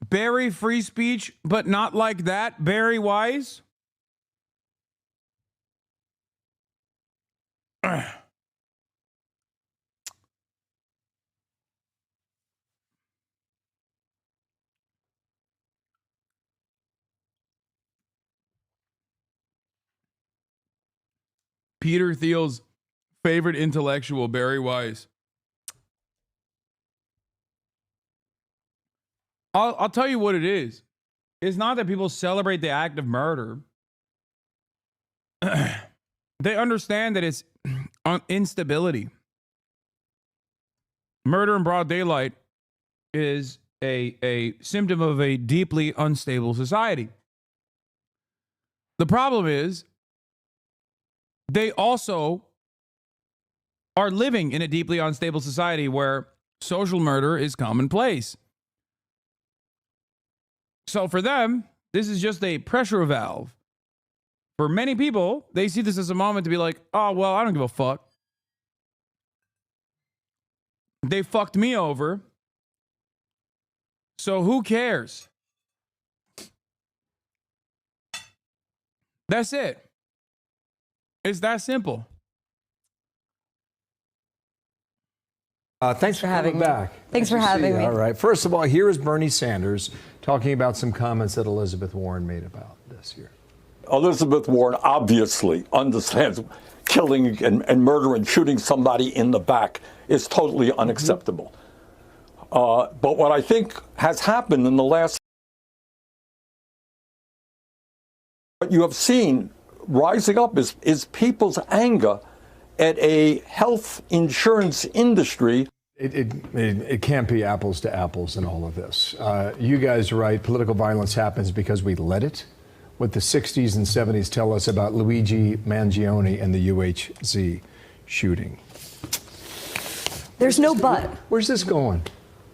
S2: Barry free speech, but not like that, Barry Weiss? Peter Thiel's favorite intellectual, Barry Weiss. I'll tell you what it is. It's not that people celebrate the act of murder. They understand that it's instability. Murder in broad daylight is a symptom of a deeply unstable society. The problem is they also are living in a deeply unstable society where social murder is commonplace. So for them, this is just a pressure valve. For many people, they see this as a moment to be like, oh, well, I don't give a fuck. They fucked me over. So who cares? That's it. It's that simple.
S6: Thanks for having me back.
S24: Thanks for having me.
S6: All right. First of all, here is Bernie Sanders talking about some comments that Elizabeth Warren made about this here.
S25: Elizabeth Warren obviously understands killing and murder and shooting somebody in the back is totally unacceptable. But what I think has happened in the last, what you have seen rising up is people's anger at a health insurance industry.
S6: It can't be apples to apples in all of this. You guys are right. Political violence happens because we let it. What the 60s and 70s tell us about Luigi Mangione and the UHZ shooting.
S24: There's no but.
S6: Where's this going?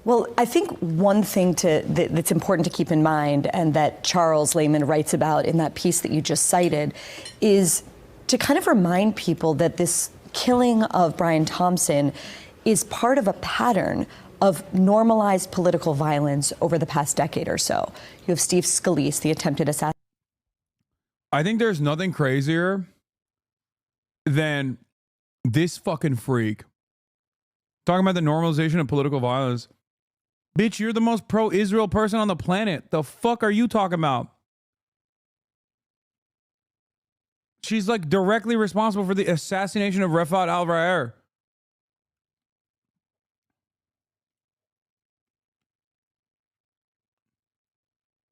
S24: Well, I think one thing that's important to keep in mind, and that Charles Layman writes about in that piece that you just cited, is to kind of remind people that this killing of Brian Thompson is part of a pattern of normalized political violence over the past decade or so. You have Steve Scalise, the attempted assassination.
S2: I think there's nothing crazier than this fucking freak talking about the normalization of political violence. Bitch, you're the most pro-Israel person on the planet. The fuck are you talking about? She's like directly responsible for the assassination of Rafat al-Raer.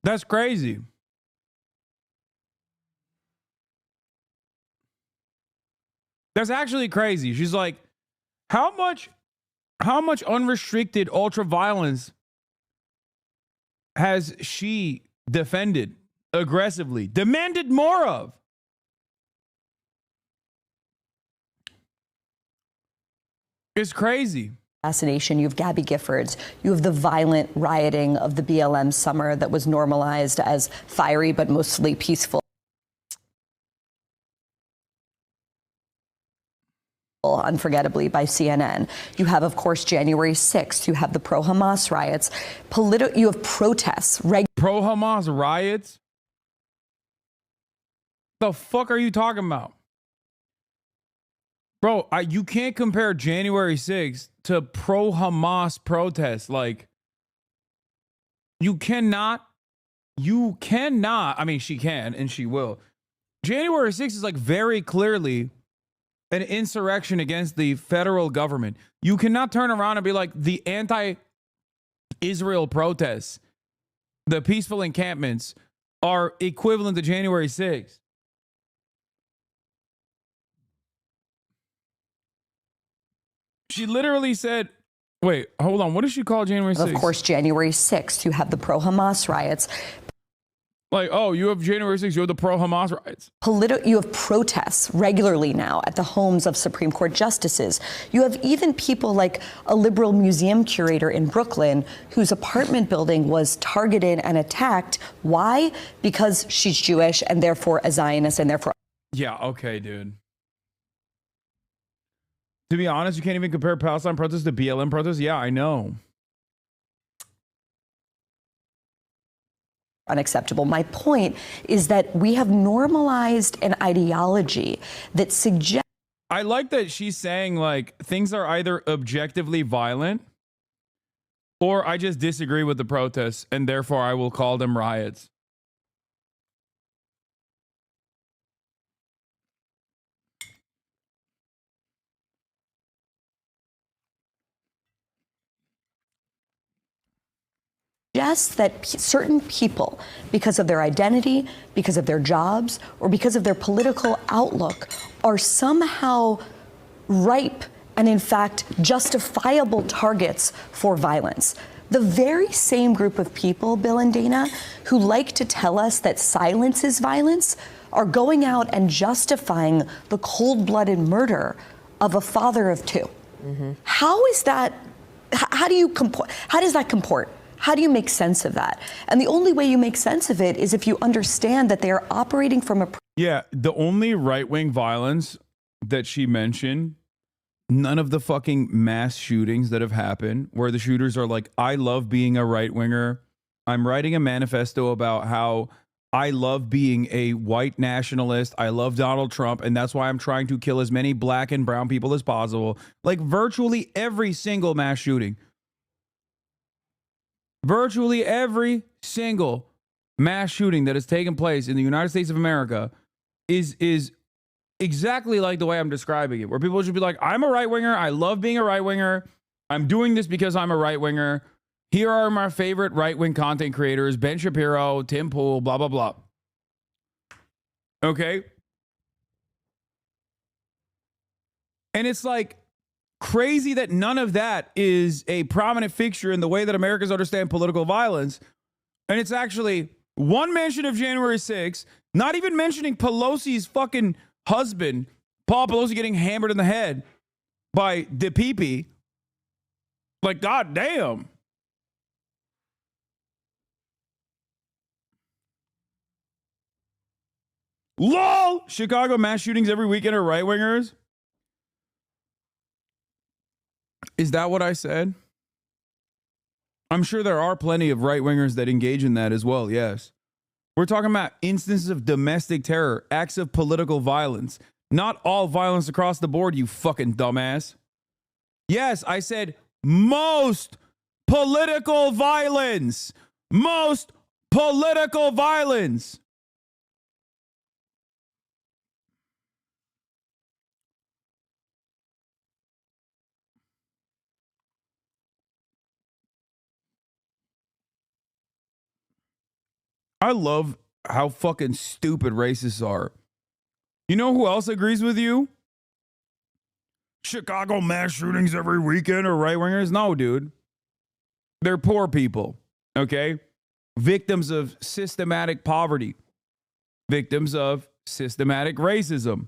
S2: That's crazy. That's actually crazy. She's like, how much unrestricted ultra violence has she defended aggressively, demanded more of? It's crazy.
S24: Assassination, you have Gabby Giffords, you have the violent rioting of the BLM summer that was normalized as fiery but mostly peaceful. Unforgettably by CNN. You have, of course, January 6th. You have the pro-Hamas riots. You have protests.
S2: Pro-Hamas riots? The fuck are you talking about? Bro, you can't compare January 6th to pro-Hamas protests. Like, you cannot. I mean, she can and she will. January 6th is like very clearly an insurrection against the federal government. You cannot turn around and be like the anti-Israel protests, the peaceful encampments are equivalent to January 6th. She literally said, wait, hold on. What did she call January 6th?
S24: Of course, January 6th, you have the pro-Hamas riots.
S2: Like, oh, you have January 6th, you have the pro-Hamas riots.
S24: You have protests regularly now at the homes of Supreme Court justices. You have even people like a liberal museum curator in Brooklyn whose apartment building was targeted and attacked. Why? Because she's Jewish and therefore a Zionist and therefore...
S2: Yeah, okay, dude. To be honest, you can't even compare Palestine protests to BLM protests. Yeah, I know.
S24: Unacceptable. My point is that we have normalized an ideology that suggests...
S2: I like that she's saying, like, things are either objectively violent or I just disagree with the protests and therefore I will call them riots.
S24: That certain people, because of their identity, because of their jobs, or because of their political outlook, are somehow ripe and, in fact, justifiable targets for violence. The very same group of people, Bill and Dana, who like to tell us that silence is violence, are going out and justifying the cold-blooded murder of a father of two. Mm-hmm. How is that? How does that comport? How do you make sense of that? And the only way you make sense of it is if you understand that they are operating from a...
S2: Yeah, the only right-wing violence that she mentioned, none of the fucking mass shootings that have happened where the shooters are like, I love being a right-winger. I'm writing a manifesto about how I love being a white nationalist. I love Donald Trump, and that's why I'm trying to kill as many black and brown people as possible. Like virtually every single mass shooting. Virtually every single mass shooting that has taken place in the United States of America is exactly like the way I'm describing it, where people should be like, I'm a right-winger. I love being a right-winger. I'm doing this because I'm a right-winger. Here are my favorite right-wing content creators, Ben Shapiro, Tim Pool, blah, blah, blah. Okay? And it's like, crazy that none of that is a prominent fixture in the way that Americans understand political violence. And it's actually one mention of January 6th, not even mentioning Pelosi's fucking husband, Paul Pelosi, getting hammered in the head by DePipi. Like, god damn. LOL! Chicago mass shootings every weekend are right-wingers? Is that what I said? I'm sure there are plenty of right-wingers that engage in that as well, yes. We're talking about instances of domestic terror, acts of political violence. Not all violence across the board, you fucking dumbass. Yes, I said most political violence. Most political violence. I love how fucking stupid racists are. You know who else agrees with you? Chicago mass shootings every weekend or right-wingers? No, dude. They're poor people, okay? Victims of systematic poverty. Victims of systematic racism,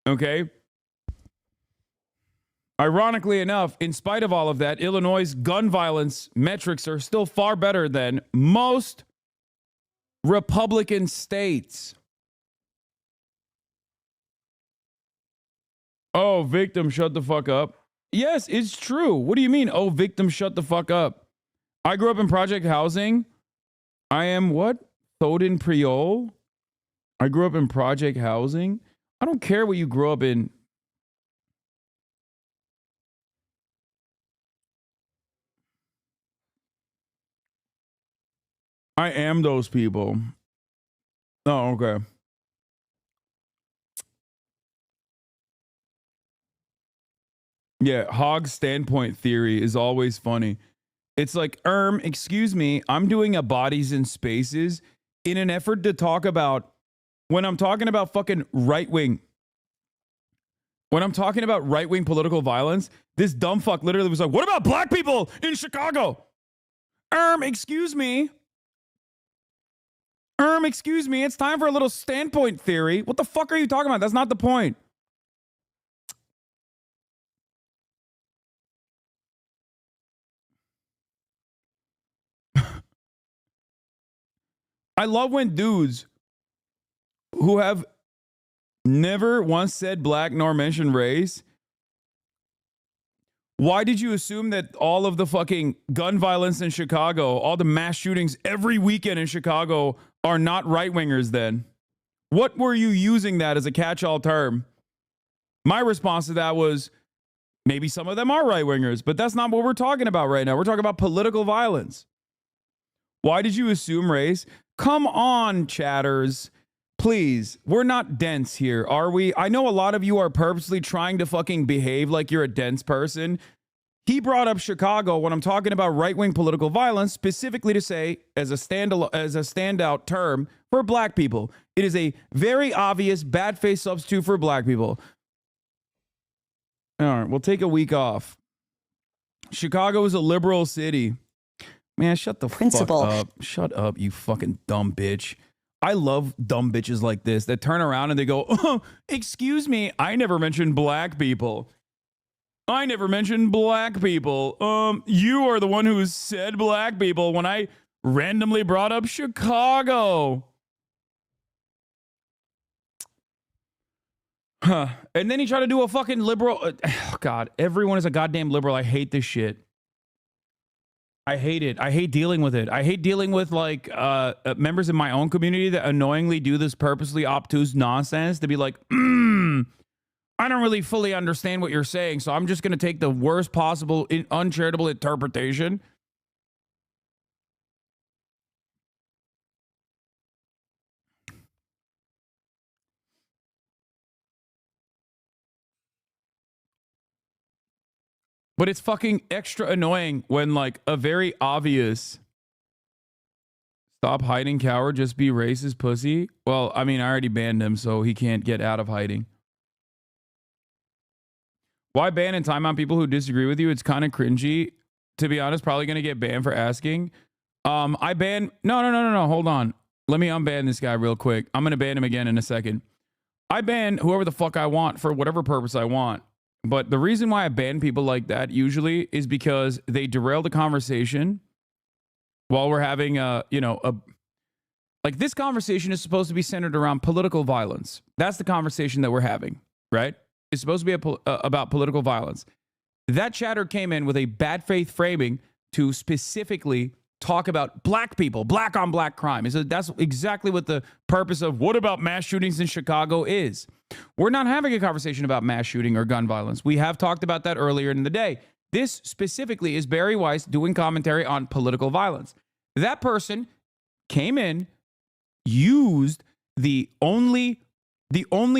S2: okay? Ironically enough, in spite of all of that, Illinois' gun violence metrics are still far better than most Republican states. Oh, victim, shut the fuck up. Yes, it's true. What do you mean? Oh, victim, shut the fuck up. I grew up in project housing. I am what? Thoden Priol? I grew up in project housing. I don't care what you grew up in. I am those people. Oh, okay. Yeah, Hogg's standpoint theory is always funny. It's like, excuse me, I'm doing a bodies and spaces in an effort to talk about when I'm talking about fucking right-wing. When I'm talking about right-wing political violence, this dumb fuck literally was like, what about black people in Chicago? Excuse me. Excuse me, it's time for a little standpoint theory. What the fuck are you talking about? That's not the point. I love when dudes who have never once said black nor mentioned race. Why did you assume that all of the fucking gun violence in Chicago, all the mass shootings every weekend in Chicago are not right-wingers then? What were you using that as a catch-all term? My response to that was, maybe some of them are right-wingers, but that's not what we're talking about right now. We're talking about political violence. Why did you assume race? Come on, chatters. Please, we're not dense here, are we? I know a lot of you are purposely trying to fucking behave like you're a dense person. He brought up Chicago when I'm talking about right-wing political violence, specifically to say as a standout term for black people. It is a very obvious bad face substitute for black people. All right, we'll take a week off. Chicago is a liberal city. Man, shut the fuck up. Shut up, you fucking dumb bitch. I love dumb bitches like this that turn around and they go, oh, excuse me, I never mentioned black people. I never mentioned black people. You are the one who said black people when I randomly brought up Chicago. Huh. And then he tried to do a fucking liberal. Oh, God, everyone is a goddamn liberal. I hate this shit. I hate it. I hate dealing with it. I hate dealing with like members in my own community that annoyingly do this purposely obtuse nonsense to be like, I don't really fully understand what you're saying, so I'm just going to take the worst possible uncharitable interpretation. But it's fucking extra annoying when like a very obvious stop hiding, coward, just be racist, pussy. Well, I mean, I already banned him, so he can't get out of hiding. Why ban and time out people who disagree with you? It's kind of cringy. To be honest, probably going to get banned for asking. I ban... No. Hold on. Let me unban this guy real quick. I'm going to ban him again in a second. I ban whoever the fuck I want for whatever purpose I want. But the reason why I ban people like that usually is because they derail the conversation while we're having like this conversation is supposed to be centered around political violence. That's the conversation that we're having, right? It's supposed to be about political violence. That chatter came in with a bad faith framing to specifically talk about black people, black on black crime. So that's exactly what the purpose of what about mass shootings in Chicago is. We're not having a conversation about mass shooting or gun violence. We have talked about that earlier in the day. This specifically is Barry Weiss doing commentary on political violence. That person came in, used the only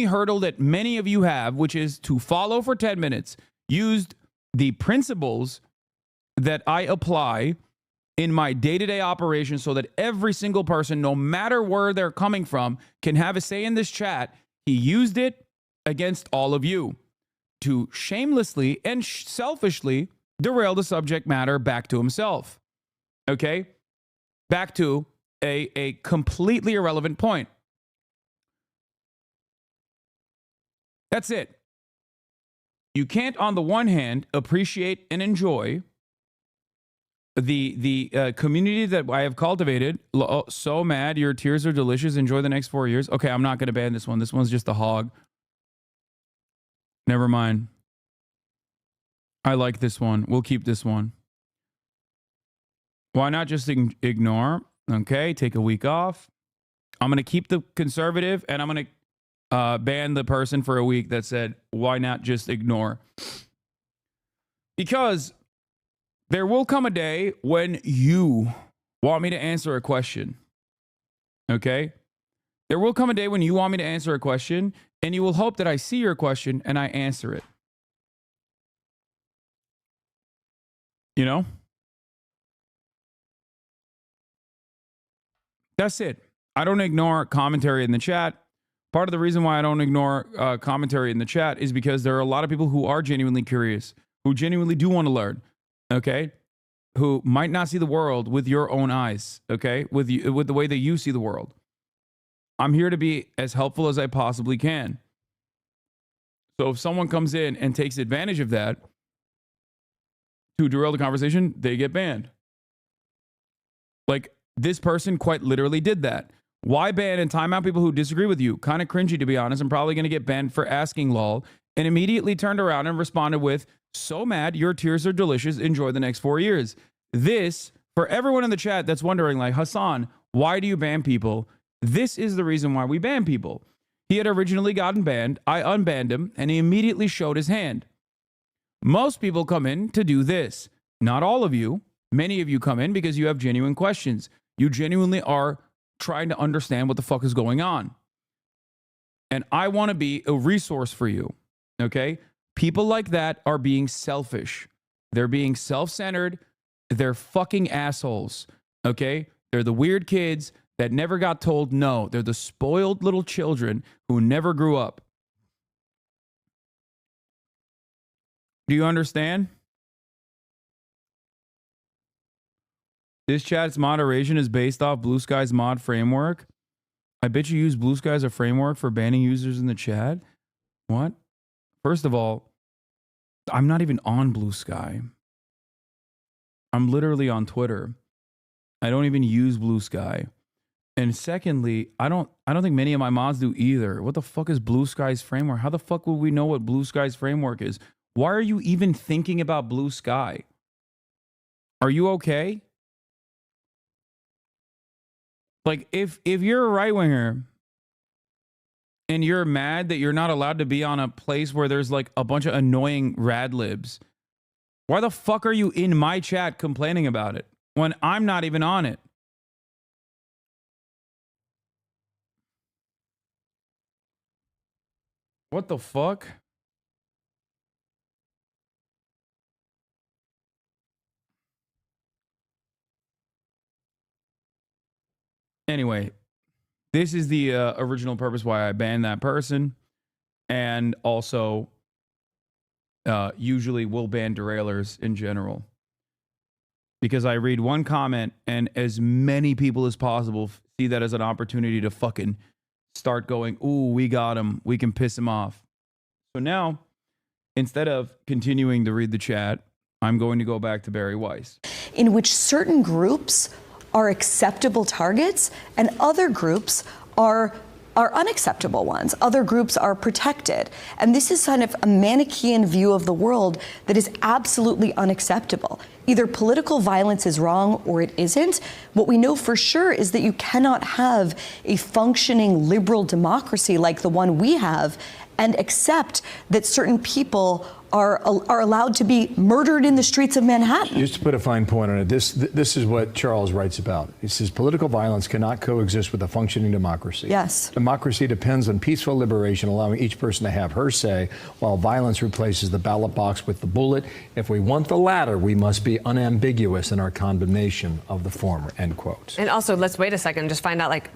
S2: hurdle that many of you have, which is to follow for 10 minutes, used the principles that I apply in my day-to-day operation so that every single person, no matter where they're coming from, can have a say in this chat. He used it against all of you to shamelessly and selfishly derail the subject matter back to himself. Okay? Back to a completely irrelevant point. That's it. You can't, on the one hand, appreciate and enjoy the community that I have cultivated. Oh, so mad, your tears are delicious. Enjoy the next 4 years. Okay, I'm not going to ban this one. This one's just a hog. Never mind. I like this one. We'll keep this one. Why not just ignore? Okay, take a week off. I'm going to keep the conservative, and I'm going to ban the person for a week that said, why not just ignore? Because there will come a day when you want me to answer a question. Okay? There will come a day when you want me to answer a question, and you will hope that I see your question and I answer it. You know? That's it. I don't ignore commentary in the chat. Part of the reason why I don't ignore commentary in the chat is because there are a lot of people who are genuinely curious, who genuinely do want to learn, okay? Who might not see the world with your own eyes, okay? With the way that you see the world. I'm here to be as helpful as I possibly can. So if someone comes in and takes advantage of that to derail the conversation, they get banned. Like, this person quite literally did that. Why ban and time out people who disagree with you? Kind of cringy, to be honest. I'm probably going to get banned for asking lol, and immediately turned around and responded with, so mad, your tears are delicious. Enjoy the next 4 years. This, for everyone in the chat that's wondering, like, Hassan, why do you ban people? This is the reason why we ban people. He had originally gotten banned. I unbanned him, and he immediately showed his hand. Most people come in to do this. Not all of you. Many of you come in because you have genuine questions. You genuinely are trying to understand what the fuck is going on. And I want to be a resource for you. Okay? People like that are being selfish. They're being self-centered. They're fucking assholes. Okay? They're the weird kids that never got told no. They're the spoiled little children who never grew up. Do you understand? This chat's moderation is based off Blue Sky's mod framework. I bet you use Blue Sky as a framework for banning users in the chat. What? First of all, I'm not even on Blue Sky. I'm literally on Twitter. I don't even use Blue Sky. And secondly, I don't think many of my mods do either. What the fuck is Blue Sky's framework? How the fuck would we know what Blue Sky's framework is? Why are you even thinking about Blue Sky? Are you okay? Like, if you're a right-winger and you're mad that you're not allowed to be on a place where there's like a bunch of annoying rad libs, why the fuck are you in my chat complaining about it when I'm not even on it? What the fuck? Anyway, this is the original purpose why I banned that person, and also usually will ban derailers in general. Because I read one comment and as many people as possible see that as an opportunity to fucking start going, ooh, we got him. We can piss him off. So now, instead of continuing to read the chat, I'm going to go back to Barry Weiss.
S24: In which certain groups are acceptable targets and other groups are unacceptable ones. Other groups are protected. And this is kind of a Manichaean view of the world that is absolutely unacceptable. Either political violence is wrong or it isn't. What we know for sure is that you cannot have a functioning liberal democracy like the one we have and accept that certain people are allowed to be murdered in the streets of Manhattan.
S6: Just to put a fine point on it, this is what Charles writes about. He says political violence cannot coexist with a functioning democracy.
S24: Yes.
S6: Democracy depends on peaceful liberation, allowing each person to have her say, while violence replaces the ballot box with the bullet. If we want the latter, we must be unambiguous in our condemnation of the former, end quote.
S5: And also, let's wait a second and just find out, like,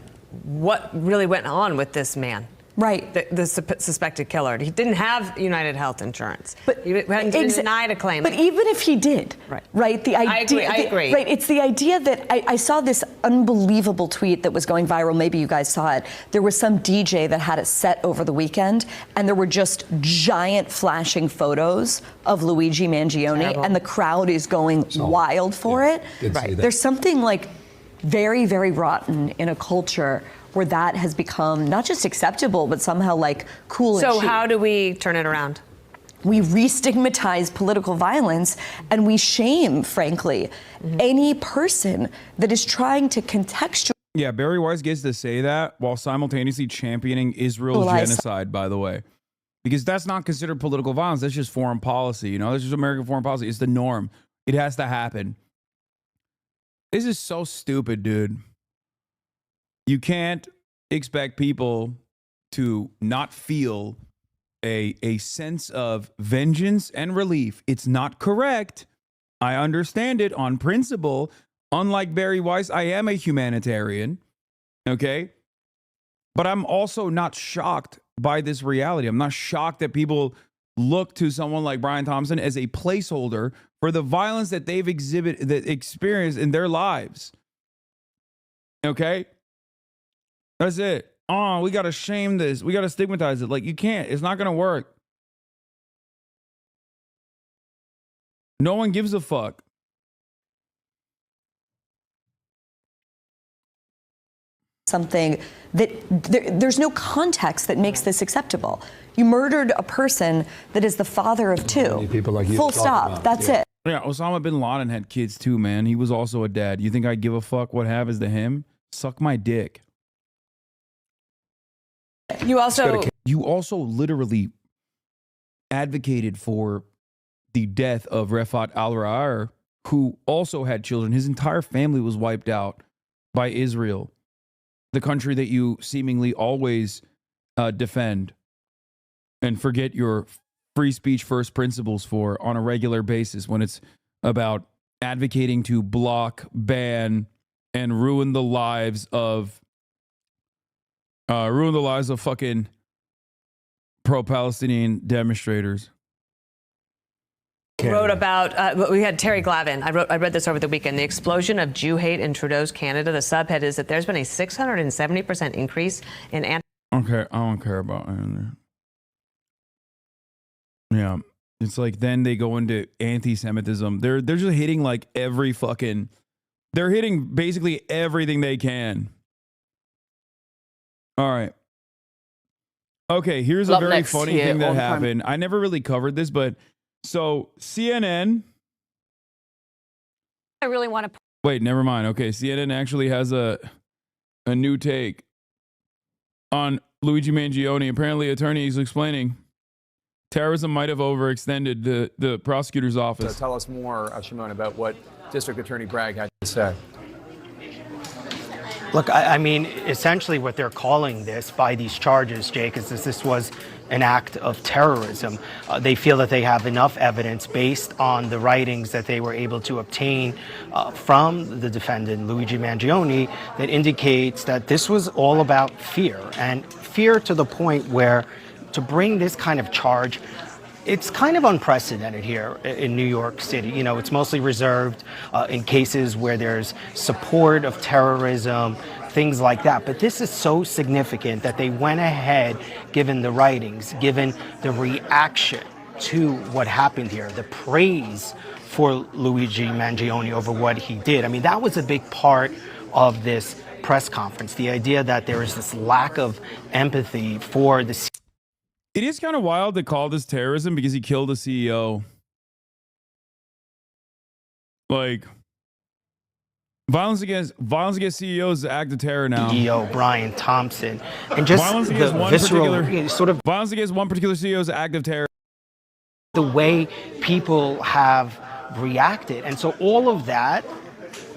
S5: what really went on with this man.
S24: Right.
S5: The suspected killer. He didn't have United Health Insurance. But he hadn't been denied a claim.
S24: But even if he did, right? The idea,
S5: I agree.
S24: Right. It's the idea that I saw this unbelievable tweet that was going viral. Maybe you guys saw it. There was some DJ that had it set over the weekend, and there were just giant flashing photos of Luigi Mangione,
S5: Terrible.
S24: and the crowd is going wild for it.
S6: Right.
S24: There's something like very, very rotten in a culture where that has become not just acceptable, but somehow like cool and
S5: So
S24: cheap.
S5: how do we turn it around?
S24: We re-stigmatize political violence, and we shame, frankly, any person that is trying to contextualize.
S2: Yeah, Barry Weiss gets to say that while simultaneously championing Israel's genocide, by the way. Because that's not considered political violence. That's just foreign policy. You know, that's just American foreign policy. It's the norm. It has to happen. This is so stupid, dude. You can't expect people to not feel a sense of vengeance and relief. It's not correct. I understand it on principle. Unlike Barry Weiss, I am a humanitarian. Okay? But I'm also not shocked by this reality. I'm not shocked that people look to someone like Brian Thompson as a placeholder for the violence that they've experienced in their lives. Okay? That's it. Oh, we got to shame this. We got to stigmatize it. Like, you can't. It's not going to work. No one gives a fuck.
S24: Something that there's no context that makes this acceptable. You murdered a person that is the father of two.
S6: People like you
S24: Full
S6: talk
S24: stop.
S6: about.
S24: That's
S6: Yeah.
S24: it.
S2: Yeah, Osama bin Laden had kids too, man. He was also a dad. You think I give a fuck what happens to him? Suck my dick.
S5: You also
S2: literally advocated for the death of Refat al-Ra'ar, who also had children. His entire family was wiped out by Israel, the country that you seemingly always defend and forget your free speech first principles for on a regular basis when it's about advocating to block, ban, and ruin the lives of fucking pro-Palestinian demonstrators.
S5: wrote about, we had Terry Glavin. I read this over the weekend. The explosion of Jew hate in Trudeau's Canada. The subhead is that there's been a 670% increase in
S2: Okay, I don't care about it. Yeah, it's like then they go into anti-Semitism. They're just hitting like every fucking. They're hitting basically everything they can. All right. Okay, here's a very funny thing that happened. I never really covered this, but so CNN.
S7: I really want to.
S2: Wait, never mind. Okay, CNN actually has a new take on Luigi Mangione. Apparently, attorneys explaining terrorism might have overextended the prosecutor's office.
S12: So tell us more, Shimon, about what District Attorney Bragg had to say.
S8: Look, I mean, essentially what they're calling this by these charges, Jake, is this was an act of terrorism. They feel that they have enough evidence based on the writings that they were able to obtain from the defendant, Luigi Mangione, that indicates that this was all about fear, and fear to the point where to bring this kind of charge, it's kind of unprecedented here in New York City. You know, it's mostly reserved in cases where there's support of terrorism, things like that. But this is so significant that they went ahead, given the writings, given the reaction to what happened here, the praise for Luigi Mangione over what he did. I mean, that was a big part of this press conference, the idea that there is this lack of empathy for the.
S2: It is kind of wild to call this terrorism because he killed a CEO. Like, violence against CEOs is an act of terror now.
S8: CEO Brian Thompson, and just
S2: violence against
S8: the
S2: one
S8: visceral
S2: particular
S8: sort of
S2: violence against one particular CEO is an act of terror.
S8: the way people have reacted. And so all of that,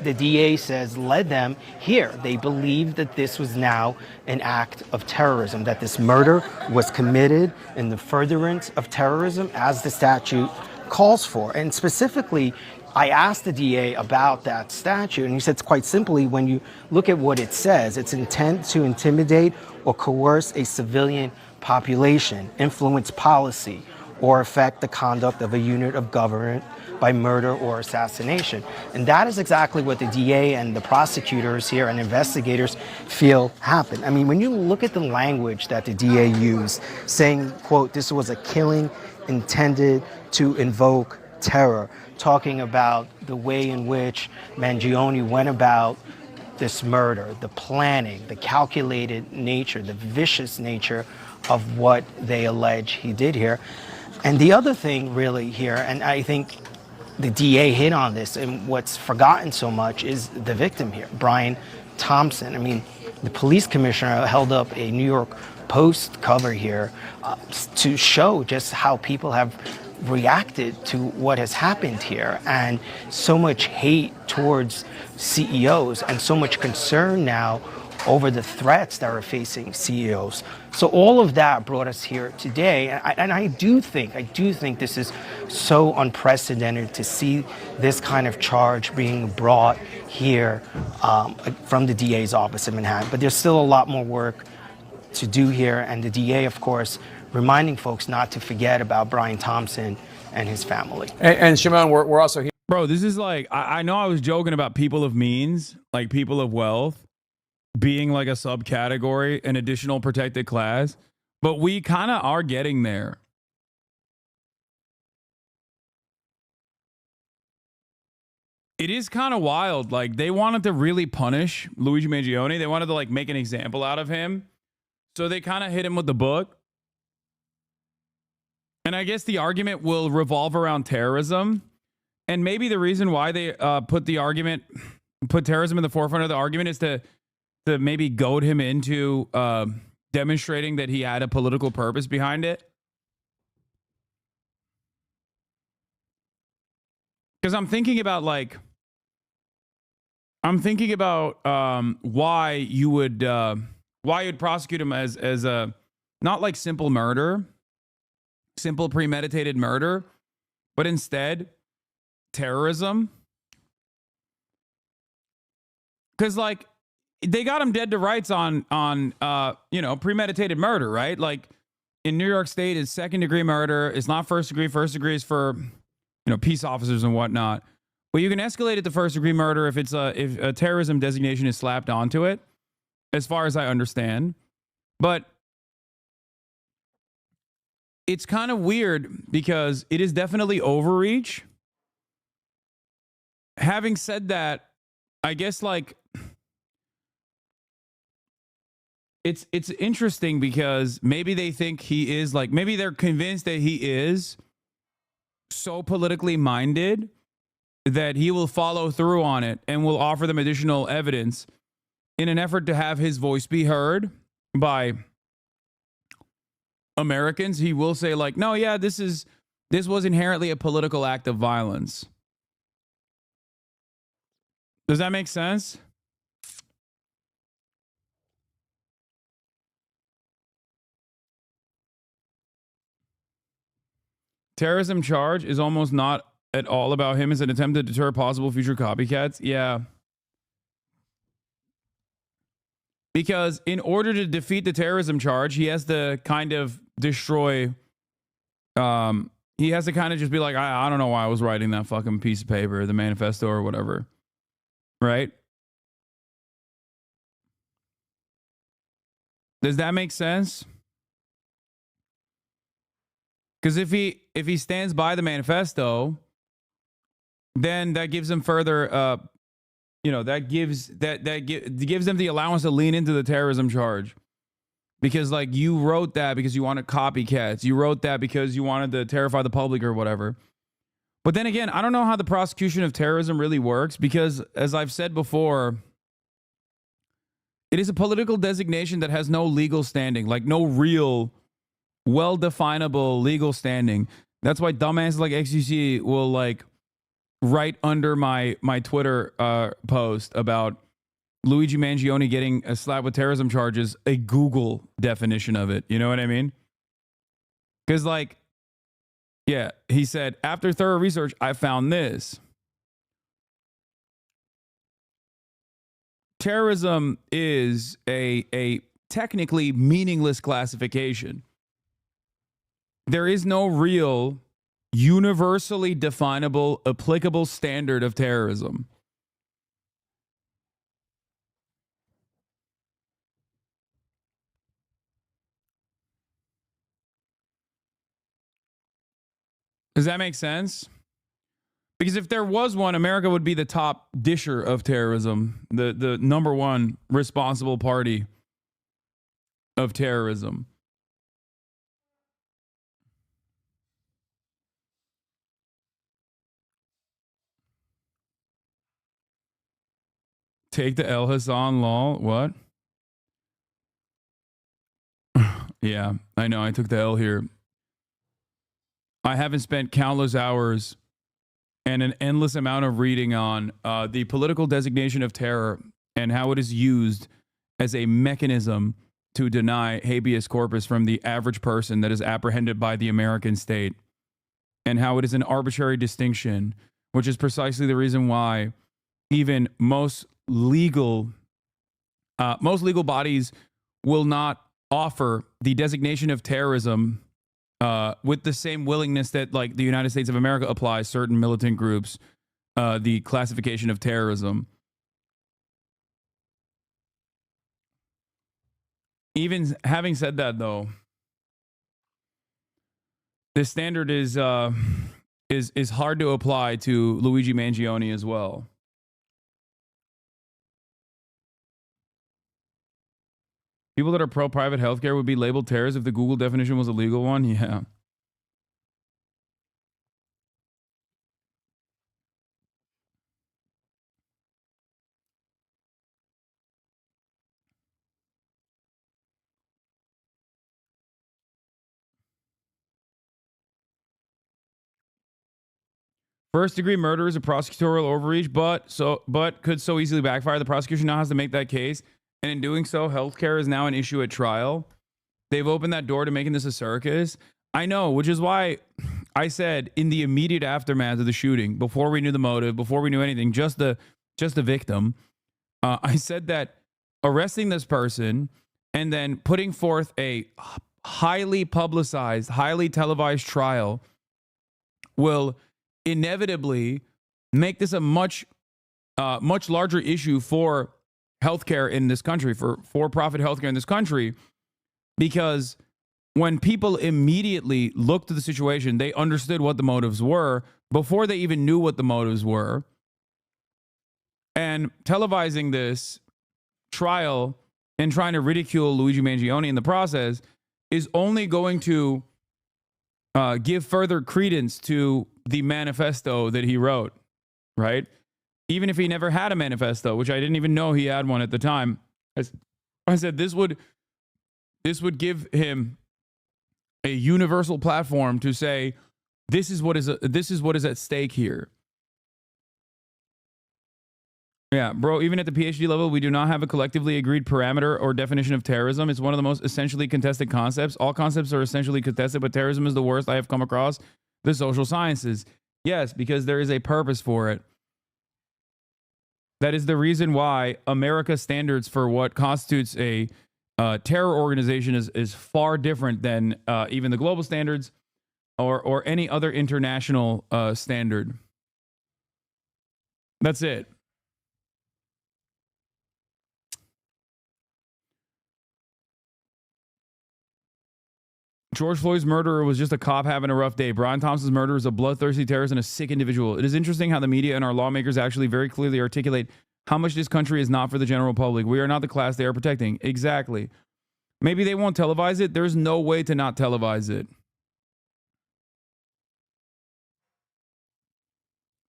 S8: the DA says, led them here. They believe that this was now an act of terrorism, that this murder was committed in the furtherance of terrorism as the statute calls for. And specifically, I asked the DA about that statute, and he said, quite simply, when you look at what it says, it's intent to intimidate or coerce a civilian population, influence policy, or affect the conduct of a unit of government by murder or assassination. And that is exactly what the DA and the prosecutors here and investigators feel happened. I mean, when you look at the language that the DA used, saying, quote, this was a killing intended to invoke terror, talking about the way in which Mangione went about this murder, the planning, the calculated nature, the vicious nature of what they allege he did here. And the other thing really here, and I think the DA hit on this, and what's forgotten so much is the victim here, Brian Thompson. I mean, the police commissioner held up a New York Post cover here to show just how people have reacted to what has happened here, and so much hate towards CEOs and so much concern now over the threats that are facing CEOs. So all of that brought us here today, and I do think this is so unprecedented to see this kind of charge being brought here from the DA's office in Manhattan. But there's still a lot more work to do here, and the DA, of course, reminding folks not to forget about Brian Thompson and his family.
S12: And Shimon, we're also here.
S2: Bro, this is like, I know I was joking about people of means, like people of wealth, being like a subcategory, an additional protected class, but we kind of are getting there. It is kind of wild. Like, they wanted to really punish Luigi Mangione. They wanted to like make an example out of him. So they kind of hit him with the book. And I guess the argument will revolve around terrorism. And maybe the reason why they put terrorism in the forefront of the argument is to maybe goad him into demonstrating that he had a political purpose behind it. Because I'm thinking about why you would prosecute him as a, not like simple murder, simple premeditated murder, but instead terrorism. Because like, they got him dead to rights on premeditated murder, right? Like in New York State, it's second-degree murder. It's not first degree. First degree is for, peace officers and whatnot. But you can escalate it to first-degree murder if if a terrorism designation is slapped onto it, as far as I understand. But it's kind of weird because it is definitely overreach. Having said that, I guess like, it's interesting because maybe they think he is like, maybe they're convinced that he is so politically minded that he will follow through on it and will offer them additional evidence in an effort to have his voice be heard by Americans. He will say like, no, yeah, this was inherently a political act of violence. Does that make sense? Terrorism charge is almost not at all about him as an attempt to deter possible future copycats. Yeah. Because in order to defeat the terrorism charge, he has to kind of destroy, he has to kind of just be like, I don't know why I was writing that fucking piece of paper, the manifesto or whatever. Right? Does that make sense? Because if he stands by the manifesto, then that gives him further, that gives them the allowance to lean into the terrorism charge. Because like you wrote that because you wanted copycats. You wrote that because you wanted to terrify the public or whatever. But then again, I don't know how the prosecution of terrorism really works because, as I've said before, it is a political designation that has no legal standing, like no real well-definable legal standing. That's why dumbasses like XUC will like right under my Twitter post about Luigi Mangione getting a slap with terrorism charges, a Google definition of it. You know what I mean? Because like, yeah, he said, after thorough research, I found this. Terrorism is a technically meaningless classification. There is no real, universally definable, applicable standard of terrorism. Does that make sense? Because if there was one, America would be the top disher of terrorism, the number one responsible party of terrorism. Take the El Hassan law. What? Yeah, I know. I took the L here. I haven't spent countless hours and an endless amount of reading on the political designation of terror and how it is used as a mechanism to deny habeas corpus from the average person that is apprehended by the American state, and how it is an arbitrary distinction, which is precisely the reason why even most legal bodies will not offer the designation of terrorism with the same willingness that like the United States of America applies certain militant groups the classification of terrorism. Even having said that, though, this standard is hard to apply to Luigi Mangione as well. People that are pro-private healthcare would be labeled terrorists if the Google definition was a legal one? Yeah. First-degree murder is a prosecutorial overreach, but could so easily backfire. The prosecution now has to make that case, and in doing so, healthcare is now an issue at trial. They've opened that door to making this a circus. I know, which is why I said in the immediate aftermath of the shooting, before we knew the motive, before we knew anything, just the victim, I said that arresting this person and then putting forth a highly publicized, highly televised trial will inevitably make this a much larger issue for healthcare in this country, for-profit healthcare in this country, because when people immediately looked at the situation, they understood what the motives were before they even knew what the motives were. And televising this trial and trying to ridicule Luigi Mangione in the process is only going to give further credence to the manifesto that he wrote, right? Even if he never had a manifesto, which I didn't even know he had one at the time. I said this would give him a universal platform to say, this is what is at stake here. Yeah, bro, even at the PhD level, we do not have a collectively agreed parameter or definition of terrorism. It's one of the most essentially contested concepts. All concepts are essentially contested, but terrorism is the worst I have come across the social sciences. Yes, because there is a purpose for it. That is the reason why America's standards for what constitutes a terror organization is far different than even the global standards or any other international standard. That's it. George Floyd's murderer was just a cop having a rough day. Brian Thompson's murderer is a bloodthirsty terrorist and a sick individual. It is interesting how the media and our lawmakers actually very clearly articulate how much this country is not for the general public. We are not the class they are protecting. Exactly. Maybe they won't televise it. There's no way to not televise it.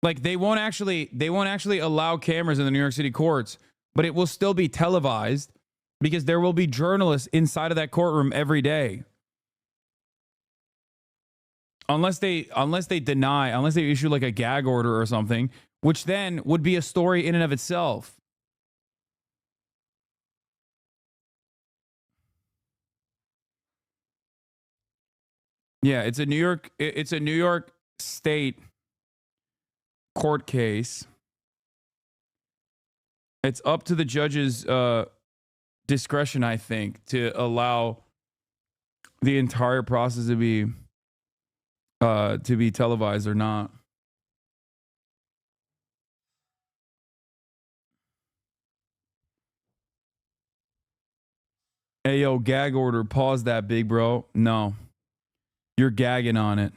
S2: Like they won't actually allow cameras in the New York City courts, but it will still be televised because there will be journalists inside of that courtroom every day. unless they issue like a gag order or something, which then would be a story in and of itself. Yeah, it's a New York State court case. It's up to the judge's discretion, I think, to allow the entire process to be televised or not. Hey, yo, gag order. Pause that, big bro. No. You're gagging on it.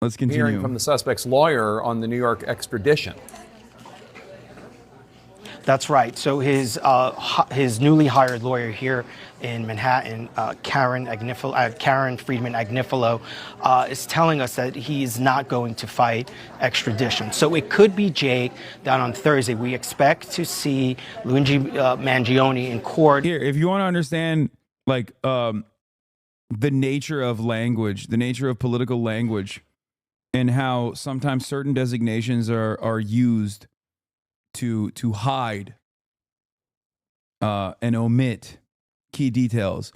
S2: Let's continue.
S12: Hearing from the suspect's lawyer on the New York extradition.
S8: That's right. So his newly hired lawyer here in Manhattan, Karen Friedman Agnifilo, is telling us that he is not going to fight extradition. So it could be, Jake, that on Thursday we expect to see Luigi Mangione in court.
S2: Here, if you want to understand, like, the nature of language, the nature of political language, and how sometimes certain designations are used to hide and omit key details.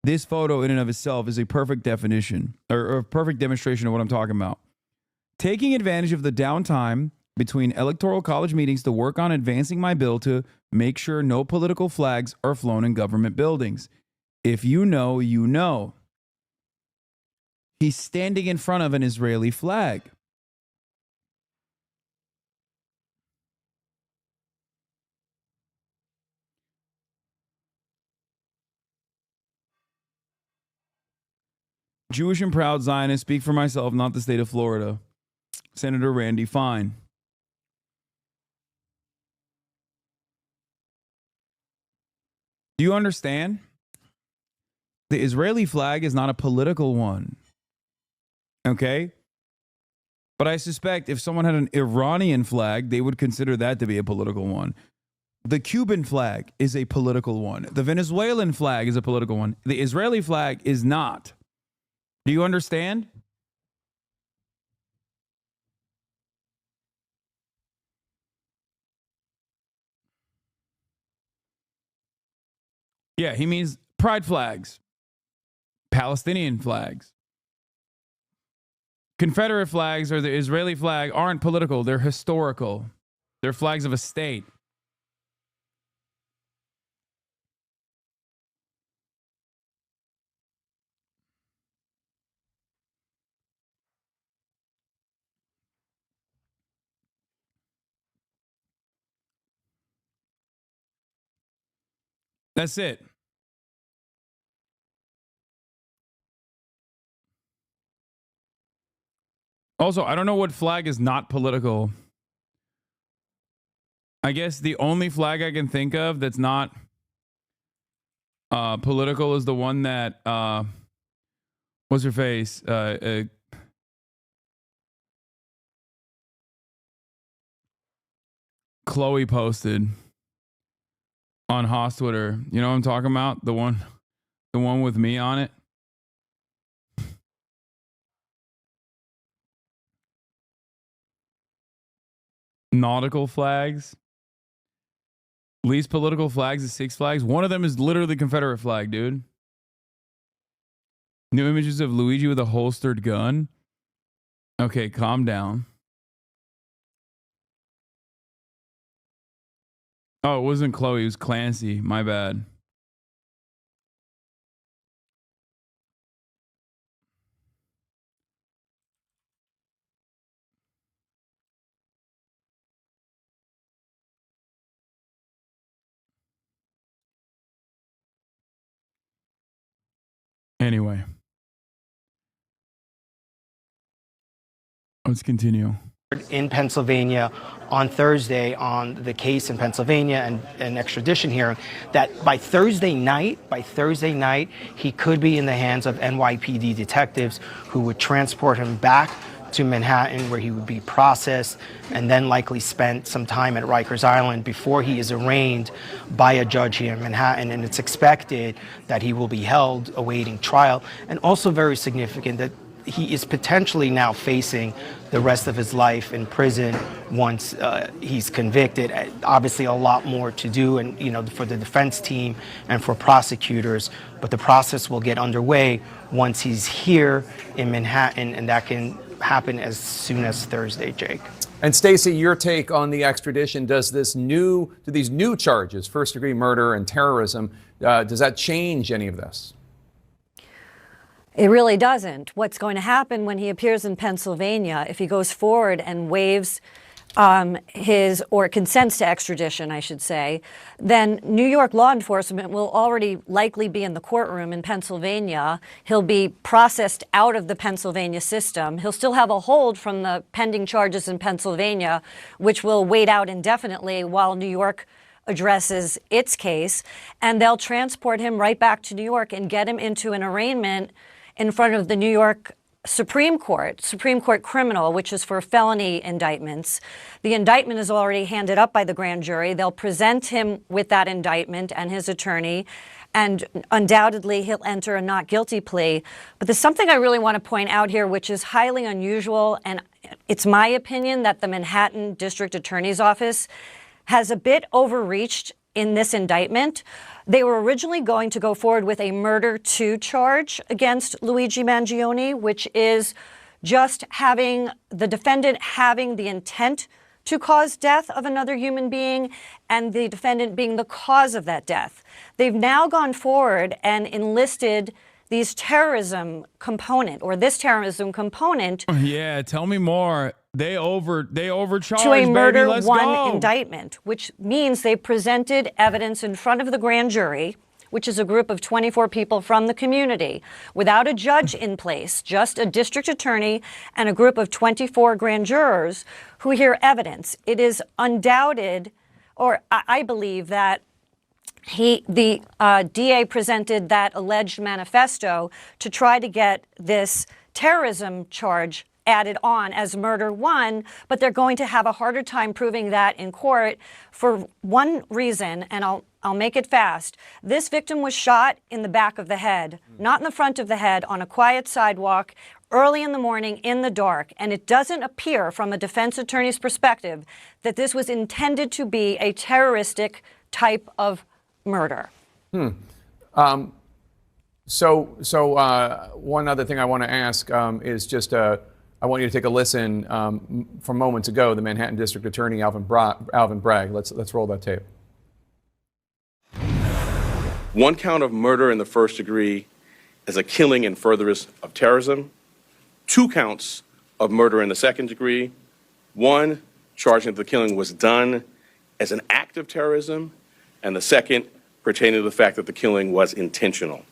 S2: This photo in and of itself is a perfect definition or a perfect demonstration of what I'm talking about. Taking advantage of the downtime between electoral college meetings to work on advancing my bill to make sure no political flags are flown in government buildings. If you know, you know. He's standing in front of an Israeli flag. Jewish and proud Zionist, speak for myself, not the state of Florida. Senator Randy Fine. Do you understand? The Israeli flag is not a political one. Okay? But I suspect if someone had an Iranian flag, they would consider that to be a political one. The Cuban flag is a political one. The Venezuelan flag is a political one. The Israeli flag is not. Do you understand? Yeah, he means pride flags, Palestinian flags. Confederate flags or the Israeli flag aren't political, they're historical. They're flags of a state. That's it. Also, I don't know what flag is not political. I guess the only flag I can think of that's not political is the one that what's her face? Chloe posted on Haas Twitter. You know what I'm talking about? The one with me on it. Nautical flags. Least political flags is Six Flags. One of them is literally the Confederate flag, dude. New images of Luigi with a holstered gun. Okay, calm down. Oh, it wasn't Chloe. It was Clancy. My bad. Anyway. Let's continue.
S8: In Pennsylvania on Thursday on the case in Pennsylvania and an extradition hearing, that by Thursday night, he could be in the hands of NYPD detectives who would transport him back to Manhattan, where he would be processed and then likely spent some time at Rikers Island before he is arraigned by a judge here in Manhattan. And it's expected that he will be held awaiting trial. And also very significant that he is potentially now facing the rest of his life in prison once he's convicted. Obviously, a lot more to do, and for the defense team and for prosecutors. But the process will get underway once he's here in Manhattan, and that can happen as soon as Thursday, Jake.
S12: And Stacey, your take on the extradition? Do these new charges, first-degree murder and terrorism, does that change any of this?
S7: It really doesn't. What's going to happen when he appears in Pennsylvania, if he goes forward and waives or consents to extradition, I should say, then New York law enforcement will already likely be in the courtroom in Pennsylvania. He'll be processed out of the Pennsylvania system. He'll still have a hold from the pending charges in Pennsylvania, which will wait out indefinitely while New York addresses its case. And they'll transport him right back to New York and get him into an arraignment in front of the New York Supreme Court criminal, which is for felony indictments. The indictment is already handed up by the grand jury. They'll present him with that indictment and his attorney, and undoubtedly he'll enter a not guilty plea. But there's something I really want to point out here, which is highly unusual, and it's my opinion that the Manhattan District Attorney's Office has a bit overreached in this indictment. They were originally going to go forward with a murder 2 charge against Luigi Mangione, which is just having the defendant having the intent to cause death of another human being and the defendant being the cause of that death. They've now gone forward and enlisted this terrorism component.
S2: Yeah, tell me more. They overcharged,
S7: to a murder
S2: baby. Let's
S7: 1
S2: go.
S7: indictment, which means they presented evidence in front of the grand jury, which is a group of 24 people from the community, without a judge in place, just a district attorney and a group of 24 grand jurors who hear evidence. It is undoubted, or I believe that the DA presented that alleged manifesto to try to get this terrorism charge added on as murder 1, but they're going to have a harder time proving that in court for one reason, and I'll make it fast. This victim was shot in the back of the head, not in the front of the head, on a quiet sidewalk early in the morning in the dark, and it doesn't appear from a defense attorney's perspective that this was intended to be a terroristic type of murder.
S12: So one other thing I want to ask is just I want you to take a listen from moments ago. The Manhattan District Attorney Alvin Bragg. Let's roll that tape.
S9: 1 count of murder in the first degree is a killing in furtherance of terrorism. 2 counts of murder in the second degree. 1 charging that the killing was done as an act of terrorism, and the second pertaining to the fact that the killing was intentional.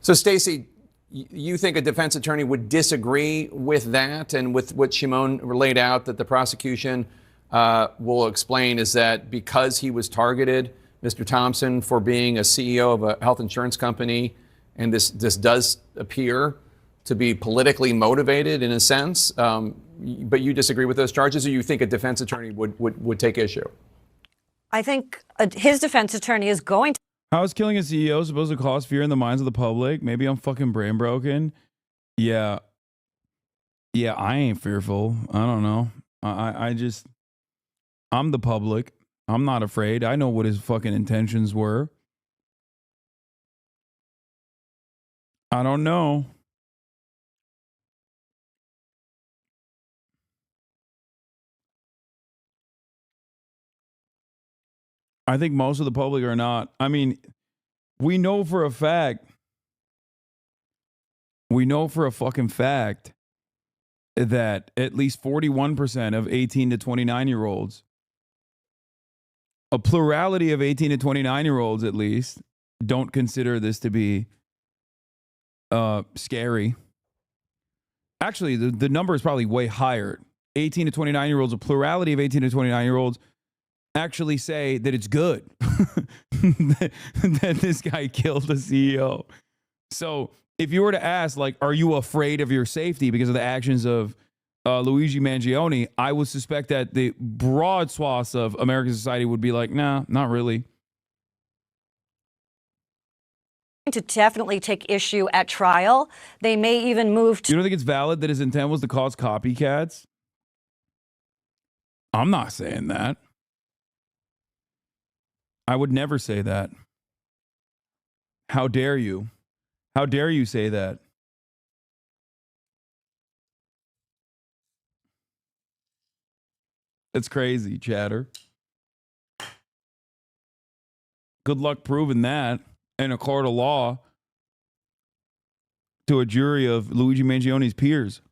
S12: So, Stacey, you think a defense attorney would disagree with that and with what Shimon laid out, that the prosecution will explain is that because he was targeted, Mr. Thompson, for being a CEO of a health insurance company, and this does appear to be politically motivated in a sense, but you disagree with those charges, or you think a defense attorney would take issue?
S7: I think his defense attorney is going to.
S2: How is killing a CEO supposed to cause fear in the minds of the public? Maybe I'm fucking brain broken. Yeah, I ain't fearful. I don't know. I'm the public. I'm not afraid. I know what his fucking intentions were. I don't know. I think most of the public are not. I mean, we know for a fucking fact that at least 41% of 18 to 29-year-olds, a plurality of 18 to 29-year-olds at least, don't consider this to be scary. Actually, the number is probably way higher. 18 to 29-year-olds, a plurality of 18 to 29-year-olds actually say that it's good that this guy killed the CEO. So if you were to ask, like, are you afraid of your safety because of the actions of Luigi Mangione, I would suspect that the broad swaths of American society would be like, nah, not really.
S7: To definitely take issue at trial. They may even move to.
S2: You don't think it's valid that his intent was to cause copycats? I'm not saying that. I would never say that. How dare you? How dare you say that? It's crazy, chatter. Good luck proving that in a court of law to a jury of Luigi Mangione's peers.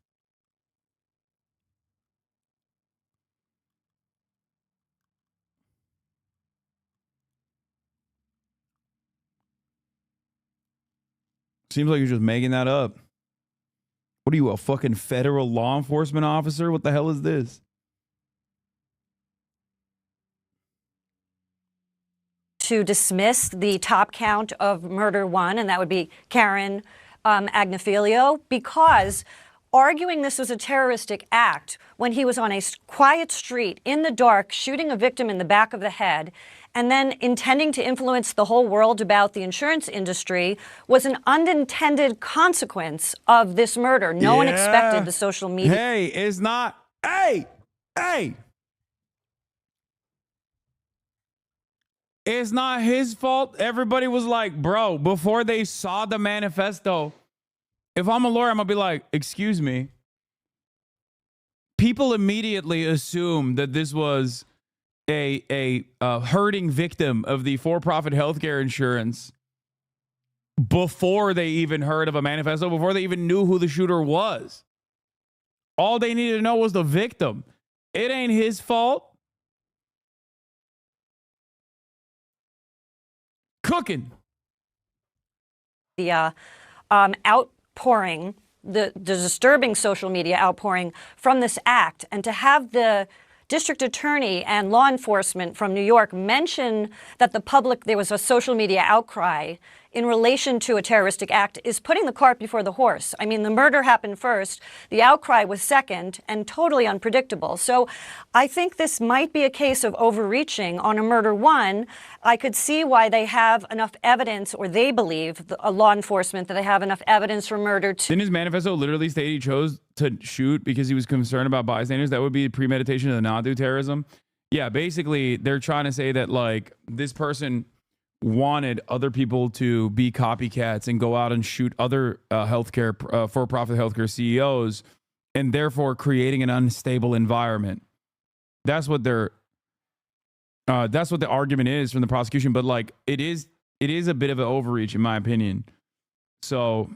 S2: Seems like you're just making that up. What are you, a fucking federal law enforcement officer? What the hell is this?
S7: To dismiss the top count of murder one, and that would be Karen Agnifilio, because arguing this was a terroristic act when he was on a quiet street in the dark shooting a victim in the back of the head and then intending to influence the whole world about the insurance industry was an unintended consequence of this murder. No one expected the social media.
S2: Hey, it's not. Hey. It's not his fault. Everybody was like, bro, before they saw the manifesto, if I'm a lawyer, I'm going to be like, excuse me. People immediately assume that this was a hurting victim of the for-profit healthcare insurance before they even heard of a manifesto, before they even knew who the shooter was. All they needed to know was the victim. It ain't his fault. Cooking.
S7: The outpouring, the disturbing social media outpouring from this act, and to have the district attorney and law enforcement from New York mention that there was a social media outcry in relation to a terroristic act is putting the cart before the horse. I mean, the murder happened first, the outcry was second, and totally unpredictable. So I think this might be a case of overreaching on a murder one. I could see why they have enough evidence, or they believe, law enforcement, that they have enough evidence for murder two.
S2: Didn't his manifesto literally state he chose to shoot because he was concerned about bystanders? That would be premeditation of the not-do terrorism. Yeah, basically, they're trying to say that, like, this person wanted other people to be copycats and go out and shoot other for-profit healthcare CEOs, and therefore creating an unstable environment. That's what the argument is from the prosecution. But like, it is a bit of an overreach, in my opinion. So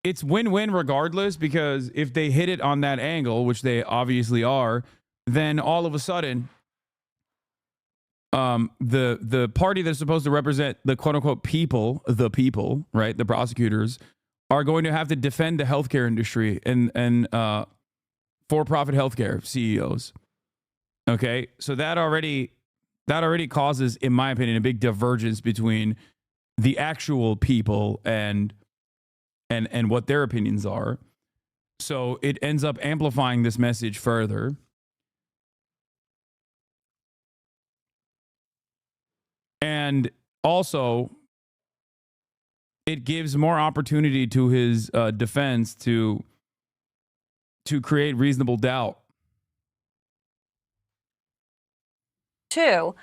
S2: it's win-win regardless, because if they hit it on that angle, which they obviously are, then all of a sudden, the party that's supposed to represent the quote unquote people, right, the prosecutors, are going to have to defend the healthcare industry and for-profit healthcare CEOs. Okay, so that already causes, in my opinion, a big divergence between the actual people and what their opinions are. So it ends up amplifying this message further. And also, it gives more opportunity to his defense to create reasonable doubt.
S7: Too,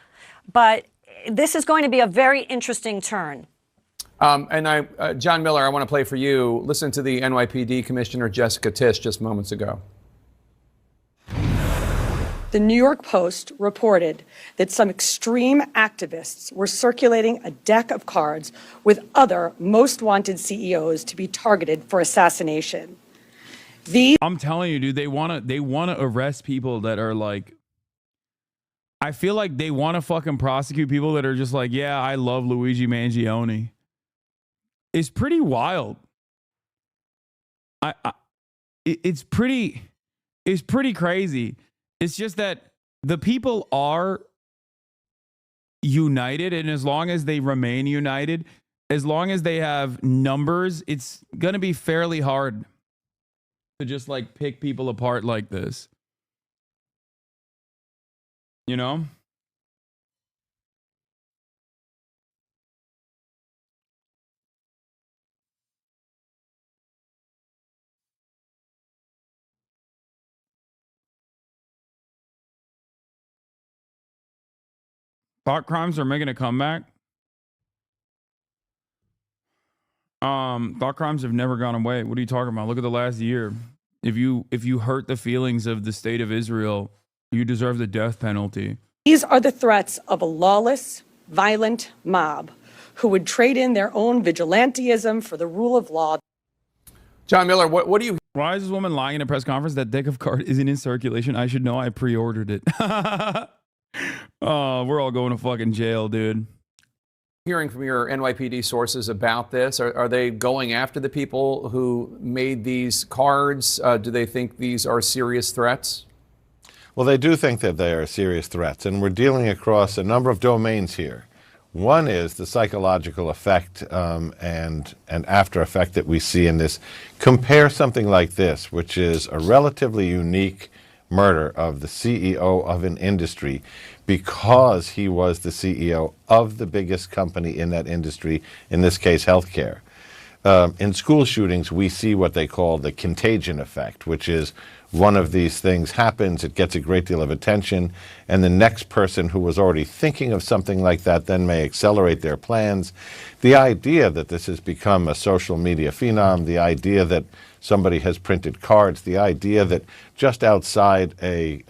S7: but this is going to be a very interesting turn.
S12: John Miller, I want to play for you. Listen to the NYPD Commissioner Jessica Tisch just moments ago.
S3: The New York Post reported that some extreme activists were circulating a deck of cards with other most wanted CEOs to be targeted for assassination.
S2: I'm telling you, dude, they want to arrest people that are like, I feel like they want to fucking prosecute people that are just like, yeah, I love Luigi Mangione. It's pretty wild. It's pretty crazy. It's just that the people are united, and as long as they remain united, as long as they have numbers, it's going to be fairly hard to just like pick people apart like this. You know? Thought crimes are making a comeback. Thought crimes have never gone away. What are you talking about? Look at the last year. If you hurt the feelings of the state of Israel, you deserve the death penalty.
S3: These are the threats of a lawless, violent mob who would trade in their own vigilantism for the rule of law.
S12: John Miller, what do you...
S2: Why is this woman lying in a press conference? That deck of cards isn't in circulation. I should know. I pre-ordered it. Oh, we're all going to fucking jail, dude.
S12: Hearing from your NYPD sources about this, are they going after the people who made these cards? Do they think these are serious threats?
S1: Well, they do think that they are serious threats, and we're dealing across a number of domains here. One is the psychological effect and after effect that we see in this. Compare something like this, which is a relatively unique murder of the CEO of an industry because he was the CEO of the biggest company in that industry, in this case, healthcare. In school shootings, we see what they call the contagion effect, which is one of these things happens, it gets a great deal of attention, and the next person who was already thinking of something like that then may accelerate their plans. The idea that this has become a social media phenom, the idea that somebody has printed cards, the idea that just outside a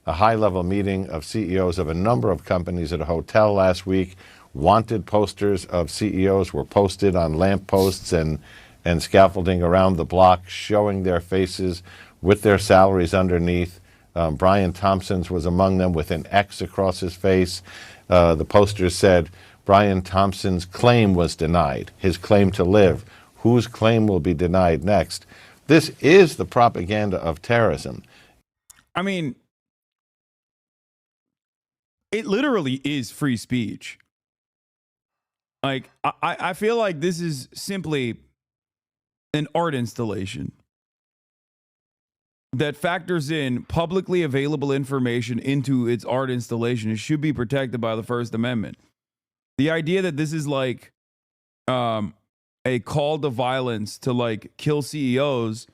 S1: high-level meeting of CEOs of a number of companies at a hotel last week, wanted posters of CEOs were posted on lampposts and scaffolding around the block showing their faces with their salaries underneath. Brian Thompson's was among them with an X across his face. The posters said, Brian Thompson's claim was denied, his claim to live. Whose claim will be denied next? This is the propaganda of terrorism.
S2: I mean, it literally is free speech. Like, I feel like this is simply an art installation that factors in publicly available information into its art installation. It should be protected by the First Amendment. The idea that this is like a call to violence to like kill CEOs,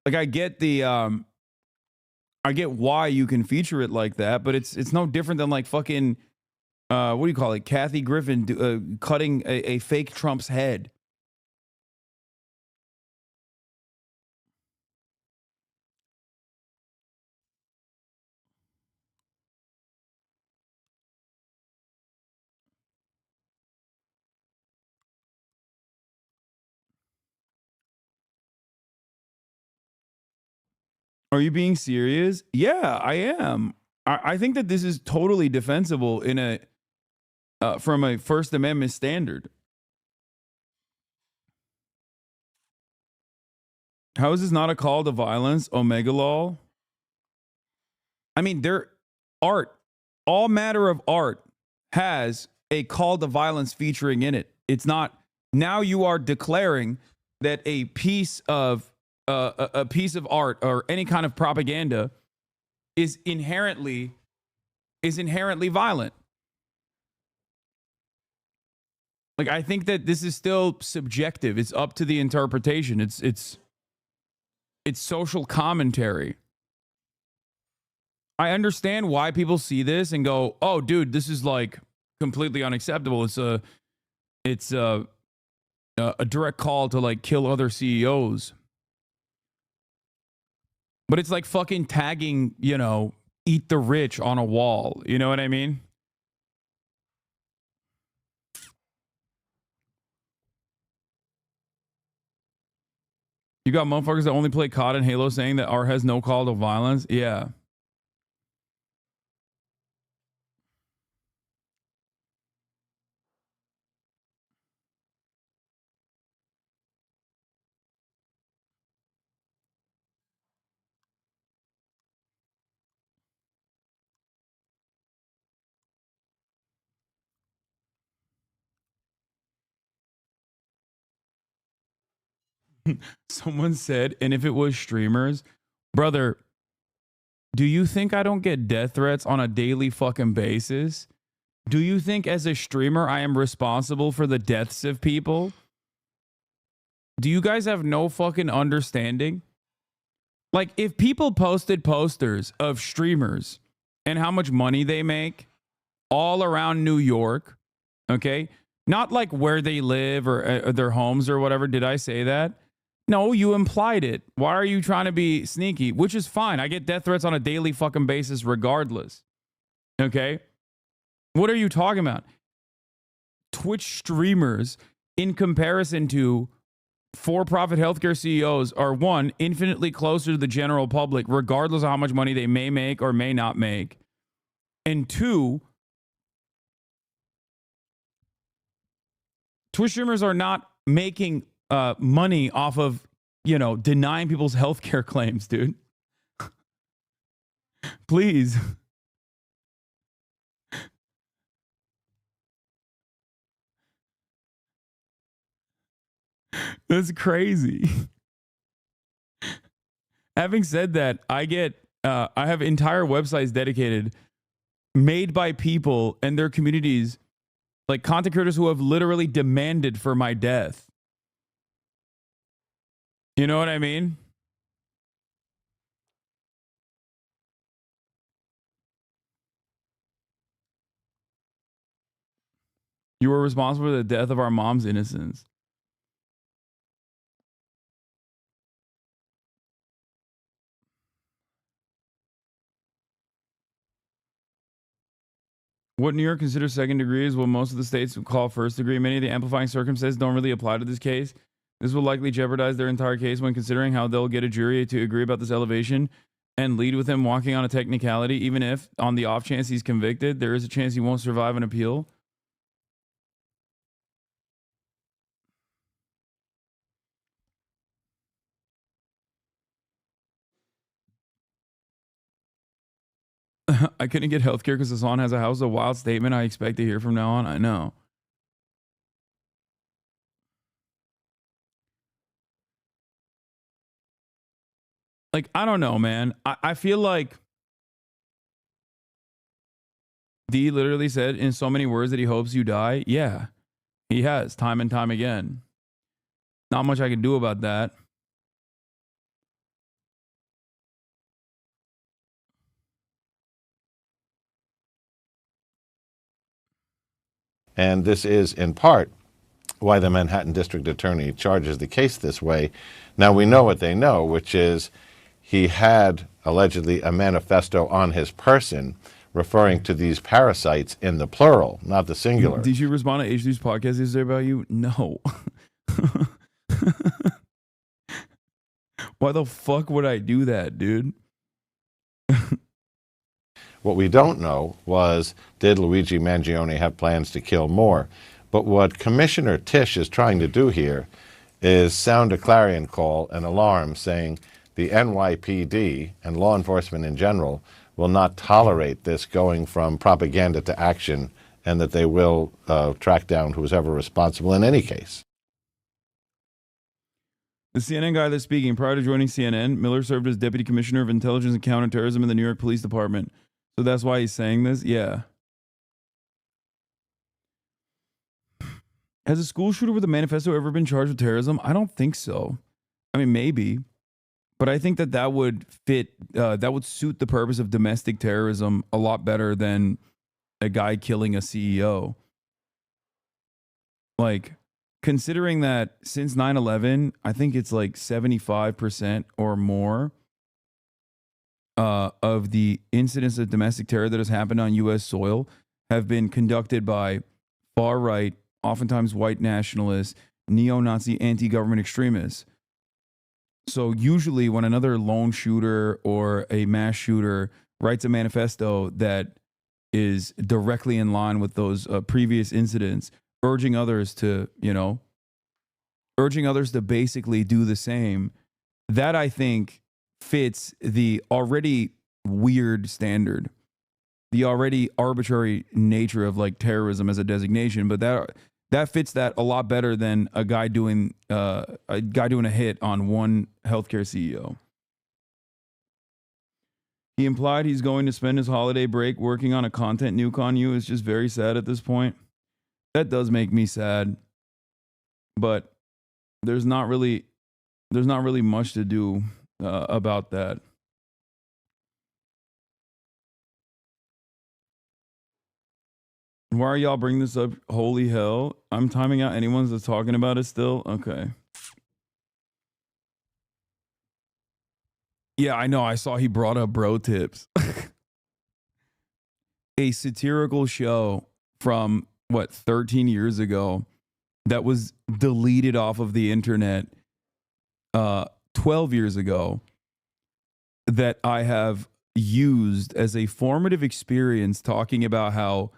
S2: like I get the I get why you can feature it like that, but it's no different than like fucking what do you call it? Kathy Griffin cutting a fake Trump's head. Are you being serious? Yeah, I am. I think that this is totally defensible in a from a First Amendment standard. How is this not a call to violence? Omega Law. I mean, art, all matter of art has a call to violence featuring in it. It's not, now you are declaring that a piece of art or any kind of propaganda is inherently violent. Like, I think that this is still subjective. It's up to the interpretation. It's social commentary. I understand why people see this and go, "Oh, dude, this is like completely unacceptable." It's a direct call to like kill other CEOs. But it's like fucking tagging, you know, eat the rich on a wall. You know what I mean? You got motherfuckers that only play COD and Halo saying that art has no call to violence. Yeah. Someone said, and if it was streamers, brother, do you think I don't get death threats on a daily fucking basis? Do you think as a streamer I am responsible for the deaths of people? Do you guys have no fucking understanding? Like, if people posted posters of streamers and how much money they make all around New York, okay? Not like where they live or their homes or whatever. Did I say that? No, you implied it. Why are you trying to be sneaky? Which is fine. I get death threats on a daily fucking basis regardless. Okay? What are you talking about? Twitch streamers, in comparison to for-profit healthcare CEOs, are one, infinitely closer to the general public, regardless of how much money they may make or may not make. And two, Twitch streamers are not making money off of, denying people's healthcare claims, dude. Please. That's crazy. Having said that, I have entire websites dedicated, made by people and their communities, like content creators who have literally demanded for my death. You know what I mean? You were responsible for the death of our mom's innocence. What New York considers second degree is what most of the states would call first degree. Many of the amplifying circumstances don't really apply to this case. This will likely jeopardize their entire case when considering how they'll get a jury to agree about this elevation and lead with him walking on a technicality, even if, on the off chance he's convicted, there is a chance he won't survive an appeal. I couldn't get healthcare because Hassan has a house. A wild statement I expect to hear from now on. I know. Like, I don't know, man. I feel like D literally said in so many words that he hopes you die. Yeah, he has time and time again. Not much I can do about that.
S1: And this is, in part, why the Manhattan District Attorney charges the case this way. Now, we know what they know, which is he had, allegedly, a manifesto on his person referring to these parasites in the plural, not the singular.
S2: Did you respond to H3's podcast yesterday about you? No. Why the fuck would I do that, dude?
S1: What we don't know was, did Luigi Mangione have plans to kill more? But what Commissioner Tisch is trying to do here is sound a clarion call, an alarm, saying the NYPD and law enforcement in general will not tolerate this going from propaganda to action, and that they will track down who's ever responsible in any case.
S2: The CNN guy that's speaking, prior to joining CNN, Miller served as Deputy Commissioner of Intelligence and Counterterrorism in the New York Police Department. So that's why he's saying this? Yeah. Has a school shooter with a manifesto ever been charged with terrorism? I don't think so. I mean, maybe. But I think that would fit, that would suit the purpose of domestic terrorism a lot better than a guy killing a CEO. Like, considering that since 9/11, I think it's like 75% or more of the incidents of domestic terror that has happened on U.S. soil have been conducted by far-right, oftentimes white nationalists, neo-Nazi, anti-government extremists. So usually when another lone shooter or a mass shooter writes a manifesto that is directly in line with those previous incidents, urging others to basically do the same, that I think fits the already weird standard, the already arbitrary nature of like terrorism as a designation. But that fits that a lot better than a guy doing a hit on one healthcare CEO. He implied he's going to spend his holiday break working on a content nuke on you. It's just very sad at this point. That does make me sad, but there's not really much to do about that. Why are y'all bringing this up? Holy hell. I'm timing out anyone that's talking about it still? Okay. Yeah, I know. I saw he brought up Bro Tips. A satirical show from, 13 years ago that was deleted off of the internet 12 years ago that I have used as a formative experience talking about how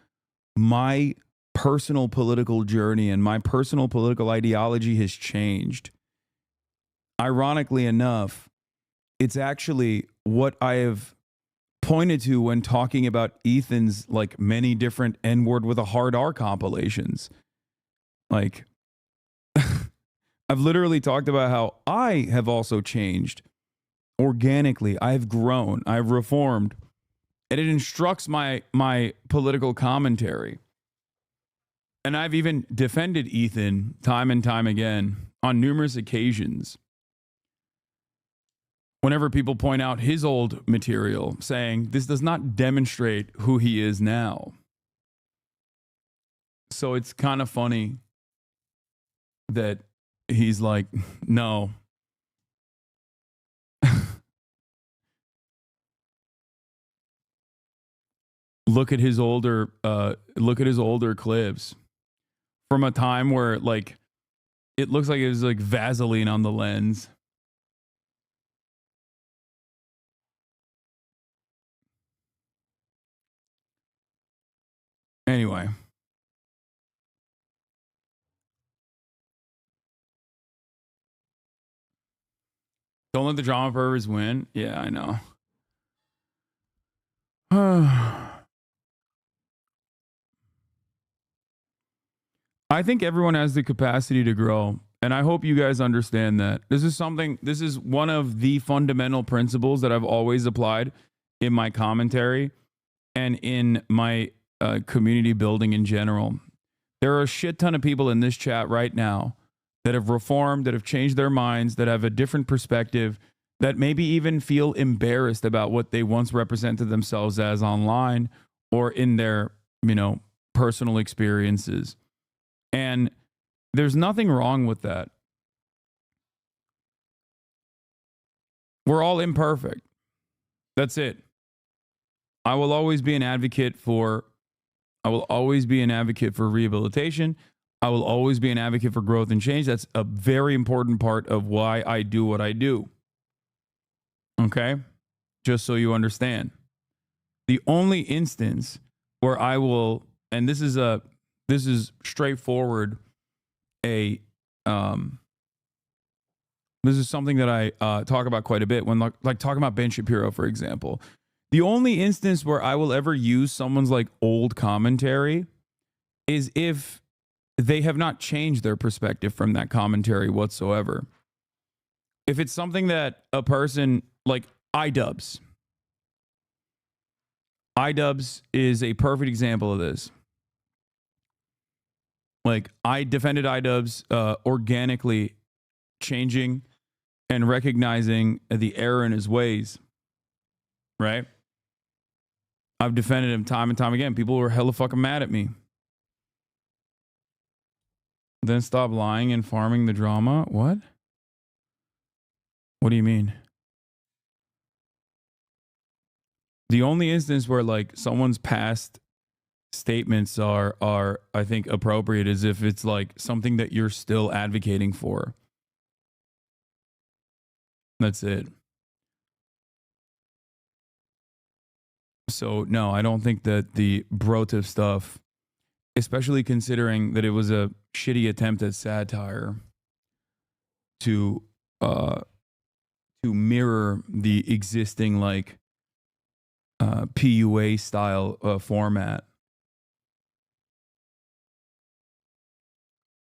S2: my personal political journey and my personal political ideology has changed. Ironically enough, it's actually what I have pointed to when talking about Ethan's like many different N-word with a hard R compilations. Like, I've literally talked about how I have also changed organically. I've grown, I've reformed, and it instructs my political commentary. And I've even defended Ethan time and time again on numerous occasions. Whenever people point out his old material, saying this does not demonstrate who he is now. So it's kind of funny that he's like, no. Look at his older clips from a time where like it looks like it was like Vaseline on the lens. Anyway. Don't let the drama perverts win. Yeah, I know. I think everyone has the capacity to grow. And I hope you guys understand that. This is one of the fundamental principles that I've always applied in my commentary and in my community building in general. There are a shit ton of people in this chat right now that have reformed, that have changed their minds, that have a different perspective, that maybe even feel embarrassed about what they once represented themselves as online or in their, personal experiences. And there's nothing wrong with that. We're all imperfect. That's it. I will always be an advocate for rehabilitation. I will always be an advocate for growth and change. That's a very important part of why I do what I do. Okay? Just so you understand. The only instance where I will, and this is straightforward, this is something that I talk about quite a bit when like talking about Ben Shapiro, for example. The only instance where I will ever use someone's like old commentary is if they have not changed their perspective from that commentary whatsoever. If it's something that a person like iDubbbz is a perfect example of this. Like I defended iDubbbz organically changing and recognizing the error in his ways. Right? I've defended him time and time again. People were hella fucking mad at me. Then stop lying and farming the drama? What? What do you mean? The only instance where like someone's past statements are I think appropriate is if it's like something that you're still advocating for. That's it. So no, I don't think that the brotive stuff, especially considering that it was a shitty attempt at satire to mirror the existing like PUA style format.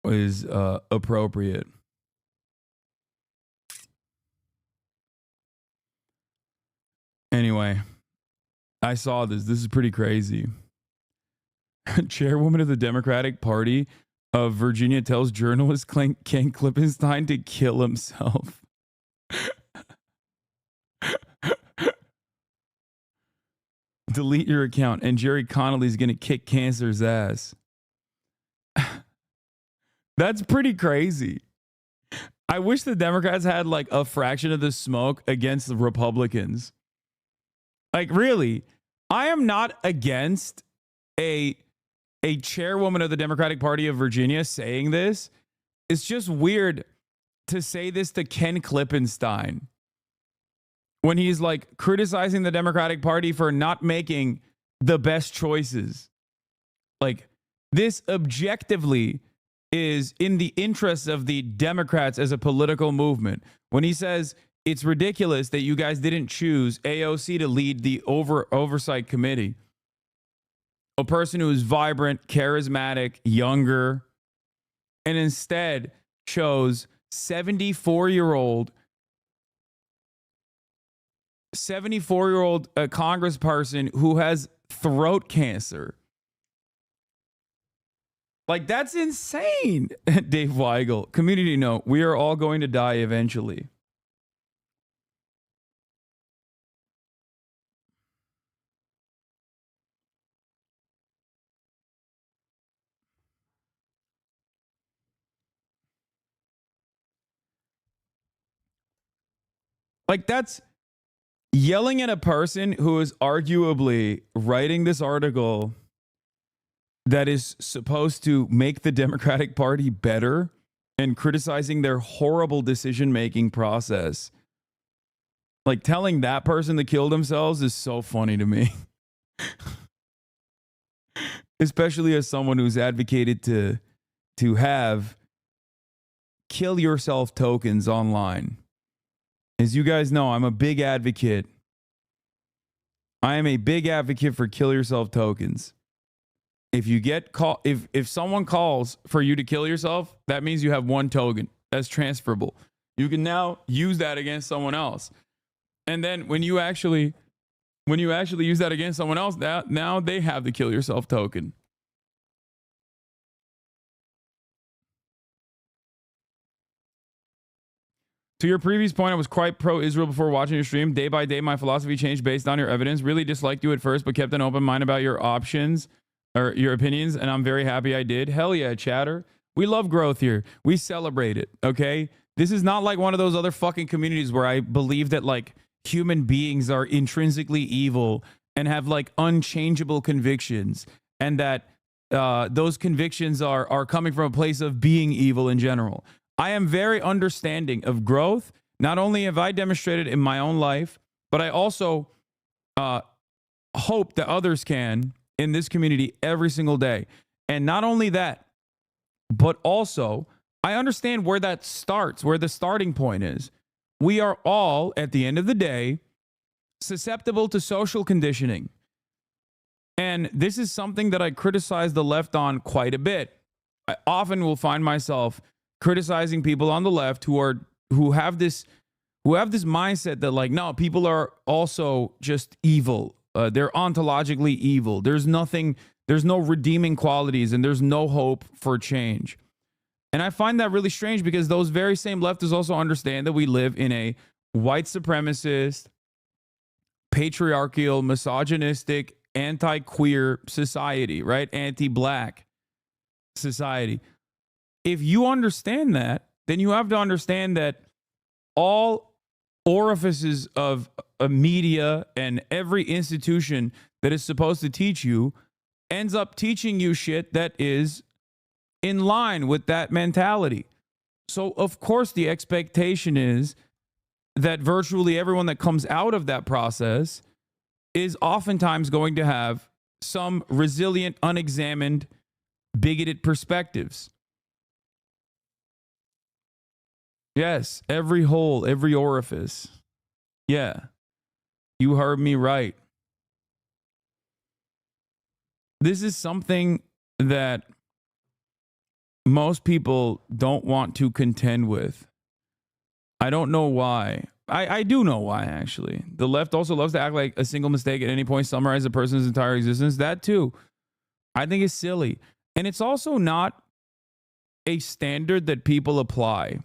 S2: is appropriate. Anyway, I saw this. This is pretty crazy. Chairwoman of the Democratic Party of Virginia tells journalist Ken Klippenstein to kill himself. Delete your account, and Jerry Connolly's going to kick cancer's ass. That's pretty crazy. I wish the Democrats had like a fraction of the smoke against the Republicans. Like, really, I am not against a chairwoman of the Democratic Party of Virginia saying this. It's just weird to say this to Ken Klippenstein when he's like criticizing the Democratic Party for not making the best choices. Like, this objectively is in the interests of the Democrats as a political movement. When he says it's ridiculous that you guys didn't choose AOC to lead the oversight committee, a person who is vibrant, charismatic, younger, and instead chose 74-year-old congressperson who has throat cancer. Like, that's insane. Dave Weigel, community note, we are all going to die eventually. Like, that's yelling at a person who is arguably writing this article that is supposed to make the Democratic Party better and criticizing their horrible decision-making process. Like, telling that person to kill themselves is so funny to me. Especially as someone who's advocated to have kill yourself tokens online. As you guys know, I'm a big advocate. I am a big advocate for kill yourself tokens. If you get if someone calls for you to kill yourself, that means you have one token that's transferable. You can now use that against someone else. And then when you actually use that against someone else, now they have the kill yourself token. To your previous point, I was quite pro-Israel before watching your stream. Day by day, my philosophy changed based on your evidence. Really disliked you at first, but kept an open mind about your options or your opinions, and I'm very happy I did. Hell yeah, chatter. We love growth here. We celebrate it, okay? This is not like one of those other fucking communities where I believe that, like, human beings are intrinsically evil and have, like, unchangeable convictions, and that those convictions are coming from a place of being evil in general. I am very understanding of growth. Not only have I demonstrated in my own life, but I also hope that others can in this community every single day. And not only that, but also I understand where that starts, where the starting point is. We are all, at the end of the day, susceptible to social conditioning. And this is something that I criticize the left on quite a bit. I often will find myself criticizing people on the left who have this mindset that, like, no, people are also just evil. They're ontologically evil. There's no redeeming qualities, and there's no hope for change. And I find that really strange because those very same leftists also understand that we live in a white supremacist, patriarchal, misogynistic, anti-queer society, right? Anti-black society. If you understand that, then you have to understand that all orifices of a media and every institution that is supposed to teach you ends up teaching you shit that is in line with that mentality. So, of course, the expectation is that virtually everyone that comes out of that process is oftentimes going to have some resilient, unexamined, bigoted perspectives. Yes, every hole, every orifice. Yeah, you heard me right. This is something that most people don't want to contend with. I don't know why. I do know why, actually. The left also loves to act like a single mistake at any point summarizes a person's entire existence. That too, I think is silly. And it's also not a standard that people apply.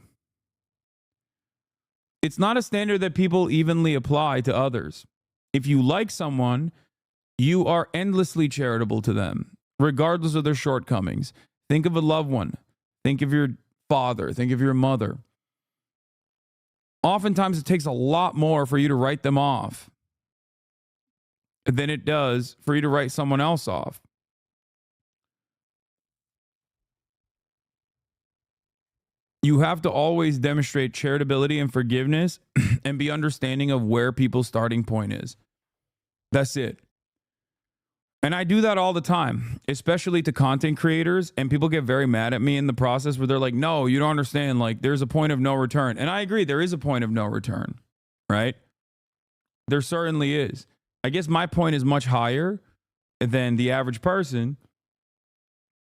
S2: It's not a standard that people evenly apply to others. If you like someone, you are endlessly charitable to them, regardless of their shortcomings. Think of a loved one. Think of your father. Think of your mother. Oftentimes, it takes a lot more for you to write them off than it does for you to write someone else off. You have to always demonstrate charitability and forgiveness and be understanding of where people's starting point is. That's it. And I do that all the time, especially to content creators. And people get very mad at me in the process where they're like, no, you don't understand. Like, there's a point of no return. And I agree, there is a point of no return, right? There certainly is. I guess my point is much higher than the average person.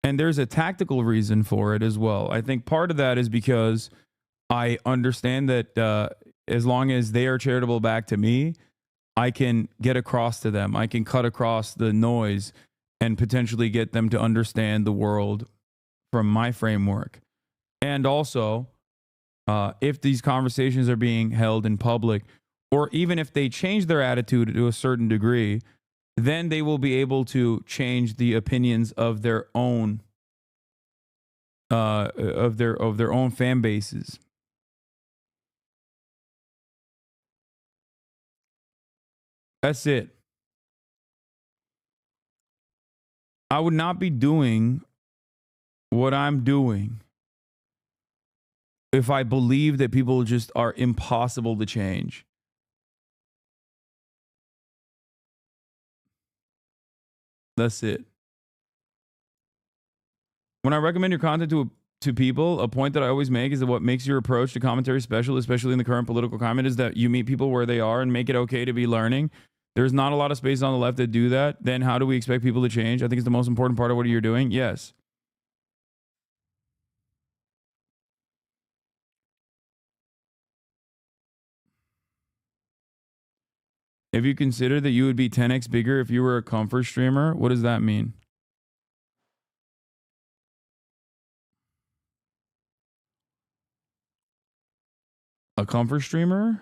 S2: And there's a tactical reason for it as well. I think part of that is because I understand that as long as they are charitable back to me, I can get across to them. I can cut across the noise and potentially get them to understand the world from my framework. And also, if these conversations are being held in public, or even if they change their attitude to a certain degree, then they will be able to change the opinions of their own of their own fan bases. That's it. I would not be doing what I'm doing if I believe that people just are impossible to change. That's it. When I recommend your content to people, a point that I always make is that what makes your approach to commentary special, especially in the current political climate, is that you meet people where they are and make it okay to be learning. There's not a lot of space on the left that do that. Then how do we expect people to change? I think it's the most important part of what you're doing. Yes. If you consider that you would be 10x bigger if you were a comfort streamer, what does that mean? A comfort streamer?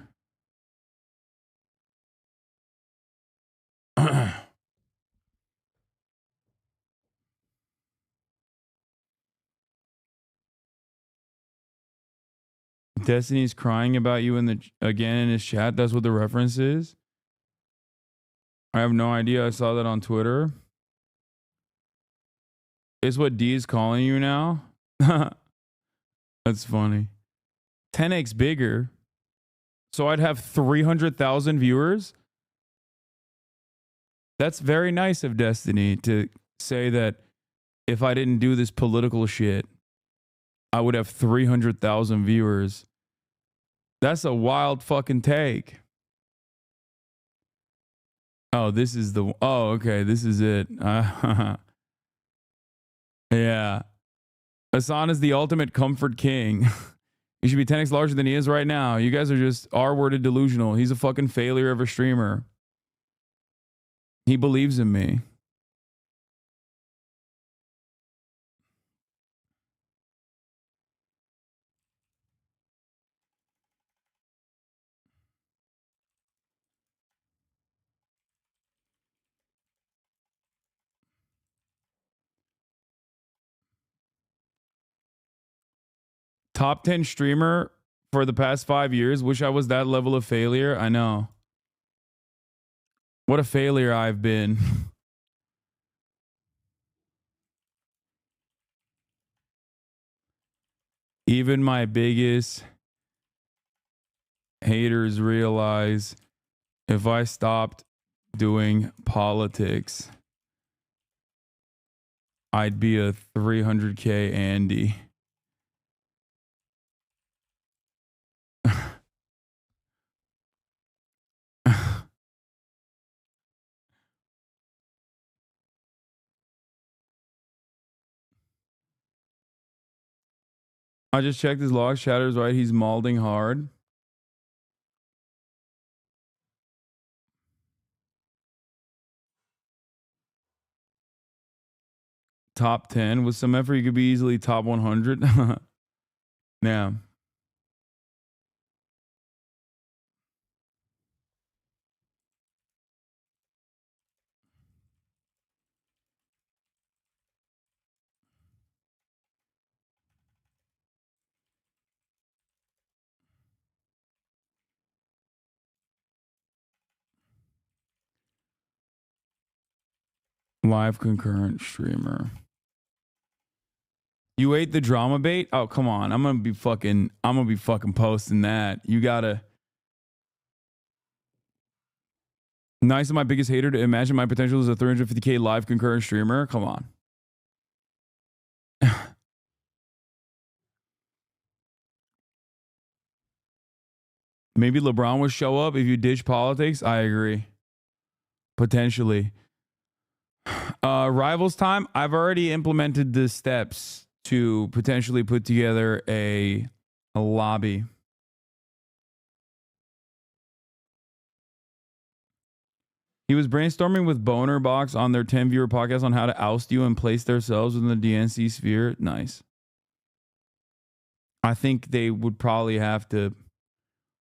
S2: Destiny's crying about you again in his chat. That's what the reference is. I have no idea. I saw that on Twitter. Is what D is calling you now? That's funny. 10x bigger. So I'd have 300,000 viewers. That's very nice of Destiny to say that if I didn't do this political shit, I would have 300,000 viewers. That's a wild fucking take. Oh, this is the... Oh, okay. This is it. Yeah. Hassan is the ultimate comfort king. He should be 10x larger than he is right now. You guys are just R-worded delusional. He's a fucking failure of a streamer. He believes in me. Top 10 streamer for the past 5 years. Wish I was that level of failure. I know. What a failure I've been. Even my biggest haters realize if I stopped doing politics, I'd be a 300K Andy. I just checked his logs. Chatter's right. He's malding hard. Top 10. With some effort, you could be easily top 100. Yeah. Live concurrent streamer. You ate the drama bait? Oh, come on. I'm gonna be fucking posting that. You gotta. Nice of my biggest hater to imagine my potential as a 350K live concurrent streamer. Come on. Maybe LeBron would show up if you ditch politics. I agree. Potentially. Rivals time. I've already implemented the steps to potentially put together a lobby. He was brainstorming with Boner Box on their 10 viewer podcast on how to oust you and place themselves within the DNC sphere. Nice. I think they would probably have to.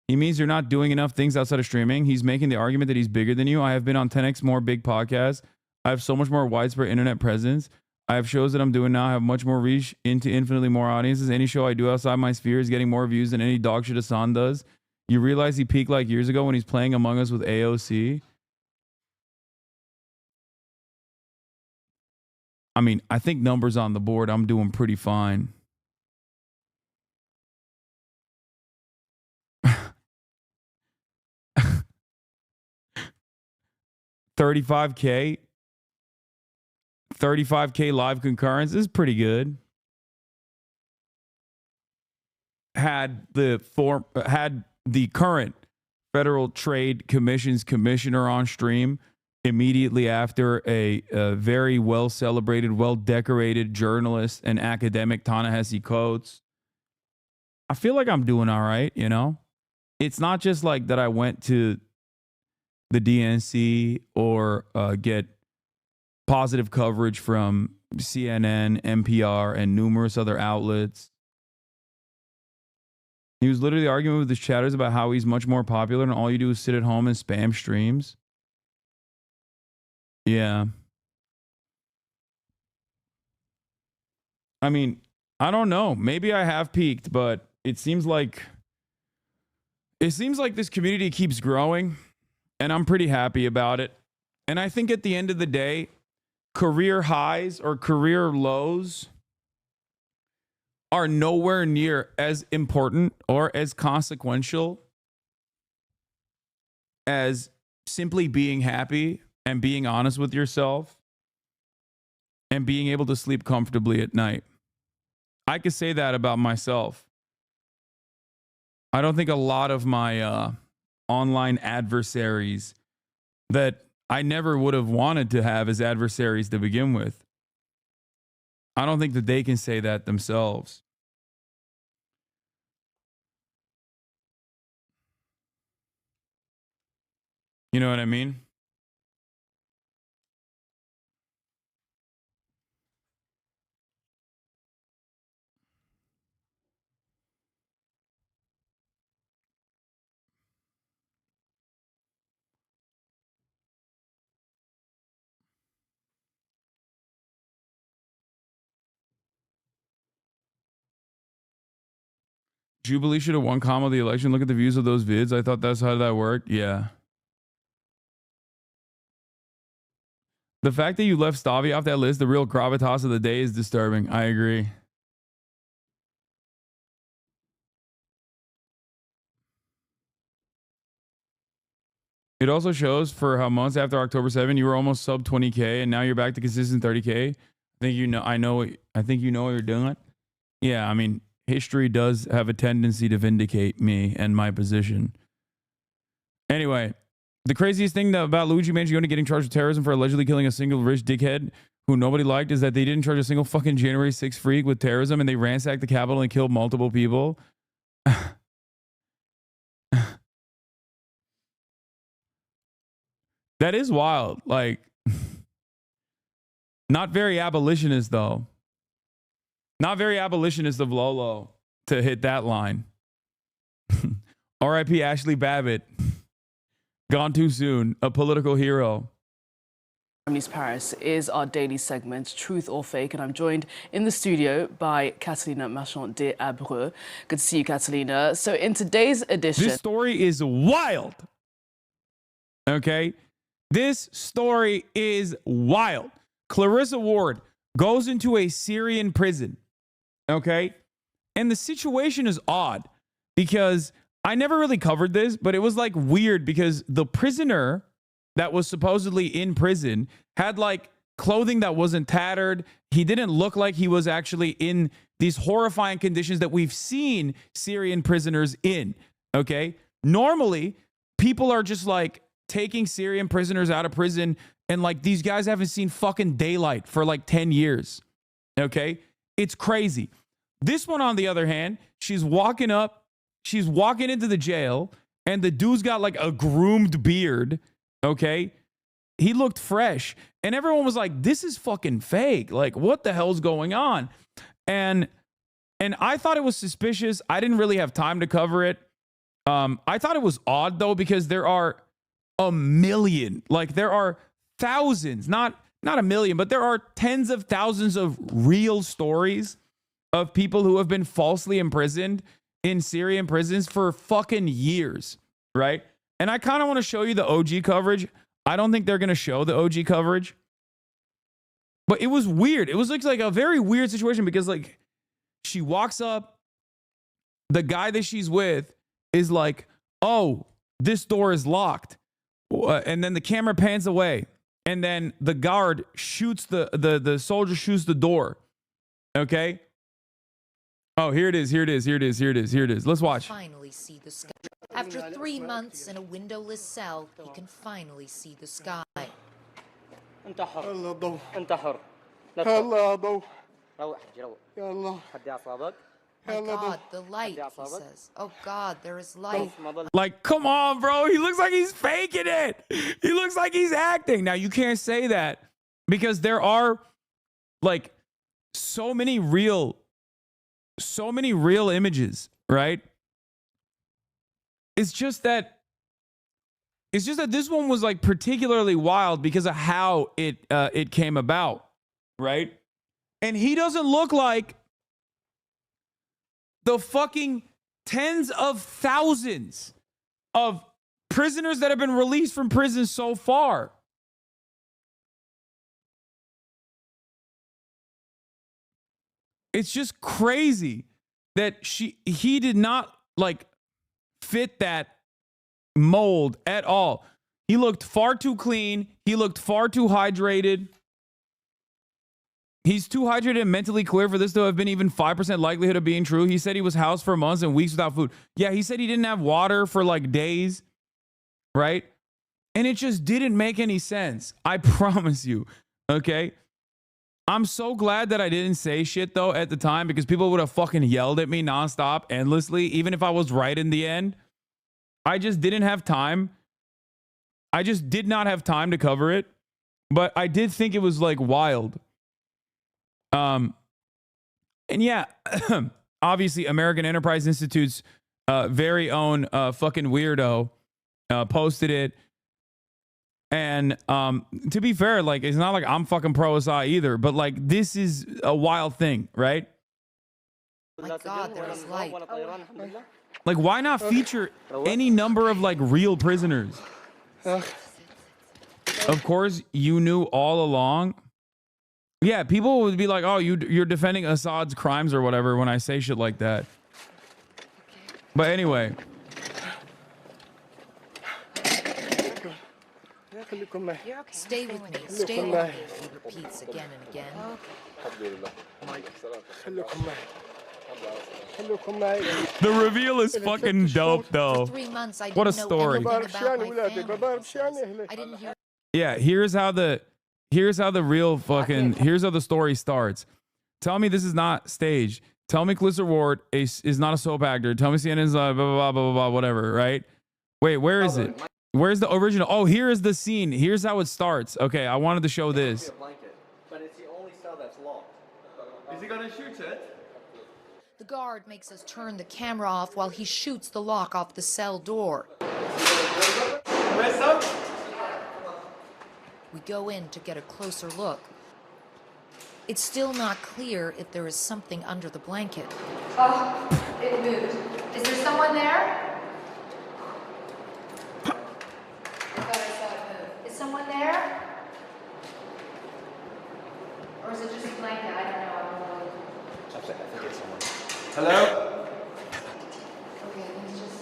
S2: He means you're not doing enough things outside of streaming. He's making the argument that he's bigger than you. I have been on 10x more big podcasts. I have so much more widespread internet presence. I have shows that I'm doing now. I have much more reach into infinitely more audiences. Any show I do outside my sphere is getting more views than any dog shit Hassan does. You realize he peaked like years ago when he's playing Among Us with AOC. I mean, I think numbers on the board, I'm doing pretty fine. $35K live concurrence is pretty good. Had the current Federal Trade Commission's commissioner on stream immediately after a very well celebrated, well decorated journalist and academic, Ta-Nehisi Coates. I feel like I'm doing all right, you know? It's not just like that I went to the DNC or get positive coverage from CNN, NPR, and numerous other outlets. He was literally arguing with his chatters about how he's much more popular and all you do is sit at home and spam streams. Yeah. I mean, I don't know. Maybe I have peaked, but it seems like this community keeps growing. And I'm pretty happy about it. And I think at the end of the day, career highs or career lows are nowhere near as important or as consequential as simply being happy and being honest with yourself and being able to sleep comfortably at night. I could say that about myself. I don't think a lot of my online adversaries that I never would have wanted to have as adversaries to begin with. I don't think that they can say that themselves. You know what I mean? Jubilee should have won comma the election. Look at the views of those vids. I thought that's how that worked. Yeah. The fact that you left Stavi off that list, the real gravitas of the day, is disturbing. I agree. It also shows for how months after October 7, you were almost sub 20K and now you're back to consistent 30K. I think you know what you're doing. Yeah, I mean, history does have a tendency to vindicate me and my position. Anyway, the craziest thing about Luigi Mangione getting charged with terrorism for allegedly killing a single rich dickhead who nobody liked is that they didn't charge a single fucking January 6th freak with terrorism, and they ransacked the Capitol and killed multiple people. That is wild. Like, not very abolitionist, though. Not very abolitionist of Lolo to hit that line. R.I.P. Ashley Babbitt. Gone too soon. A political hero.
S10: News Paris is our daily segment, Truth or Fake, and I'm joined in the studio by Catalina Marchand de Abreu. Good to see you, Catalina. So in today's edition...
S2: This story is wild. Okay? This story is wild. Clarissa Ward goes into a Syrian prison. Okay? And the situation is odd because I never really covered this, but it was like weird because the prisoner that was supposedly in prison had like clothing that wasn't tattered. He didn't look like he was actually in these horrifying conditions that we've seen Syrian prisoners in. Okay? Normally, people are just like taking Syrian prisoners out of prison and like these guys haven't seen fucking daylight for like 10 years. Okay? It's crazy. This one, on the other hand, she's walking into the jail and the dude's got like a groomed beard. Okay. He looked fresh and everyone was like, this is fucking fake. Like, what the hell's going on? And I thought it was suspicious. I didn't really have time to cover it. I thought it was odd though, because there are a million, like there are thousands, not a million, but there are tens of thousands of real stories of people who have been falsely imprisoned in Syrian prisons for fucking years. Right. And I kind of want to show you the OG coverage. I don't think they're going to show the OG coverage. But it was weird. It was like a very weird situation because like she walks up, the guy that she's with is like, oh, this door is locked. And then the camera pans away. And then the guard shoots the soldier shoots the door. Okay. Oh, here it is. Let's watch.
S13: Finally see the sky. After 3 months in a windowless cell, he can finally see the sky. My God, the light, he says. Oh God, there is light.
S2: Like, come on, bro. He looks like he's faking it. He looks like he's acting. Now, you can't say that because there are like so many real images, right? It's just that this one was like particularly wild because of how it came about, right? And he doesn't look like the fucking tens of thousands of prisoners that have been released from prison so far. It's just crazy that he did not like fit that mold at all. He looked far too clean. He looked far too hydrated. He's too hydrated and mentally clear for this to have been even 5% likelihood of being true. He said he was housed for months and weeks without food. Yeah, he said he didn't have water for like days, right? And it just didn't make any sense. I promise you, okay? I'm so glad that I didn't say shit though at the time because people would have fucking yelled at me nonstop, endlessly, even if I was right in the end. I just didn't have time. I just did not have time to cover it, but I did think it was like wild. And yeah, obviously American Enterprise Institute's very own fucking weirdo posted it. And to be fair, like it's not like I'm fucking pro-Assad either, but like this is a wild thing, right?
S13: My God, there is light.
S2: Like why not feature any number of like real prisoners? Of course, you knew all along. Yeah, people would be like, "Oh, you're defending Assad's crimes or whatever" when I say shit like that. But anyway,
S13: Stay with me. Stay with me. He repeats again and again.
S2: the reveal is fucking dope, though.
S13: For 3 months, I
S2: What a
S13: didn't know
S2: story.
S13: anything about my family, he says. I didn't hear.
S2: Yeah, here's how the here's how the real fucking, here's how the story starts. Tell me this is not staged. Tell me Calista Ward is not a soap actor. Tell me CNN's blah, blah, blah, blah, blah, whatever, right? Wait, where is it? Where's the original? Oh, here is the scene. Here's how it starts. Okay, I wanted to show this.
S11: But it's the only cell that's locked. Is he gonna shoot it?
S13: The guard makes us turn the camera off while he shoots the lock off the cell door. We go in to get a closer look. It's still not clear if there is something under the blanket.
S15: Oh, it moved. Is there someone there? I thought I saw it move. Is someone there? Or is it just a blanket? I don't know.
S11: I think it's someone. Hello?
S15: Okay, it's just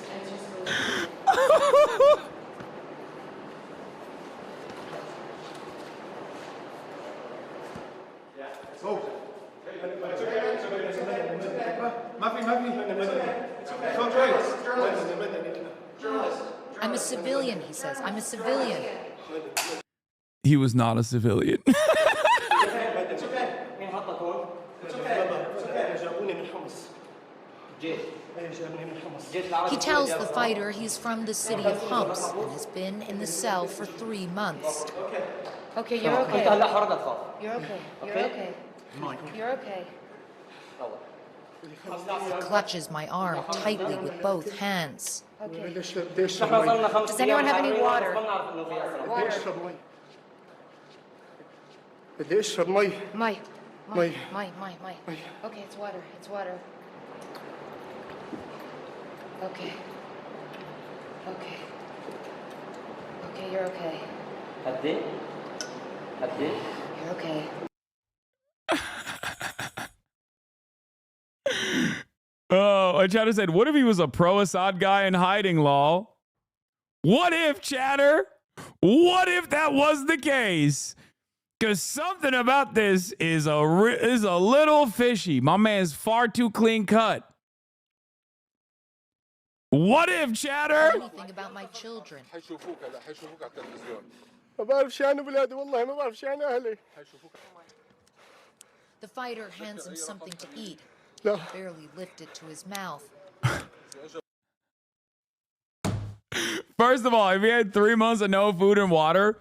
S13: I'm a civilian, he says. I'm a civilian.
S2: He was not a civilian.
S13: He tells the fighter he's from the city of Humps and has been in the cell for 3 months.
S15: Okay, you're okay. You're okay. You're okay. You're okay.
S13: He clutches my arm tightly with both hands.
S15: Okay. Does anyone have any water? Water. My. Okay, it's water. It's water. Okay. Okay. Okay, you're okay. You're okay.
S2: Oh, and Chatter said, what if he was a pro-Assad guy in hiding, lol? What if, Chatter? What if that was the case? Because something about this is a little fishy. My man's far too clean cut. What if, Chatter?
S13: Anything about my children. The fighter hands him something to eat. He barely lifted to his mouth.
S2: First of all, if he had 3 months of no food and water,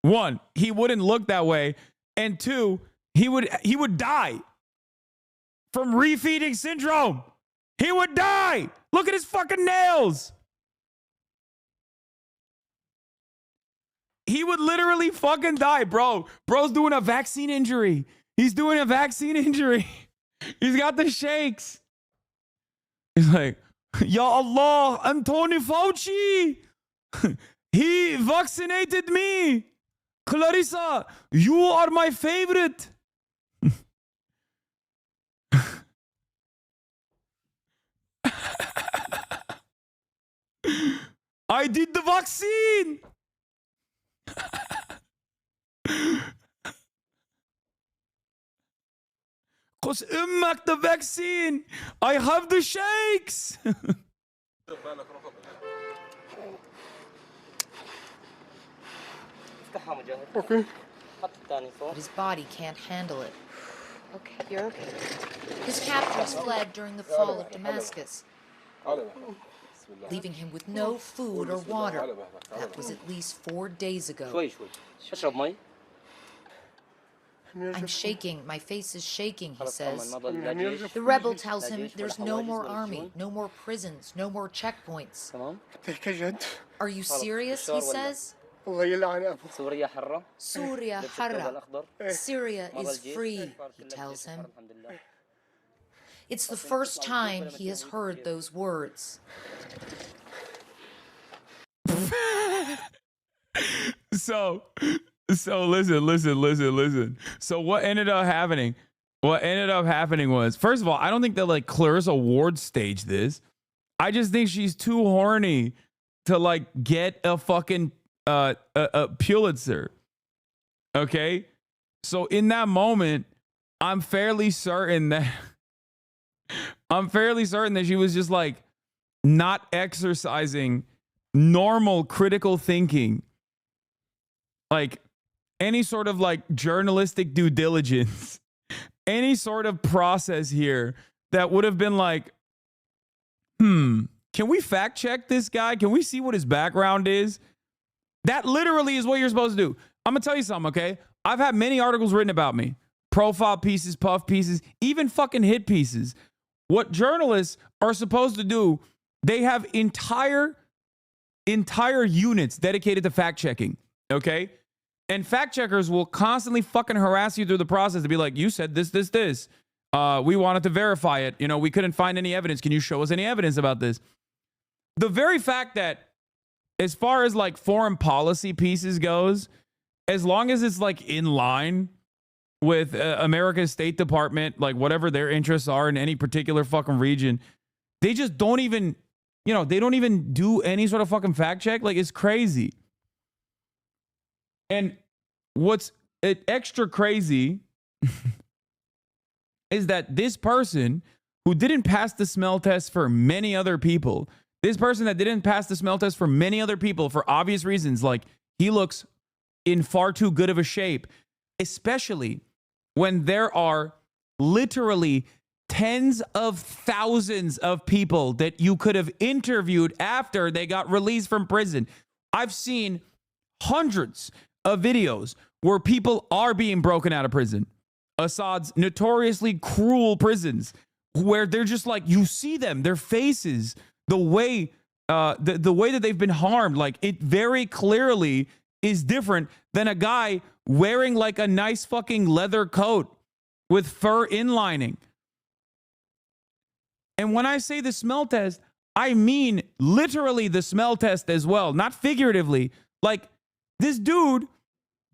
S2: 1, he wouldn't look that way, and 2, he would die from refeeding syndrome. He would die. Look at his fucking nails. He would literally fucking die, bro. Bro's doing a vaccine injury. He's doing a vaccine injury. He's got the shakes. He's like, Ya Allah, Anthony Fauci. He vaccinated me. Clarissa, you are my favorite. I did the vaccine. Cause ummak the vaccine. I have the shakes.
S13: But his body can't handle it.
S15: Okay, you're okay.
S13: His captors fled during the fall of Damascus, leaving him with no food or water. That was at least 4 days ago. I'm shaking. My face is shaking, he says. The rebel tells him there's no more army, no more prisons, no more checkpoints. Are you serious, he says? Surya Harra. Syria is free, he tells him. It's the first time he has heard those words.
S2: So listen. So what ended up happening? What ended up happening was, first of all, I don't think that like Clarissa Ward staged this. I just think she's too horny to like get a fucking a Pulitzer. Okay? So in that moment, I'm fairly certain that she was just like not exercising normal critical thinking. Like, any sort of like journalistic due diligence, any sort of process here that would have been like, can we fact check this guy? Can we see what his background is? That literally is what you're supposed to do. I'm going to tell you something, okay? I've had many articles written about me. Profile pieces, puff pieces, even fucking hit pieces. What journalists are supposed to do, they have entire units dedicated to fact checking, okay? And fact checkers will constantly fucking harass you through the process to be like, you said this. We wanted to verify it. You know, we couldn't find any evidence. Can you show us any evidence about this? The very fact that as far as like foreign policy pieces goes, as long as it's like in line with America's State Department, like whatever their interests are in any particular fucking region, they just don't even, they don't even do any sort of fucking fact check. Like, it's crazy. And what's extra crazy is that this person who didn't pass the smell test for many other people, this person that didn't pass the smell test for many other people for obvious reasons, like he looks in far too good of a shape, especially when there are literally tens of thousands of people that you could have interviewed after they got released from prison. I've seen hundreds of videos where people are being broken out of prison. Assad's notoriously cruel prisons, where they're just like, you see them, their faces, the way that they've been harmed, like it very clearly is different than a guy wearing like a nice fucking leather coat with fur inlining. And when I say the smell test, I mean literally the smell test as well, not figuratively. Like, this dude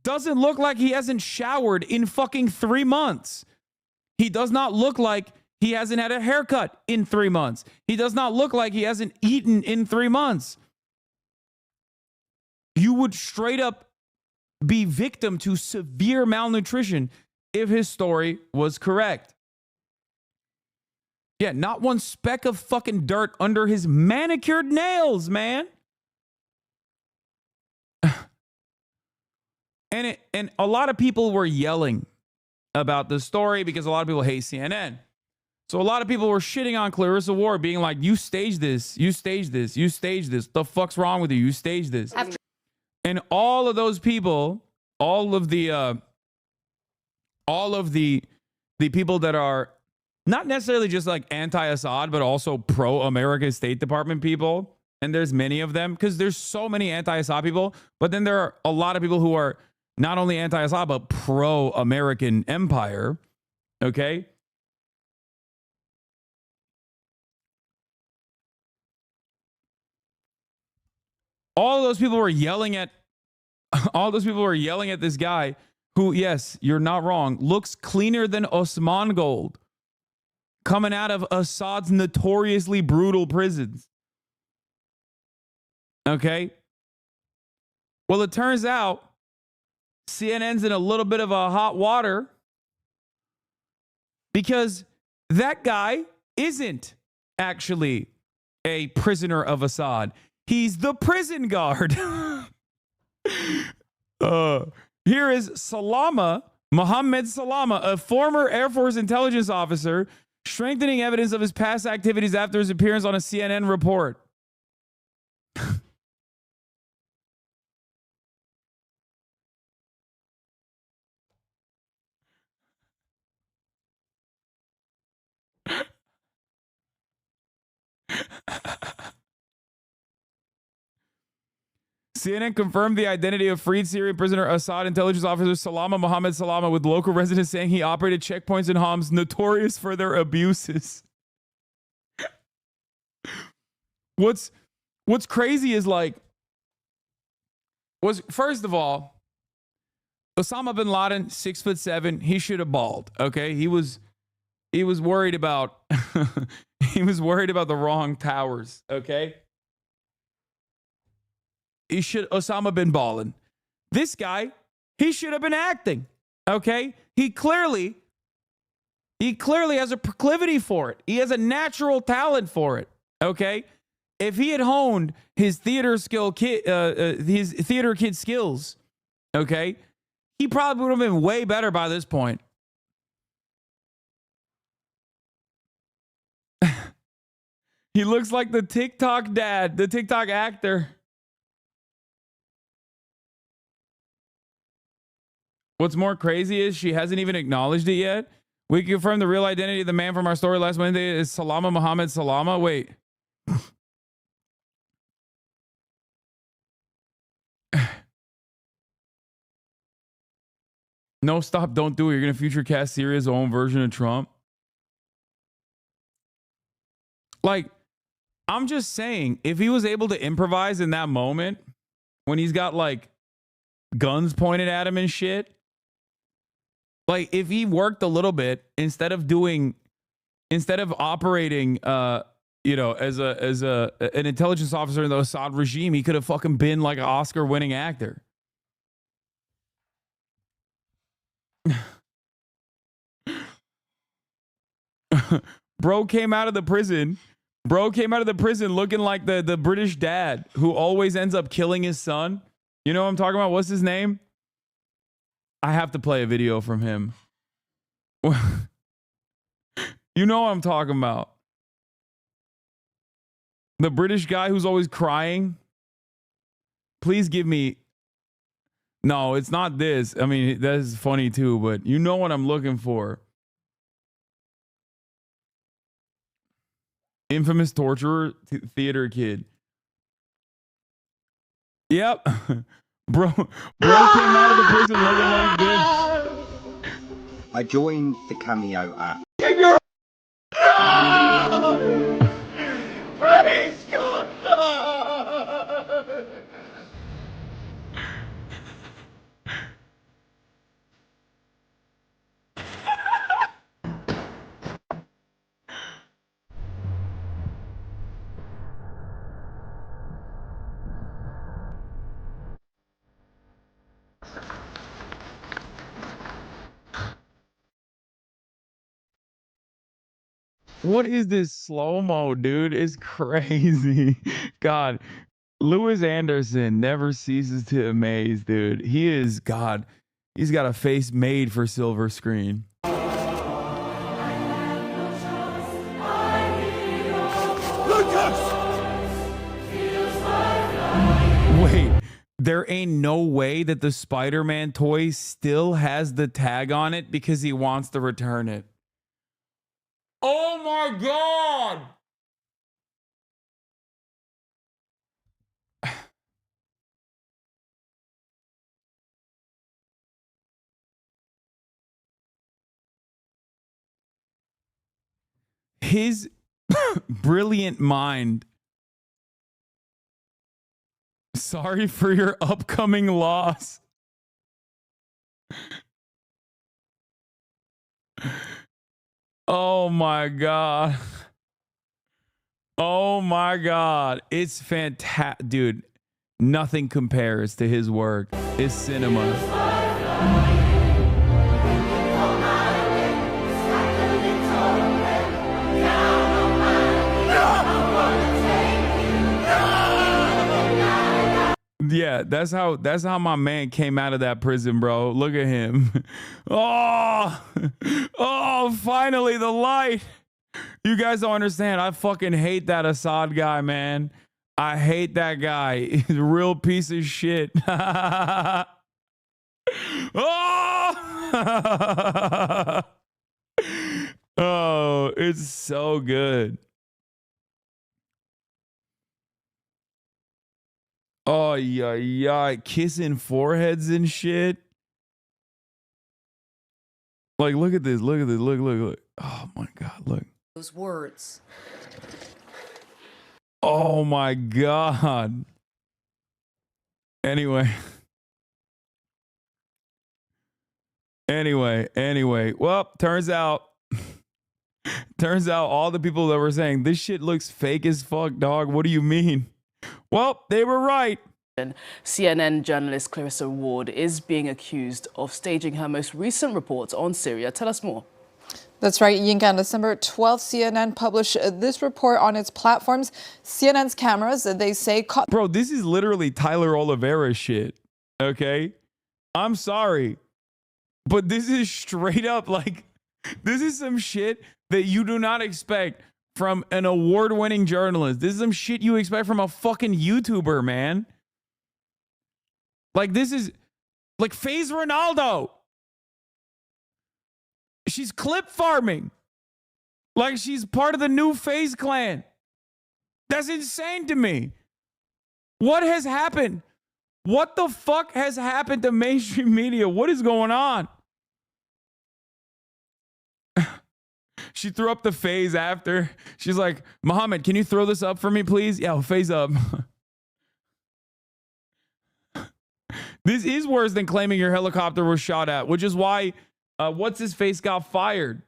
S2: doesn't look like he hasn't showered in fucking 3 months. He does not look like he hasn't had a haircut in 3 months. He does not look like he hasn't eaten in 3 months. You would straight up be victim to severe malnutrition if his story was correct. Yeah, not one speck of fucking dirt under his manicured nails, man. And a lot of people were yelling about the story because a lot of people hate CNN. So a lot of people were shitting on Clarissa Ward, being like, you staged this, you staged this, you staged this. The fuck's wrong with you? You staged this. And all of those people, all of the people that are not necessarily just like anti-Assad, but also pro-America State Department people, and there's many of them because there's so many anti-Assad people, but then there are a lot of people who are not only anti-Assad, but pro-American empire, okay? All of those people were yelling at this guy who, yes, you're not wrong, looks cleaner than Osman Gold coming out of Assad's notoriously brutal prisons. Okay? Well, it turns out CNN's in a little bit of a hot water because that guy isn't actually a prisoner of Assad. He's the prison guard. Here is Mohammed Salama, a former Air Force intelligence officer, strengthening evidence of his past activities after his appearance on a CNN report. CNN confirmed the identity of freed Syrian prisoner Assad intelligence officer Salama Mohammed Salama, with local residents saying he operated checkpoints in Homs notorious for their abuses. What's crazy is first of all, Osama bin Laden, 6'7", he should have balled. Okay, he was worried about the wrong towers. Okay. He should Osama been balling. This guy, he should have been acting. Okay? He clearly has a proclivity for it. He has a natural talent for it. Okay? If he had honed his theater kid skills, okay, he probably would have been way better by this point. He looks like the TikTok dad, the TikTok actor. What's more crazy is she hasn't even acknowledged it yet. We confirmed the real identity of the man from our story last Wednesday is Salama Muhammad Salama. Wait. No, stop. Don't do it. You're going to future cast Syria's own version of Trump. Like, I'm just saying, if he was able to improvise in that moment when he's got like guns pointed at him and shit, like if he worked a little bit instead of operating, you know, as an intelligence officer in the Assad regime, he could have fucking been like an Oscar-winning actor. Bro came out of the prison looking like the British dad who always ends up killing his son. You know what I'm talking about? What's his name? I have to play a video from him. You know what I'm talking about. The British guy who's always crying. Please give me... No, it's not this. I mean, that is funny too, but you know what I'm looking for. Infamous torturer, theater kid. Yep. Bro came out of the prison looking like this.
S14: I joined the Cameo app.
S11: Praise God!
S2: What is this slow-mo, dude? It's crazy. God, Louis Anderson never ceases to amaze, dude. He is, God, he's got a face made for silver screen. Wait, there ain't no way that the Spider-Man toy still has the tag on it because he wants to return it. Oh my God! His brilliant mind. Sorry for your upcoming loss. Oh my God. Oh my God. It's fantastic. Dude, nothing compares to his work. It's cinema. Yeah, that's how my man came out of that prison, bro. Look at him. Oh, finally the light. You guys don't understand. I fucking hate that Assad guy, man. I hate that guy. He's a real piece of shit. Oh, it's so good. Oh, yeah, kissing foreheads and shit. Like, look at this. Look at this. Look. Oh, my God. Look.
S13: Those words.
S2: Oh, my God. Anyway. Well, turns out all the people that were saying this shit looks fake as fuck, dog. What do you mean? Well, they were right.
S10: CNN journalist Clarissa Ward is being accused of staging her most recent reports on Syria. Tell us more.
S17: That's right, Yinka. On December 12th, CNN published this report on its platforms. CNN's cameras, they say, caught...
S2: Bro, this is literally Tyler Oliveira shit, okay? I'm sorry. But this is straight up like, this is some shit that you do not expect from an award-winning journalist. This is some shit you expect from a fucking YouTuber, man. Like, this is like FaZe Ronaldo. She's clip farming. Like, she's part of the new FaZe clan. That's insane to me. What has happened? What the fuck has happened to mainstream media? What is going on? She threw up the FaZe after. She's like, Muhammad, can you throw this up for me, please? Yeah, FaZe up. This is worse than claiming your helicopter was shot at, which is why what's-his-face got fired.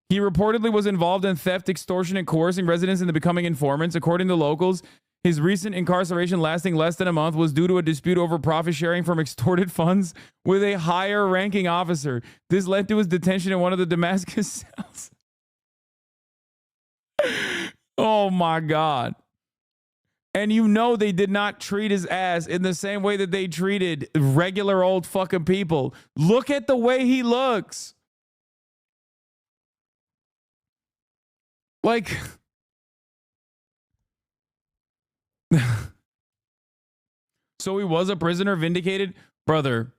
S2: He reportedly was involved in theft, extortion, and coercing residents into becoming informants. According to locals, his recent incarceration lasting less than a month was due to a dispute over profit sharing from extorted funds with a higher-ranking officer. This led to his detention in one of the Damascus cells. Oh, my God. And you know they did not treat his ass in the same way that they treated regular old fucking people. Look at the way he looks. Like, so he was a prisoner vindicated? Brother.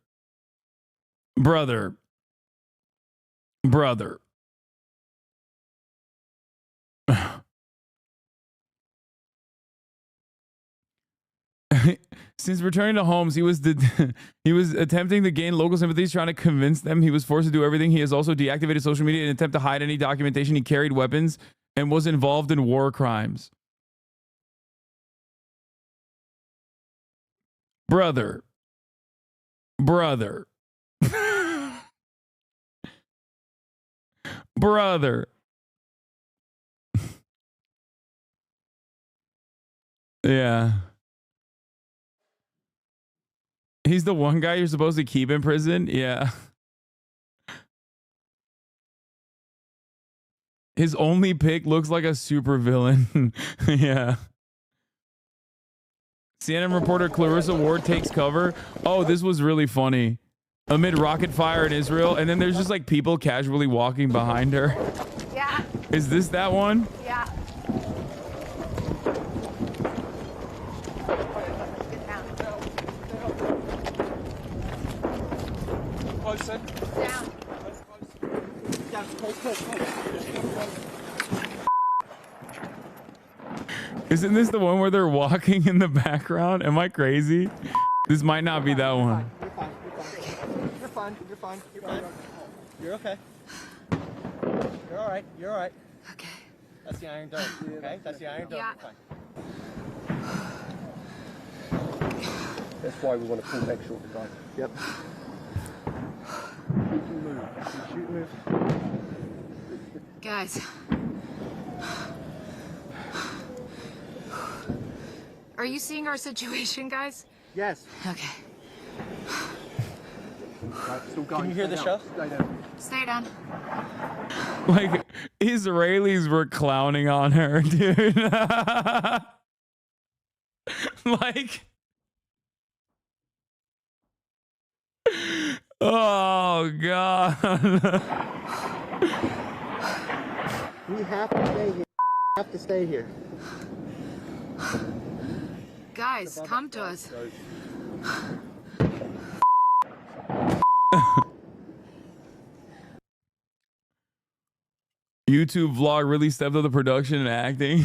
S2: Since returning to Homs, he was attempting to gain local sympathies, trying to convince them he was forced to do everything. He has also deactivated social media in an attempt to hide any documentation. He carried weapons and was involved in war crimes. Brother. Yeah. He's the one guy you're supposed to keep in prison? Yeah. His only pick looks like a supervillain. Yeah. CNN reporter Clarissa Ward takes cover. Oh, this was really funny. Amid rocket fire in Israel, and then there's just like people casually walking behind her.
S15: Yeah.
S2: Is this that one?
S15: Yeah.
S11: Closer.
S15: Down.
S11: Down. Close.
S2: Isn't this the one where they're walking in the background? Am I crazy? This might not be that one.
S11: You're fine. You're okay. You're all right. Okay. That's the iron dome. Okay. That's the iron dome.
S15: Yeah.
S11: You're fine. That's why we want to pull back short and Yep. Shoot move.
S15: Guys. Are you seeing our situation, guys?
S11: Yes.
S15: Okay.
S11: Can you hear the show?
S15: Stay down.
S2: Like, Israelis were clowning on her, dude. Like, oh, God.
S11: We have to stay here. We have to stay here.
S15: Guys, come to us.
S2: YouTube vlog really stepped up the production and acting.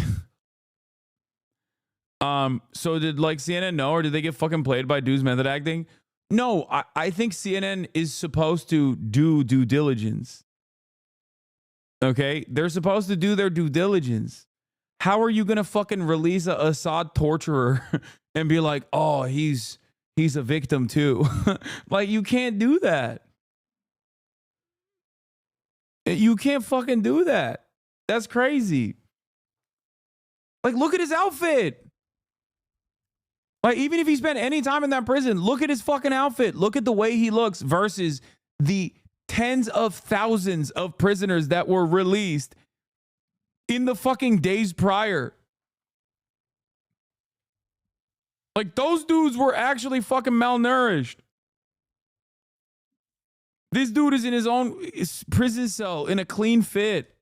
S2: So did like CNN know, or did they get fucking played by dudes method acting? No, I think CNN is supposed to do due diligence. Okay? They're supposed to do their due diligence. How are you gonna fucking release a Assad torturer and be like, oh, he's a victim too? Like, you can't do that. You can't fucking do that. That's crazy. Like, look at his outfit. Like, even if he spent any time in that prison, look at his fucking outfit. Look at the way he looks versus the tens of thousands of prisoners that were released in the fucking days prior. Like, those dudes were actually fucking malnourished. This dude is in his own prison cell in a clean fit.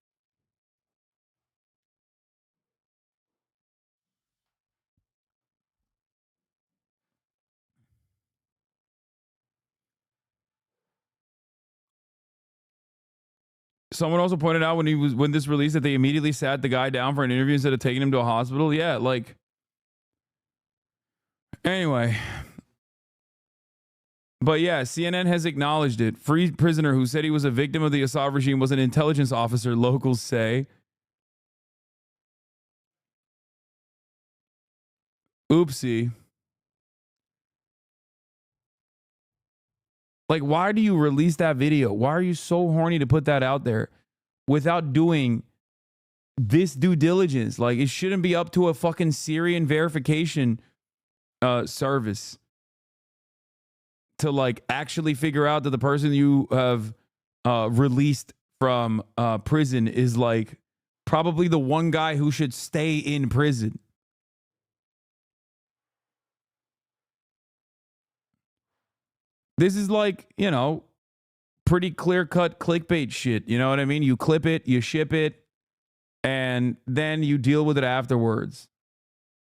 S2: Someone also pointed out when this released that they immediately sat the guy down for an interview instead of taking him to a hospital. Yeah, like anyway. But yeah, CNN has acknowledged it. Free prisoner who said he was a victim of the Assad regime was an intelligence officer, locals say. Oopsie. Like, why do you release that video? Why are you so horny to put that out there without doing this due diligence? Like, it shouldn't be up to a fucking Syrian verification service to like actually figure out that the person you have released from prison is like probably the one guy who should stay in prison. This is like, you know, pretty clear-cut clickbait shit. You know what I mean? You clip it, you ship it, and then you deal with it afterwards.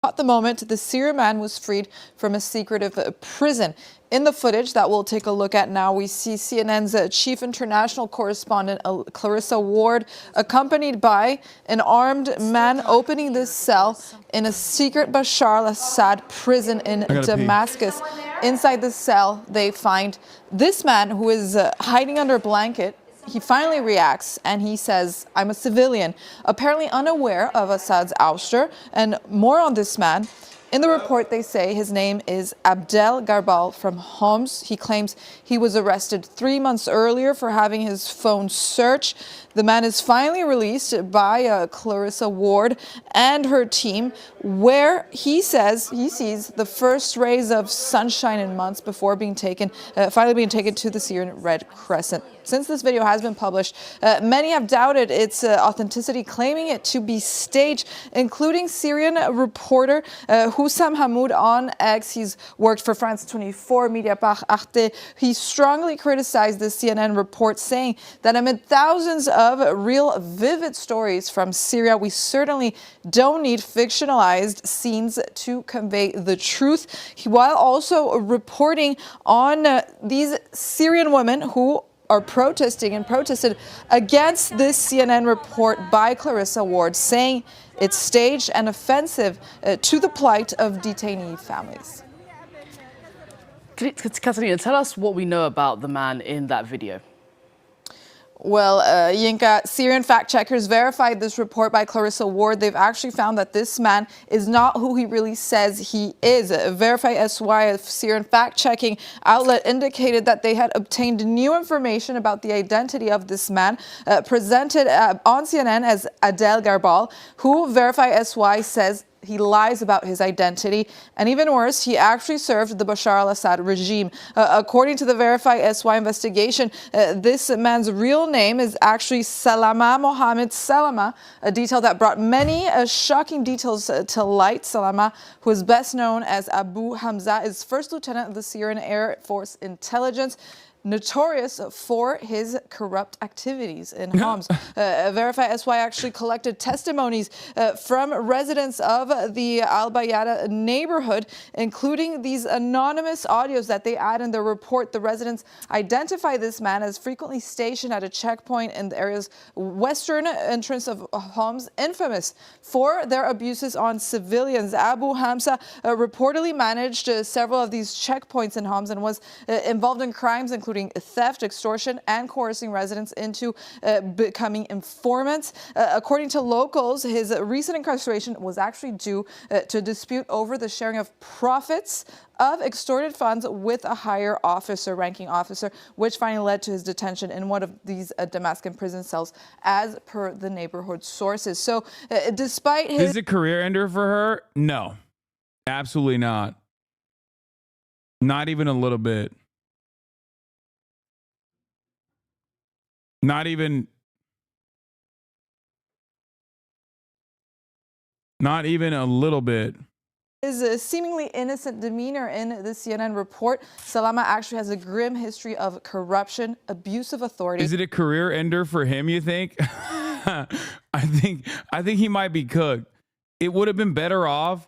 S17: At the moment, the Syrian man was freed from a secretive prison. In the footage that we'll take a look at now, we see CNN's chief international correspondent, Clarissa Ward, accompanied by an armed man opening this cell in a secret Bashar al-Assad prison in Damascus. Inside the cell, they find this man who is hiding under a blanket. He finally reacts and he says, I'm a civilian, apparently unaware of Assad's ouster. And more on this man. In the report, they say his name is Abdel Garbal from Homs. He claims he was arrested 3 months earlier for having his phone searched. The man is finally released by Clarissa Ward and her team, where he says he sees the first rays of sunshine in months before being finally being taken to the Syrian Red Crescent. Since this video has been published, many have doubted its authenticity, claiming it to be staged, including Syrian reporter Hussam Hamoud on X. He's worked for France 24, Mediapart, Arte. He strongly criticized the CNN report, saying that amid thousands of real vivid stories from Syria, we certainly don't need fictionalized scenes to convey the truth, while also reporting on these Syrian women who are protesting and protested against this CNN report by Clarissa Ward, saying it's staged and offensive to the plight of detainee families.
S10: Catalina, tell us what we know about the man in that video.
S17: Well, Yinka, Syrian fact checkers verified this report by Clarissa Ward. They've actually found that this man is not who he really says he is. Verify SY, a Syrian fact checking outlet, indicated that they had obtained new information about the identity of this man, presented on CNN as Adel Garbal, who Verify SY says he lies about his identity, and even worse, he actually served the Bashar al-Assad regime. According to the Verify SY investigation, this man's real name is actually Salama Mohammed Salama, a detail that brought many shocking details to light. Salama, who is best known as Abu Hamza, is first lieutenant of the Syrian Air Force Intelligence, notorious for his corrupt activities in Homs. Verify SY actually collected testimonies from residents of the Al Bayada neighborhood, including these anonymous audios that they add in their report. The residents identify this man as frequently stationed at a checkpoint in the area's western entrance of Homs, infamous for their abuses on civilians. Abu Hamza reportedly managed several of these checkpoints in Homs and was involved in crimes including theft, extortion, and coercing residents into becoming informants. According to locals, his recent incarceration was actually due to a dispute over the sharing of profits of extorted funds with a higher ranking officer, which finally led to his detention in one of these Damascus prison cells, as per the neighborhood sources. So despite his...
S2: Is it a career ender for her? No, absolutely not. Not even a little bit. Not even a little bit.
S17: His seemingly innocent demeanor in the CNN report. Salama actually has a grim history of corruption, abuse of authority.
S2: Is it a career ender for him, you think? I think he might be cooked. It would have been better off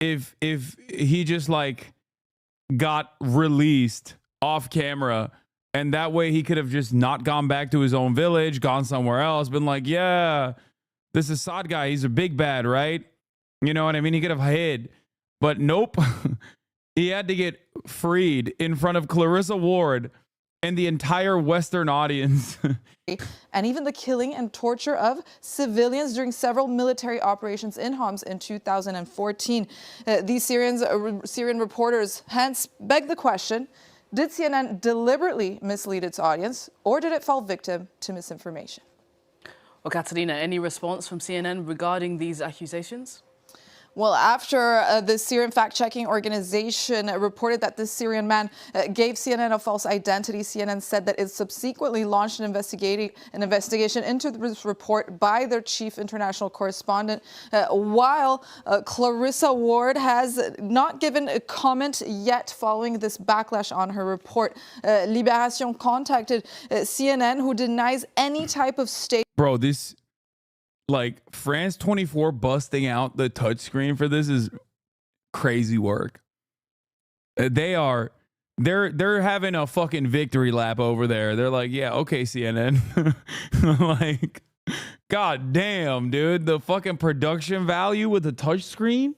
S2: if he just like got released off camera, and that way he could have just not gone back to his own village, gone somewhere else, been like, yeah, this Assad guy, he's a big bad, right? You know what I mean? He could have hid, but nope. He had to get freed in front of Clarissa Ward and the entire Western audience.
S17: And even the killing and torture of civilians during several military operations in Homs in 2014. These Syrian reporters hence beg the question, did CNN deliberately mislead its audience, or did it fall victim to misinformation?
S10: Well, Catalina, any response from CNN regarding these accusations?
S17: Well, after the Syrian fact-checking organization reported that this Syrian man gave CNN a false identity, CNN said that it subsequently launched an investigation into this report by their chief international correspondent, while Clarissa Ward has not given a comment yet following this backlash on her report. Libération contacted CNN, who denies any type of state.
S2: Bro, this... like France 24 busting out the touchscreen for this is crazy work. They're having a fucking victory lap over there. They're like, yeah, okay, CNN. Like, god damn, dude, the fucking production value with the touchscreen.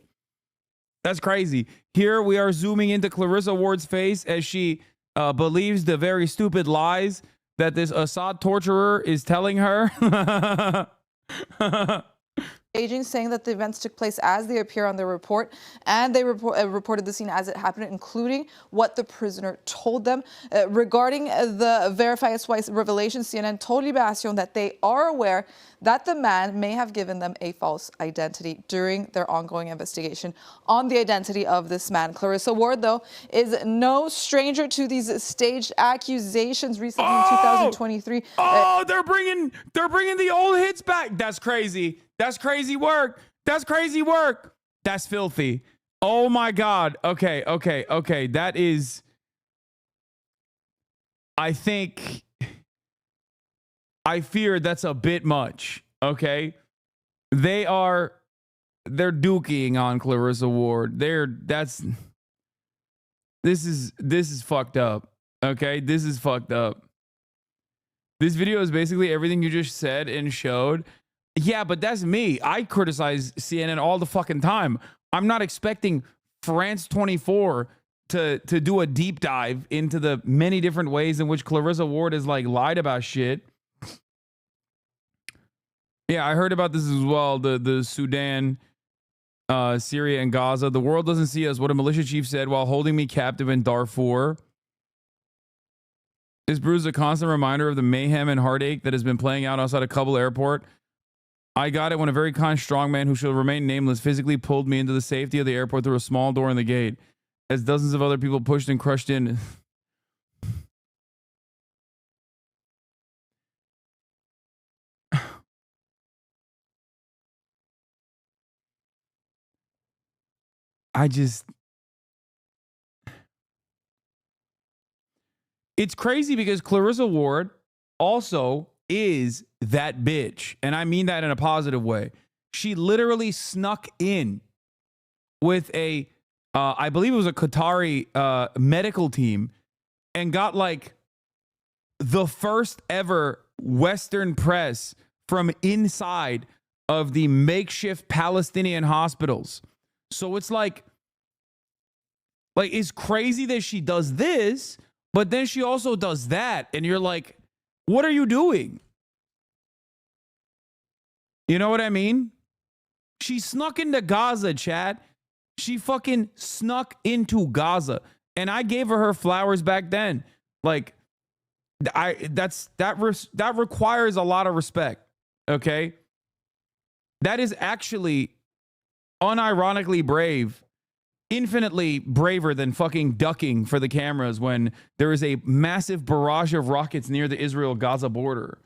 S2: That's crazy. Here we are zooming into Clarissa Ward's face as she believes the very stupid lies that this Assad torturer is telling her.
S17: Aging, saying that the events took place as they appear on the report, and they reported the scene as it happened, including what the prisoner told them. Regarding the Verify SY's revelation, CNN told Libération that they are aware that the man may have given them a false identity during their ongoing investigation on the identity of this man. Clarissa Ward, though, is no stranger to these staged accusations. Recently in 2023.
S2: They're bringing the old hits back. That's crazy. That's crazy work. That's crazy work. That's filthy. Oh my God. Okay. That is, I fear that's a bit much. Okay. They're dookie on Clarissa Ward. This is fucked up. Okay. This is fucked up. This video is basically everything you just said and showed. Yeah, but that's me. I criticize CNN all the fucking time. I'm not expecting France 24 to do a deep dive into the many different ways in which Clarissa Ward has like lied about shit. Yeah, I heard about this as well. The Sudan, Syria, and Gaza. The world doesn't see us. What a militia chief said while holding me captive in Darfur. This brews a constant reminder of the mayhem and heartache that has been playing out outside of Kabul airport. I got it when a very kind strong man who shall remain nameless physically pulled me into the safety of the airport through a small door in the gate, as dozens of other people pushed and crushed in. It's crazy because Clarissa Ward also is that bitch. And I mean that in a positive way. She literally snuck in with I believe it was a Qatari medical team, and got like the first ever Western press from inside of the makeshift Palestinian hospitals. So it's like it's crazy that she does this, but then she also does that. And you're like, what are you doing? You know what I mean? She snuck into Gaza, chat. She fucking snuck into Gaza. And I gave her flowers back then. Like, that requires a lot of respect. Okay? That is actually unironically brave. Infinitely braver than fucking ducking for the cameras when there is a massive barrage of rockets near the Israel-Gaza border.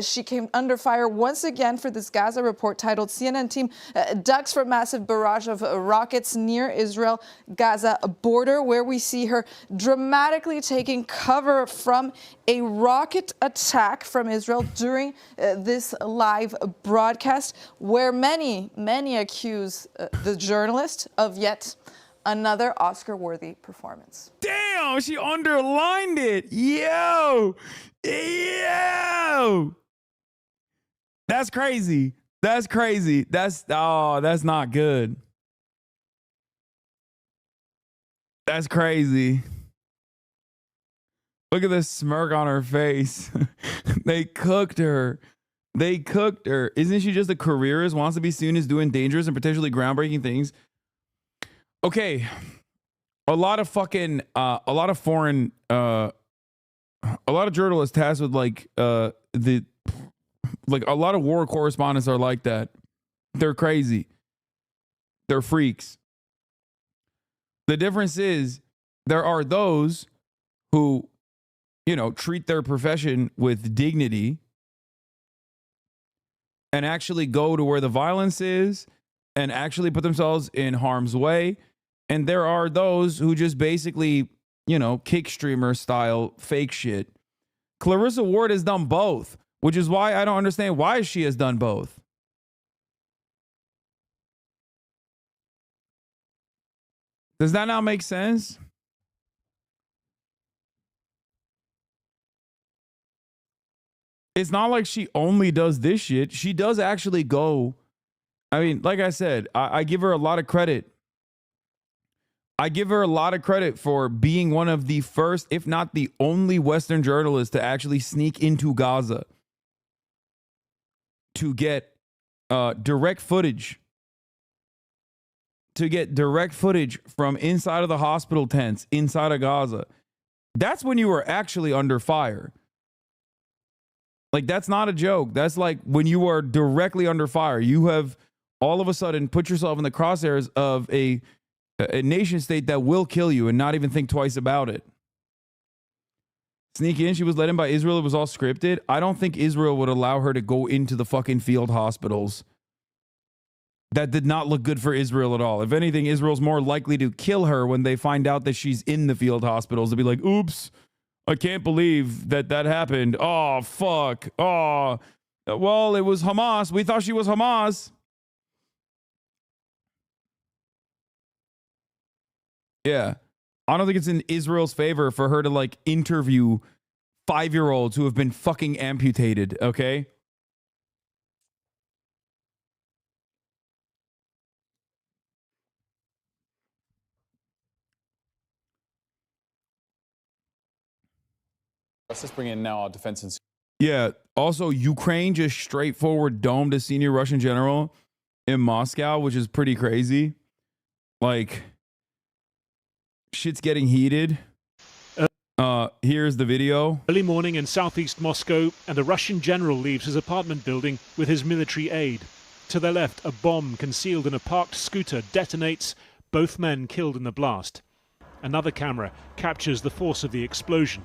S17: She came under fire once again for this Gaza report titled CNN team ducks from massive barrage of rockets near Israel-Gaza border, where we see her dramatically taking cover from a rocket attack from Israel during this live broadcast, where many accuse the journalist of yet another Oscar-worthy performance.
S2: Damn, she underlined it. Yo. That's crazy. That's crazy. That's not good. That's crazy. Look at this smirk on her face. They cooked her. They cooked her. Isn't she just a careerist, wants to be seen as doing dangerous and potentially groundbreaking things? Okay. A lot of journalists tasked with a lot of war correspondents are like that. They're crazy. They're freaks. The difference is there are those who, treat their profession with dignity and actually go to where the violence is and actually put themselves in harm's way. And there are those who just basically, kick streamer style fake shit. Clarissa Ward has done both, which is why I don't understand why she has done both. Does that not make sense? It's not like she only does this shit. She does actually go. I mean, like I said, I give her a lot of credit. I give her a lot of credit for being one of the first, if not the only Western journalist to actually sneak into Gaza to get direct footage. To get direct footage from inside of the hospital tents inside of Gaza. That's when you were actually under fire. Like, that's not a joke. That's like when you are directly under fire. You have all of a sudden put yourself in the crosshairs of a nation state that will kill you and not even think twice about it. Sneak in. She was let in by Israel. It was all scripted. I don't think Israel would allow her to go into the fucking field hospitals. That did not look good for Israel at all. If anything, Israel's more likely to kill her when they find out that she's in the field hospitals. They'll be like, oops, I can't believe that happened. Oh, fuck. Oh, well, it was Hamas. We thought she was Hamas. Yeah. I don't think it's in Israel's favor for her to interview 5-year-olds who have been fucking amputated, okay?
S18: Let's just bring in now our defense and...
S2: Yeah. Also, Ukraine just straightforward domed a senior Russian general in Moscow, which is pretty crazy. Shit's getting heated. Here's the video.
S19: Early morning in southeast Moscow, and a Russian general leaves his apartment building with his military aide. To their left, a bomb concealed in a parked scooter detonates, both men killed in the blast. Another camera captures the force of the explosion.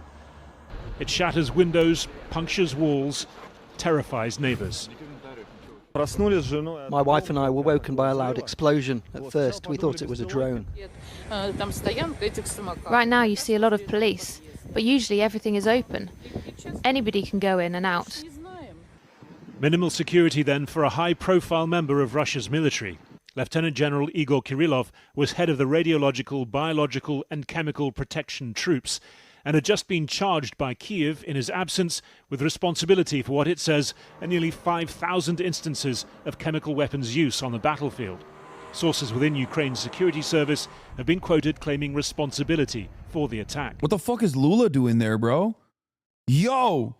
S19: It shatters windows, punctures walls, terrifies neighbors.
S11: My wife and I were woken by a loud explosion. At first, we thought it was a drone.
S20: Right now, you see a lot of police, but usually everything is open. Anybody can go in and out.
S19: Minimal security then for a high-profile member of Russia's military. Lieutenant General Igor Kirillov was head of the radiological, biological and chemical protection troops, and had just been charged by Kiev in his absence with responsibility for what it says are nearly 5,000 instances of chemical weapons use on the battlefield. Sources within Ukraine's security service have been quoted claiming responsibility for the attack.
S2: What the fuck is Lula doing there, bro? Yo!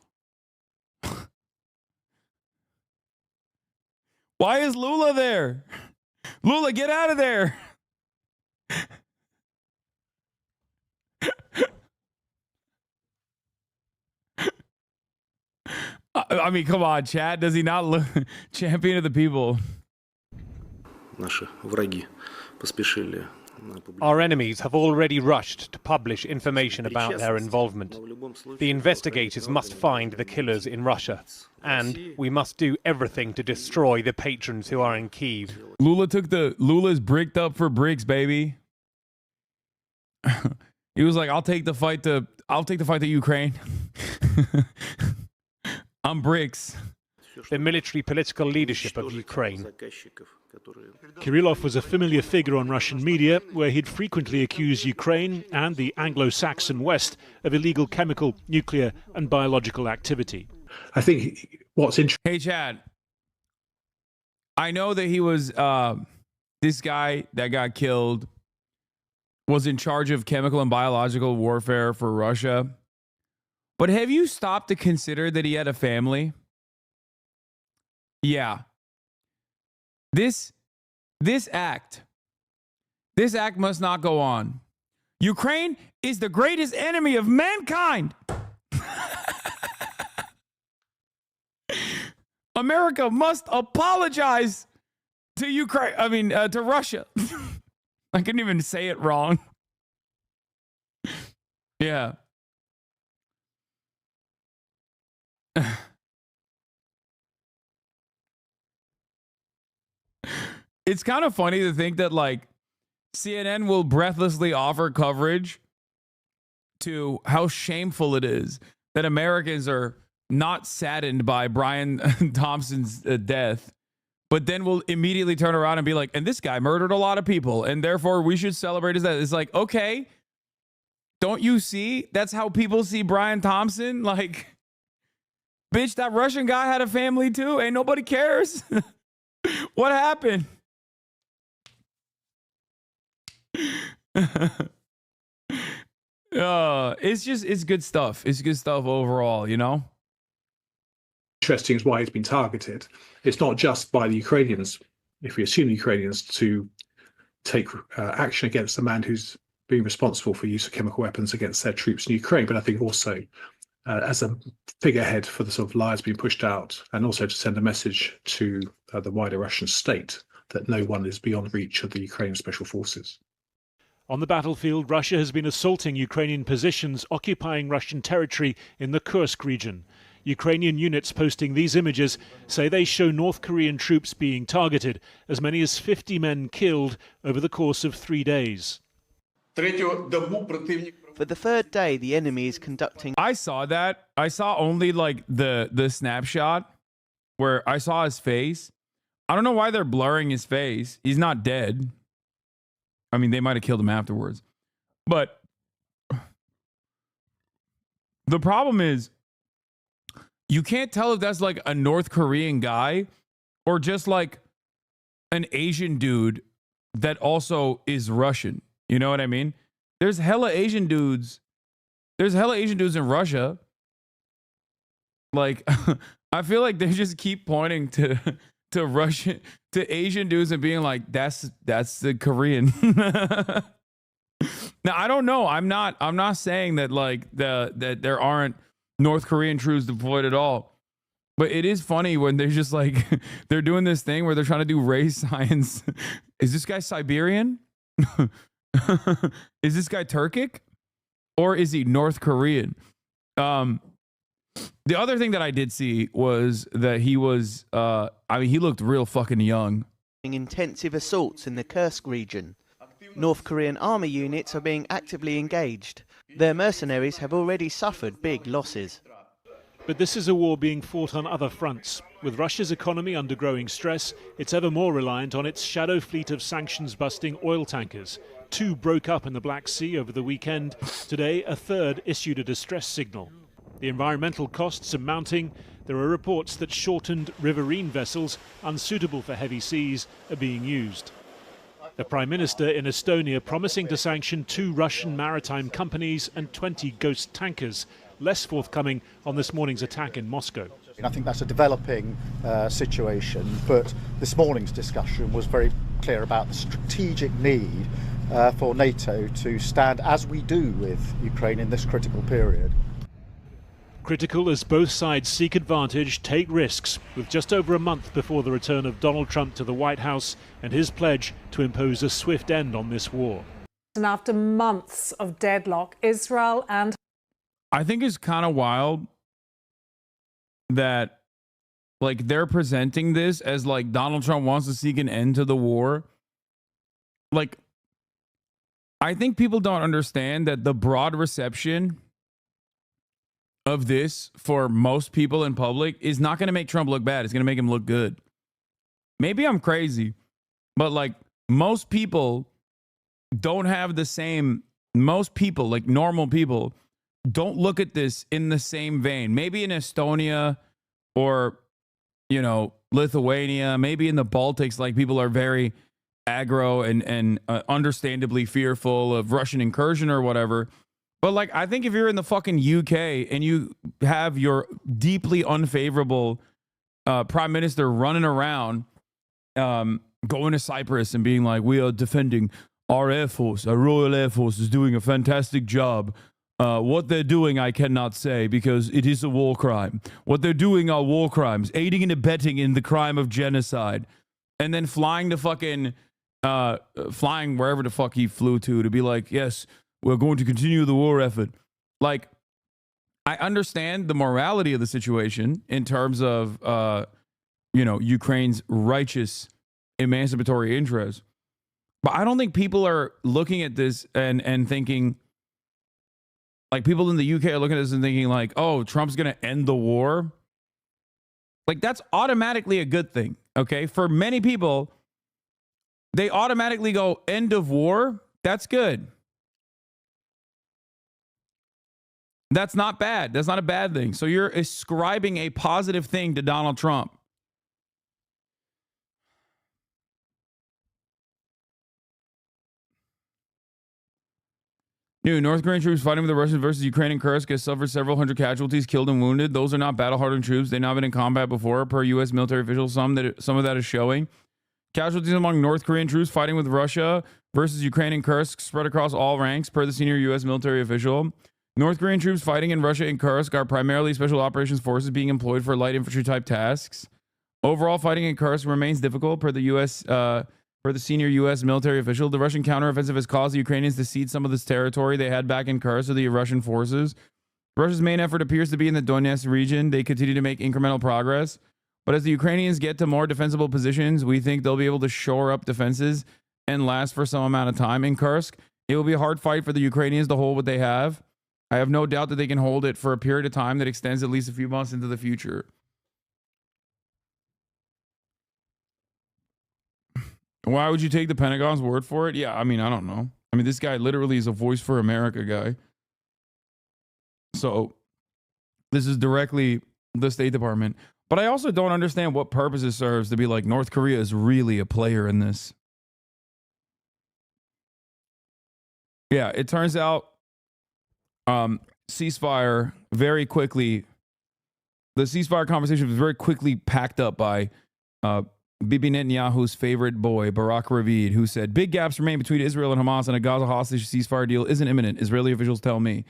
S2: Why is Lula there? Lula, get out of there! I mean, come on, Chad. Does he not look champion of the people?
S21: Наши враги поспешили
S19: Our enemies have already rushed to publish information about their involvement. The investigators must find the killers in Russia, and we must do everything to destroy the patrons who are in Kyiv.
S2: Lula's bricked up for bricks, baby. He was like, I'll take the fight to Ukraine. I'm bricks.
S19: The military political leadership of Ukraine. Kirillov was a familiar figure on Russian media, where he'd frequently accused Ukraine and the Anglo-Saxon West of illegal chemical, nuclear and biological activity.
S16: I think what's interesting...
S2: Hey, Chad. I know that he was, this guy that got killed was in charge of chemical and biological warfare for Russia. But have you stopped to consider that he had a family? Yeah. This act must not go on. Ukraine is the greatest enemy of mankind. America must apologize to Ukraine. I mean, to Russia. I couldn't even say it wrong. Yeah. It's kind of funny to think that, like, CNN will breathlessly offer coverage to how shameful it is that Americans are not saddened by Brian Thompson's death, but then will immediately turn around and be like, and this guy murdered a lot of people, and therefore we should celebrate his death. It's like, okay, don't you see? That's how people see Brian Thompson. Like, bitch, that Russian guy had a family too. Ain't nobody cares. What happened? It's good stuff. It's good stuff overall, you know?
S16: Interesting is why he's been targeted. It's not just by the Ukrainians, if we assume the Ukrainians, to take action against the man who's being responsible for use of chemical weapons against their troops in Ukraine, but I think also as a figurehead for the sort of lies being pushed out, and also to send a message to the wider Russian state that no one is beyond reach of the Ukrainian special forces.
S19: On the battlefield, Russia has been assaulting Ukrainian positions occupying Russian territory in the Kursk region. Ukrainian units posting these images say they show North Korean troops being targeted, as many as 50 men killed over the course of 3 days.
S18: For the third day, the enemy is conducting...
S2: I saw that. I saw only like the snapshot where I saw his face. I don't know why they're blurring his face. He's not dead. I mean, they might have killed him afterwards. But the problem is, you can't tell if that's like a North Korean guy or just like an Asian dude that also is Russian. You know what I mean? There's hella Asian dudes. There's hella Asian dudes in Russia. Like, I feel like they just keep pointing to Russian, to Asian dudes and being like, that's the Korean. Now, I don't know. I'm not saying that like that there aren't North Korean troops deployed at all. But it is funny when they're just like, they're doing this thing where they're trying to do race science. Is this guy Siberian? Is this guy Turkic? Or is he North Korean? The other thing that I did see was that he was, he looked real fucking young.
S18: Intensive assaults in the Kursk region. North Korean army units are being actively engaged. Their mercenaries have already suffered big losses.
S19: But this is a war being fought on other fronts. With Russia's economy under growing stress, it's ever more reliant on its shadow fleet of sanctions-busting oil tankers. 2 broke up in the Black Sea over the weekend. Today, a third issued a distress signal. The environmental costs are mounting. There are reports that shortened riverine vessels, unsuitable for heavy seas, are being used. The Prime Minister in Estonia promising to sanction 2 Russian maritime companies and 20 ghost tankers, less forthcoming on this morning's attack in Moscow.
S21: I think that's a developing situation, but this morning's discussion was very clear about the strategic need for NATO to stand as we do with Ukraine in this critical period.
S19: Critical as both sides seek advantage, take risks, with just over a month before the return of Donald Trump to the White House and his pledge to impose a swift end on this war.
S4: And after months of deadlock, Israel and...
S2: I think it's kind of wild that, like, they're presenting this as, like, Donald Trump wants to seek an end to the war. Like, I think people don't understand that the broad reception of this for most people in public is not going to make Trump look bad. It's going to make him look good. Maybe I'm crazy, but, like, most people don't have the same, most people, like normal people, don't look at this in the same vein. Maybe in Estonia or, you know, Lithuania, maybe in the Baltics, like, people are very aggro and understandably fearful of Russian incursion or whatever. But, like, I think if you're in the fucking UK and you have your deeply unfavorable prime minister running around, going to Cyprus and being like, we are defending our Air Force, our Royal Air Force is doing a fantastic job. What they're doing, I cannot say because it is a war crime. What they're doing are war crimes, aiding and abetting in the crime of genocide. And then flying to fucking, flying wherever the fuck he flew to be like, yes, we're going to continue the war effort. Like, I understand the morality of the situation in terms of, you know, Ukraine's righteous emancipatory interests. But I don't think people are looking at this and thinking, like, people in the UK are looking at this and thinking like, oh, Trump's going to end the war. Like, that's automatically a good thing. Okay. For many people, they automatically go end of war. That's good. That's not bad. That's not a bad thing. So you're ascribing a positive thing to Donald Trump. New North Korean troops fighting with the Russians versus Ukraine in Kursk has suffered several hundred casualties, killed and wounded. Those are not battle-hardened troops. They've not been in combat before, per U.S. military officials. Some of that is showing. Casualties among North Korean troops fighting with Russia versus Ukraine in Kursk spread across all ranks, per the senior U.S. military official. North Korean troops fighting in Russia in Kursk are primarily special operations forces being employed for light infantry type tasks. Overall fighting in Kursk remains difficult, per the U.S. For the senior U.S. military official. The Russian counteroffensive has caused the Ukrainians to cede some of this territory they had back in Kursk to the Russian forces. Russia's main effort appears to be in the Donetsk region. They continue to make incremental progress. But as the Ukrainians get to more defensible positions, we think they'll be able to shore up defenses and last for some amount of time. In Kursk, it will be a hard fight for the Ukrainians to hold what they have. I have no doubt that they can hold it for a period of time that extends at least a few months into the future. Why would you take the Pentagon's word for it? Yeah, I mean, I don't know. I mean, this guy literally is a Voice for America guy. So this is directly the State Department. But I also don't understand what purpose it serves to be like North Korea is really a player in this. Yeah, it turns out ceasefire very quickly. The ceasefire conversation was very quickly packed up by Bibi Netanyahu's favorite boy, Barak Ravid, who said, big gaps remain between Israel and Hamas, and a Gaza hostage ceasefire deal isn't imminent, Israeli officials tell me.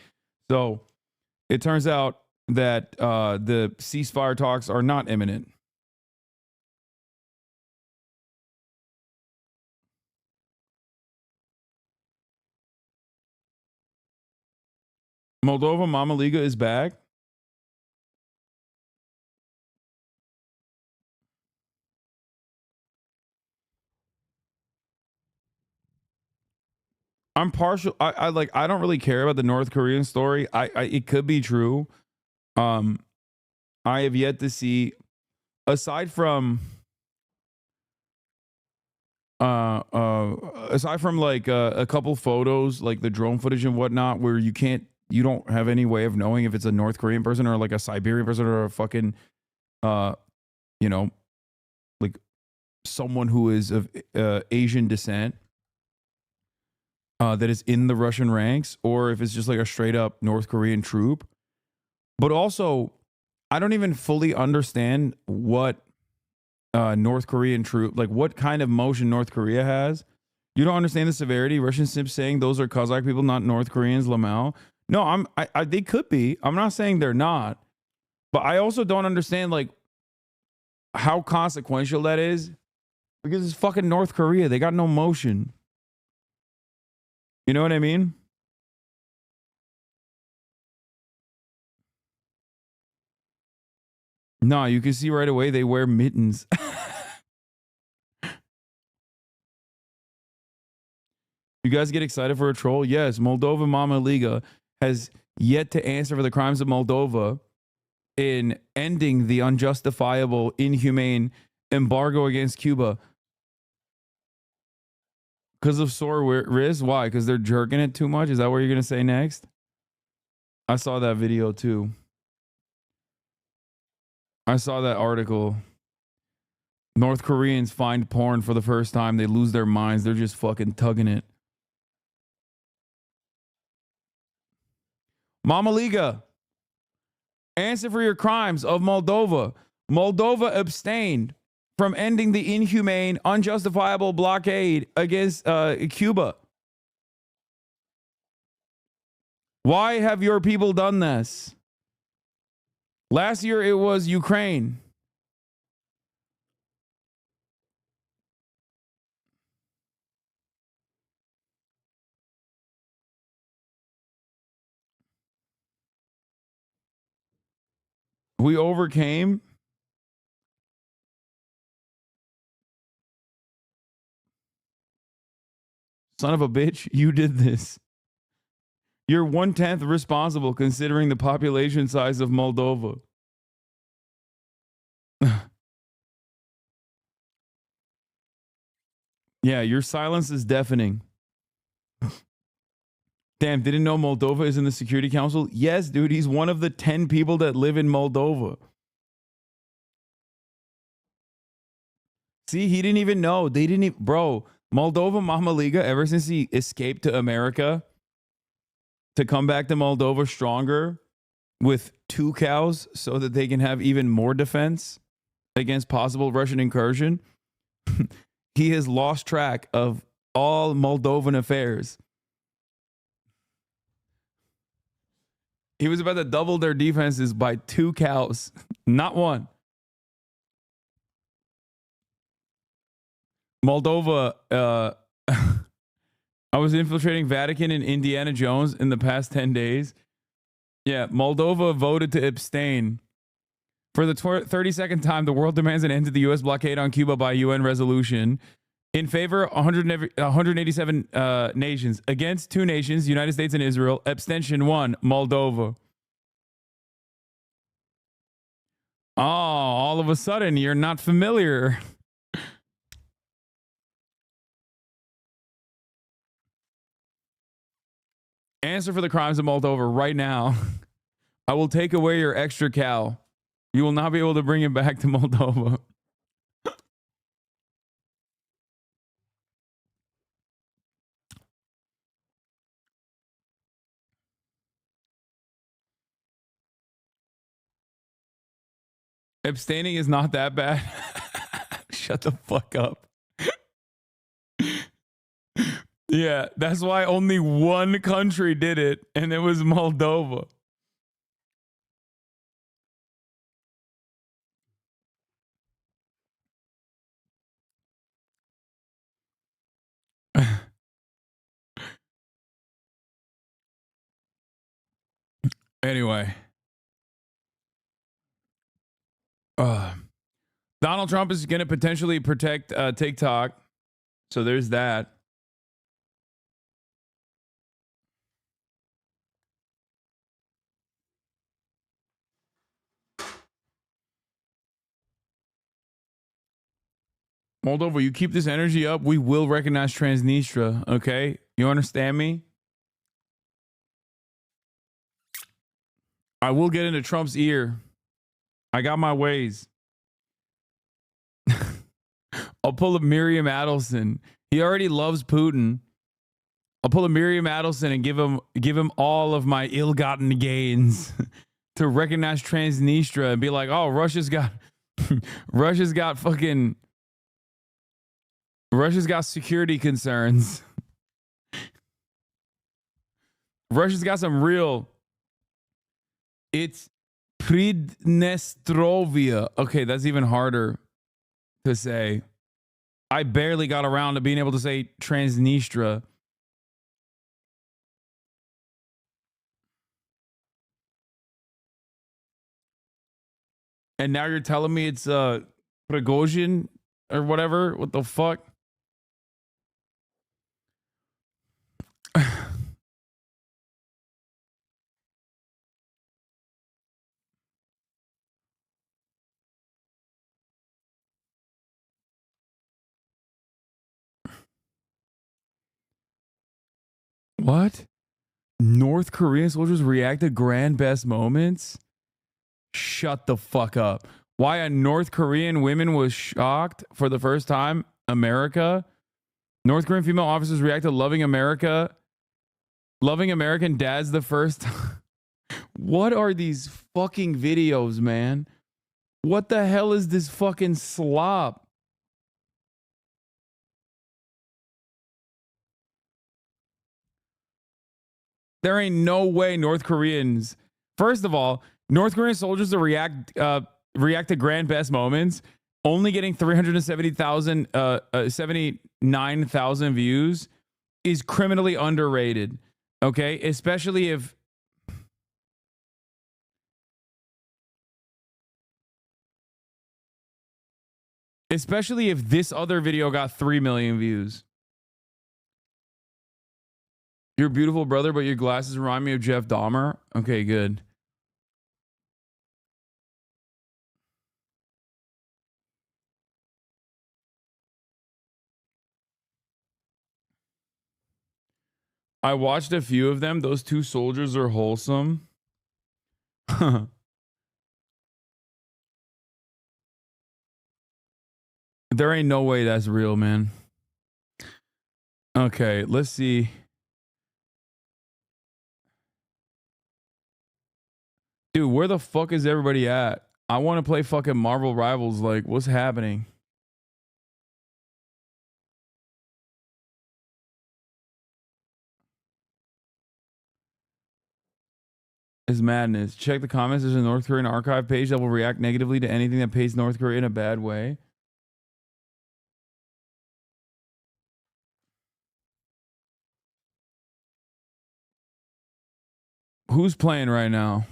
S2: So it turns out that the ceasefire talks are not imminent. Moldova Mama Liga is back. I'm partial. I don't really care about the North Korean story. It could be true. I have yet to see, aside from like a couple photos, like the drone footage and whatnot, where you don't have any way of knowing if it's a North Korean person or like a Siberian person or a fucking, you know, like someone who is of Asian descent. That is in the Russian ranks, or if it's just like a straight up North Korean troop. But also, I don't even fully understand what North Korean troop, like what kind of motion North Korea has. You don't understand the severity. Russian simps saying those are Kazakh people, not North Koreans, Lamau. No, they could be. I'm not saying they're not, but I also don't understand like how consequential that is because it's fucking North Korea. They got no motion. You know what I mean? No, you can see right away they wear mittens. You guys get excited for a troll? Yes, Moldova Mama Liga has yet to answer for the crimes of Moldova in ending the unjustifiable, inhumane embargo against Cuba. Because of sore wrist? Why? Because they're jerking it too much? Is that what you're going to say next? I saw that video too. I saw that article. North Koreans find porn for the first time. They lose their minds. They're just fucking tugging it. Mama Liga, answer for your crimes of Moldova. Moldova abstained from ending the inhumane, unjustifiable blockade against Cuba. Why have your people done this? Last year it was Ukraine. We overcame. Son of a bitch, you did this. You're 1/10 responsible considering the population size of Moldova. Yeah, your silence is deafening. Damn, didn't know Moldova is in the Security Council? Yes, dude, he's one of the 10 people that live in Moldova. See, he didn't even know. They didn't even, bro, Moldova Mama Liga, ever since he escaped to America to come back to Moldova stronger with 2 cows so that they can have even more defense against possible Russian incursion, he has lost track of all Moldovan affairs. He was about to double their defenses by 2 cows, not 1. Moldova, I was infiltrating Vatican and Indiana Jones in the past 10 days. Yeah, Moldova voted to abstain. For the 32nd time, the world demands an end to the U.S. blockade on Cuba by UN resolution. In favor, 187 nations. Against 2 nations, United States and Israel. Abstention 1, Moldova. Oh, all of a sudden, you're not familiar. Answer for the crimes of Moldova right now. I will take away your extra cow. You will not be able to bring it back to Moldova. Abstaining is not that bad. Shut the fuck up. Yeah, that's why only 1 country did it, and it was Moldova. Anyway. Donald Trump is going to potentially protect TikTok. So there's that. Moldova, you keep this energy up, we will recognize Transnistria, okay? You understand me? I will get into Trump's ear. I got my ways. I'll pull a Miriam Adelson. He already loves Putin. I'll pull a Miriam Adelson and give him all of my ill-gotten gains to recognize Transnistria and be like, oh, Russia's got security concerns. Russia's got some real. It's Pridnestrovia. Okay, that's even harder to say. I barely got around to being able to say Transnistria. And now you're telling me it's Prigozhin or whatever? What the fuck? What? North Korean soldiers react to grand best moments? Shut the fuck up. Why a North Korean woman was shocked for the first time? America? North Korean female officers react to loving America. Loving American dads the first time. What are these fucking videos, man? What the hell is this fucking slop? There ain't no way North Koreans. First of all, North Korean soldiers that react to grand best moments, only getting 79,000 views is criminally underrated. Okay, especially if this other video got 3 million views. You're a beautiful brother, but your glasses remind me of Jeff Dahmer. Okay, good. I watched a few of them. Those two soldiers are wholesome. There ain't no way that's real, man. Okay, let's see. Dude, where the fuck is everybody at? I want to play fucking Marvel Rivals. Like, what's happening? It's madness. Check the comments. There's a North Korean archive page that will react negatively to anything that paints North Korea in a bad way. Who's playing right now?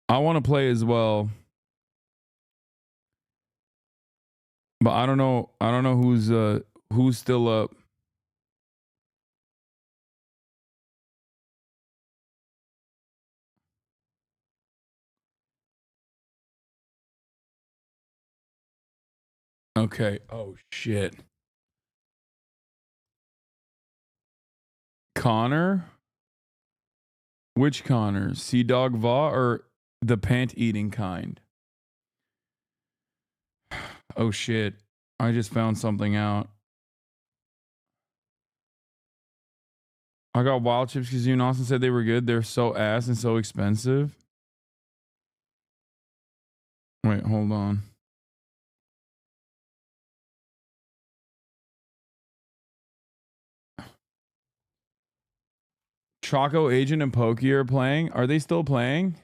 S2: I want to play as well. But I don't know who's still up. Okay. Oh shit. Connor? Which Connor? Sea Dog Va or the pant eating kind? Oh shit. I just found something out. I got wild chips because you and Austin said they were good. They're so ass and so expensive. Wait, hold on. Choco Agent and Pokey are playing. Are they still playing?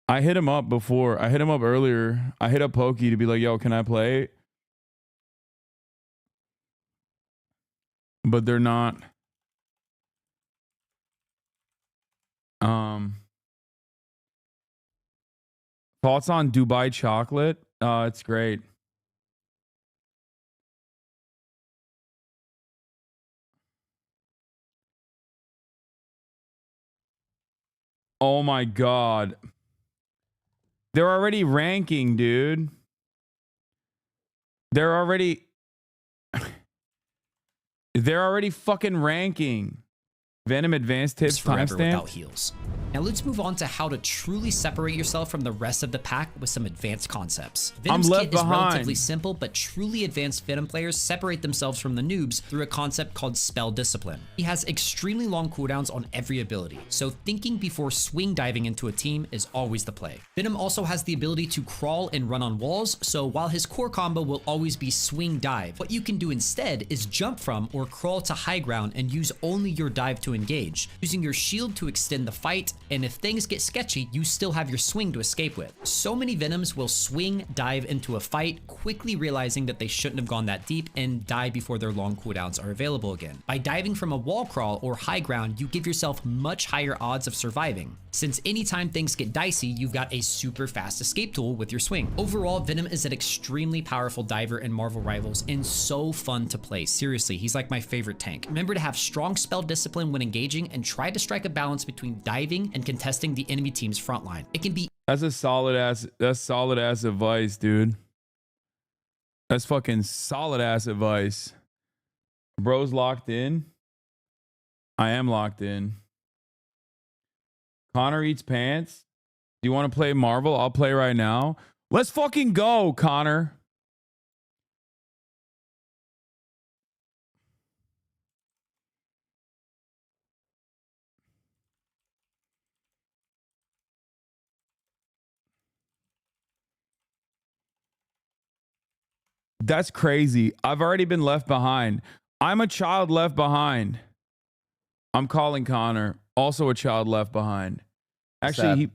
S2: I hit him up before. I hit him up earlier. I hit up Pokey to be like, yo, can I play? But they're not. Thoughts on Dubai chocolate? It's great. Oh my God. They're already ranking, dude. They're already fucking ranking. Venom advanced tips timestamp.
S6: Heels. Now let's move on to how to truly separate yourself from the rest of the pack with some advanced concepts. Venom's kit is relatively simple, but truly advanced Venom players separate themselves from the noobs through a concept called spell discipline. He has extremely long cooldowns on every ability, so thinking before swing diving into a team is always the play. Venom also has the ability to crawl and run on walls, so while his core combo will always be swing dive, what you can do instead is jump from or crawl to high ground and use only your dive to engage, using your shield to extend the fight, and if things get sketchy, you still have your swing to escape with. So many Venoms will swing dive into a fight, quickly realizing that they shouldn't have gone that deep and die before their long cooldowns are available again. By diving from a wall crawl or high ground, you give yourself much higher odds of surviving, since anytime things get dicey, you've got a super fast escape tool with your swing. Overall, Venom is an extremely powerful diver in Marvel Rivals and so fun to play. Seriously, he's like my favorite tank. Remember to have strong spell discipline when engaging and try to strike a balance between diving and contesting the enemy team's front line. It can be—
S2: That's solid ass advice, dude. That's fucking solid ass advice. Bro's locked in. I am locked in. Connor eats pants. Do you want to play Marvel? I'll play right now. Let's fucking go, Connor. That's crazy. I've already been left behind. I'm a child left behind. I'm calling Connor, also a child left behind. Actually,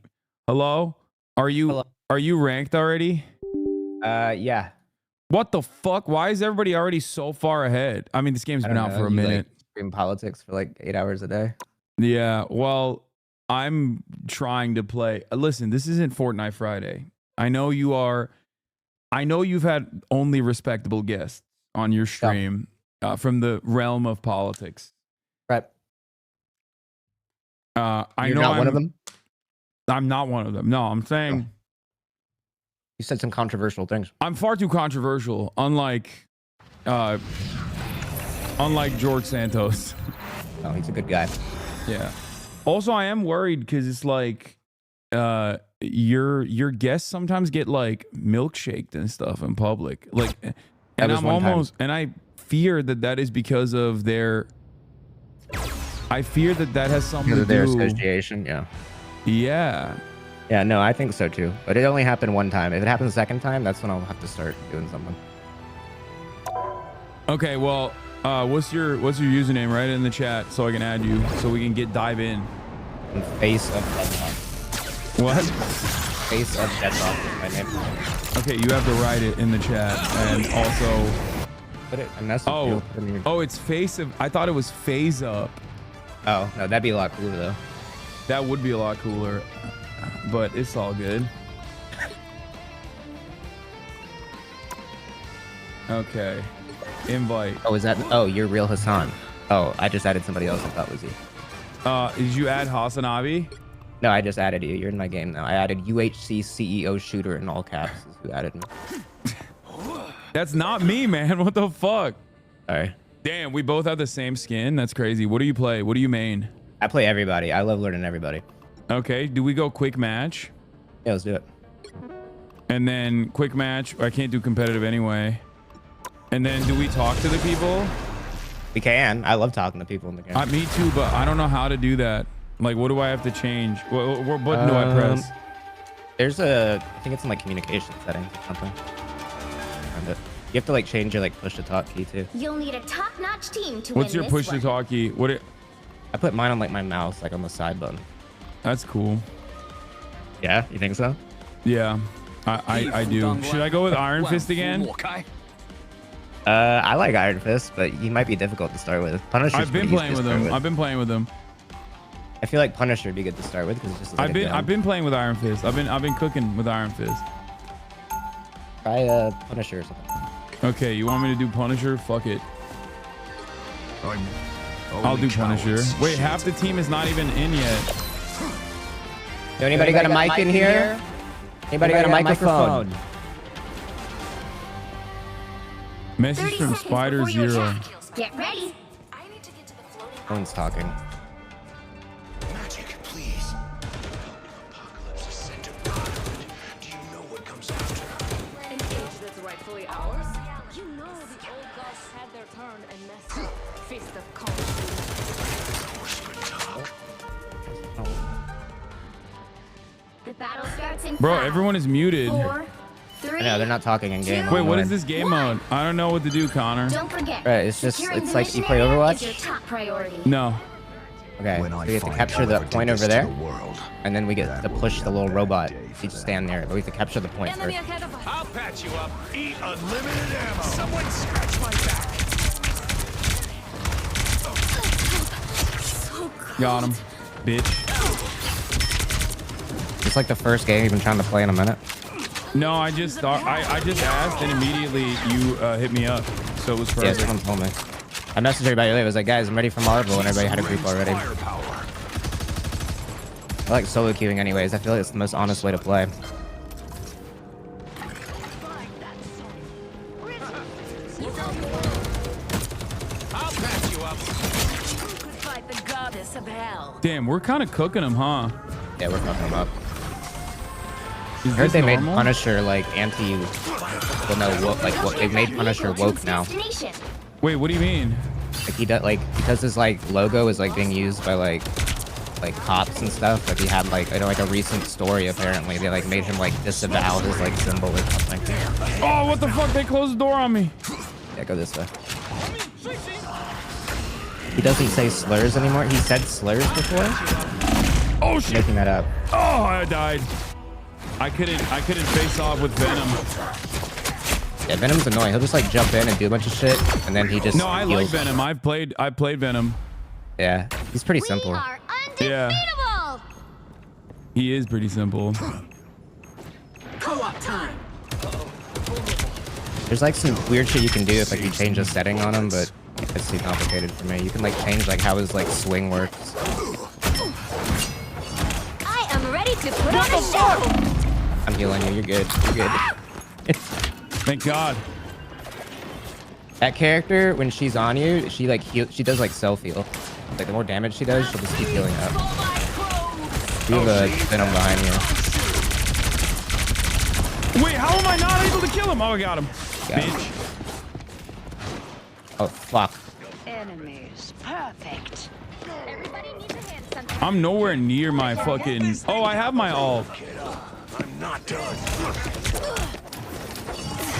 S2: hello? Are you ranked already?
S22: Yeah.
S2: What the fuck? Why is everybody already so far ahead? I mean, this game's been out for a minute.
S22: Stream politics for like 8 hours a day.
S2: Yeah, well, I'm trying to play. Listen, this isn't Fortnite Friday. I know you've had only respectable guests on your stream from the realm of politics.
S22: Right.
S2: I
S22: You're
S2: know
S22: not one of them?
S2: I'm not one of them. No, I'm saying
S22: you said some controversial things.
S2: I'm far too controversial, unlike George Santos.
S22: Oh, he's a good guy.
S2: Yeah. Also, I am worried because it's like your guests sometimes get like milkshaked and stuff in public. Like, and I fear that is because of their. I fear that has something to do.
S22: Their association, yeah.
S2: Yeah.
S22: Yeah, no, I think so too. But it only happened one time. If it happens a second time, that's when I'll have to start doing something.
S2: Okay, well, what's your username? Write it in the chat so I can add you, so we can dive in.
S22: Face of Deadlock.
S2: What?
S22: Face of Deadlock is my name.
S2: Okay, you have to write it in the chat and also.
S22: Put it. And that's
S2: it's face of. I thought it was phase up.
S22: Oh no, that'd be a lot cooler though.
S2: That would be a lot cooler, but it's all good. Okay. Invite.
S22: Oh, is that? Oh, you're real Hassan. Oh, I just added somebody else I thought was you.
S2: Did you add Hasanabi?
S22: No, I just added you. You're in my game now. I added UHC CEO Shooter in all caps. Is who added me.
S2: That's not me, man. What the fuck?
S22: Sorry.
S2: Damn, we both have the same skin. That's crazy. What do you play? What do you main?
S22: I play everybody. I love learning everybody.
S2: Okay. Do we go quick match?
S22: Yeah, let's do it.
S2: And then quick match. I can't do competitive anyway. And then do we talk to the people?
S22: We can. I love talking to people in the game.
S2: Me too, but I don't know how to do that. Like, what do I have to change? What button do I press?
S22: There's I think it's in like communication settings or something. You have to like change your like push to talk key too.
S23: You'll need a top-notch team to
S2: What's your push to talk key?
S22: I put mine on like my mouse, like on the side button.
S2: That's cool.
S22: Yeah, you think so?
S2: Yeah, I do. Should I go with Iron Fist again?
S22: I like Iron Fist, but he might be difficult to start with. Punisher's
S2: I've been playing with him. I've been playing with him.
S22: I feel like Punisher would be good to start with because it's just. Like
S2: I've been playing with Iron Fist. I've been cooking with Iron Fist.
S22: Try Punisher or something.
S2: Okay, you want me to do Punisher? Fuck it. I'll do Punisher. Wait, half the team is not even in yet.
S22: Yo, anybody got a mic in here? Anybody got a microphone?
S2: Message from Spider Zero.
S23: Get ready.
S22: No one's talking.
S24: Magic, please.
S23: The battle starts in
S2: Bro,
S23: 5,
S2: everyone is muted.
S23: 4, 3.
S22: No, they're not talking in game.
S2: Wait, what is this game mode? I don't know what to do, Connor.
S23: Don't forget.
S22: Right, it's just,
S23: securing
S22: it's
S23: the
S22: like you
S23: mission
S22: play
S23: area
S22: Overwatch?
S23: is your top priority.
S2: No.
S22: Okay, so we have to capture the point over there, and then we get to push the little robot. You just stand there, but we have to capture the point first.
S5: I'll patch you up. Eat unlimited ammo. Someone scratch my back.
S2: Got him, bitch.
S22: It's like the first game you've been trying to play in a minute.
S2: No, I just thought I just asked, and immediately you hit me up, so it was perfect.
S22: Yeah, someone told me. I messaged everybody earlier. I was like, guys, I'm ready for Marvel, and everybody had a group already. I like solo queuing anyways. I feel like it's the most honest way to play.
S5: I'll patch you up.
S23: Fight the goddess of hell.
S2: Damn, we're kind of cooking them, huh?
S22: Yeah, we're fucking them up.
S2: Is
S22: I heard
S2: this
S22: they
S2: normal?
S22: made Punisher like anti, well no, woke, like what they made Punisher woke now.
S2: Wait, what do you mean?
S22: Like he does, like because his like logo is like being used by like cops and stuff. Like he had like I know like a recent story apparently they like made him like disavow his like symbol or something.
S2: Oh, what the fuck? They closed the door on me.
S22: Yeah, go this way. He doesn't say slurs anymore. He said slurs before.
S2: Oh shit!
S22: Making that up.
S2: Oh, I died. I couldn't face off with Venom.
S22: Yeah, Venom's annoying. He'll just like jump in and do a bunch of shit, and then he just.
S2: No, I like Venom. I've played Venom.
S22: Yeah, he's pretty simple.
S2: Yeah. He is pretty simple.
S23: Co-op time.
S22: There's like some weird shit you can do if like you change a setting on him, but it's too complicated for me. You can like change like how his like swing works.
S23: I am ready to put on a show.
S22: I'm healing you. You're good. You're good.
S2: Thank God.
S22: That character, when she's on you, she like she does like self heal. Like the more damage she does, she'll just keep healing up. You have a Venom behind you.
S2: Wait, how am I not able to kill him? Oh, I got him. Bitch.
S22: Oh fuck.
S23: Enemies, perfect. Everybody needs a hand sometimes.
S2: I'm nowhere near my fucking. Oh, I have my ult.
S5: I'm not done.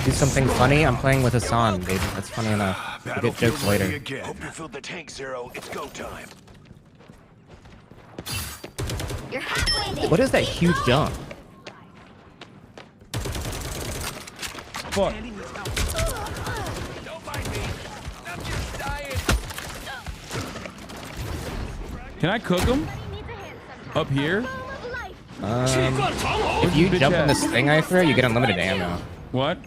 S22: Do something funny. I'm playing with Hassan, baby. That's funny enough. We'll get jokes later.
S5: Hope you filled the tank, Zero. It's go time.
S23: You're halfway there.
S22: What is that huge jump?
S2: Fuck. Can I cook him? Up here?
S22: If you jump in this thing I throw, you get unlimited ammo.
S2: What?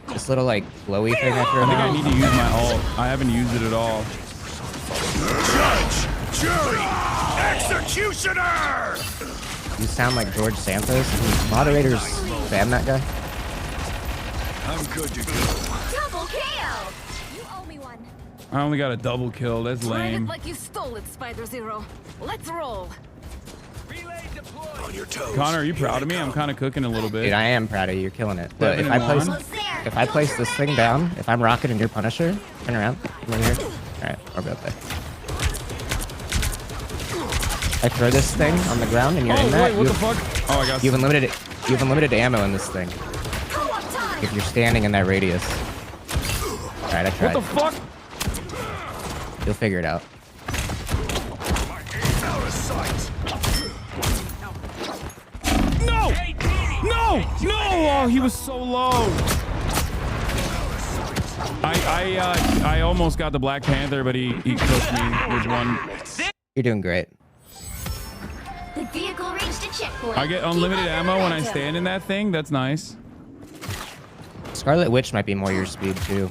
S22: This little like glowy thing I throw.
S2: I think I need to use my ult. I haven't used it at all.
S5: Judge, jury, executioner.
S22: You sound like George Santos. Can moderators ban that guy?
S5: I'm good to go.
S23: Double kill. You owe me one.
S2: I only got a double kill. That's lame.
S23: Like you stole it, Spider Zero. Let's roll.
S5: On your toes.
S2: Connor, are you proud of me? I'm kind of cooking a little bit.
S22: Dude, I am proud of you. You're killing it. But if
S2: 7-1.
S22: if I place this thing down, if I'm Rocket and you're Punisher, turn around. Come over here. All right, I'll go up there. I throw this thing on the ground and you're in that.
S2: Wait, what the fuck? Oh, I got.
S22: You have unlimited ammo in this thing. If you're standing in that radius. All right, I tried.
S2: What the fuck?
S22: You'll figure it out.
S5: Out of sight.
S2: No! No! No! Oh, he was so low. I almost got the Black Panther, but he cooked me with one.
S22: You're doing great.
S23: The vehicle reached a checkpoint.
S2: I get unlimited ammo when I stand in that thing. That's nice.
S22: Scarlet Witch might be more your speed too.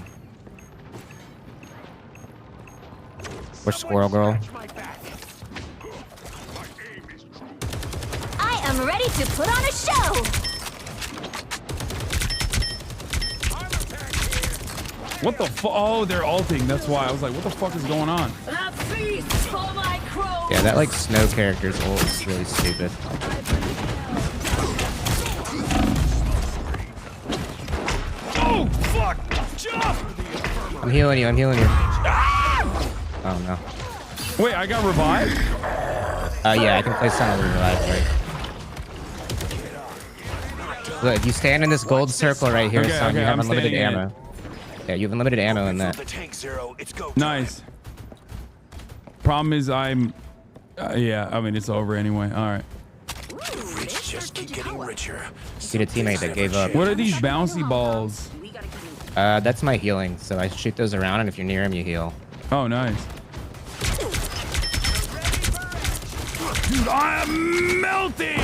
S22: Or Squirrel Girl.
S23: I am ready to put on a show.
S2: What the fuck? Oh, they're ulting. That's why. I was like, what the fuck is going on?
S23: A feast for my crow.
S22: Yeah, that like snow character's ult is really stupid.
S5: Oh, fuck! Jump!
S22: I'm healing you. I'm healing you. Oh no.
S2: Wait, I got revived?
S22: Yeah, I can play some of the revive, right? Look, if you stand in this gold circle right here, son, you have unlimited ammo. Yeah, you have unlimited ammo in that.
S2: Nice. Problem is I'm... yeah, I mean, it's over anyway. All right.
S5: Rich just keep getting richer.
S22: See the teammate that gave up.
S2: What are these bouncy balls?
S22: That's my healing. So I shoot those around, and if you're near him, you heal.
S2: Oh, nice. Dude, I am melting!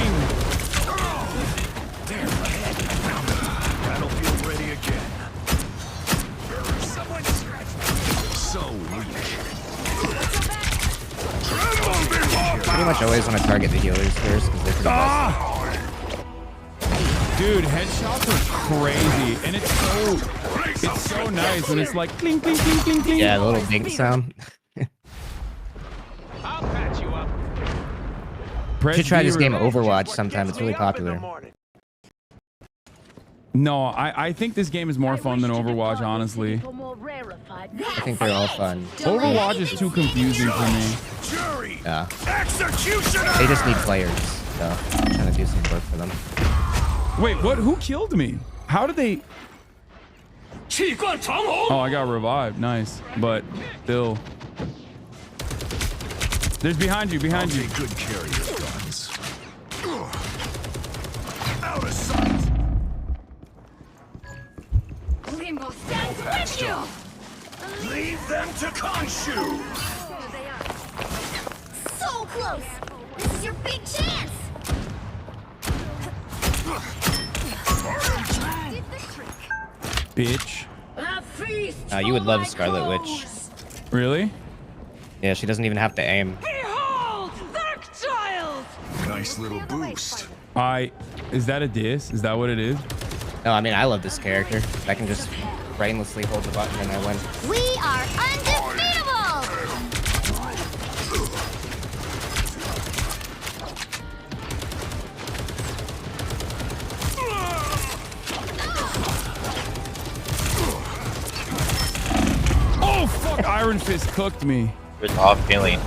S5: Battlefield ready again. Someone scratch me. So weak.
S22: Pretty much always want to target the healers first because they're pretty fast.
S2: Dude, headshots are crazy, and it's so nice when it's like cling, cling, cling, cling, cling.
S22: Yeah, the little ding sound.
S5: I'll patch you up.
S22: You should try this game Overwatch sometime. It's really popular.
S2: No, I think this game is more fun than Overwatch, honestly.
S22: I think they're all fun.
S2: Overwatch is too confusing for me.
S22: Yeah. They just need players, so I'm trying to do some work for them.
S2: Wait, what? Who killed me? How did they... Oh, I got revived. Nice. But still... There's behind you, behind you.
S5: Good care of your guns. Out of sight.
S23: Limbo stands with you!
S5: Leave them to Khonshu.
S23: So close! This is your big chance!
S2: Bitch.
S22: You would love Scarlet Witch.
S2: Really?
S22: Yeah, she doesn't even have to aim.
S23: Behold, Dark Child!
S5: Nice little boost.
S2: Is that a diss? Is that what it is?
S22: No, I mean, I love this character. I can just brainlessly hold the button and I win.
S23: We are undefeatable!
S2: Oh, fuck! Iron Fist cooked me.
S7: It's off feeling.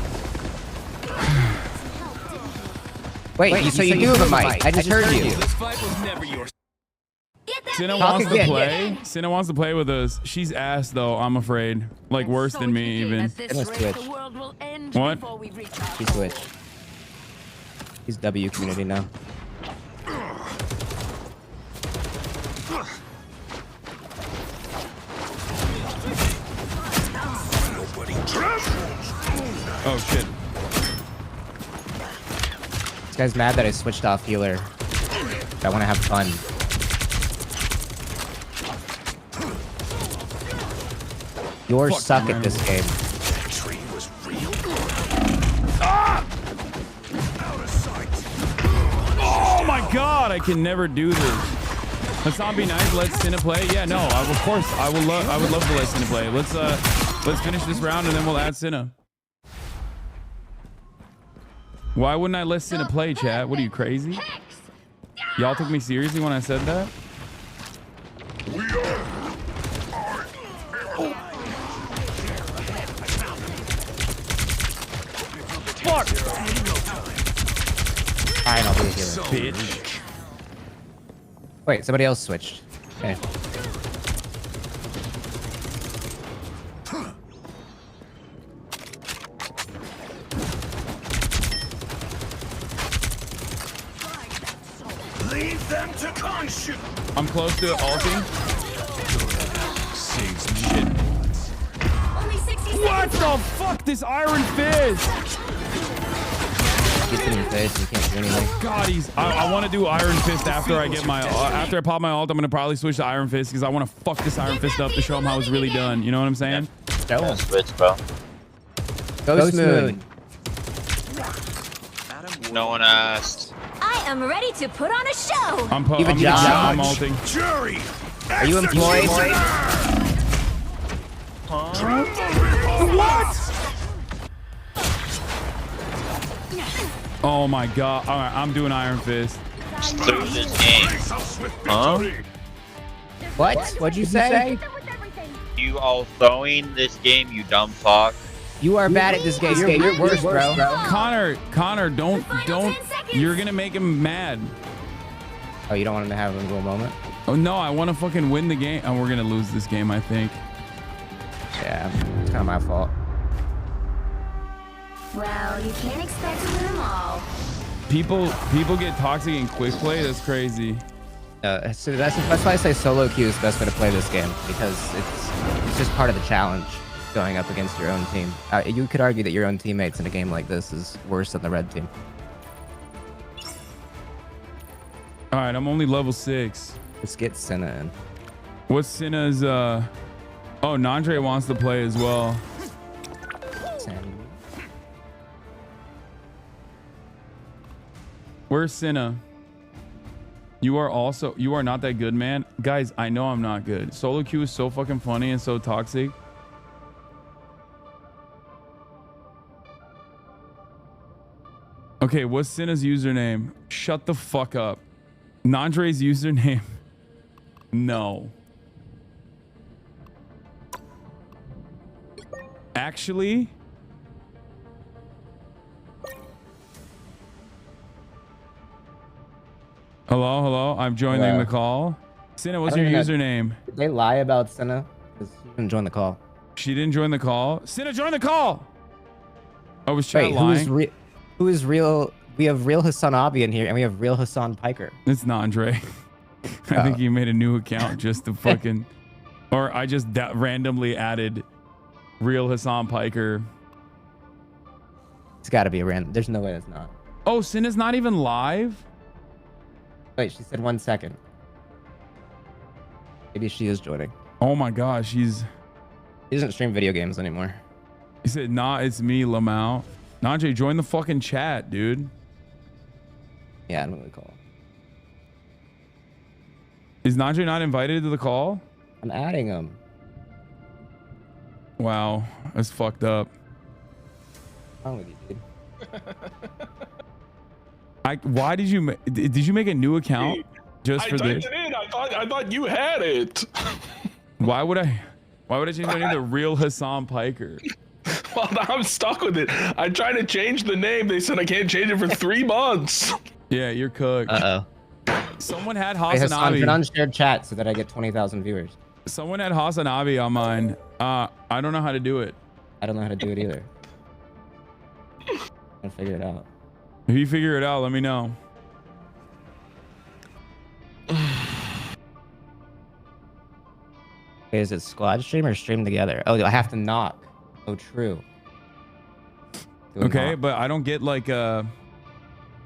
S22: Wait, so you do have a mic. I just heard you.
S5: This fight was never yours.
S2: Cinna wants to play. Cinna wants to play with us. She's ass though, I'm afraid. Like worse than me even.
S22: Cinna's Twitch.
S2: What?
S22: She's Twitch. He's W community now.
S2: Oh shit.
S22: This guy's mad that I switched off healer. I want to have fun. You're suck at this game.
S2: Ah! Oh my god, I can never do this. Let's not be nice. Let Cinna play. Yeah, no, of course I would love to let Cinna play. Let's finish this round and then we'll add Cinna. Why wouldn't I let Cinna play, chat? What are you, crazy? Y'all took me seriously when I said that? Fuck!
S22: Alright, I'll be a healer.
S2: Bitch.
S22: Wait, somebody else switched. Okay.
S5: Leave them to Khonshu.
S2: I'm close to ulting.
S5: Saves me.
S2: Shit.
S23: Only 60
S2: What the fuck? This Iron Fist!
S22: Gets in your face, you can't do anything.
S2: God, I want to do Iron Fist after I get my after I pop my ult. I'm gonna probably switch to Iron Fist because I want to fuck this Iron Fist up to show him how it's really done. You know what I'm saying?
S7: Yeah, switch, bro.
S22: Go smooth.
S7: No one asked.
S23: I am ready to put on a show!
S2: I'm ulting.
S5: Jury.
S22: Are you employed?
S2: What? Oh my god. All right, I'm doing Iron Fist.
S7: Through this game. Huh?
S22: What? What'd you say?
S7: You all throwing this game, you dumb fuck.
S22: You are bad at this game. You're worse, bro.
S2: Connor, don't. You're gonna make him mad.
S22: Oh, you don't want him to have a little moment?
S2: Oh no, I want to fucking win the game. And we're gonna lose this game, I think.
S22: Yeah, it's kind of my fault.
S23: Well, you can't expect to win them all.
S2: People get toxic in quick play. That's crazy.
S22: So that's why I say solo queue is the best way to play this game, because it's just part of the challenge going up against your own team. You could argue that your own teammates in a game like this is worse than the red team.
S2: All right, I'm only level 6.
S22: Let's get Senna in.
S2: What's Senna's? Oh, Nandre wants to play as well. Where's Senna? You are not that good, man. Guys, I know I'm not good. Solo queue is so fucking funny and so toxic. Okay, what's Senna's username? Shut the fuck up. Nandre's username. No. Actually, hello. I'm joining the call. Senna, what's your username?
S22: Did they lie about Senna? Because she didn't join the call.
S2: She didn't join the call. Senna, join the call. Oh, was chat lying?
S22: Who is real? We have real Hasanabi in here, and we have real Hassan Piker.
S2: It's Nandre. I think he made a new account just to fucking, or I just randomly added real Hassan Piker.
S22: It's got to be a random. There's no way that's not.
S2: Oh, Senna's not even live?
S22: Wait, she said 1 second. Maybe she is joining.
S2: Oh my gosh,
S22: She doesn't stream video games anymore.
S2: He said, nah, it's me, Lamau. Nandre, join the fucking chat, dude.
S22: Yeah, I'm gonna call.
S2: Is Nandre not invited to the call?
S22: I'm adding him.
S2: Wow, that's fucked up.
S22: What's wrong with you, dude?
S2: Why did you make a new account just for this?
S3: I typed it in. I thought you had it.
S2: Why would I change my name to real Hassan Piker?
S3: Well, now I'm stuck with it. I tried to change the name. They said I can't change it for 3 months.
S2: Yeah, you're cooked. Someone had Hasanabi.
S22: Put on shared chat so that I get 20,000 viewers.
S2: Someone had Hasanabi on mine. I don't know how to do it.
S22: I don't know how to do it either. I'll figure it out.
S2: If you figure it out, let me know.
S22: Is it squad stream or stream together? Oh, I have to knock. Oh, true.
S2: Okay, but I don't get like a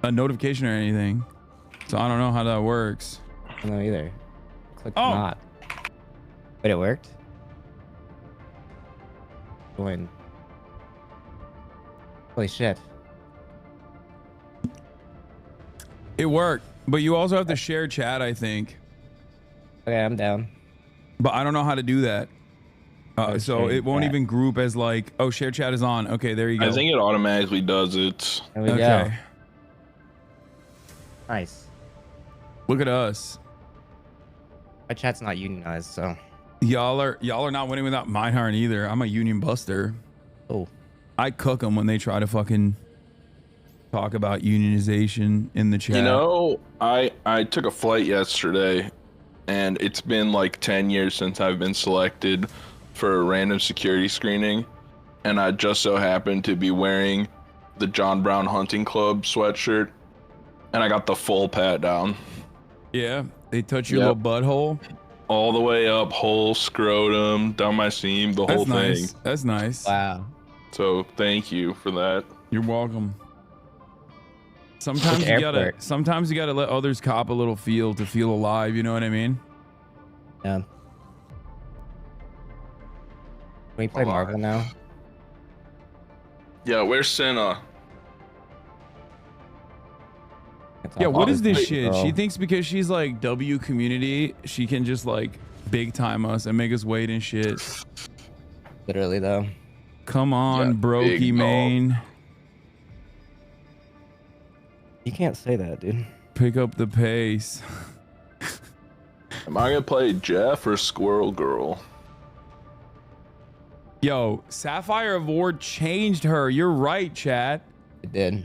S2: notification or anything, so I don't know how that works.
S22: I don't know either. Click not. But it worked. Join. Holy shit.
S2: It worked, but you also have to share chat, I think.
S22: Okay, I'm down.
S2: But I don't know how to do that. So it won't even group as like, oh, share chat is on. Okay, there you go.
S3: I think it automatically does it.
S22: There we go. Nice.
S2: Look at us.
S22: My chat's not unionized, so.
S2: Y'all are not winning without Meinhardt either. I'm a union buster.
S22: Oh.
S2: I cook them when they try to fucking talk about unionization in the chat.
S3: You know, I took a flight yesterday, and it's been like 10 years since I've been selected for a random security screening, and I just so happened to be wearing the John Brown Hunting Club sweatshirt, and I got the full pat down.
S2: Yeah, they touch your little butthole?
S3: All the way up, whole scrotum, down my seam, the whole thing.
S2: That's nice.
S22: Wow.
S3: So thank you for that.
S2: You're welcome. Sometimes you gotta let others cop a little feel to feel alive, you know what I mean?
S22: Yeah. Can we play Marvel now?
S3: Yeah, where's Senna?
S2: Yeah, what is this shit? She thinks because she's like W community, she can just like big time us and make us wait and shit.
S22: Literally though.
S2: Come on, brokey main.
S22: You can't say that, dude.
S2: Pick up the pace.
S3: Am I gonna play Jeff or Squirrel Girl?
S2: Yo, Sapphire Award changed her. You're right, chat.
S22: It did.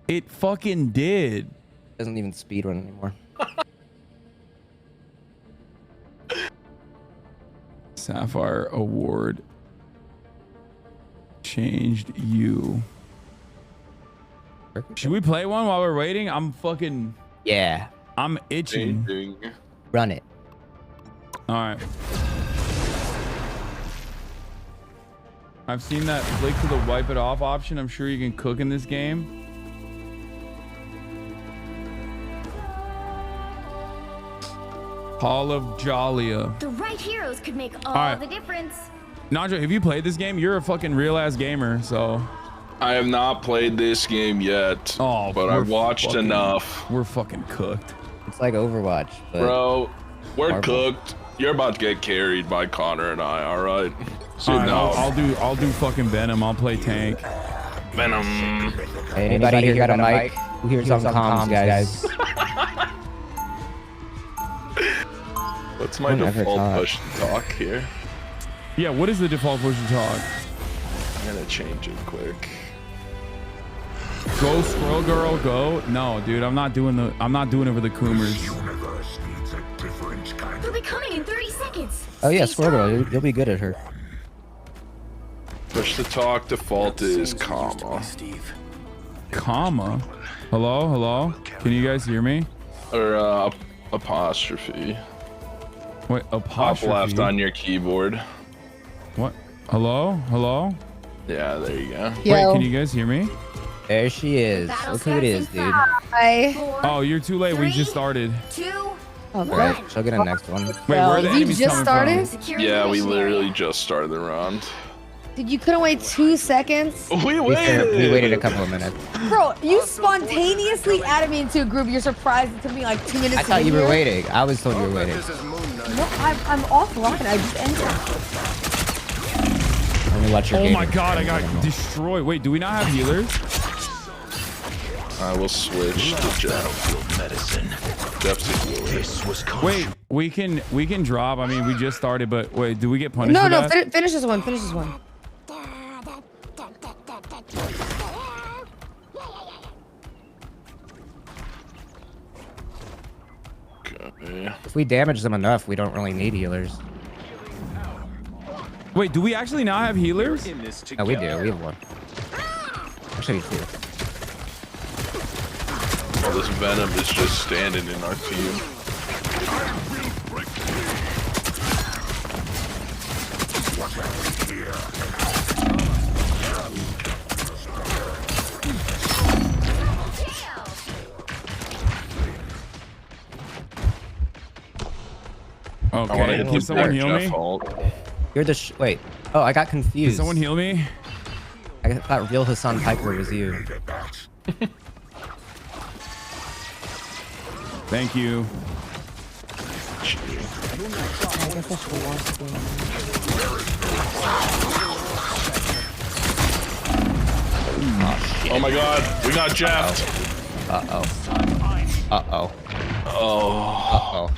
S2: It fucking did.
S22: Doesn't even speedrun anymore.
S2: Sapphire Award changed you. Should we play one while we're waiting? I'm fucking...
S22: Yeah.
S2: I'm itching.
S22: Run it.
S2: All right. I've seen that click to the wipe it off option. I'm sure you can cook in this game. Hall of Jalia.
S8: The right heroes could make all
S2: right.
S8: the difference.
S2: Najo, have you played this game? You're a fucking real ass gamer, so.
S3: I have not played this game yet.
S2: Oh,
S3: but I've watched enough.
S2: We're fucking cooked.
S22: It's like Overwatch, but
S3: bro, we're
S22: Marvel.
S3: cooked. You're about to get carried by Connor and I. All right. So
S2: All right,
S3: no.
S2: I'll do fucking Venom. I'll play tank.
S3: Venom.
S22: Hey, anybody here got a mic? Who hears on comms, guys?
S3: What's my default push to talk here?
S2: Yeah, what is the default push to talk?
S3: I'm gonna change it quick.
S2: Go Squirrel Girl, go. No, dude, I'm not doing it with the Coomers.
S8: They'll be coming in 30 seconds.
S22: Oh yeah, Squirrel Girl, you'll be good at her.
S3: Push to talk default is comma.
S2: Comma? Hello, hello? Can you guys hear me?
S3: Or apostrophe.
S2: Wait, apostrophe?
S3: Top left on your keyboard.
S2: What? Hello? Hello?
S3: Yeah, there you go.
S2: Wait, can you guys hear me?
S22: There she is. Look who it is, dude.
S9: Hi.
S2: Oh, you're too late. We just started.
S22: Alright, she'll get a next one.
S2: Wait, where are the enemies
S9: just
S2: coming
S9: started?
S2: from?
S3: Yeah, we literally just started the round.
S9: Dude, you couldn't wait 2 seconds?
S3: We waited.
S22: We waited a couple of minutes.
S9: Bro, you spontaneously added me into a group. You're surprised it took me like 2 minutes.
S22: I thought you were waiting. I was told you were waiting.
S9: No, I'm offline. I just entered.
S22: Let me watch your game.
S2: Oh my god, I got destroyed. Wait, do we not have healers?
S3: I will switch to Jeff. Jeff's a healer.
S2: Wait, we can drop. I mean, we just started, but wait, do we get punished?
S9: No,
S2: for
S9: no,
S2: that?
S9: finish this one. Finish this one.
S3: Okay.
S22: If we damage them enough, we don't really need healers.
S2: Wait, do we actually not have healers?
S22: No, we do. We have one. Actually, two.
S3: Oh, this Venom is just standing in our team.
S2: Okay, can someone heal me?
S22: You're the wait. Oh, I got confused.
S2: Can someone heal me?
S22: I thought real Hassan Piker was you.
S2: Thank you.
S3: Oh my god, we got Jeff.
S22: Uh-oh. Uh-oh.
S3: Oh.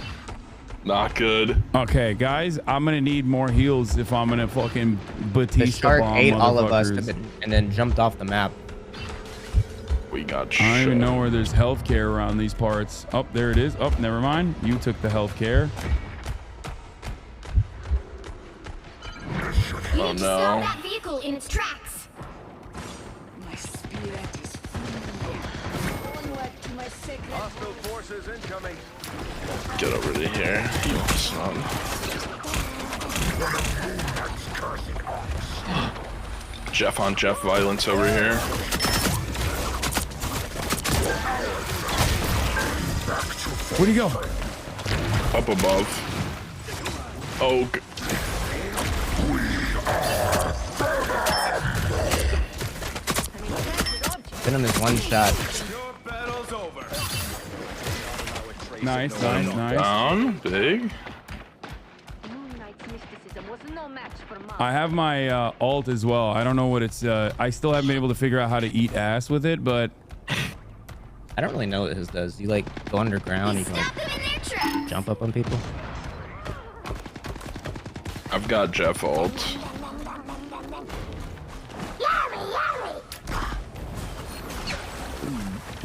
S3: Not good.
S2: Okay, guys, I'm gonna need more heals if I'm gonna fucking Batista
S22: The shark
S2: bomb
S22: ate all of us
S2: motherfuckers.
S22: and then jumped off the map.
S3: We got
S2: I don't even know where there's healthcare around these parts. Oh, there it is. Oh, never mind. You took the healthcare.
S3: Oh no.
S8: That vehicle in its tracks.
S15: My spirit is onward to my sacred.
S5: Hostile forces incoming.
S3: Get over to here. Heal son. Jeff on Jeff violence over here.
S2: Where'd he go?
S3: Up above. Oh.
S22: Venom is one shot.
S2: Nice, nice, nice.
S3: Down. Big.
S2: I have my alt as well. I don't know what it's. I still haven't been able to figure out how to eat ass with it, but
S22: I don't really know what his does. You like go underground, you can like jump up on people.
S3: I've got Jeff ult.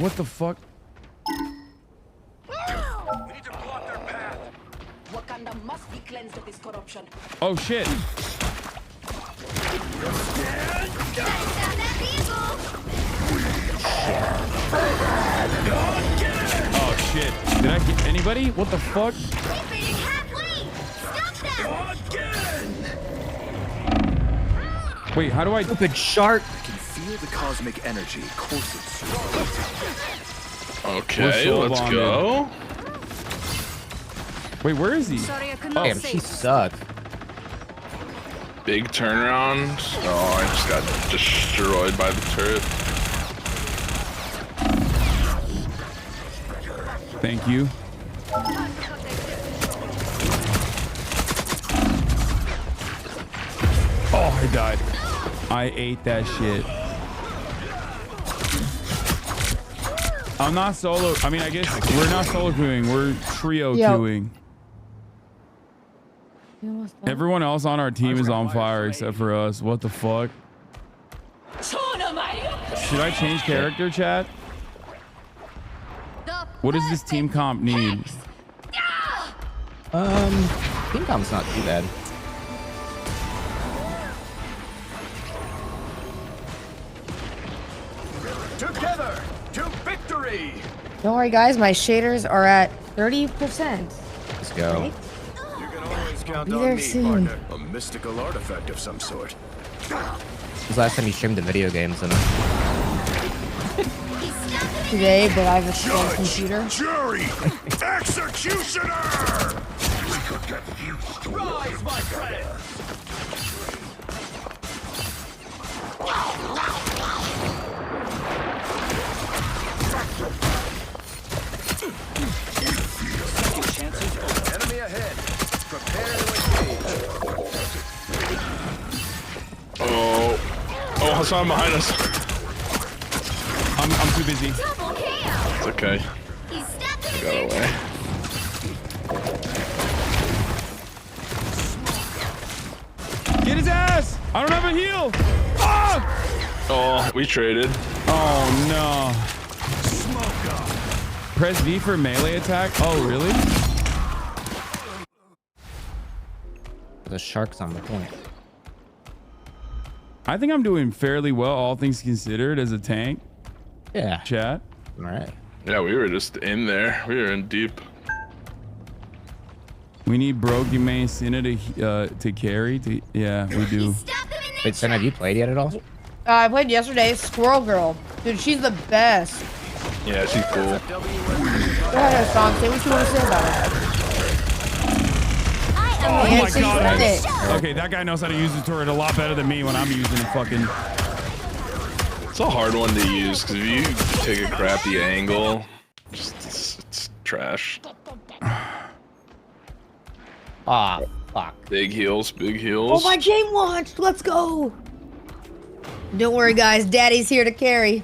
S2: What the fuck?
S5: We need to block their path.
S15: Wakanda must be cleansed of this corruption.
S2: Oh shit. Oh shit. Did I get anybody? What the fuck? Wait, how do I?
S22: Stupid shark.
S5: I can feel the cosmic energy coursing through.
S3: Okay, let's go.
S2: Wait, where is he?
S22: Damn, she sucked.
S3: Big turnaround. Oh, I just got destroyed by the turret.
S2: Thank you. Oh, I died. I ate that shit. I'm not solo. I mean, I guess we're not solo queuing. We're trio queuing. Everyone else on our team is on fire except for us. What the fuck? Should I change character, chat? What does this team comp need?
S22: Team comp's not too bad.
S5: Together to victory.
S9: Don't worry, guys. My shaders are at 30%.
S22: Let's go.
S9: Right?
S5: You can always count
S9: Be
S5: on
S9: there
S5: me,
S9: soon.
S5: partner. A mystical artifact of some sort.
S22: When's the last time you streamed the video games?
S9: Today, but I have a slow computer.
S5: Jury, executioner. We could get used to rise, my friend. Enemy ahead. Prepare to engage.
S3: Oh, Hassan behind us.
S2: I'm too busy.
S3: It's okay. I got away.
S2: Get his ass! I don't have a heal. Fuck!
S3: Oh, we traded.
S2: Oh no. Press V for melee attack. Oh really?
S22: The shark's on the point.
S2: I think I'm doing fairly well, all things considered, as a tank.
S22: Yeah.
S2: Chat.
S22: All right.
S3: Yeah, we were just in there. We were in deep.
S2: We need Brogy Main Sinna to carry. Yeah, we do.
S22: Wait, Sen, have you played yet at all?
S9: I played yesterday. Squirrel Girl. Dude, she's the best.
S3: Yeah, she's cool.
S9: Go ahead, Hassan. Say what you want to say about her.
S2: Oh my god. Okay, that guy knows how to use the turret a lot better than me when I'm using it fucking.
S3: It's a hard one to use because if you take a crappy angle, it's trash.
S22: Ah, fuck.
S3: Big heals, big
S9: Oh,
S3: heals.
S9: my game launched. Let's go. Don't worry, guys. Daddy's here to carry.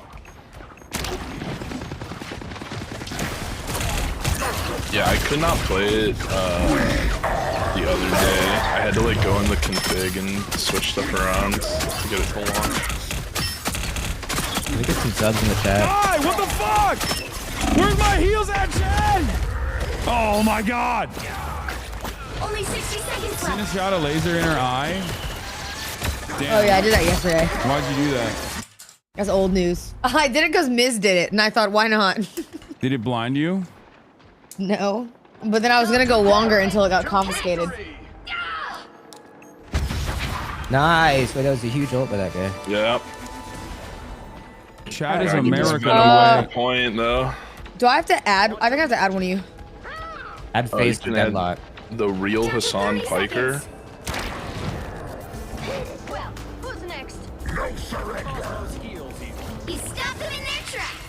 S3: Yeah, I could not play it the other day. I had to like go in the config and switch stuff around to get it to launch.
S22: Let me get some subs in the chat.
S2: Hi, what the fuck? Where's my heals at, Chad? Oh my god.
S8: Only 60 seconds
S2: Send a
S8: left.
S2: shot a laser in her eye. Damn.
S9: Oh, yeah, I did that yesterday.
S2: Why'd you do that?
S9: That's old news. I did it because Miz did it, and I thought, why not?
S2: Did it blind you?
S9: No. But then I was going to go longer until it got confiscated.
S22: Nice. Wait, that was a huge ult by that guy.
S3: Yep.
S2: Chad is
S3: I can just
S2: America.
S3: spin away a point though.
S9: Do I have to add? I think I have to add one of you.
S22: Add
S3: Oh,
S22: face
S3: you
S22: to
S3: can add
S22: deadlock.
S3: the real Hassan Piker.
S8: Well, who's next?
S5: No surrender.
S8: He stopped them in their tracks.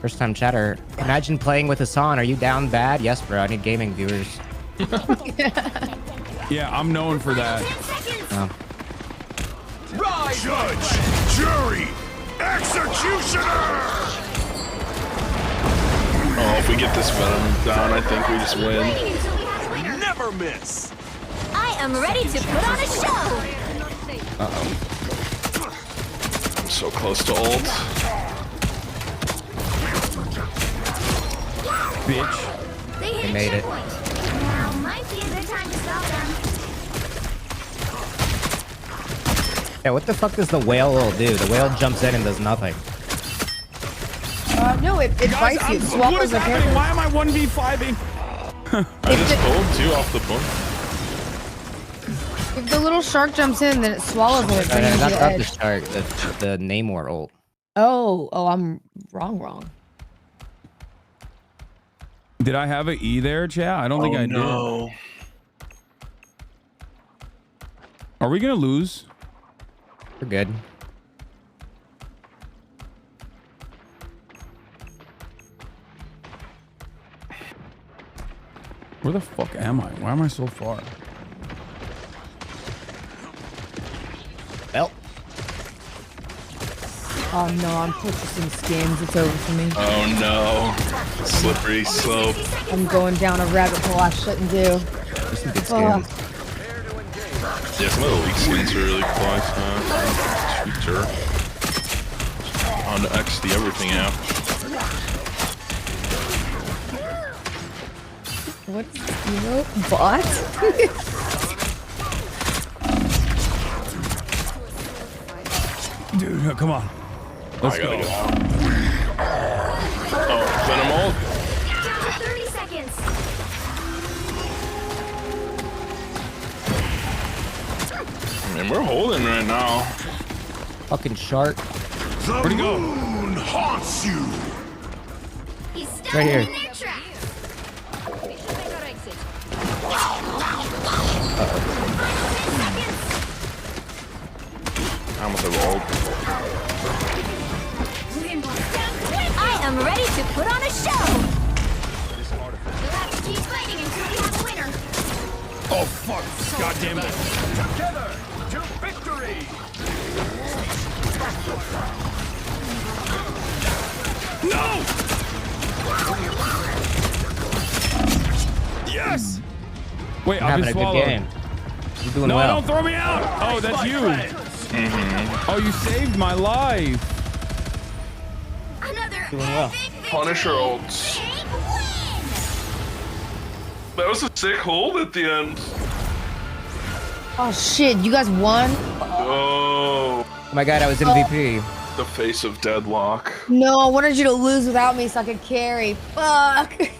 S22: First time chatter. Imagine playing with Hassan. Are you down bad? Yes, bro. I need gaming viewers.
S2: Yeah, I'm known for that.
S22: Oh.
S5: Rise, judge, jury, executioner.
S3: Oh, if we get this Venom down, I think we just win.
S5: Never miss.
S8: I am ready to put on a show.
S22: Uh-oh.
S3: So close to ult.
S2: Bitch.
S22: They made it.
S8: Now might be a good time to stop them.
S22: Yeah, what the fuck does the whale ult do? The whale jumps in and does nothing.
S9: No, it bites you.
S2: What is happening? Why am I 1v5ing?
S3: I just pulled 2 off the board.
S9: If the little shark jumps in, then it swallows it.
S22: Not the shark, the Namor ult.
S9: Oh, I'm wrong.
S2: Did I have an E there, chat? I don't think I did. Are we gonna lose?
S22: We're good.
S2: Where the fuck am I? Why am I so far?
S22: Well.
S9: Oh no, I'm purchasing skins. It's over for me.
S3: Oh no. Slippery slope.
S9: I'm going down a rabbit hole I shouldn't do.
S22: There's some good skins.
S3: Yeah, some of the leak skins are really close. Sure. On the X the everything app.
S9: What is this, bot?
S2: Dude, come on. Let's go.
S3: Oh, Venom ult.
S8: Down to 30 seconds.
S3: I mean, we're holding right now.
S22: Fucking shark.
S2: Where'd he go?
S5: Moon haunts you.
S8: He's stuck
S22: Right here.
S8: in their tracks.
S3: I almost have ult.
S8: I am ready to put on a show. You'll have to keep fighting until we have a winner.
S2: Oh fuck! God damn it!
S5: Together to victory.
S2: No! Yes! Wait, I've been swallowed.
S22: You're doing
S2: no,
S22: well.
S2: don't throw me out! Oh, that's you. Oh, you saved my life.
S8: Another
S22: Doing well.
S3: Punisher ults. That was a sick hold at the end.
S9: Oh shit, you guys won?
S3: Oh.
S22: Oh my god, I was MVP.
S3: The face of deadlock.
S9: No, I wanted you to lose without me so I could carry. Fuck. If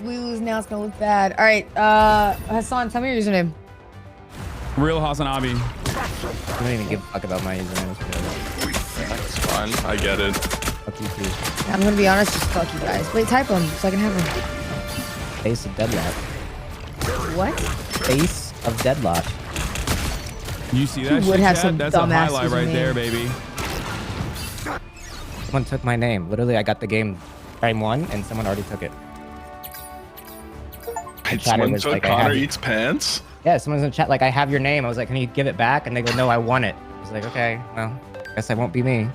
S9: we lose now, it's gonna look bad. All right, Hassan, tell me your username.
S2: Real Hasanabi.
S22: I don't even give a fuck about my username.
S3: That's fine. I get it.
S22: Fuck you too.
S9: I'm gonna be honest, just fuck you guys. Wait, type them so I can have them.
S22: Face of deadlock.
S9: What?
S22: Face of deadlock.
S2: You see that?
S9: You would have
S2: chat?
S9: some
S2: That's a
S9: dumbass
S2: highlight right
S9: username.
S2: there, baby.
S22: Someone took my name. Literally, I got the game frame 1 and someone already took it.
S3: Someone
S22: was
S3: took
S22: like,
S3: Connor Eats Pants?
S22: Yeah, someone's in chat like, I have your name. I was like, can you give it back? And they go, no, I want it. I was like, okay, well, guess I won't be me.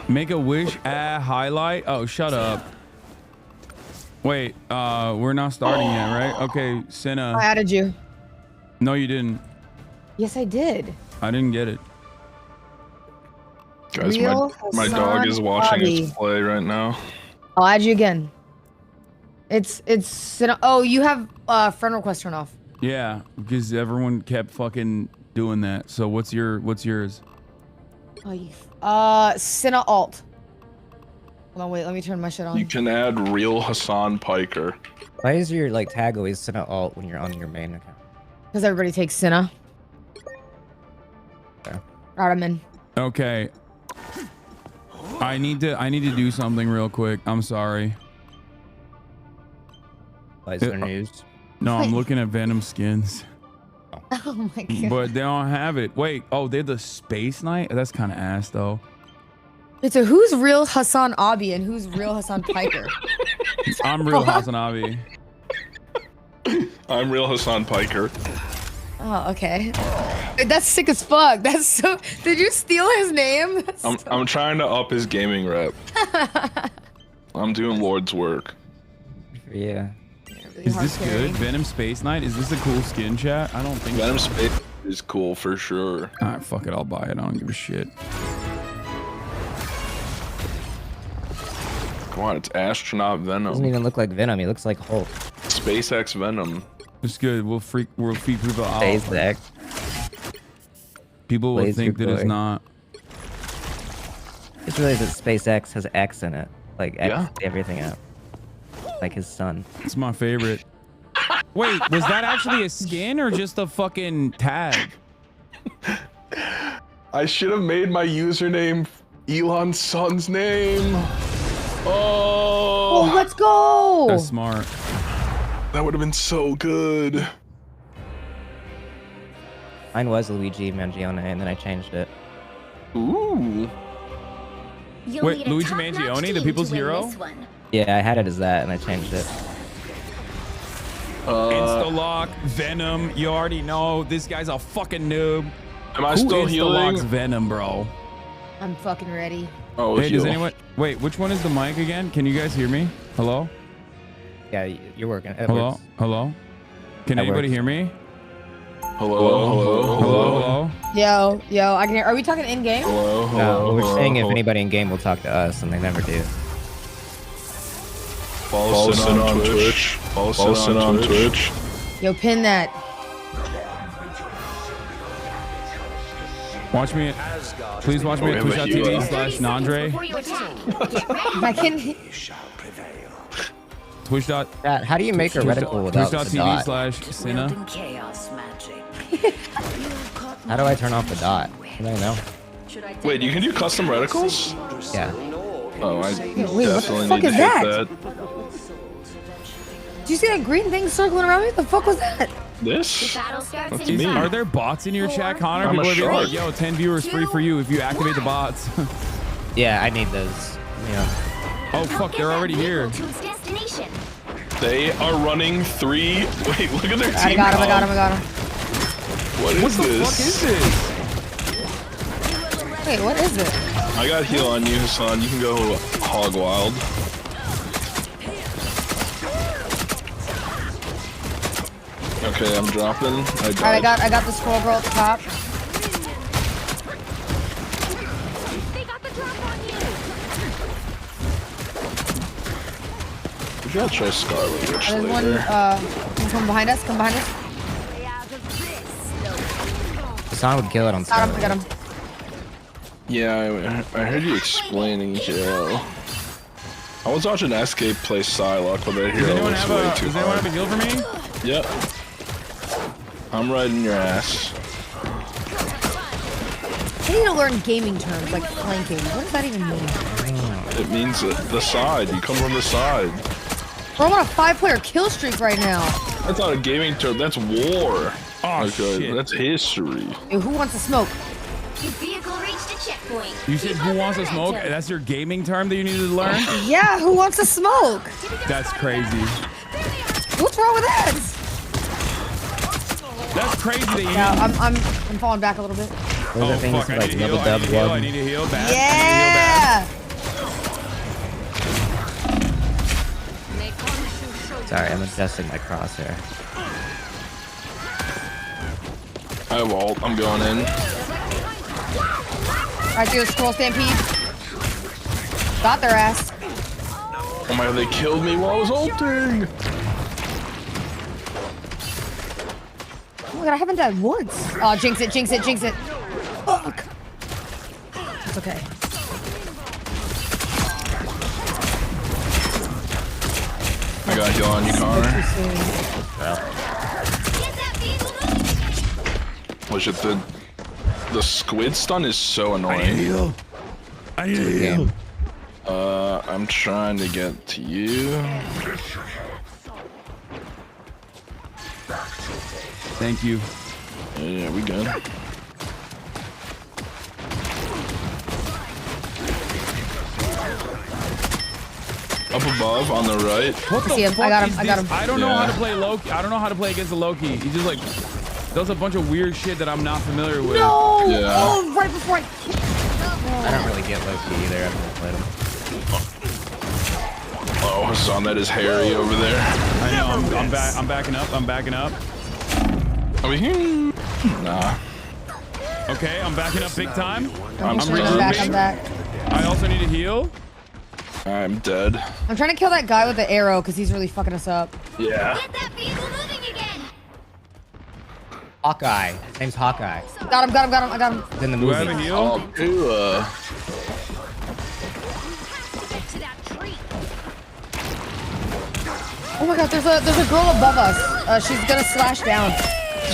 S2: Make a wish, highlight. Oh, shut up. Wait, we're not starting yet, right? Okay, Senna.
S9: I added you.
S2: No, you didn't.
S9: Yes, I did.
S2: I didn't get it.
S3: Guys,
S9: Real
S3: my dog is watching
S9: Hasanabi.
S3: us play right now.
S9: I'll add you again. It's oh, you have friend request turned off.
S2: Yeah, because everyone kept fucking doing that. So what's yours?
S9: Oh, you Cinna alt. Hold on, wait, let me turn my shit on.
S3: You can add real Hassan Piker.
S22: Why is your like tag always Senna alt when you're on your main account?
S9: Because everybody takes Cinna.
S22: Okay.
S9: Alright, I'm in.
S2: Okay. I need to do something real quick. I'm sorry.
S22: Is there news?
S2: No, I'm looking at Venom skins.
S9: Oh my god.
S2: But they don't have it. Wait, oh, they're the Space Knight? That's kind of ass though.
S9: Wait, so who's real Hasanabi and who's real Hassan Piker?
S2: I'm real Hasanabi.
S3: I'm real Hassan Piker.
S9: Oh, okay. That's sick as fuck. That's so. Did you steal his name?
S3: I'm trying to up his gaming rep. I'm doing Lord's work.
S22: Yeah.
S2: Is this good? Venom Space Knight? Is this a cool skin, chat? I don't think
S3: Venom
S2: so.
S3: is cool for sure.
S2: All right, fuck it. I'll buy it. I don't give a shit.
S3: Come on, it's astronaut Venom.
S22: Doesn't even look like Venom. He looks like Hulk.
S3: SpaceX Venom.
S2: It's good. We'll feed people out.
S22: SpaceX.
S2: People will think that it's not.
S22: Just realized that SpaceX has X in it. Like X everything out. Like his son.
S2: It's my favorite. Wait, was that actually a skin or just a fucking tag?
S3: I should have made my username Elon's son's name. Oh,
S9: let's go.
S2: That's smart.
S3: That would have been so good.
S22: Mine was Luigi Mangione, and then I changed it.
S3: Ooh.
S2: Wait, Luigi Mangione, the people's hero?
S22: Yeah, I had it as that, and I changed it.
S2: Insta-lock, Venom. You already know this guy's a fucking noob.
S3: Am I still healing?
S2: Insta-locks Venom, bro.
S9: I'm fucking ready.
S3: Oh,
S2: hey, does anyone? Wait, which one is the mic again? Can you guys hear me? Hello?
S22: Yeah, you're working.
S2: Hello?
S22: Works.
S2: Hello? Can anybody hear me?
S3: Hello?
S9: Yo, I can hear. Are we talking in game?
S22: No, we're saying if anybody in game will talk to us, and they never do.
S3: Follow Sin on Twitch. Follow Sin on Twitch.
S9: Yo, pin that.
S2: Watch me. Please watch me at twitch.tv/Nandre.
S9: I can.
S2: Twitch.
S22: How do you make a reticle without the dot?
S2: Twitch.tv/Sina.
S22: How do I turn off the dot? I don't know.
S3: Wait, you can do custom reticles?
S22: Yeah.
S3: Oh, I
S9: Wait,
S3: definitely
S9: what the fuck
S3: need to
S9: is
S3: hit
S9: that?
S3: that.
S9: Did you see that green thing circling around me? What the fuck was that?
S3: This? That's me.
S2: Are there bots in your chat, Connor?
S3: I'm a
S2: People are being like,
S3: shark.
S2: yo, 10 viewers free for you if you activate the bots.
S22: Yeah, I need those. Yeah.
S2: Oh, fuck, they're already here.
S3: They are running 3. Wait, look at their team.
S9: I got him.
S3: What is
S2: What the
S3: this?
S2: fuck is this?
S9: Wait, what is it?
S3: I got heal on you, Hassan. You can go hog wild. Okay, I'm dropping.
S9: Alright, I got the scroll girl at the top.
S3: We gotta try Scarlet Witch
S9: There's one,
S3: later.
S9: come behind us,
S22: Hassan would kill it on
S9: Got him,
S22: Scarlet.
S9: got him.
S3: Yeah, I heard you explaining Joe. I was watching SK play Psylocke, but that hero was way too
S2: Does anyone have a
S3: hard.
S2: heal for me?
S3: Yep. I'm riding your ass.
S9: I need to learn gaming terms like flanking. What does that even mean?
S3: It means the side. You come from the side.
S9: Bro, I'm on a 5-player kill streak right now.
S3: That's not a gaming term. That's war.
S2: Oh, shit.
S3: That's history.
S9: Yo, who wants to smoke?
S8: Vehicle reached a checkpoint.
S2: You said who wants to smoke? That's your gaming term that you needed to learn?
S9: Yeah, who wants to smoke?
S2: That's crazy.
S9: What's wrong with that?
S2: That's crazy that you
S9: Yeah, I'm falling back a little bit.
S22: Those are things
S2: fuck, I
S22: like
S2: need to
S22: level
S2: heal,
S22: dub one.
S2: I need to heal bad.
S9: Yeah!
S22: Sorry, I'm adjusting my crosshair.
S3: I vault. I'm going in.
S9: Alright, do a scroll stampede. Got their ass.
S3: Oh my god, they killed me while I was ulting.
S9: Oh my god, I haven't died once. Oh, jinx it. Fuck. It's okay.
S3: I got heal on you, Connor. Was it the squid stun is so annoying.
S2: I need to heal.
S3: I'm trying to get to you.
S2: Thank you.
S3: Yeah, we good. Up above on the right.
S2: What the
S9: I see him.
S2: fuck
S9: I got him.
S2: is
S9: I got
S2: this?
S9: him.
S2: I don't know how to play Loki. I don't know how to play against the Loki. He just like does a bunch of weird shit that I'm not familiar with.
S9: No!
S3: Yeah.
S9: Oh, right before I...
S22: I don't really get Loki either. I've never played him.
S3: Oh, Hassan, that is Harry over there.
S2: I know. I'm backing up. I'm backing up.
S3: Are we here? Nah.
S2: Okay, I'm backing up big time.
S9: I'm back. I'm back.
S2: I also need to heal.
S3: I'm dead.
S9: I'm trying to kill that guy with the arrow because he's really fucking us up.
S3: Yeah.
S8: Get that vehicle moving again.
S22: Hawkeye. His name's Hawkeye.
S9: Got him. I got him.
S22: He's in the
S2: Do
S22: movie.
S2: I have a heal?
S9: Oh my god, there's a girl above us. She's gonna slash down.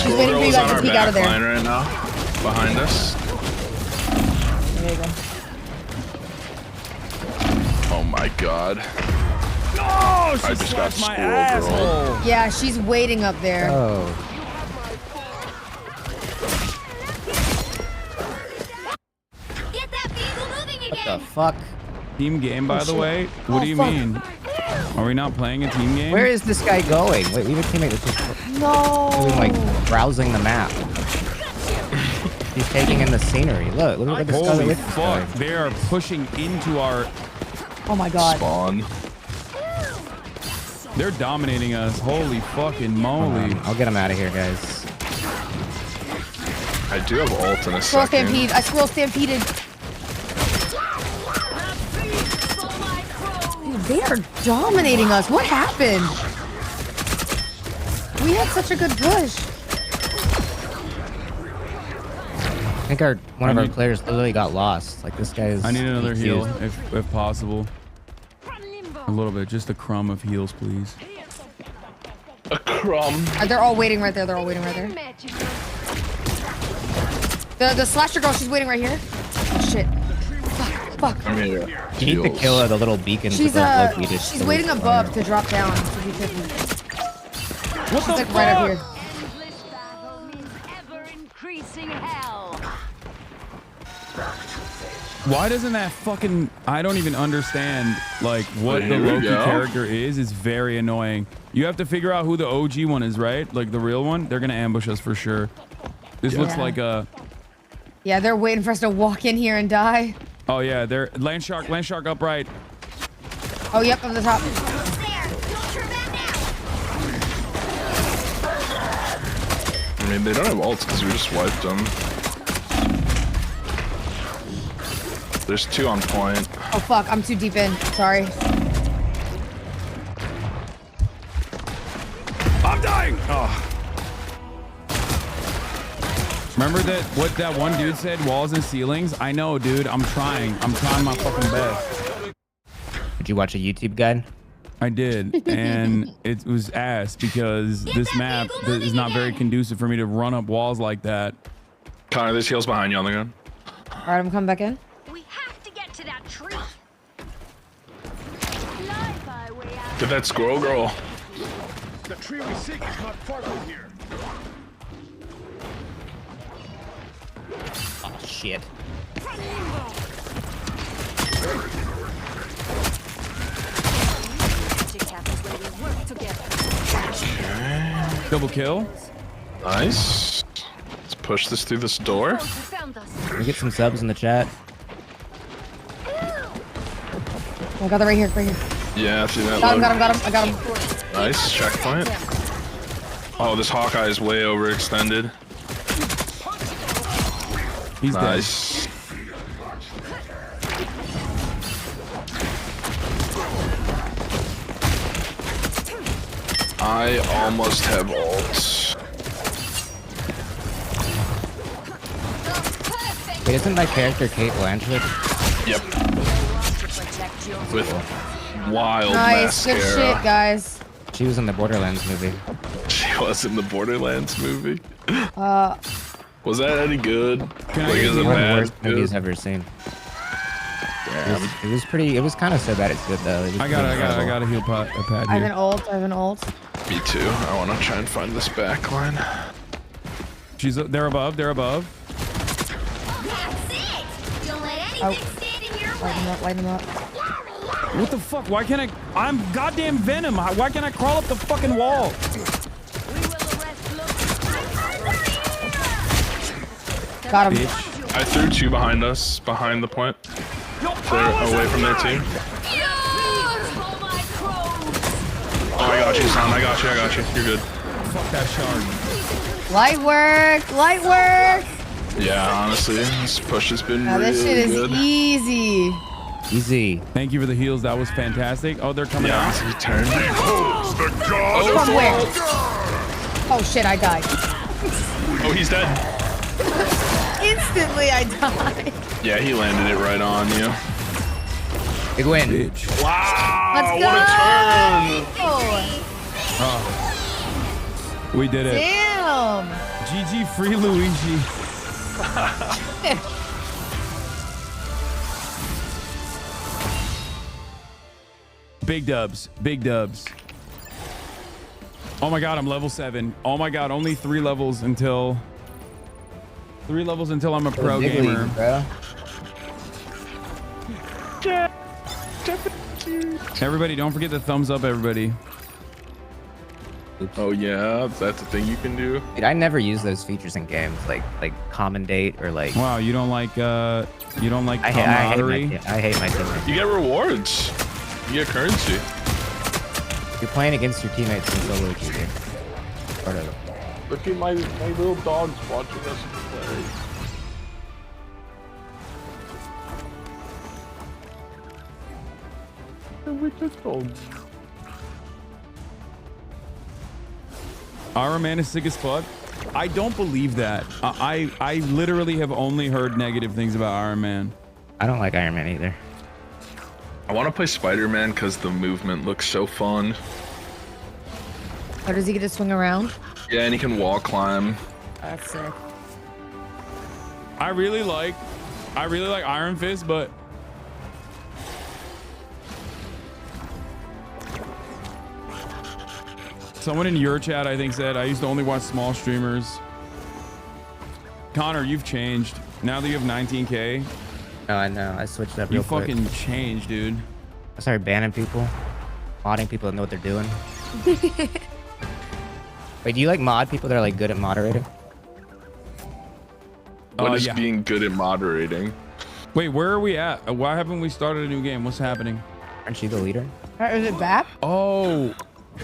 S9: She's waiting for you guys to peek out of there.
S3: Right now, behind us.
S9: There you go.
S3: Oh my god.
S2: Oh, she
S3: I just got
S2: slapped my
S3: squirrel
S2: asshole.
S3: girl.
S9: Yeah, she's waiting up there.
S22: Oh.
S8: Get that vehicle moving again.
S22: What the fuck?
S2: Team game, by the way. What do you mean? Are we not playing a team game?
S22: Where is this guy going? Wait, we have a teammate that's just doing, like, browsing the map. He's taking in the scenery. Look at this guy.
S2: Holy fuck. They are pushing into our
S9: Oh my god.
S3: Spawn.
S2: They're dominating us. Holy fucking moly.
S22: I'll get him out of here, guys.
S3: I do have ult in a
S9: Squirrel
S3: second.
S9: stampede. I squirrel stampeded. Dude, they are dominating us. What happened? We had such a good push.
S22: I think one of our players literally got lost. Like, this guy is...
S2: I need another heal, if possible. A little bit, just a crumb of heals, please.
S3: A crumb.
S9: They're all waiting right there. The slasher girl, she's waiting right here. Oh shit. Fuck.
S3: I'm here.
S22: You need to kill the little beacons.
S9: She's
S22: she's
S9: waiting above to drop down. To be 50.
S2: What
S9: she's like right up here.
S2: Why doesn't that fucking... I don't even understand, like, what the Loki character is. It's very annoying. You have to figure out who the OG one is, right? Like, the real one? They're gonna ambush us for sure. This looks like a...
S9: Yeah, they're waiting for us to walk in here and die.
S2: Oh, yeah, they're... Land shark upright.
S9: Oh, yep, on the top.
S3: I mean, they don't have ults because we just wiped them. There's two on point.
S9: Oh, fuck, I'm too deep in. Sorry.
S2: I'm dying! Oh. Remember what that one dude said? Walls and ceilings? I know, dude. I'm trying my fucking best.
S22: Did you watch a YouTube guide?
S2: I did, and it was ass because this map is not very conducive for me to run up walls like that.
S3: Connor, there's heals behind you on the gun.
S9: All right, I'm coming back in.
S3: Get that squirrel girl.
S5: The tree we seek is not far from here.
S22: Oh, shit.
S2: Double kill.
S3: Nice. Let's push this through this door.
S22: Can we get some subs in the chat?
S9: Oh, I got it right here.
S3: Yeah, through that
S9: Got him.
S3: load.
S9: I got him.
S3: Nice, checkpoint. Oh, this Hawkeye is way overextended.
S2: He's
S3: nice. I almost have ult.
S22: Wait, isn't my character Kate Blanchett?
S3: Yep. With wild
S9: Nice,
S3: mascara.
S9: good shit, guys.
S22: She was in the Borderlands movie.
S3: She was in the Borderlands movie. Was that any good?
S2: Can
S3: like,
S2: I
S3: is it
S22: One of the
S3: bad?
S22: worst movies I've ever seen. It was pretty. It was kind of so bad it's good though.
S2: I got a heal pad here.
S9: I have an ult.
S3: Me too. I want to try and find this back line.
S2: They're above.
S9: Light him up.
S2: What the fuck? Why can't I'm goddamn Venom. Why can't I crawl up the fucking wall?
S9: Got him.
S3: Bitch. I threw two behind us, behind the point. They're away from their team. Oh, I got you, son. I got you. You're good.
S2: Fuck that shard.
S9: Light work. Light work.
S3: Yeah, honestly, this push has been
S9: Now
S3: really
S9: this shit is
S3: good.
S9: easy.
S2: Easy. Thank you for the heals. That was fantastic. Oh, they're coming out.
S3: He turned.
S9: From where? Oh shit, I died.
S3: Oh, he's dead.
S9: Instantly, I died.
S3: Yeah, he landed it right on you.
S22: Big win.
S2: Bitch.
S3: Wow,
S9: Let's go.
S3: what a turn.
S2: Oh. We did it.
S9: Damn.
S2: GG free Luigi. Big dubs. Big dubs. Oh my god, I'm level 7. Oh my god, only 3 levels until I'm a pro gamer.
S22: Bro.
S2: Everybody, don't forget the thumbs up, everybody.
S3: Oh yeah, that's a thing you can do.
S22: Dude, I never use those features in games, like commendate or like.
S2: Wow, you don't like
S22: I
S2: camaraderie?
S22: hate my teammates.
S3: You get rewards. You get currency.
S22: You're playing against your teammates in solo queue, dude. Part of it.
S3: Look at my little dogs watching us play. We just dogs.
S2: Iron Man is sick as fuck. I don't believe that. I literally have only heard negative things about Iron Man.
S22: I don't like Iron Man either.
S3: I want to play Spider-Man because the movement looks so fun.
S9: Or does he get to swing around?
S3: Yeah, and he can wall climb.
S9: That's sick.
S2: I really like Iron Fist, but someone in your chat, I think, said I used to only watch small streamers. Connor, you've changed. Now that you have 19K.
S22: No, I know. I switched up real
S2: You
S22: quick.
S2: fucking changed, dude.
S22: I started banning people, modding people that know what they're doing. Wait, do you like mod people that are like good at moderating?
S3: What is
S2: yeah.
S3: being good at moderating?
S2: Wait, where are we at? Why haven't we started a new game? What's happening?
S22: Aren't you the leader?
S9: Is it back?
S2: Oh,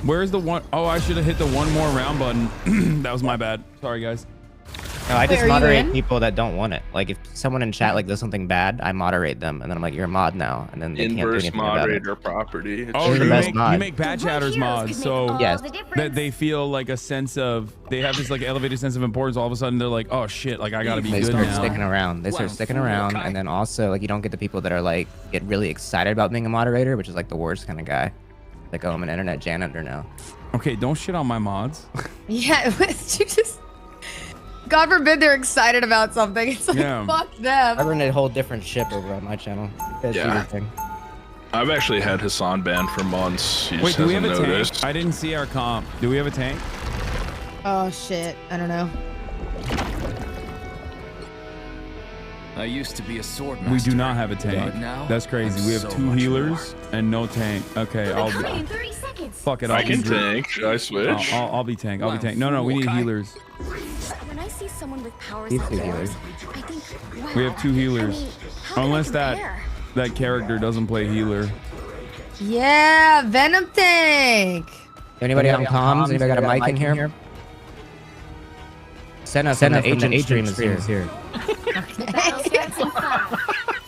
S2: where's the one? Oh, I should have hit the one more round button. That was my bad. Sorry, guys.
S22: No, I just
S9: are you
S22: moderate
S9: in?
S22: people that don't want it. Like if someone in chat like does something bad, I moderate them, and then I'm like, "You're a mod now," and then they can't do
S3: Inverse
S22: anything about it.
S3: moderator property. It's
S2: Oh,
S22: You're the
S2: you
S22: best
S2: make,
S22: mod.
S2: you make bad chatters mods, so
S22: Yes.
S2: that they feel like a sense of, they have this like elevated sense of importance. All of a sudden, they're like, "Oh shit, like I gotta be
S22: They
S2: good
S22: start
S2: now."
S22: sticking around. They start sticking around, and then also like you don't get the people that are like get really excited about being a moderator, which is like the worst kind of guy. Like, oh, I'm an internet janitor now.
S2: Okay, don't shit on my mods.
S9: Yeah, it was, you just. God forbid they're excited about something. It's like,
S2: Yeah.
S9: fuck them.
S22: I run a whole different ship over on my channel. You guys do your thing.
S3: I've actually had Hassan banned for months. He
S2: Wait,
S3: just
S2: do we have
S3: hasn't
S2: a
S3: noticed.
S2: tank? I didn't see our comp. Do we have a tank?
S9: Oh shit, I don't know.
S1: I used to be a swordmaster.
S2: We do not have a tank.
S1: but now
S2: That's crazy.
S1: I'm
S2: We have
S1: so
S2: 2
S1: much
S2: healers and no tank. Okay, I'll
S8: Coming
S2: be.
S8: in 30 seconds.
S2: Fuck it.
S3: I
S2: I'll
S3: can
S2: be
S3: tank. Should I switch?
S2: I'll be tank. I'll be tank. No, we need healers.
S8: When I see someone with powers
S22: These
S8: like
S22: two
S8: yours,
S22: healers.
S8: I think, wow,
S2: We have 2 healers.
S8: I mean, how can I
S2: Unless
S8: compare?
S2: that character doesn't play healer.
S9: Yeah, Venom tank.
S22: Anybody on comms? Anybody got a mic in here? Send us an agent stream is here.
S8: Battle starts in 5,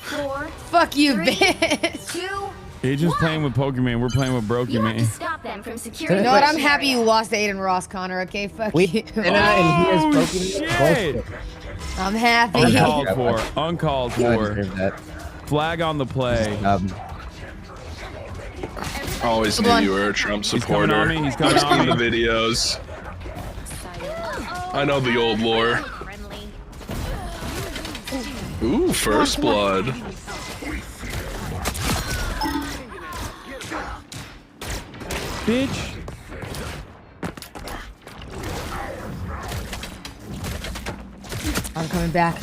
S8: 4,
S9: Fuck you,
S8: 3,
S9: bitch.
S8: 2.
S2: Agent's playing with Pokemon. We're playing with Brokey
S8: You have to
S2: Man.
S8: stop them from securing
S9: You know what?
S8: the
S9: I'm happy you
S8: area.
S9: lost to Aiden Ross, Connor. Okay, fuck
S22: We
S9: you.
S22: and he is
S2: Oh,
S22: Pokemon.
S2: shit.
S9: I'm happy.
S2: Uncalled for. Uncalled
S22: No, I
S2: for.
S22: deserve that.
S2: Flag on the play.
S3: Always
S9: Come
S3: knew
S9: on.
S3: you were a Trump
S2: coming
S3: supporter.
S2: on me, he's coming
S3: I've
S2: on
S3: seen
S2: me.
S3: the videos. I know the old lore. Ooh, first blood.
S2: Bitch.
S9: I'm coming back.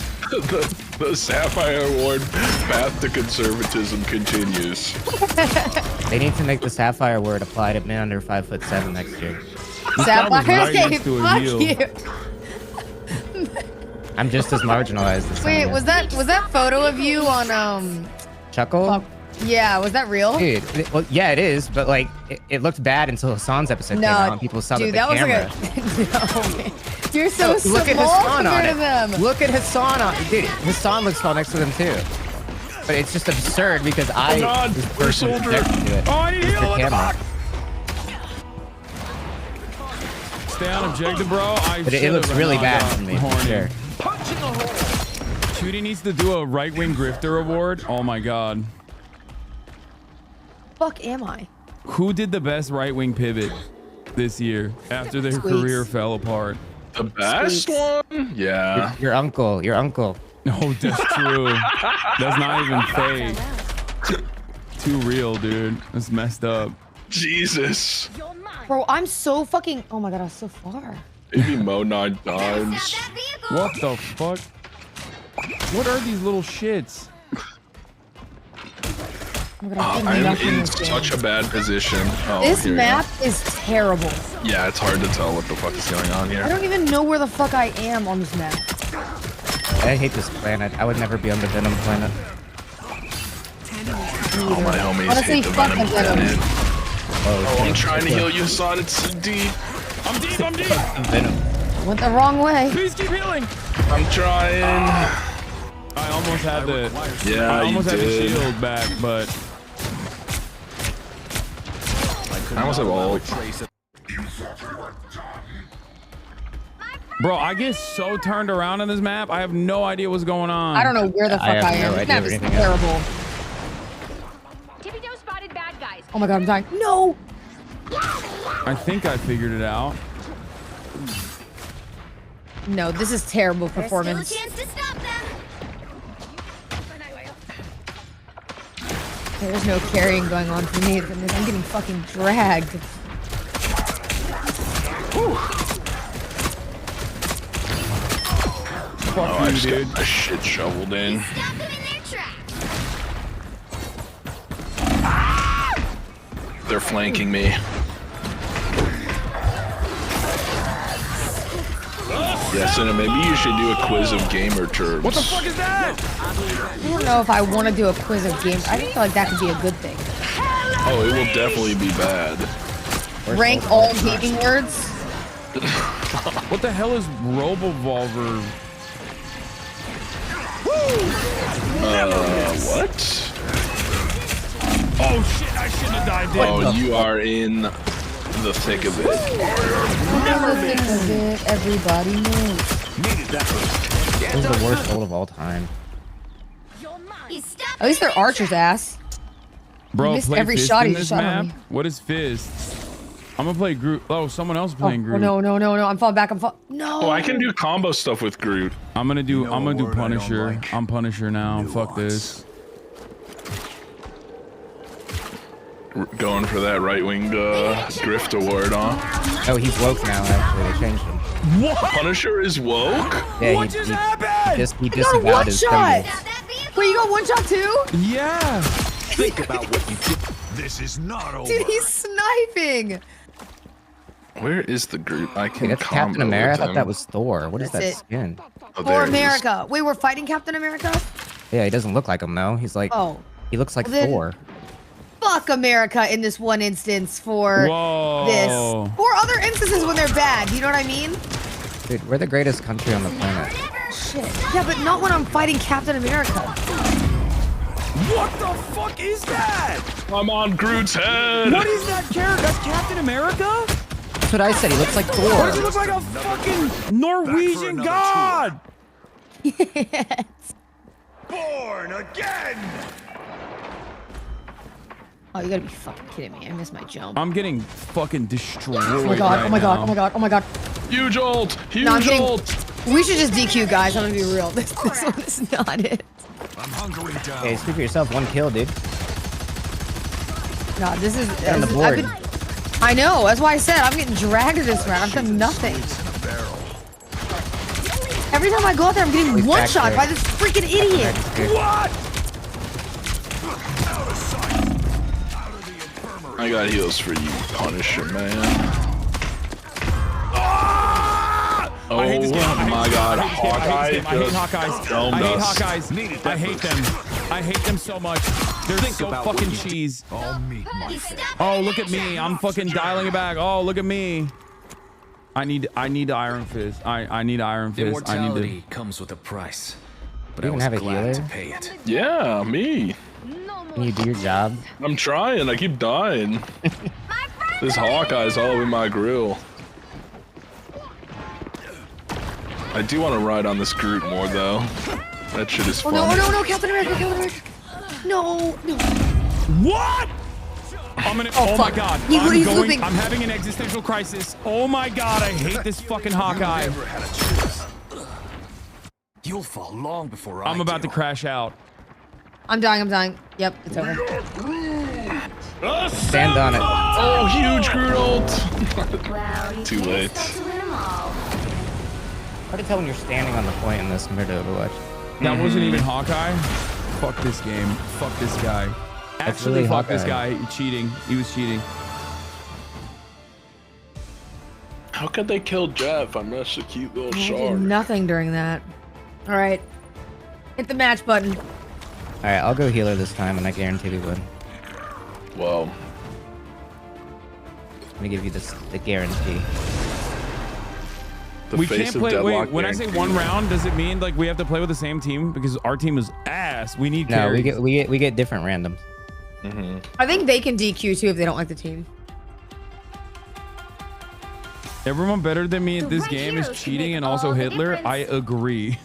S3: The Sapphire Award path to conservatism continues.
S22: They need to make the Sapphire word apply to men under 5'7" next year.
S9: Sapphire,
S2: right
S9: okay,
S2: next to a
S9: fuck
S2: heel.
S9: you.
S22: I'm just as marginalized as some
S9: Wait,
S22: of you.
S9: was that photo of you on
S22: Chuckle?
S9: Yeah, was that real?
S22: Dude, well, yeah, it is, but like, it looked bad until Hassan's episode came out and people saw
S9: dude,
S22: that the camera.
S9: Was like you're so small
S22: Look at Hassan on
S9: compared to them.
S22: it. Look at Hassan on it. Dude, Hassan looks tall next to them too. But it's just absurd because I was personally objected to it.
S2: Oh, I need
S22: It's
S2: heal.
S22: the
S2: What the
S22: camera.
S2: fuck? Stay on objective, bro.
S22: But it looks really bad for me, for sure.
S2: Shooty needs to do a right-wing grifter award. Oh my god.
S9: Fuck am I?
S2: Who did the best right-wing pivot this year after their career fell apart?
S3: The best one? Yeah.
S22: Your uncle. Your uncle.
S2: No, that's true. That's not even fake. Too real, dude. That's messed up.
S3: Jesus.
S9: Bro, I'm so fucking. Oh my god, I was so far.
S3: Maybe Mo 9 times.
S2: What the fuck? What are these little shits?
S3: I'm in such a bad position. Oh,
S9: This
S3: here we
S9: map is terrible.
S3: go. Yeah, it's hard to tell what the fuck is going on here.
S9: I don't even know where the fuck I am on this map.
S22: I hate this planet. I would never be on the Venom planet.
S3: Oh, my homies
S9: Honestly,
S3: hate the
S9: fuck
S3: Venom
S9: the Venom.
S3: planet.
S22: Oh,
S3: I'm trying to heal you, Son. It's deep.
S2: I'm deep. I'm deep.
S22: Venom.
S9: Went the wrong way.
S2: Please keep healing.
S3: I'm trying.
S2: I almost had the.
S3: Yeah,
S2: I almost
S3: you
S2: had the
S3: did.
S2: shield back, but.
S3: I almost have ult.
S2: Bro, I get so turned around on this map. I have no idea what's going on.
S9: I don't know where the fuck I am. This map is terrible.
S8: Tippy-toe spotted bad guys.
S9: Oh my god, I'm dying. No!
S2: I think I figured it out.
S9: No, this is terrible performance.
S8: There's still a chance to stop them.
S9: There's no carrying going on for me. I'm getting fucking dragged.
S3: Oh, I just got my shit shoveled in.
S8: Stop them in their tracks.
S3: They're flanking me. Yeah, so maybe you should do a quiz of gamer terms.
S2: What the fuck is that?
S9: I don't know if I want to do a quiz of games. I feel like that could be a good thing.
S3: Oh, it will definitely be bad.
S9: Rank all hating words.
S2: What the hell is Robovolver?
S3: What?
S2: Oh shit, I shouldn't have dived in.
S3: Oh, you are in the thick of it.
S9: Everybody knows.
S22: This is the worst ult of all time.
S9: At least they're archers, ass.
S2: Bro,
S9: missed
S2: play
S9: every
S2: Fist
S9: shot
S2: in
S9: he
S2: this
S9: shot on
S2: map?
S9: me.
S2: What is Fist? I'm gonna play Groot. Oh, someone else playing Groot.
S9: No. I'm falling back. No.
S3: Oh, I can do combo stuff with Groot.
S2: I'm gonna do Punisher. I'm Punisher now. Fuck this.
S3: We're going for that right wing drift award, huh?
S22: Oh, he's woke now, actually. They changed him.
S2: What?
S3: Punisher is woke?
S22: Yeah,
S2: What just happened?
S22: He
S9: You got a
S22: disavowed
S9: one
S22: his
S9: shot.
S22: symbol.
S9: Wait, you got one shot too?
S2: Yeah.
S5: Think about what you did. This is not over.
S9: Dude, he's sniping.
S3: Where is the Groot? I can
S22: Hey, that's
S3: combo
S22: Captain America. I
S3: with
S22: thought
S3: him.
S22: that was Thor. What is
S9: That's
S22: that
S9: it.
S22: skin?
S3: Oh,
S9: For
S3: there it is.
S9: America. Wait, we're fighting Captain America?
S22: Yeah, he doesn't look like him though. He's like,
S9: Oh.
S22: he looks like
S9: Then-
S22: Thor.
S9: Fuck America in this one instance for
S2: Whoa.
S9: this. Or other instances when they're bad. You know what I mean?
S22: Dude, we're the greatest country on the planet.
S9: Shit. Yeah, but not when I'm fighting Captain America.
S2: What the fuck is that?
S3: I'm on Groot's head.
S2: What is that character? That's Captain America?
S22: That's what I said. He looks like
S2: Why
S22: Thor.
S2: does he look like a fucking Norwegian god?
S9: Yes.
S5: Born again.
S9: Oh, you gotta be fucking kidding me. I missed my jump.
S2: I'm getting fucking destroyed.
S9: Oh my god,
S2: right
S9: oh my god,
S2: now.
S9: oh my god, oh my god.
S3: Huge ult. Huge
S9: No, I'm kidding.
S3: ult.
S9: We should just DQ, guys. I'm gonna be real. This one is not it.
S5: I'm hunkering down.
S22: Hey, speak for yourself. One kill, dude.
S9: No, this is.
S22: Get on the
S9: I've
S22: board.
S9: been- I know. That's why I said I'm getting dragged to this round. I've done nothing. Every time I go out there, I'm getting
S22: He's
S9: one
S22: back
S9: shot
S22: there.
S9: by this freaking idiot.
S2: What?
S3: I got heals for you, Punisher, man. Oh
S2: I hate this game.
S3: my god,
S2: I hate
S3: Hawkeye.
S2: this game. I hate Hawkeyes.
S3: domed
S2: I hate
S3: us.
S2: Hawkeyes. I hate them. I hate them so much. They're so fucking cheese. Oh, look at me. I'm fucking dialing it back. Oh, look at me. I need Iron Fist. I need Iron Fist.
S1: Immortality comes with a price. But
S22: You
S1: I
S22: even
S1: was
S22: have a
S1: glad
S22: healer?
S1: to pay it.
S3: Yeah, me.
S22: Can you do your job?
S3: I'm trying. I keep dying. This Hawkeye's all over my grill. I do want to ride on this Groot more though. That shit is fun.
S9: No, Captain America. No.
S2: What? Oh my god.
S9: He's looping.
S2: I'm having an existential crisis. Oh my god, I hate this fucking Hawkeye.
S1: You'll fall long before
S2: I'm about to crash out.
S9: I'm dying. Yep, it's over.
S22: Stand on it.
S3: Oh, huge Groot ult. Too late.
S22: Hard to tell when you're standing on the point in this compared to Overwatch.
S2: That wasn't even Hawkeye. Fuck this game. Fuck this guy.
S22: That's
S2: Actually,
S22: really
S2: fuck
S22: Hawkeye.
S2: this guy. Cheating. He was cheating.
S3: How could they kill Jeff? I'm just a cute little
S9: I did
S3: shark.
S9: nothing during that. All right, hit the match button.
S22: All right, I'll go healer this time, and I guarantee we win.
S3: Well,
S22: Let me give you the guarantee.
S3: the
S2: We
S3: face
S2: can't
S3: of
S2: play.
S3: deadlock
S2: Wait, when I say
S3: guarantee.
S2: one round, does it mean like we have to play with the same team? Because our team is ass. We need
S22: No,
S2: carries.
S22: we get different randoms.
S9: I think they can DQ too if they don't like the team.
S2: Everyone better than me at this game is cheating and also Hitler. I agree.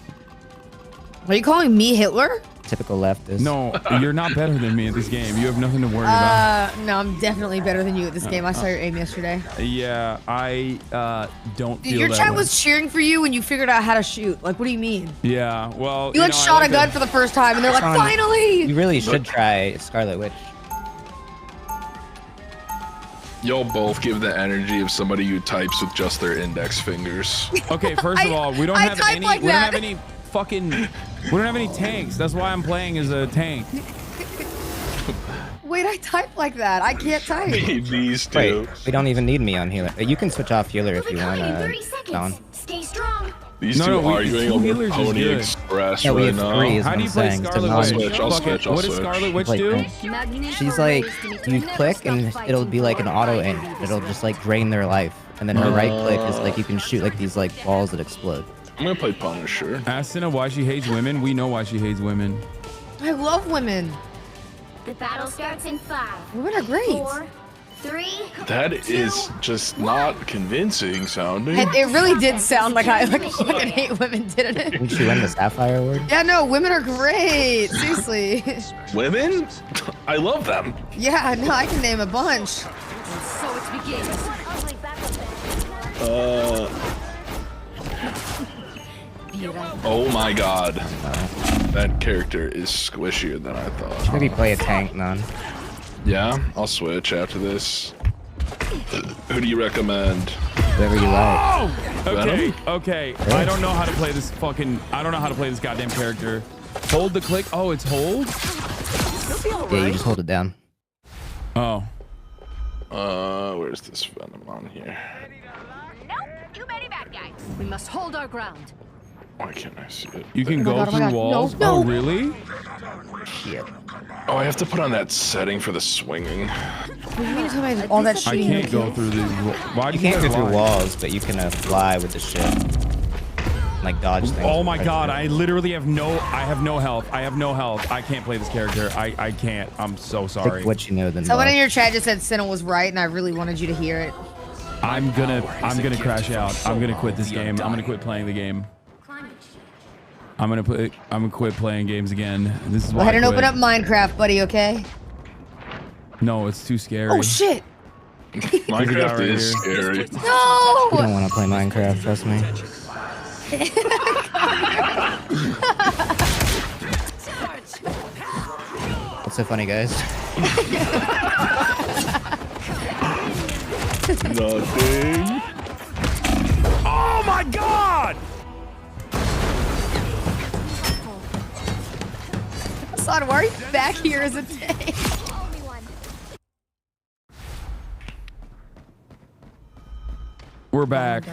S9: Are you calling me Hitler?
S22: Typical leftist.
S2: No, you're not better than me at this game. You have nothing to worry about.
S9: No, I'm definitely better than you at this game. I saw your aim yesterday.
S2: Yeah, I don't feel
S9: Your
S2: that
S9: chat
S2: way.
S9: was cheering for you when you figured out how to shoot. Like, what do you mean?
S2: Yeah, well,
S9: You like
S2: know, I
S9: shot
S2: like
S9: a gun
S2: to-
S9: for the first time, and they're like,
S22: Sean,
S9: finally!
S22: You really should try Scarlet Witch.
S3: Y'all both give the energy of somebody who types with just their index fingers.
S2: Okay, first of all, we don't
S9: I
S2: have
S9: type
S2: any.
S9: like
S2: we don't
S9: that.
S2: have any fucking. We don't have any tanks. That's why I'm playing as a tank.
S9: Wait, I type like that. I can't type.
S3: These two.
S22: Wait, we don't even need me on healer. You can switch off healer if you want, Don.
S8: Stay strong.
S3: These
S2: No,
S3: two
S2: no, we-
S3: arguing
S2: two
S3: over
S2: healers is
S3: Pony
S2: good.
S3: Express
S22: Yeah, we
S3: right
S22: have
S3: now.
S22: three, is
S2: How
S22: what
S2: do you
S22: I'm
S2: play
S22: saying.
S2: Scarlet
S22: I'll
S2: Witch?
S22: switch,
S3: I'll
S2: Fuck it.
S3: switch, I'll
S2: What does
S3: switch.
S2: Scarlet Witch
S22: Like,
S2: do?
S22: She's like, you click and it'll be like an auto aim. It'll just like drain their life. And then her right click is like you can shoot like these like balls that explode.
S3: I'm gonna play Punisher.
S2: Ask Cinna why she hates women. We know why she hates women.
S9: I love women.
S8: The battle starts in 5.
S9: Women are great.
S8: 4, 3.
S3: That is just not convincing sounding.
S9: It really did sound like I fucking hate women, didn't it?
S22: Didn't she win the Sapphire Award?
S9: Yeah, no, women are great. Seriously.
S3: Women? I love them.
S9: Yeah, no, I can name a bunch.
S8: So it begins.
S3: Oh my god. That character is squishier than I thought.
S22: Maybe play a tank, Non.
S3: Yeah, I'll switch after this. Who do you recommend?
S22: Whoever you like.
S2: Okay,
S3: Venom?
S2: okay. I don't know how to play this fucking. I don't know how to play this goddamn character. Hold the click. Oh, it's hold.
S22: Yeah, you just hold it down.
S2: Oh.
S3: Where's this Venom on here?
S8: Nope, too many bad guys. We must hold our ground.
S3: Why can't I see it?
S2: You can
S9: Oh my
S2: go
S9: God, oh my
S2: through
S9: God.
S2: walls.
S9: No,
S2: Oh,
S9: no.
S2: really?
S22: Shit.
S3: Oh, I have to put on that setting for the swinging.
S9: What do you mean to tell me all that
S2: I
S9: shooting?
S2: can't go through these. Why do
S22: You can't go through
S2: fly?
S22: walls, but you can fly with the ship. Like dodge things.
S2: Oh my god, I literally have no. I have no health. I have no health. I can't play this character. I can't. I'm so sorry.
S22: Pick what you know then.
S9: Someone
S22: dodge.
S9: in your chat just said Cinna was right, and I really wanted you to hear it.
S2: I'm gonna crash out. I'm gonna quit this game. I'm gonna quit playing the game. I'm gonna quit playing games again. This is
S9: Go
S2: why
S9: ahead
S2: I
S9: and open
S2: quit.
S9: up Minecraft, buddy, okay?
S2: No, it's too scary.
S9: Oh, shit.
S3: Minecraft
S2: right
S3: is
S2: here.
S3: scary.
S22: You
S9: No!
S22: don't want to play Minecraft, trust me. What's so funny, guys?
S3: Nothing.
S2: Oh my god!
S9: Son, why are you back here as a tank?
S2: We're back.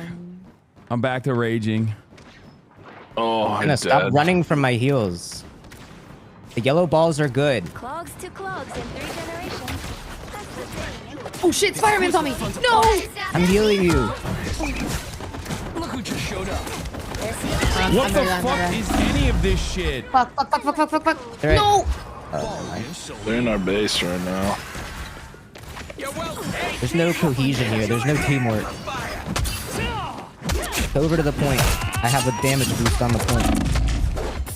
S2: I'm back to raging.
S3: Oh, I'm
S22: Gonna stop
S3: dead.
S22: running from my heels. The yellow balls are good.
S8: Clogs to clogs in 3 generations. That's the thing.
S9: Oh shit, Spider-Man's on me. No!
S22: I'm healing you.
S1: Look who just showed up.
S2: What the fuck is any of this shit?
S9: Fuck.
S22: They're
S9: No!
S3: They're in our base right now.
S22: There's no cohesion here. There's no teamwork. Over to the point. I have a damage boost on the point.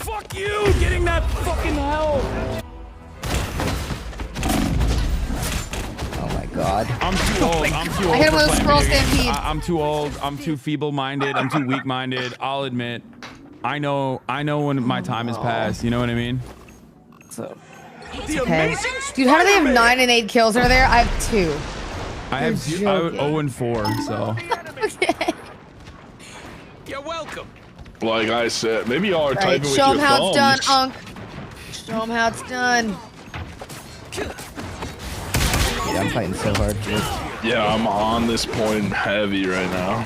S2: Fuck you! Getting that fucking help!
S22: Oh my god.
S2: I'm too old. I'm too old.
S9: I hit him with a
S2: for
S9: scroll
S2: playing video games.
S9: stampede.
S2: I'm too old. I'm too feeble-minded. I'm too weak-minded. I'll admit. I know when my time has passed. You know what I mean?
S9: So. Okay. Dude, how do they have 9 and 8 kills over there? I have 2.
S2: I have 0 and 4. So.
S9: Okay.
S1: You're welcome.
S3: Like I said, maybe y'all are
S9: Right,
S3: typing with
S9: show
S3: your
S9: them how it's done,
S3: thumbs.
S9: Unc. Show them how it's done.
S22: Yeah, I'm fighting so hard for this.
S3: Yeah, I'm on this point heavy right now.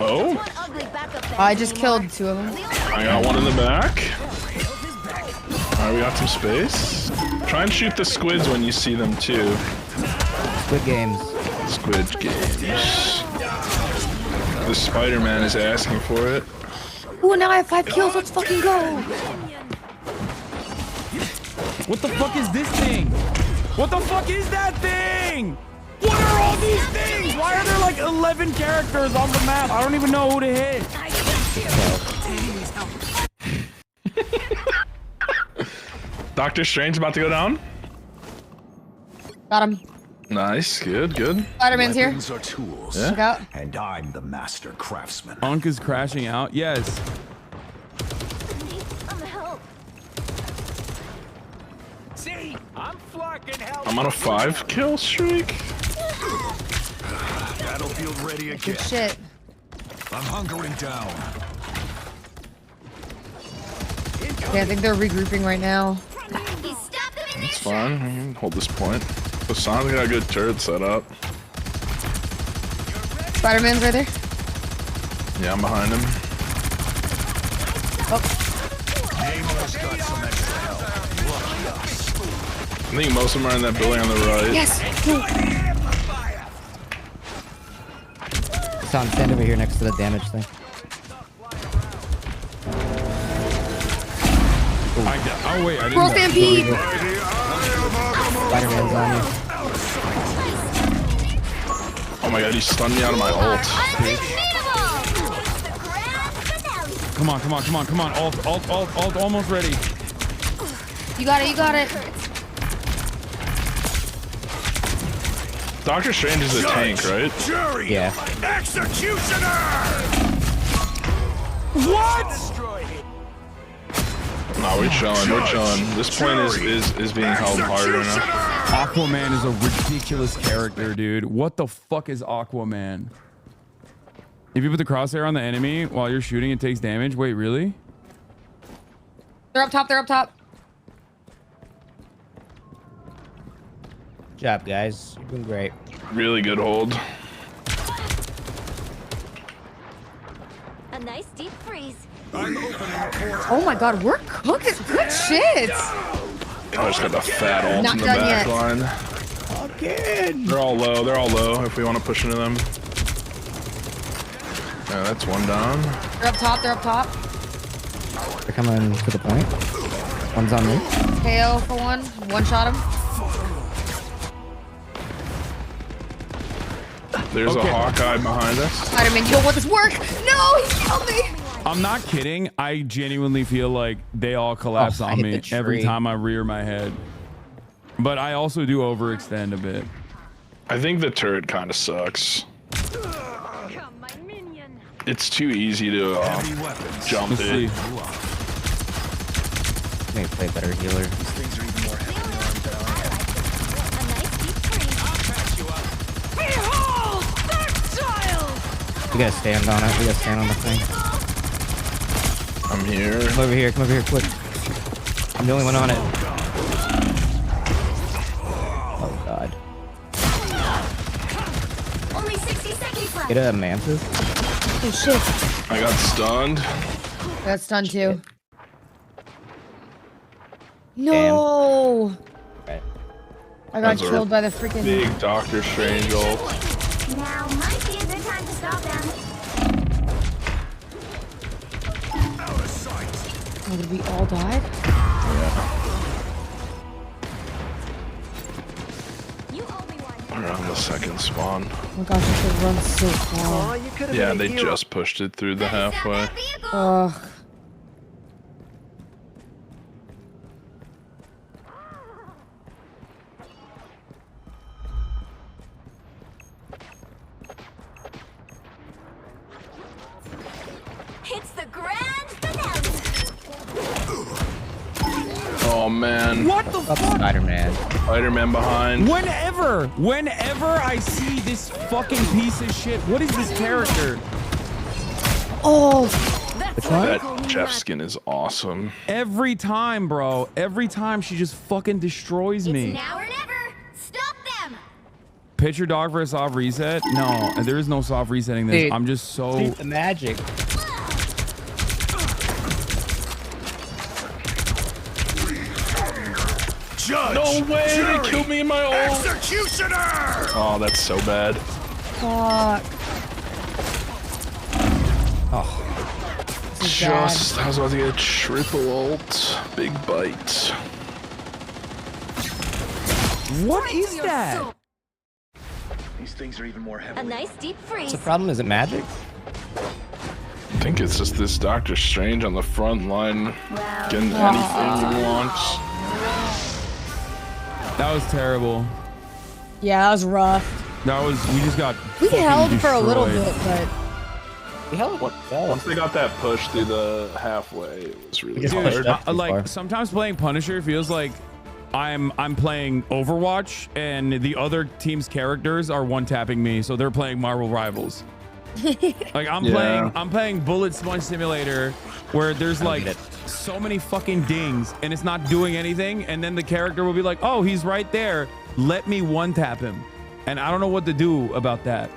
S3: Oh?
S9: I just killed 2 of them.
S3: I got one in the back. Alright, we got some space. Try and shoot the squids when you see them too.
S22: Squid games.
S3: Squid games. The Spider-Man is asking for it.
S9: Ooh, now I have 5 kills. Let's fucking go.
S2: What the fuck is this thing? What the fuck is that thing? What are all these things? Why are there like 11 characters on the map? I don't even know who to hit.
S3: Doctor Strange about to go down.
S9: Got him.
S3: Nice, good.
S9: Spider-Man's here.
S5: Weapons are tools.
S3: Yeah.
S9: Check out.
S5: And I'm the master craftsman.
S2: Unk is crashing out. Yes.
S1: See, I'm flocking help.
S3: I'm on a 5-kill streak.
S5: Battlefield ready again.
S9: Good shit.
S5: I'm hunkering down.
S9: Okay, I think they're regrouping right now.
S3: That's fine. I can hold this point. Hassan's got a good turret set up.
S9: Spider-Man's right there.
S3: Yeah, I'm behind him.
S9: Oh.
S5: Nemo's got some extra help. Lucky us.
S3: I think most of them are in that building on the right.
S9: Yes.
S22: Hassan, stand over here next to the damage thing.
S2: Oh wait, I didn't.
S9: Roll stampede.
S22: Spider-Man's on you.
S3: Oh my god, he stunned me out of my ult.
S2: Come on. Alt, almost ready.
S9: You got it.
S3: Doctor Strange is a tank, right?
S5: Jury.
S22: Yeah.
S5: Executioner.
S2: What?
S3: No, we're chilling. This point is being held hard right now.
S2: Aquaman is a ridiculous character, dude. What the fuck is Aquaman? If you put the crosshair on the enemy while you're shooting, it takes damage. Wait, really?
S9: They're up top.
S22: Good job, guys. You're doing great.
S3: Really good hold.
S8: A nice deep freeze.
S9: Oh my god, we're cooking. Good shit.
S3: I just got the fat ult
S9: Not
S3: in the
S9: done
S3: back
S9: yet.
S3: line.
S22: Again.
S3: They're all low if we want to push into them. Yeah, that's one down.
S9: They're up top.
S22: They're coming to the point. One's on me.
S9: KO for one. One shot him.
S3: There's a Hawkeye behind us.
S9: Spider-Man, you don't want this work. No, he killed me.
S2: I'm not kidding. I genuinely feel like they all collapse
S22: I
S2: on
S22: hit
S2: me
S22: the
S2: every
S22: tree.
S2: time I rear my head. But I also do overextend a bit.
S3: I think the turret kind of sucks. It's too easy to jump
S2: Let's see.
S3: it.
S22: Maybe play a better healer. We gotta stand on it. We gotta stand on the thing.
S3: I'm here.
S22: Come over here, quick. I'm the only one on it. Oh god.
S8: Only 60 seconds left.
S22: Get a mantis.
S9: Oh shit.
S3: I got stunned.
S9: That's done too. No.
S22: Right.
S9: I got
S3: That's a
S9: killed by the freaking
S3: big Doctor Strange ult.
S8: Now might be a good time to stop them.
S9: Oh, did we all die?
S3: We're on the second spawn.
S9: Oh my gosh, I could run so far.
S3: Yeah, they just pushed it through the halfway.
S9: Ugh.
S8: It's the grand finale.
S3: Oh man.
S2: What the fuck?
S22: Spider-Man.
S3: Spider-Man behind.
S2: Whenever I see this fucking piece of shit, what is this character?
S9: Oh.
S22: Which one?
S3: That Jeff skin is awesome.
S2: Every time, bro. Every time she just fucking destroys me.
S8: Now or never. Stop them.
S2: Pitcher dog for a soft reset? No, there is no soft resetting this.
S22: Dude,
S2: I'm just so...
S22: see the magic.
S5: Judge,
S3: No way!
S5: jury,
S3: They killed me in my ult.
S5: executioner!
S3: Oh, that's so bad.
S9: Fuck.
S22: Oh.
S9: This is
S3: Just, I was about to get a triple ult. Big bite.
S2: What is that?
S5: These things are even more heavy.
S8: A nice deep freeze.
S22: What's the problem? Is it magic?
S3: I think it's just this Doctor Strange on the front line getting anything he wants.
S2: That was terrible.
S9: Yeah, that was rough.
S2: That was, we just got
S9: We
S2: fucking
S9: held for a little
S2: destroyed.
S9: bit, but
S22: We held
S3: Once they got that push through the halfway, it was really
S22: Dude,
S3: hard.
S2: Like sometimes playing Punisher feels like I'm playing Overwatch and the other team's characters are one-tapping me, so they're playing Marvel Rivals. Like I'm playing Bullet Sponge Simulator where there's like so many fucking dings and it's not doing anything, and then the character will be like, oh, he's right there, let me one-tap him, and I don't know what to do about that.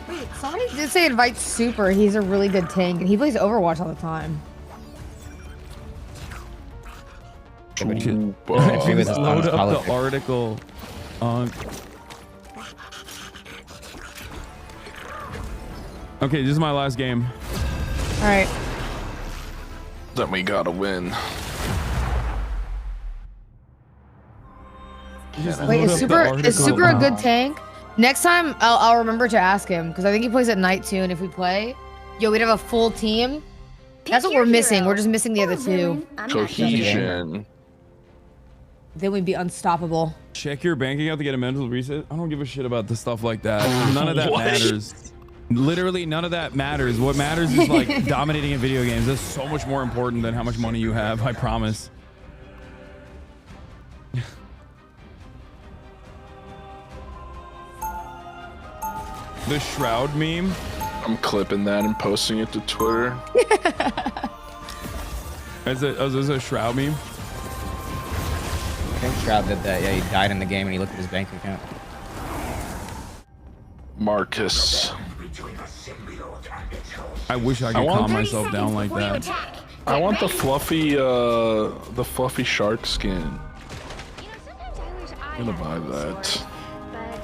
S9: wait, somebody did say invite Super. He's a really good tank, and he plays Overwatch all the time.
S2: Just load up the article. Okay, this is my last game.
S9: All right.
S3: Then we gotta win.
S9: Wait, is Super a good tank? Next time, I'll remember to ask him because I think he plays at night too. And if we play, yo, we'd have a full team. That's what we're missing. We're just missing the other two.
S3: Cohesion.
S9: Then we'd be unstoppable.
S2: Check your bank account to get a mental reset. I don't give a shit about the stuff like that. None of that matters. Literally none of that matters. What matters is like dominating in video games. That's so much more important than how much money you have, I promise. The Shroud meme.
S3: I'm clipping that and posting it to Twitter.
S2: Is this a Shroud meme?
S22: I think Shroud did that. Yeah, he died in the game and he looked at his bank account.
S3: Marcus.
S2: I wish I could calm myself down like that.
S3: I want the fluffy shark skin. I'm gonna buy that.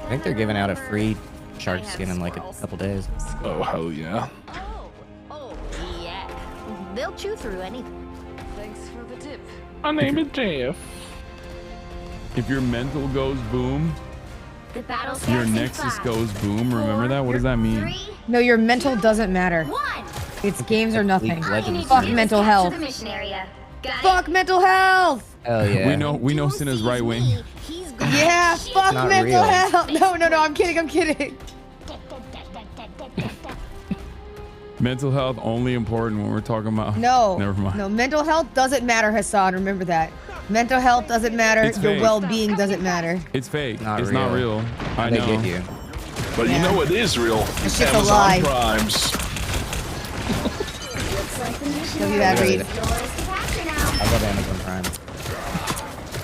S22: I think they're giving out a free shark skin in like a couple days.
S3: Oh, hell yeah.
S8: Oh, yeah. They'll chew through anything. Thanks for the tip.
S3: My name is Jeff.
S2: If your mental goes boom,
S8: The battle
S2: your
S8: starts in
S2: Nexus
S8: 5,
S2: goes boom. Remember that? What does that mean?
S8: 3,
S9: No, your mental doesn't matter.
S8: 1.
S9: It's games or nothing.
S22: Legends.
S9: Fuck mental health.
S8: To the mission area. Got
S9: Fuck mental health.
S22: Hell yeah.
S2: We know Cinna's right wing.
S9: Yeah, fuck
S22: Not
S9: mental
S22: real.
S9: health. No, I'm kidding.
S2: Mental health only important when we're talking about.
S9: No.
S2: Never mind.
S9: No, mental health doesn't matter, Hassan. Remember that. Mental health doesn't matter.
S2: It's
S9: Your
S2: fake.
S9: well-being doesn't matter.
S2: It's fake.
S22: Not
S2: It's
S22: real.
S2: not real. I
S22: They
S2: know.
S22: get you.
S3: But you know what is real?
S9: It's just a
S3: Amazon
S9: lie.
S3: Primes.
S9: Don't do that, Reed.
S22: I love Amazon Prime.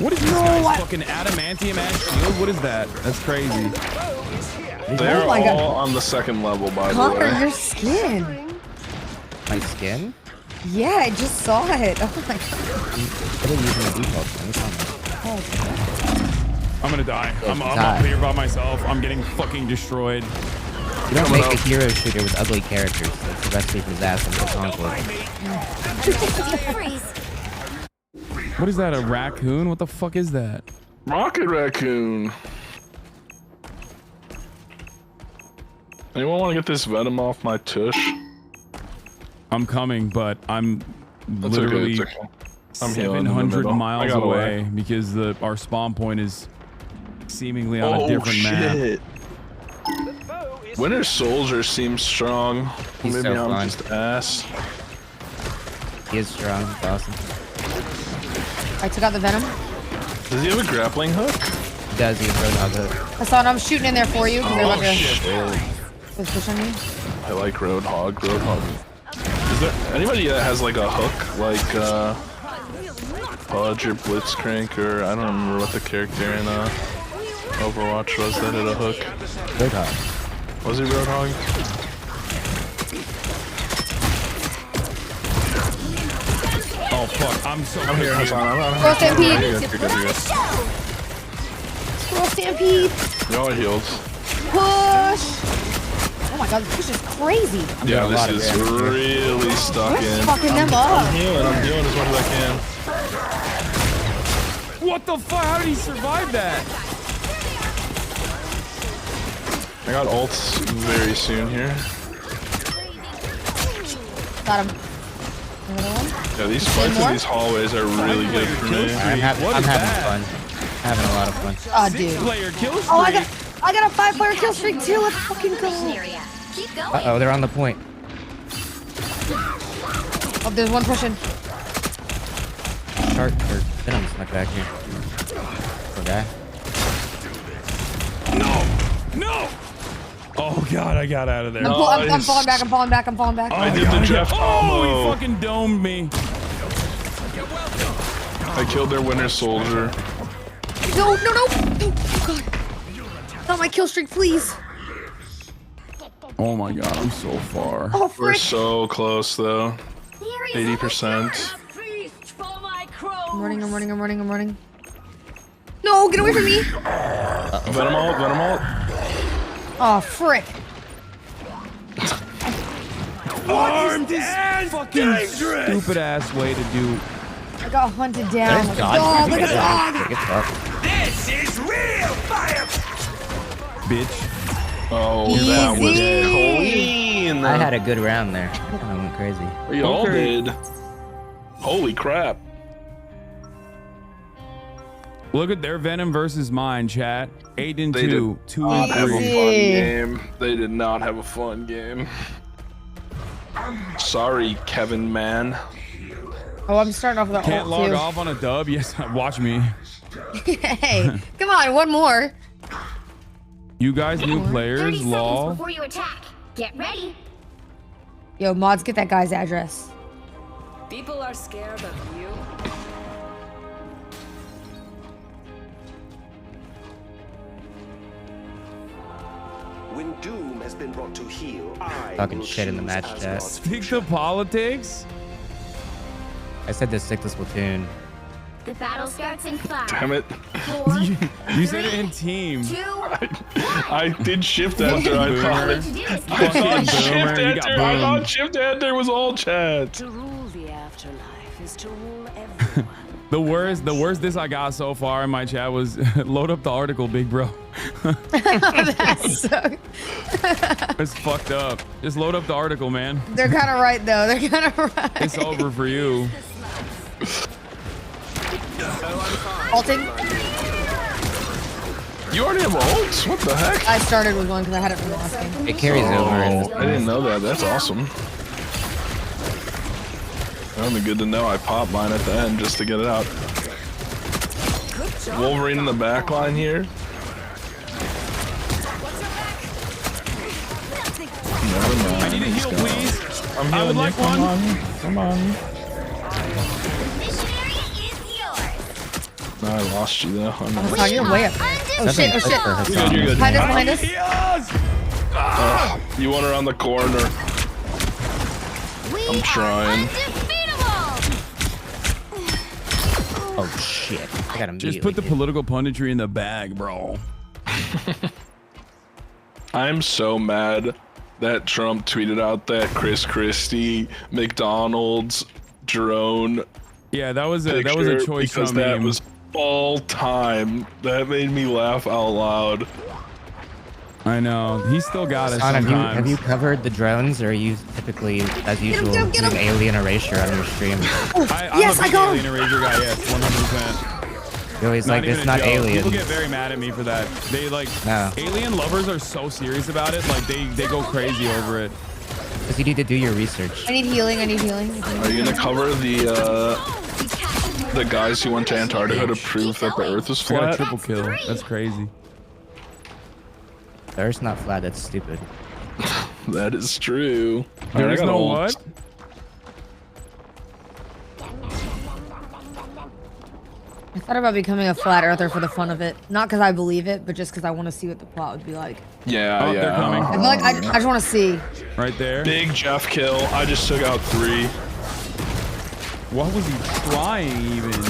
S2: What is this guy's fucking adamantium ass shield? What is that? That's crazy.
S3: They're
S9: Oh my God.
S3: all on the second level, by the
S9: Connor,
S3: way.
S9: your skin.
S22: My skin?
S9: Yeah, I just saw it. Oh my god.
S2: I'm gonna die. I'm up here by myself. I'm getting fucking destroyed.
S22: You don't make a hero shooter with ugly characters. That's the recipe for disaster in conflict.
S2: What is that? A raccoon? What the fuck is that?
S3: Rocket raccoon. Anyone want to get this venom off my tush?
S2: I'm coming, but I'm
S3: That's
S2: literally
S3: okay, I'm healing in the
S2: 700
S3: middle.
S2: miles
S3: I got
S2: away because our spawn point is seemingly on a different map.
S3: Winter Soldier seems strong.
S22: He's
S3: Maybe
S22: so
S3: I'm
S22: fun.
S3: just ass.
S22: He is strong. He's awesome.
S9: I took out the venom.
S3: Does he have a grappling hook?
S22: He does. He has Roadhog hook.
S9: Hassan, I'm shooting in there for you because they're about to
S3: shit.
S9: push on you.
S3: I like Roadhog. Roadhog. Is there anybody that has like a hook, like Pudge or Blitzcrank, or I don't remember what the character in Overwatch was that had a hook?
S22: Roadhog.
S3: Was he Roadhog?
S2: Oh fuck! I'm so
S3: here. I'm
S9: Squirrel Stampede.
S3: You're good.
S9: Squirrel Stampede.
S3: You're all healed.
S9: Push. Oh my god, this push is crazy.
S3: Yeah, this is really stuck
S9: We're
S3: in.
S9: fucking them up.
S3: I'm healing as much as I can.
S2: What the fuck? How did he survive that?
S3: I got ults very soon here.
S9: Got him.
S3: Yeah, these fights in these hallways are really good for me.
S22: I'm having fun. Having a lot of fun.
S9: Oh, dude. Oh, I got a 5-player kill streak too. Let's fucking go.
S22: Uh-oh, they're on the point.
S9: Oh, there's one pushing.
S22: Shark or Venom's snuck back here. Poor guy.
S2: No! Oh god, I got out of there.
S9: I'm falling back. I'm falling back. I'm falling back.
S3: I did the Jeff
S2: Oh,
S3: combo.
S2: he fucking domed me.
S3: I killed their Winter Soldier.
S9: No. Oh god. Not my kill streak, please.
S2: Oh my god, I'm so far.
S9: Oh,
S3: We're
S9: frick.
S3: so close though. 80%.
S9: I'm running. No, get away from me.
S3: Venom ult.
S9: Oh, frick.
S2: What is this fucking stupid ass way to do?
S9: I got hunted down. Like a dog, like a dog.
S5: This is real fire!
S2: Bitch.
S3: Oh, that was clean.
S22: I had a good round there. I went crazy.
S3: We all did. Holy crap.
S2: Look at their Venom versus mine, chat. 8 and 2. 2
S3: They
S2: and
S3: did not have a
S2: 3.
S3: fun game. They did not have a fun game. Sorry, Kevin, man.
S9: Oh, I'm starting off with an
S2: Can't
S9: ult
S2: log
S9: too.
S2: off on a dub? Yes, watch me.
S9: Hey, come on, one more.
S2: You guys new players, lol.
S8: Before you attack. Get ready.
S9: Yo, mods, get that guy's address.
S15: People are scared of you.
S5: When doom has been brought to heel, I
S22: Talking
S5: will
S22: shit in the
S5: choose
S22: match
S5: as
S22: chat.
S5: God's
S2: Speak to politics?
S22: I said this stick to Splatoon.
S8: The battle starts in 5.
S3: Damn it.
S8: 4,
S2: You said it in team.
S8: 2, 1.
S3: I did shift enter, I thought. I thought shift enter. I thought shift enter was all chat.
S15: To rule the afterlife is to rule everyone.
S2: The worst this I got so far in my chat was load up the article, big bro.
S9: That's so...
S2: It's fucked up. Just load up the article, man.
S9: They're kind of right, though. They're kind of right.
S2: It's over for you.
S9: Ulting.
S3: You already have ults? What the heck?
S9: I started with one because I had it from the last game.
S22: It carries over.
S3: I didn't know that. That's awesome. Only good to know I pop mine at the end just to get it out. Wolverine in the back line here. Never mind.
S2: I need a heal, please.
S3: I'm healing
S2: I would like
S3: you. Come
S2: one.
S3: Come on. No, I lost you though.
S9: Oh, you're way up there. Oh shit, oh shit.
S3: You're good.
S9: Behind us.
S3: You want her on the corner. I'm trying.
S22: Oh shit! I got
S2: Just put the political punditry in the bag, bro.
S3: I'm so mad that Trump tweeted out that Chris Christie, McDonald's drone.
S2: Yeah, that was a choice
S3: because
S2: from
S3: that
S2: him.
S3: was all time. That made me laugh out loud.
S2: I know. He's still got it
S22: Son,
S2: sometimes.
S22: have you covered the drones, or are you typically, as usual, doing alien erasure on your stream?
S2: I'm a big alien erasure guy, yes, 100%.
S22: You're always like, it's not alien.
S2: People get very mad at me for that. They like, alien lovers are so serious about it, like they go crazy over it.
S22: Because you need to do your research.
S9: I need healing. I need healing.
S3: Are you gonna cover the guys who went to Antarctica to prove that the Earth is
S2: I got a
S3: flat?
S2: triple kill. That's crazy.
S22: The Earth's not flat. That's stupid.
S3: That is true.
S2: There is no what?
S9: I thought about becoming a flat earther for the fun of it. Not because I believe it, but just because I want to see what the plot would be like.
S3: Yeah,
S2: Oh,
S3: yeah.
S2: they're coming.
S9: I feel like I just want to see.
S2: Right there.
S3: Big Jeff kill. I just took out 3.
S2: What was he trying even?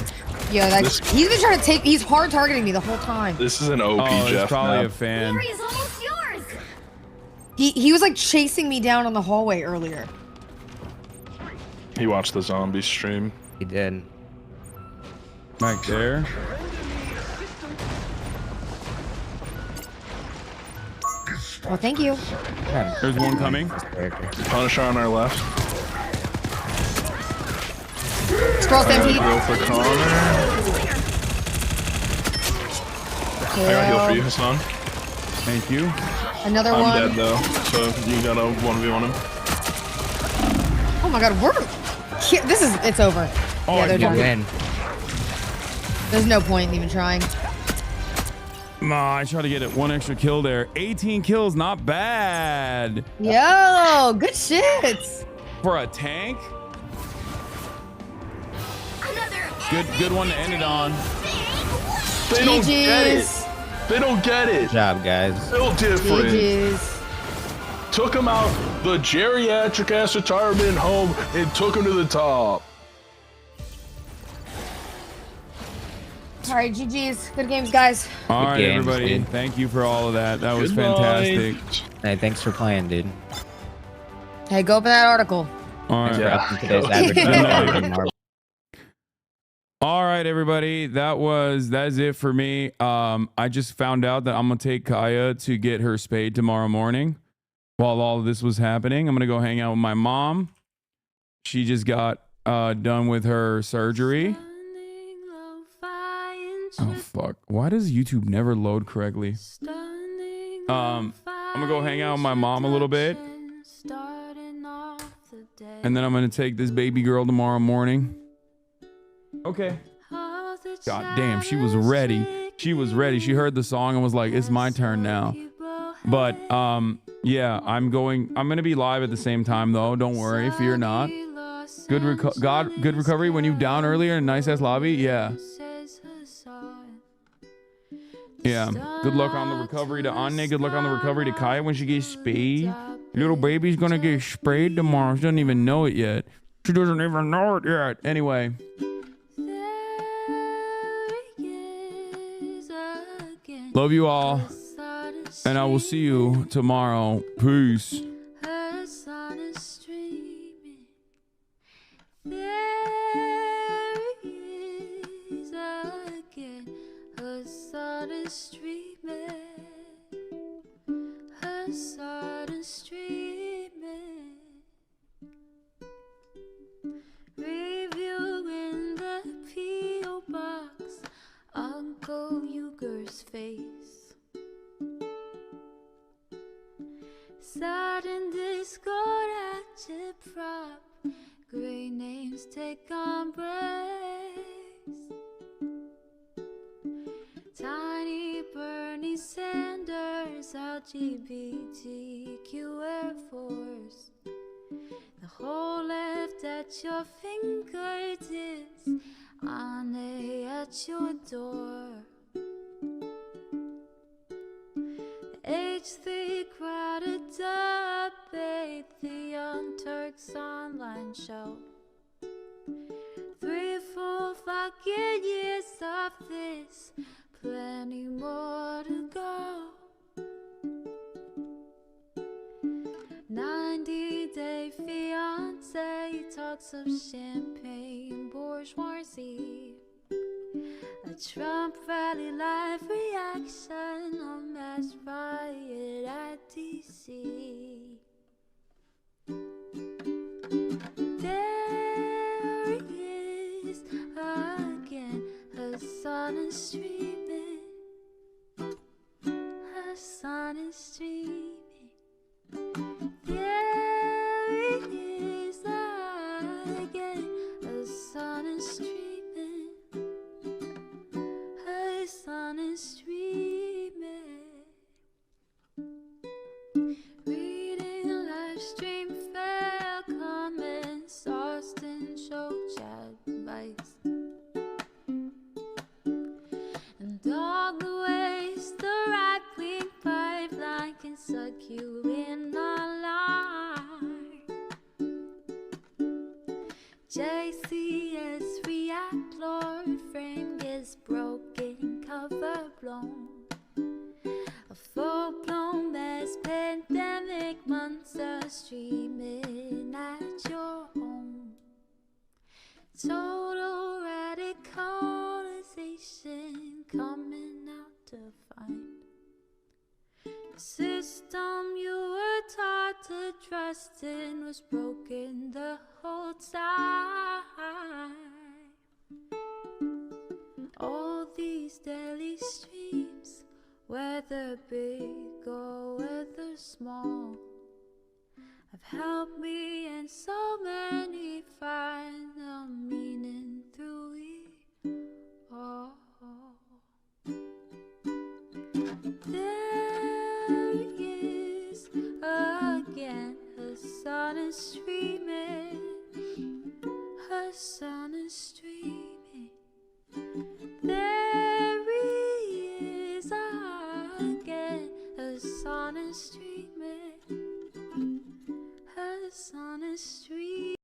S9: Yeah, like, he's been trying to take. He's hard targeting me the whole time.
S3: This is an OP
S2: Oh,
S3: Jeff.
S2: he's probably
S3: map.
S2: a fan.
S8: Glory is almost yours.
S9: He was like chasing me down on the hallway earlier.
S3: He watched the zombie stream.
S22: He did.
S2: Back there.
S9: Well, thank you.
S2: There's one coming.
S3: Punisher on our left.
S9: Scroll stampede.
S3: Go for Connor. I got heal for you, Hassan.
S2: Thank you.
S9: Another
S3: I'm
S9: one.
S3: dead though, so you gotta 1v1 him.
S9: Oh my god, it's over.
S2: Oh,
S9: yeah, they're done.
S22: Win.
S9: There's no point in even trying.
S2: Nah, I tried to get it 1 extra kill there. 18 kills, not bad.
S9: Yo, good shit.
S2: For a tank? Good one to end it on.
S3: They don't get it. They don't get it.
S22: Good job, guys.
S3: Still different.
S9: GG's.
S3: Took him out the geriatric ass retirement home and took him to the top.
S9: All right, GG's. Good games, guys.
S2: All right,
S22: games,
S2: everybody.
S22: dude.
S2: Thank you for all of that. That was
S3: Good
S2: fantastic.
S22: Hey, thanks for playing, dude.
S9: Hey, go open that article.
S2: All right.
S22: Thanks for today's advertisement.
S2: All right, everybody. That is it for me. I just found out that I'm gonna take Kaya to get her spayed tomorrow morning. While all of this was happening, I'm gonna go hang out with my mom. She just got done with her surgery. Oh fuck! Why does YouTube never load correctly? I'm gonna go hang out with my mom a little bit, and then I'm gonna take this baby girl tomorrow morning. Okay. God damn, she was ready. She was ready. She heard the song and was like, "It's my turn now." But yeah, I'm gonna be live at the same time though. Don't worry, fear not. Good recovery when you down earlier in a nice ass lobby. Yeah. Yeah. Good luck on the recovery to Anya. Good luck on the recovery to Kaya when she gets spayed. Your little baby's gonna get sprayed tomorrow. She doesn't even know it yet. She doesn't even know it yet. Anyway. Love you all. And I will see you tomorrow. Peace.
S12: Review in the P.O. box, Uncle Uger's face. Sudden discord at your prop, great names take embrace. Tiny Bernie Sanders, LGBTQ Air Force. The whole left at your fingertips, Ane at your door. H3 crowded debate, the Young Turks online show. 3 full fucking years. bottles of champagne, bourgeoisie. A Trump rally live reaction on mass riot at DC. There he is again, her sun is streaming. Her sun is streaming. There he is again, her sun is streaming. Her sun is streaming. Reading a live stream, fair comments, Austin show chat advice, and all the ways the right-wing pipeline can suck you in a lie. JCS react, Lord frame gets broken, cover blown. A full-blown mass pandemic, monster streaming at your home. Total radicalization coming out to find. The system you were taught to trust in was broken the whole time. All these daily streams, whether big or whether small, have helped me and so many find the meaning through it all. There he is again, her sun is streaming. Her sun is streaming. There he is again, her sun is streaming. Her sun is streaming.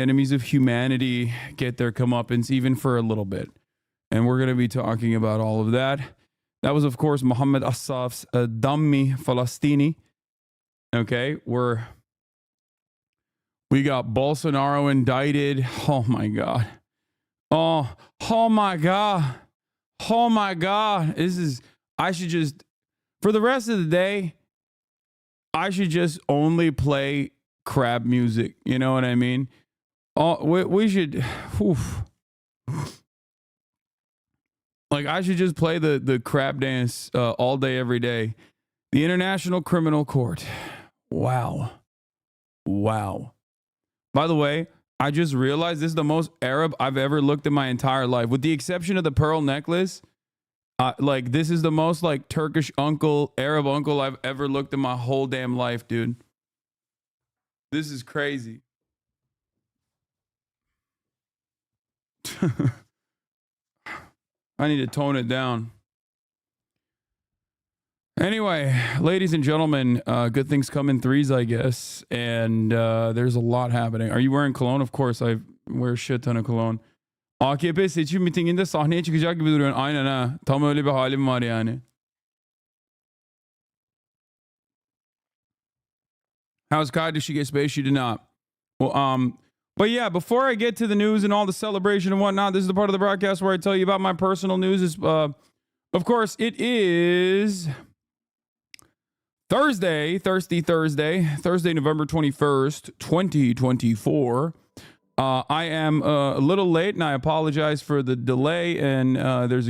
S2: enemies of humanity get their comeuppance even for a little bit. And we're going to be talking about all of that. That was, of course, Mohammed Assaf's Dammi Falastini. Okay, we got Bolsonaro indicted. Oh my God. Oh my God. Oh my God. I should just, for the rest of the day, I should just only play crab music. You know what I mean? Oh, we should, oof. Like, I should just play the crab dance all day, every day. The International Criminal Court. Wow. Wow. By the way, I just realized this is the most Arab I've ever looked in my entire life. With the exception of the pearl necklace, like, this is the most, like, Turkish uncle, Arab uncle I've ever looked in my whole damn life, dude. This is crazy. I need to tone it down. Anyway, ladies and gentlemen, good things come in threes, I guess. And there's a lot happening. Are you wearing cologne? Of course, I wear a shit ton of cologne. AKP seçim mitinginde sahneye çıkacak gibi duruyorsun. Aynen ha. Tam öyle bir halim var yani. How's Kai? Did she get space? She did not. Well, but yeah, before I get to the news and all the celebration and whatnot, this is the part of the broadcast where I tell you about my personal news. Of course, it is Thursday, November 21st, 2024. I am a little late, and I apologize for the delay, and there's